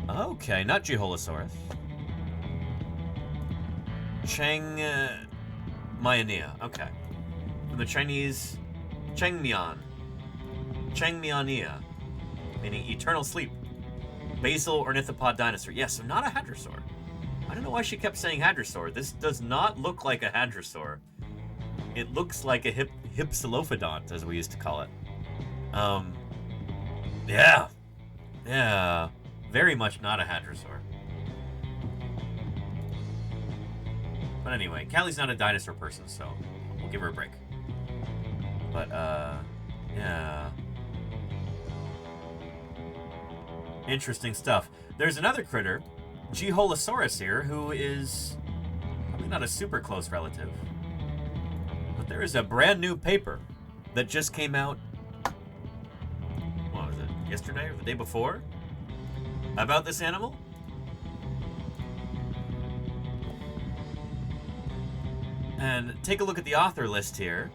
Okay, not Geolosaurus. Cheng Maianea, okay. From the Chinese Chengmian. Chengmianea, meaning eternal sleep. Basal ornithopod dinosaur. Yes, so not a hadrosaur. I don't know why she kept saying hadrosaur. This does not look like a hadrosaur. It looks like a hypsilophodont, as we used to call it. Yeah. Very much not a hadrosaur. But anyway, Callie's not a dinosaur person, so we'll give her a break. But, yeah. Interesting stuff. There's another critter, Geolosaurus here, who is probably not a super close relative. But there is a brand new paper that just came out, what was it, yesterday or the day before? About this animal? And take a look at the author list here.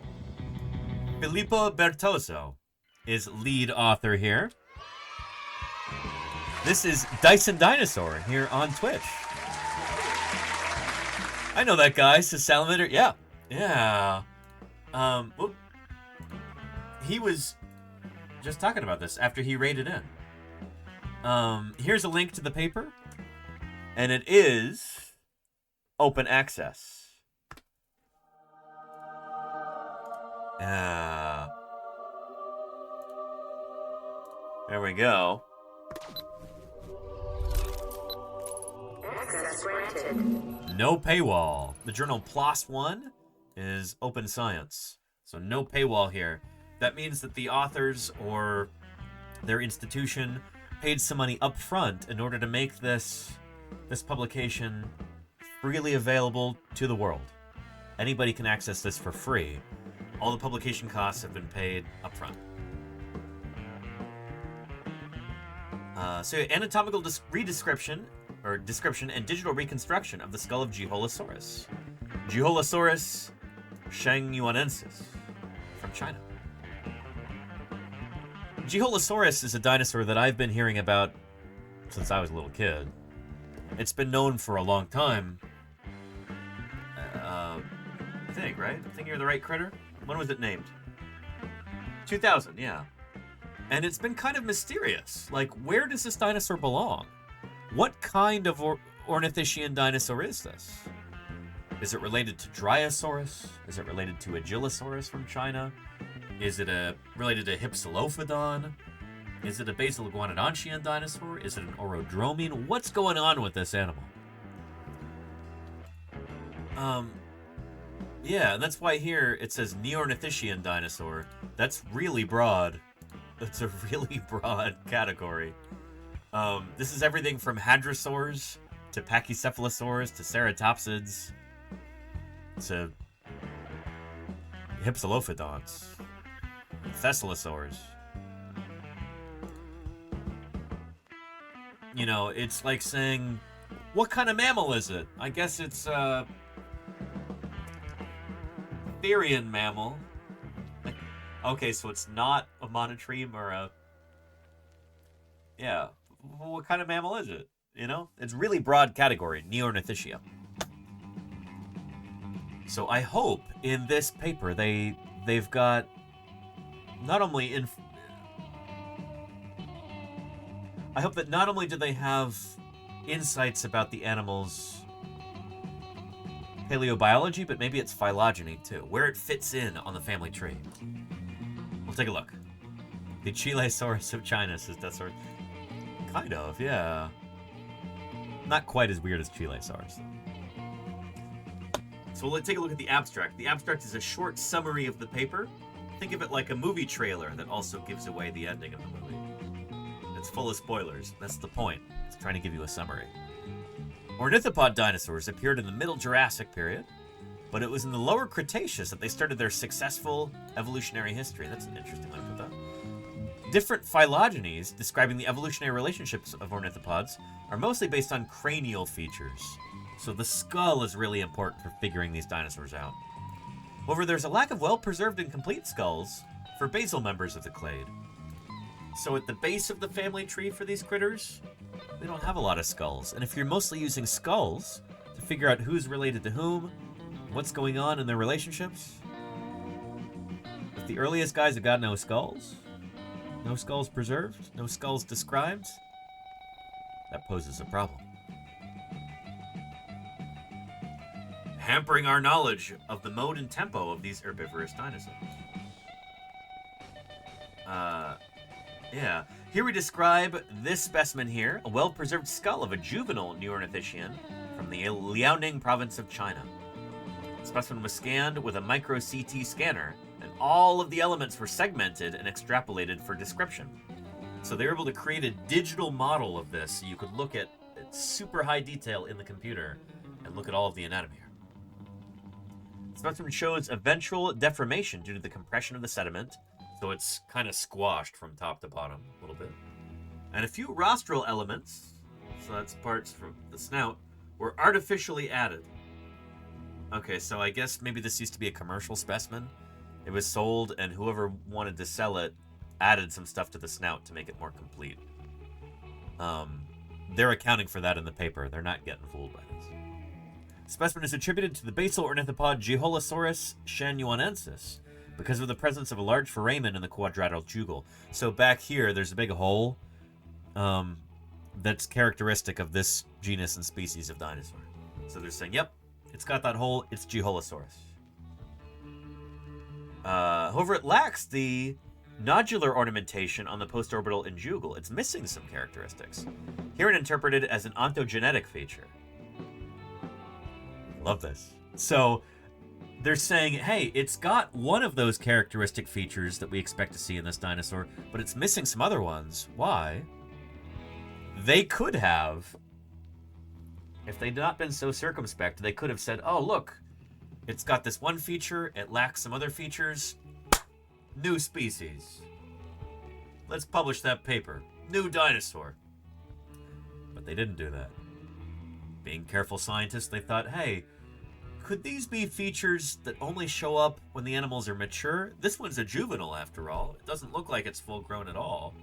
Filippo Bertozzo is lead author here. This is Dyson Dinosaur here on Twitch. I know that guy, says Salamander. Yeah. Yeah. He was just talking about this after he rated in. Here's a link to the paper. And it is open access. Yeah. There we go. Access granted. No paywall. The journal PLOS One is open science. So no paywall here. That means that the authors or their institution paid some money up front in order to make this publication freely available to the world. Anybody can access this for free. All the publication costs have been paid up front. So anatomical description and digital reconstruction of the skull of Geeholosaurus. Geeholosaurus shangyuanensis from China. Geeholosaurus is a dinosaur that I've been hearing about since I was a little kid. It's been known for a long time. I think, right? I think you're the right critter. When was it named? 2000, yeah. And it's been kind of mysterious. Like, where does this dinosaur belong? What kind of ornithischian dinosaur is this? Is it related to Dryosaurus? Is it related to Agilosaurus from China? Is it related to Hypsilophodon? Is it a basal iguanodontian dinosaur? Is it an orodromine? What's going on with this animal? Yeah, that's why here it says Neornithischian dinosaur. That's really broad. It's a really broad category. This is everything from hadrosaurs to pachycephalosaurs to ceratopsids to hypsilophodons, thessalosaurs. You know, it's like saying, what kind of mammal is it? I guess it's Therian mammal. Okay, so it's not a monotreme or a... Yeah, what kind of mammal is it? You know? It's really broad category, Neornithischia. So I hope in this paper they've got not only I hope that not only do they have insights about the animal's paleobiology, but maybe its phylogeny too, where it fits in on the family tree. We'll take a look. The Chilesaurus of China, says Deathsaurus. Kind of, yeah. Not quite as weird as Chilesaurus. So let's take a look at the abstract. The abstract is a short summary of the paper. Think of it like a movie trailer that also gives away the ending of the movie. It's full of spoilers. That's the point. It's trying to give you a summary. Ornithopod dinosaurs appeared in the Middle Jurassic period, but it was in the Lower Cretaceous that they started their successful evolutionary history. That's an interesting way to put that. Different phylogenies describing the evolutionary relationships of ornithopods are mostly based on cranial features. So the skull is really important for figuring these dinosaurs out. However, there's a lack of well-preserved and complete skulls for basal members of the clade. So at the base of the family tree for these critters, they don't have a lot of skulls. And if you're mostly using skulls to figure out who's related to whom, what's going on in their relationships, if the earliest guys have got no skulls preserved, no skulls described, that poses a problem. Hampering our knowledge of the mode and tempo of these herbivorous dinosaurs. Yeah. Here we describe this specimen here, a well-preserved skull of a juvenile Neornithischian from the Liaoning province of China. The specimen was scanned with a micro-CT scanner, and all of the elements were segmented and extrapolated for description. So they were able to create a digital model of this so you could look at super high detail in the computer and look at all of the anatomy here. The specimen shows eventual deformation due to the compression of the sediment, so it's kind of squashed from top to bottom a little bit. And a few rostral elements, so that's parts from the snout, were artificially added. Okay, so I guess maybe this used to be a commercial specimen. It was sold, and whoever wanted to sell it added some stuff to the snout to make it more complete. They're accounting for that in the paper. They're not getting fooled by this. Specimen is attributed to the basal ornithopod Geeholosaurus shanuanensis because of the presence of a large foramen in the quadrilateral jugal. So back here, there's a big hole that's characteristic of this genus and species of dinosaur. So they're saying, yep, it's got that hole, it's Geeholosaurus. However, it lacks the nodular ornamentation on the postorbital and jugal. It's missing some characteristics. Herein interpreted as an ontogenetic feature. Love this. So they're saying, hey, it's got one of those characteristic features that we expect to see in this dinosaur, but it's missing some other ones. Why? They could have, if they'd not been so circumspect, they could have said, oh, look, it's got this one feature, it lacks some other features. New species. Let's publish that paper. New dinosaur. But they didn't do that. Being careful scientists, they thought, hey, could these be features that only show up when the animals are mature? This one's a juvenile, after all. It doesn't look like it's full grown at all.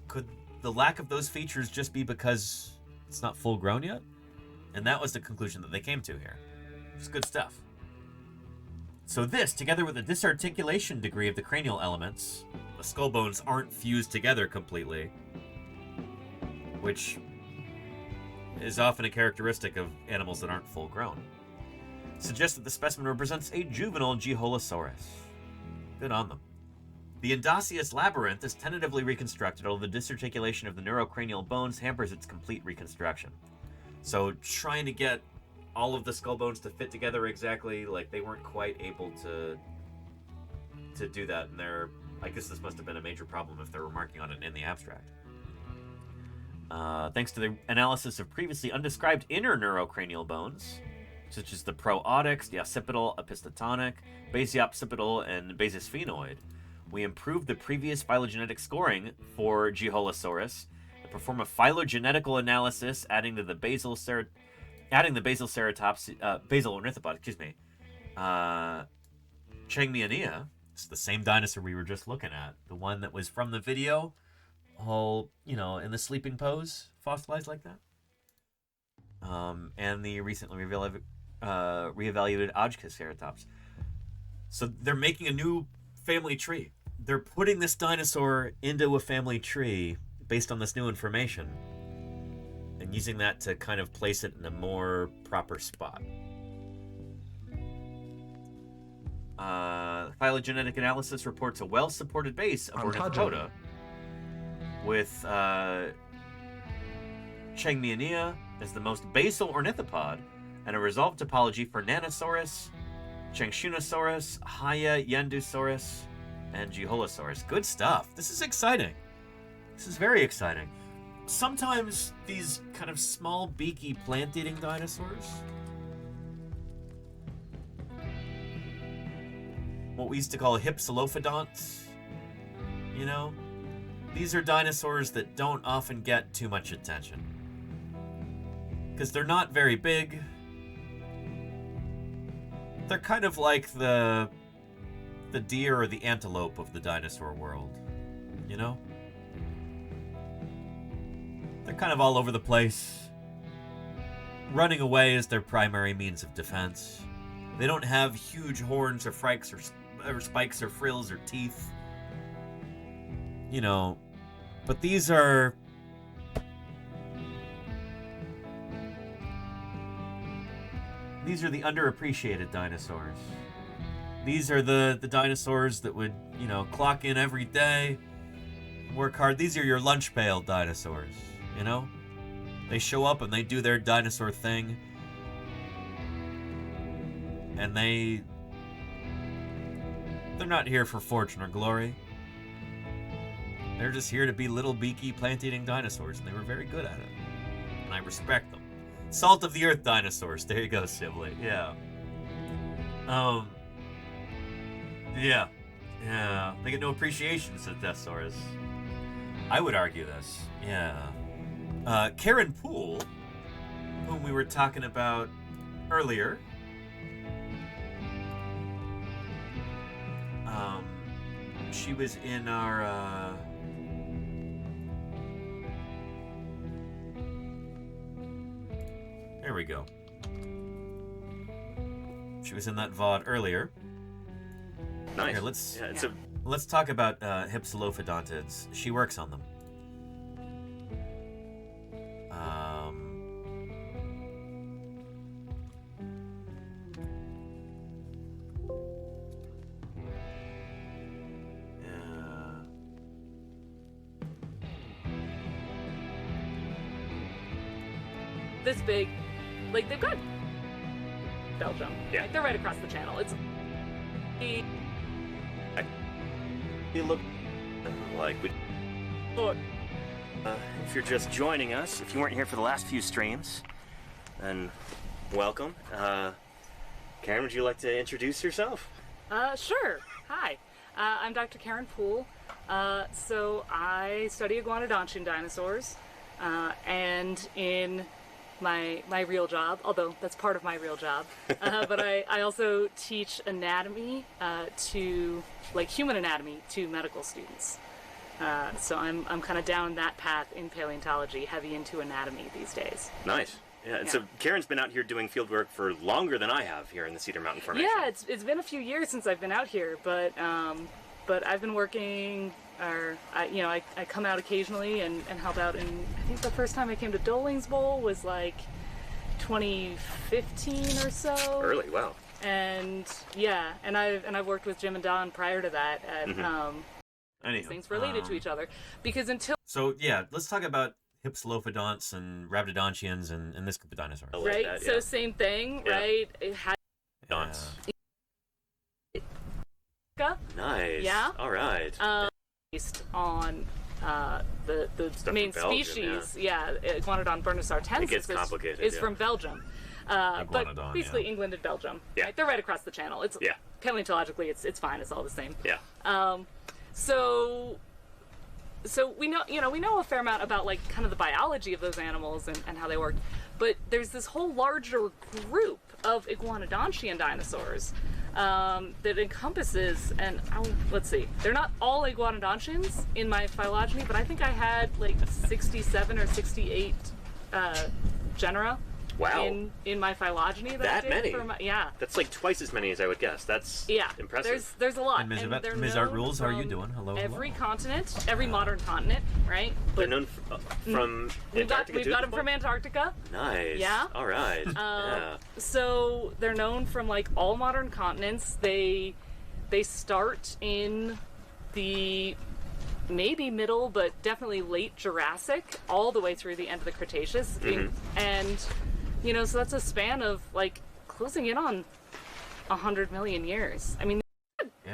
Could the lack of those features just be because it's not full grown yet? And that was the conclusion that they came to here. It's good stuff. So this, together with the disarticulation degree of the cranial elements, the skull bones aren't fused together completely, which is often a characteristic of animals that aren't full grown, suggests that the specimen represents a juvenile Geeholosaurus. Good on them. The Endosseous labyrinth is tentatively reconstructed, although the disarticulation of the neurocranial bones hampers its complete reconstruction. So trying to get all of the skull bones to fit together exactly, like they weren't quite able to do that. And I guess this must have been a major problem if they were remarking on it in the abstract. Thanks to the analysis of previously undescribed inner neurocranial bones, such as the proautics, the occipital, epistotonic, basioccipital, and basisphenoid, we improved the previous phylogenetic scoring for Geeholosaurus and perform a phylogenetical analysis, adding the basal ornithopod, Changmiania. It's the same dinosaur we were just looking at, the one that was from the video, all in the sleeping pose, fossilized like that. And the recently reevaluated Ojkiceratops. So they're making a new family tree. They're putting this dinosaur into a family tree based on this new information and using that to kind of place it in a more proper spot. Phylogenetic analysis reports a well-supported base of Ornithopoda with Changmiania as the most basal ornithopod and a resolved topology for Nanosaurus, Changshunosaurus, Haya-Yandusaurus, and Geeholosaurus. Good stuff. This is exciting. This is very exciting. Sometimes these kind of small, beaky, plant-eating dinosaurs, what we used to call hypsilophodonts, these are dinosaurs that don't often get too much attention. Because they're not very big. They're kind of like the deer or the antelope of the dinosaur world, They're kind of all over the place. Running away is their primary means of defense. They don't have huge horns or spikes or frills or teeth. But these are the underappreciated dinosaurs. These are the dinosaurs that would, clock in every day, work hard. These are your lunch pail dinosaurs, They show up and they do their dinosaur thing. And they're not here for fortune or glory. They're just here to be little beaky plant-eating dinosaurs, and they were very good at it. And I respect them. Salt of the earth dinosaurs. There you go, Sibley. Yeah. Yeah. They get no appreciation, said Deathsaurus. I would argue this. Yeah. Karen Poole, whom we were talking about earlier. She was in our there we go. She was in that VOD earlier. Nice. Here, let's talk about hypsilophodontids. She works on them. This big, like they've got Belgium. Yeah. Like, they're right across the channel. It's You look like we. If you're just joining us, if you weren't here for the last few streams, then welcome. Karen, would you like to introduce yourself? Sure. Hi, I'm Dr. Karen Poole. So I study iguanodontian dinosaurs, and in my real job, although that's part of my real job, but I also teach anatomy to, like, human anatomy to medical students. So I'm kind of down that path in paleontology, heavy into anatomy these days. Nice. Yeah, and so Karen's been out here doing field work for longer than I have here in the Cedar Mountain Formation. Yeah, it's been a few years since I've been out here, but I've been working, I come out occasionally and help out. And I think the first time I came to Doling's Bowl was like 2015 or so. Early, wow. And yeah, and I've worked with Jim and Don prior to that at things related to each other, because until let's talk about hypsilophodonts and rhabdodontians and this group of dinosaurs. Right, so same thing, right? It had Nice. Yeah. All right. Based on the main from Belgium, species, Iguanodon bernasartensis It gets complicated, is from Belgium. But Iguanodon, basically England and Belgium. Yeah. Right? They're right across the channel. It's paleontologically it's fine, it's all the same. Yeah. So we know a fair amount about, like, kind of the biology of those animals and how they work, but there's this whole larger group of iguanodontian dinosaurs that encompasses, and let's see, they're not all iguanodontians in my phylogeny, but I think I had like 67 or 68 genera. Wow. In my phylogeny that I did many? for my, That's like twice as many as I would guess. That's impressive. There's a lot. And Ms. they're Ms. known Art Rules, how are you from doing? Hello. Every continent, every modern continent, right? They're known from Antarctica. We've got them from Antarctica. Nice. Yeah. All right. Yeah. So they're known from, like, all modern continents. They start in the maybe middle, but definitely late Jurassic, all the way through the end of the Cretaceous, and so that's a span of, like, closing in on 100 million years. I mean,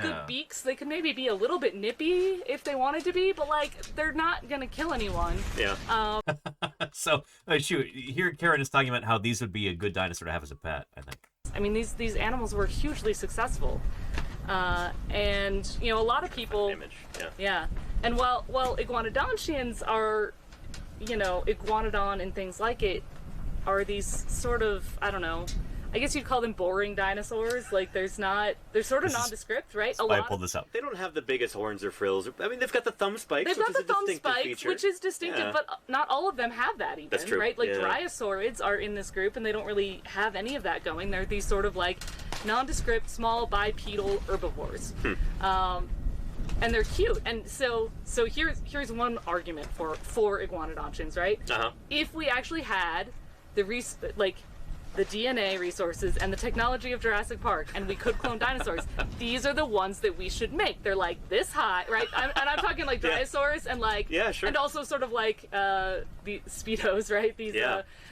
good beaks. They could maybe be a little bit nippy if they wanted to be, but, like, they're not gonna kill anyone. Yeah. So, shoot, here Karen is talking about how these would be a good dinosaur to have as a pet, I think. I mean, these animals were hugely successful, and a lot of people. Yeah. And while iguanodontians are, iguanodon and things like it, are these sort of, I don't know, I guess you'd call them boring dinosaurs. Like, they're sort of nondescript, right? I pulled this up. They don't have the biggest horns or frills. I mean, they've got the thumb spikes. They've got the thumb spikes, feature. which is distinctive, but not all of them have that even, That's true. right? Like, dryosaurids are in this group, and they don't really have any of that going. They're these sort of, like, nondescript, small, bipedal herbivores. And they're cute. And so here's one argument for iguanodontians, right? If we actually had the DNA resources and the technology of Jurassic Park, and we could clone dinosaurs, these are the ones that we should make. They're like this high, right? And I'm talking like Dryosaurs and like, and also sort of like the Speedos, right?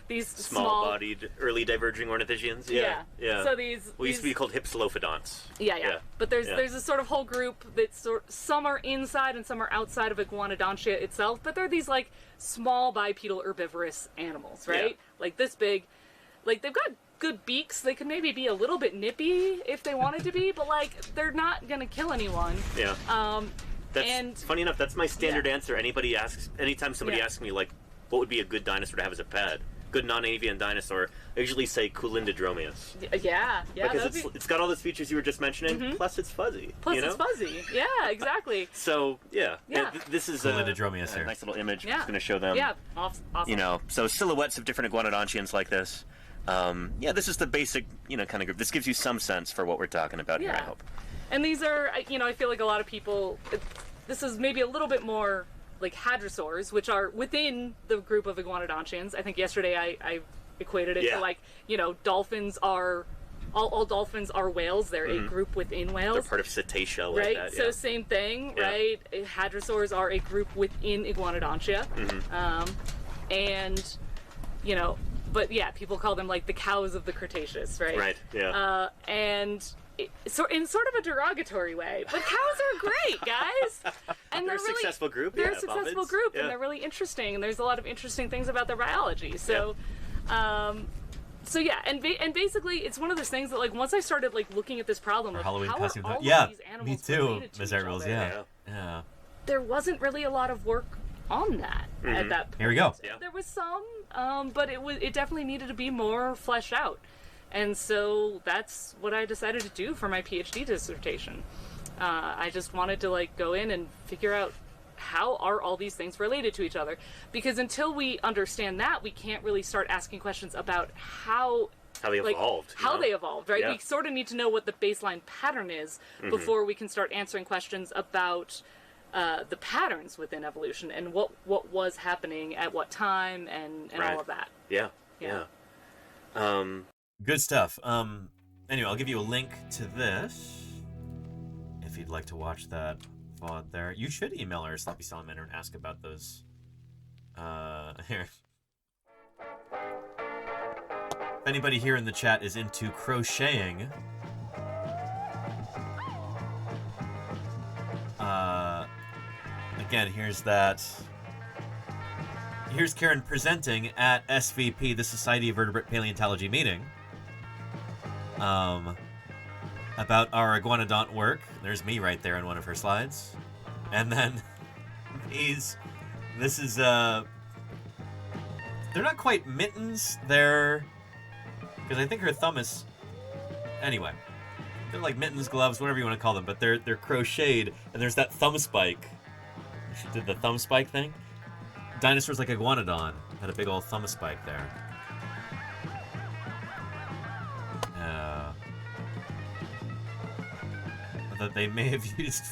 These small-bodied, early diverging ornithischians. Yeah. So these used to be called hypsilophodonts. Yeah. But there's a sort of whole group that some are inside and some are outside of Iguanodontia itself, but they're these, like, small bipedal herbivorous animals, right? Like this big. Like, they've got good beaks. They could maybe be a little bit nippy if they wanted to be, but, like, they're not gonna kill anyone. Yeah. That's funny enough. That's my standard answer. Anytime somebody asks me, like, what would be a good dinosaur to have as a pet, good non-avian dinosaur, I usually say Culindrodromeus. Yeah, Because it's got all those features you were just mentioning, plus it's fuzzy. Plus you know? it's fuzzy. Yeah, exactly. So, yeah. Yeah. This is Culindrodromeus a here. nice little image. I'm Yeah. just going to show them. Yeah, awesome. You know, so silhouettes of different iguanodontians like this. Yeah, this is the basic, kind of group. This gives you some sense for what we're talking about here, I hope. And these are, I feel like a lot of people, this is maybe a little bit more like hadrosaurs, which are within the group of iguanodontians. I think yesterday I equated it to like, dolphins are, all dolphins are whales. They're a group within whales. They're part of Cetacea like right? that, So same thing, right? Hadrosaurs are a group within Iguanodontia. And, but yeah, people call them like the cows of the Cretaceous, right? Right, yeah. And in sort of a derogatory way, but cows are great, guys. And they're a really, successful group. They're a successful bovids. group, Yeah. and they're really interesting. And there's a lot of interesting things about their biology. So, so yeah, and basically, it's one of those things that like once I started like looking at this problem of Halloween how costume. are all Yeah, of these animals me too, related to Ms. each Rules. other, Yeah. there wasn't really a lot of work on that at that point. Here we go. There was some, but it definitely needed to be more fleshed out. And so that's what I decided to do for my PhD dissertation. I just wanted to like go in and figure out how are all these things related to each other, because until we understand that, we can't really start asking questions about how they like, evolved. How they evolved, right? Yeah. We sort of need to know what the baseline pattern is before we can start answering questions about the patterns within evolution and what was happening at what time and all of that. Yeah. Good stuff. Anyway, I'll give you a link to this if you'd like to watch that VOD there. You should email our Sloppy Salamander and ask about those. Here. If anybody here in the chat is into crocheting, again, here's that. Here's Karen presenting at SVP, the Society of Vertebrate Paleontology meeting, about our iguanodont work. There's me right there in one of her slides. And then this is, they're not quite mittens, they're, because I think her thumb is, anyway, they're like mittens, gloves, whatever you want to call them, but they're crocheted, and there's that thumb spike. She did the thumb spike thing. Dinosaurs like Iguanodon had a big old thumb spike there. That they may have used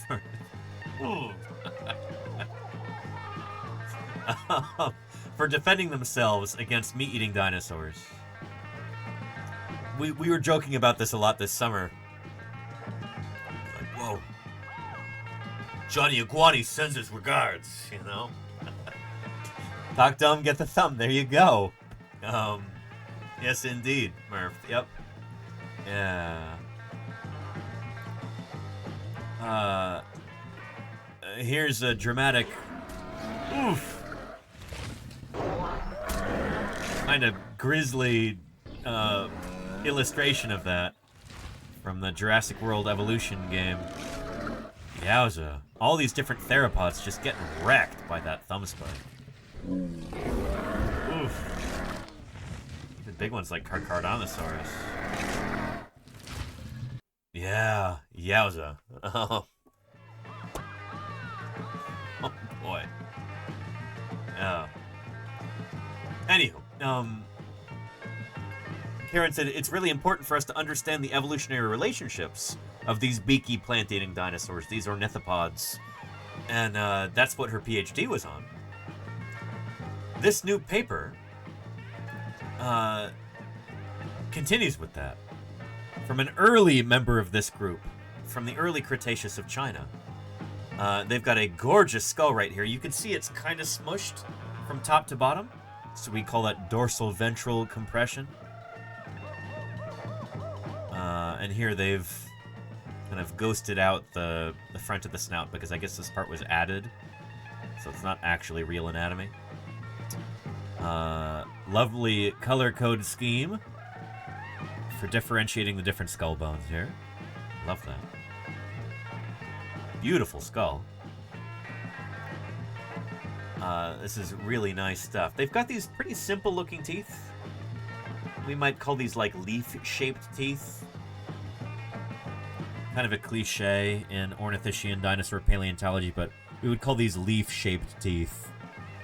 for defending themselves against meat-eating dinosaurs. We were joking about this a lot this summer. Like, whoa. Johnny Iguani sends his regards, you know? Talk dumb, get the thumb. There you go. Yes, indeed, Murph. Yep. Yeah. Here's a dramatic, kind of grisly illustration of that from the Jurassic World Evolution game. Yowza. All these different theropods just getting wrecked by that thumb spike. Oof. The big ones like Carcharodontosaurus. Yeah, yowza. Oh boy. Yeah. Anywho, Karen said it's really important for us to understand the evolutionary relationships of these beaky plant-eating dinosaurs, these ornithopods, and that's what her PhD was on. This new paper continues with that. From an early member of this group, from the early Cretaceous of China. They've got a gorgeous skull right here. You can see it's kind of smushed from top to bottom, so we call that dorsal ventral compression. And here they've kind of ghosted out the front of the snout because I guess this part was added, so it's not actually real anatomy. Lovely color code scheme for differentiating the different skull bones here. Love that. This is really nice stuff. They've got these pretty simple looking teeth. We might call these like leaf-shaped teeth. Kind of a cliche in ornithischian dinosaur paleontology, but we would call these leaf-shaped teeth.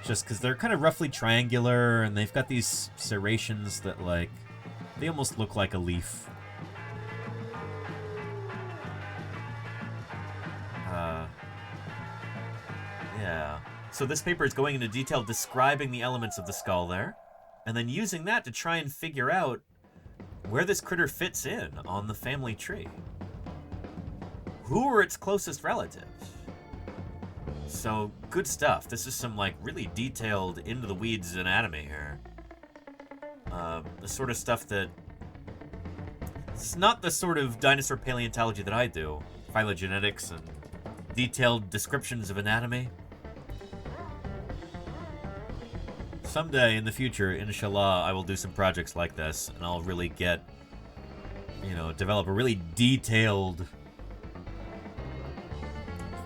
Just because they're kind of roughly triangular, and they've got these serrations that, like, they almost look like a leaf. Yeah. So this paper is going into detail describing the elements of the skull there, and then using that to try and figure out where this critter fits in on the family tree. Who are its closest relatives? So, good stuff. This is some, like, really detailed, into-the-weeds anatomy here. The sort of stuff that... It's not the sort of dinosaur paleontology that I do. Phylogenetics and detailed descriptions of anatomy. Someday in the future, inshallah, I will do some projects like this, and I'll really get, you know, develop a really detailed,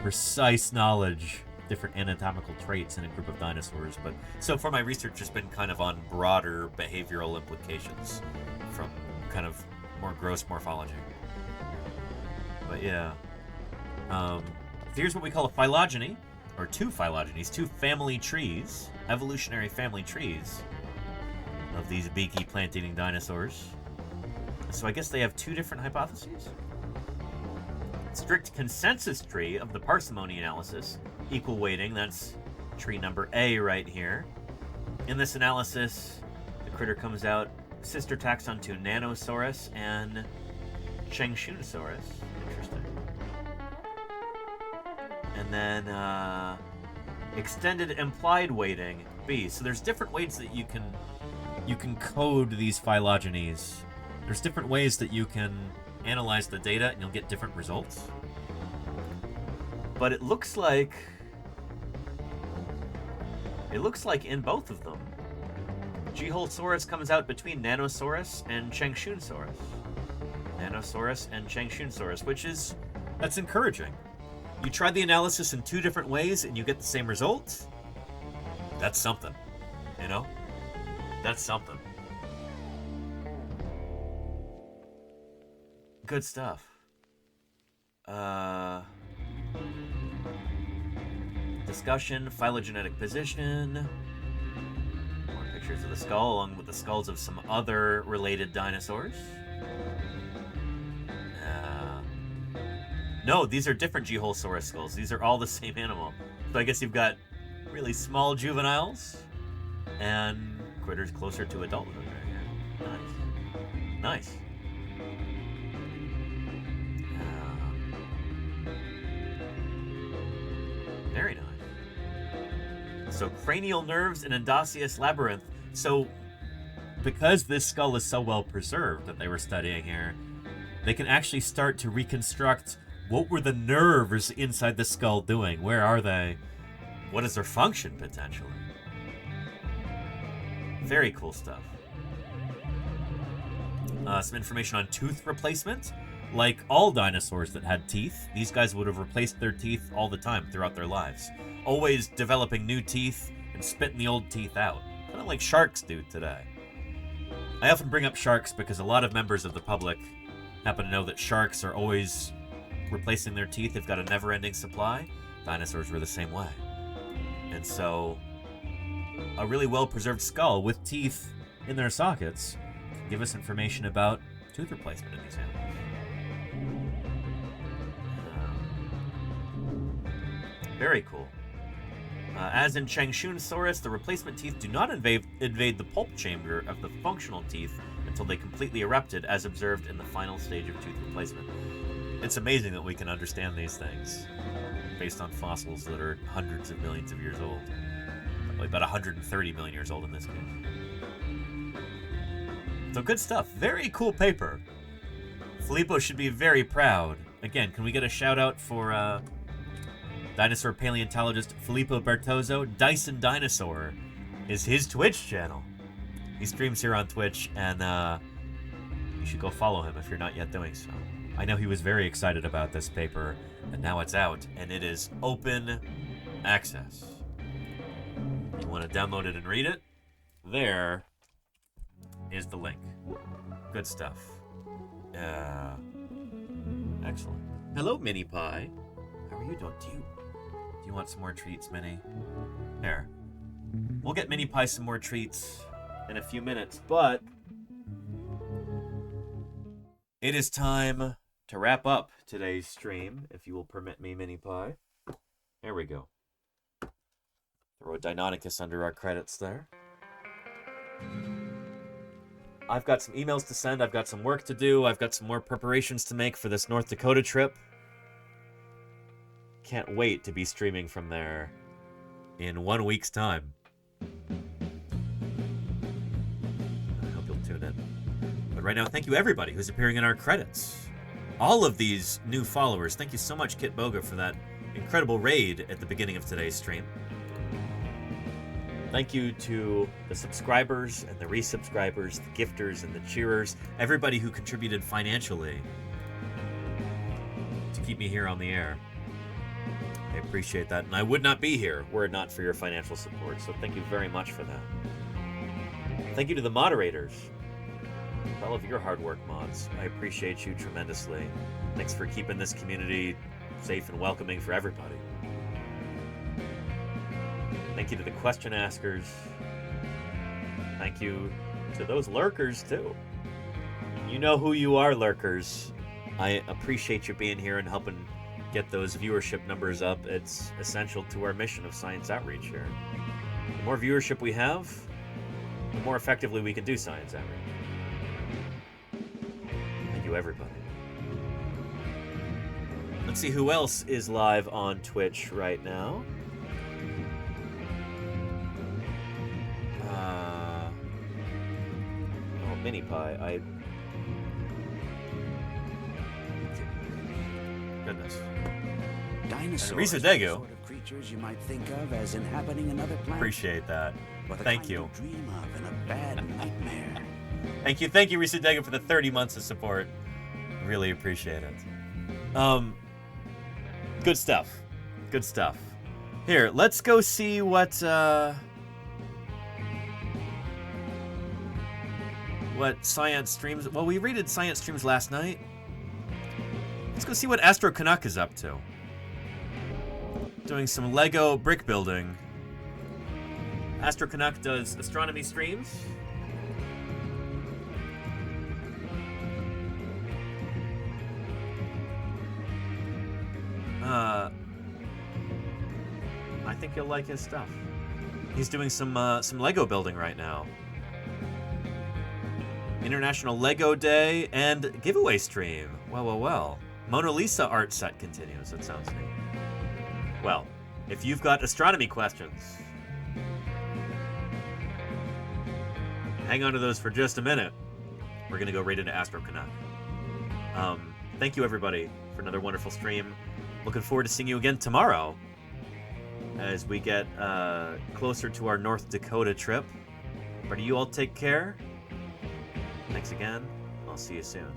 precise knowledge of different anatomical traits in a group of dinosaurs. But so far my research has been kind of on broader behavioral implications from kind of more gross morphology. But yeah. Here's what we call a phylogeny, or two phylogenies, two family trees, evolutionary family trees of these beaky plant-eating dinosaurs. So I guess they have two different hypotheses. Strict consensus tree of the parsimony analysis, equal weighting, that's tree number A right here. In this analysis, the critter comes out sister taxon to Nanosaurus and Chengshunsaurus. Interesting. And then extended implied weighting B. So there's different ways that you can code these phylogenies. There's different ways that you can analyze the data and you'll get different results. But it looks like in both of them, Geholsaurus comes out between Nanosaurus and Chengshunsaurus. Nanosaurus and Chengshunsaurus, that's encouraging. You try the analysis in two different ways and you get the same result. That's something, you know? That's something. Good stuff. Discussion, phylogenetic position. More pictures of the skull along with the skulls of some other related dinosaurs. No, these are different Geholsaurus skulls. These are all the same animal. So I guess you've got really small juveniles and critters closer to adulthood right here. Nice. Very nice. So cranial nerves and endoceous labyrinth. So because this skull is so well preserved that they were studying here, they can actually start to reconstruct what were the nerves inside the skull doing? Where are they? What is their function, potentially? Very cool stuff. Some information on tooth replacement. Like all dinosaurs that had teeth, these guys would have replaced their teeth all the time throughout their lives. Always developing new teeth and spitting the old teeth out. Kind of like sharks do today. I often bring up sharks because a lot of members of the public happen to know that sharks are always replacing their teeth. They've got a never-ending supply. Dinosaurs were the same way. And so a really well-preserved skull with teeth in their sockets can give us information about tooth replacement in these animals. Very cool. As in Chengshunsaurus, the replacement teeth do not invade the pulp chamber of the functional teeth until they completely erupted, as observed in the final stage of tooth replacement. It's amazing that we can understand these things based on fossils that are hundreds of millions of years old. Probably about 130 million years old in this case. So good stuff. Very cool paper. Filippo should be very proud. Again, can we get a shout out for dinosaur paleontologist Filippo Bertozzo? Dyson Dinosaur is his Twitch channel. He streams here on Twitch, and you should go follow him if you're not yet doing so. I know he was very excited about this paper, and now it's out, and it is open access. you want to download it and read it, there is the link. Good stuff. Excellent. Hello, Mini Pie. How are you doing? Do you want some more treats, Minnie? There. We'll get Mini Pie some more treats in a few minutes, but it is time to wrap up today's stream, if you will permit me, Mini Pie. There we go. Throw a Deinonychus under our credits there. I've got some emails to send. I've got some work to do. I've got some more preparations to make for this North Dakota trip. Can't wait to be streaming from there in 1 week's time. I hope you'll tune in. But right now, thank you everybody who's appearing in our credits. All of these new followers. Thank you so much, Kit Boga, for that incredible raid at the beginning of today's stream. Thank you to the subscribers and the resubscribers, the gifters and the cheerers, everybody who contributed financially to keep me here on the air. I appreciate that, and I would not be here were it not for your financial support, so thank you very much for that. Thank you to the moderators for all of your hard work, mods. I appreciate you tremendously. Thanks for keeping this community safe and welcoming for everybody. Thank you to the question askers. Thank you to those lurkers, too. You know who you are, lurkers. I appreciate you being here and helping get those viewership numbers up. It's essential to our mission of science outreach here. The more viewership we have, the more effectively we can do science outreach. Thank you, everybody. Let's see who else is live on Twitch right now. Mini Pie, goodness. Dinosaurs Risa are the Degu. sort of creatures you might think of as inhabiting another planet. Appreciate that. But the Thank kind you. you dream of in a bad nightmare. Thank you, Risa Degu, for the 30 months of support. Really appreciate it. Good stuff. Good stuff. Here, let's go see what science streams. Well, we rated science streams last night. Let's go see what Astro Canuck is up to. Doing some Lego brick building. Astro Canuck does astronomy streams. I think you'll like his stuff. He's doing some Lego building right now. International Lego Day and giveaway stream. Well. Mona Lisa art set continues. That sounds neat. Well, if you've got astronomy questions, hang on to those for just a minute. We're going to go right into Astro Canuck. Thank you, everybody, for another wonderful stream. Looking forward to seeing you again tomorrow as we get closer to our North Dakota trip. But you all take care. Thanks again. I'll see you soon.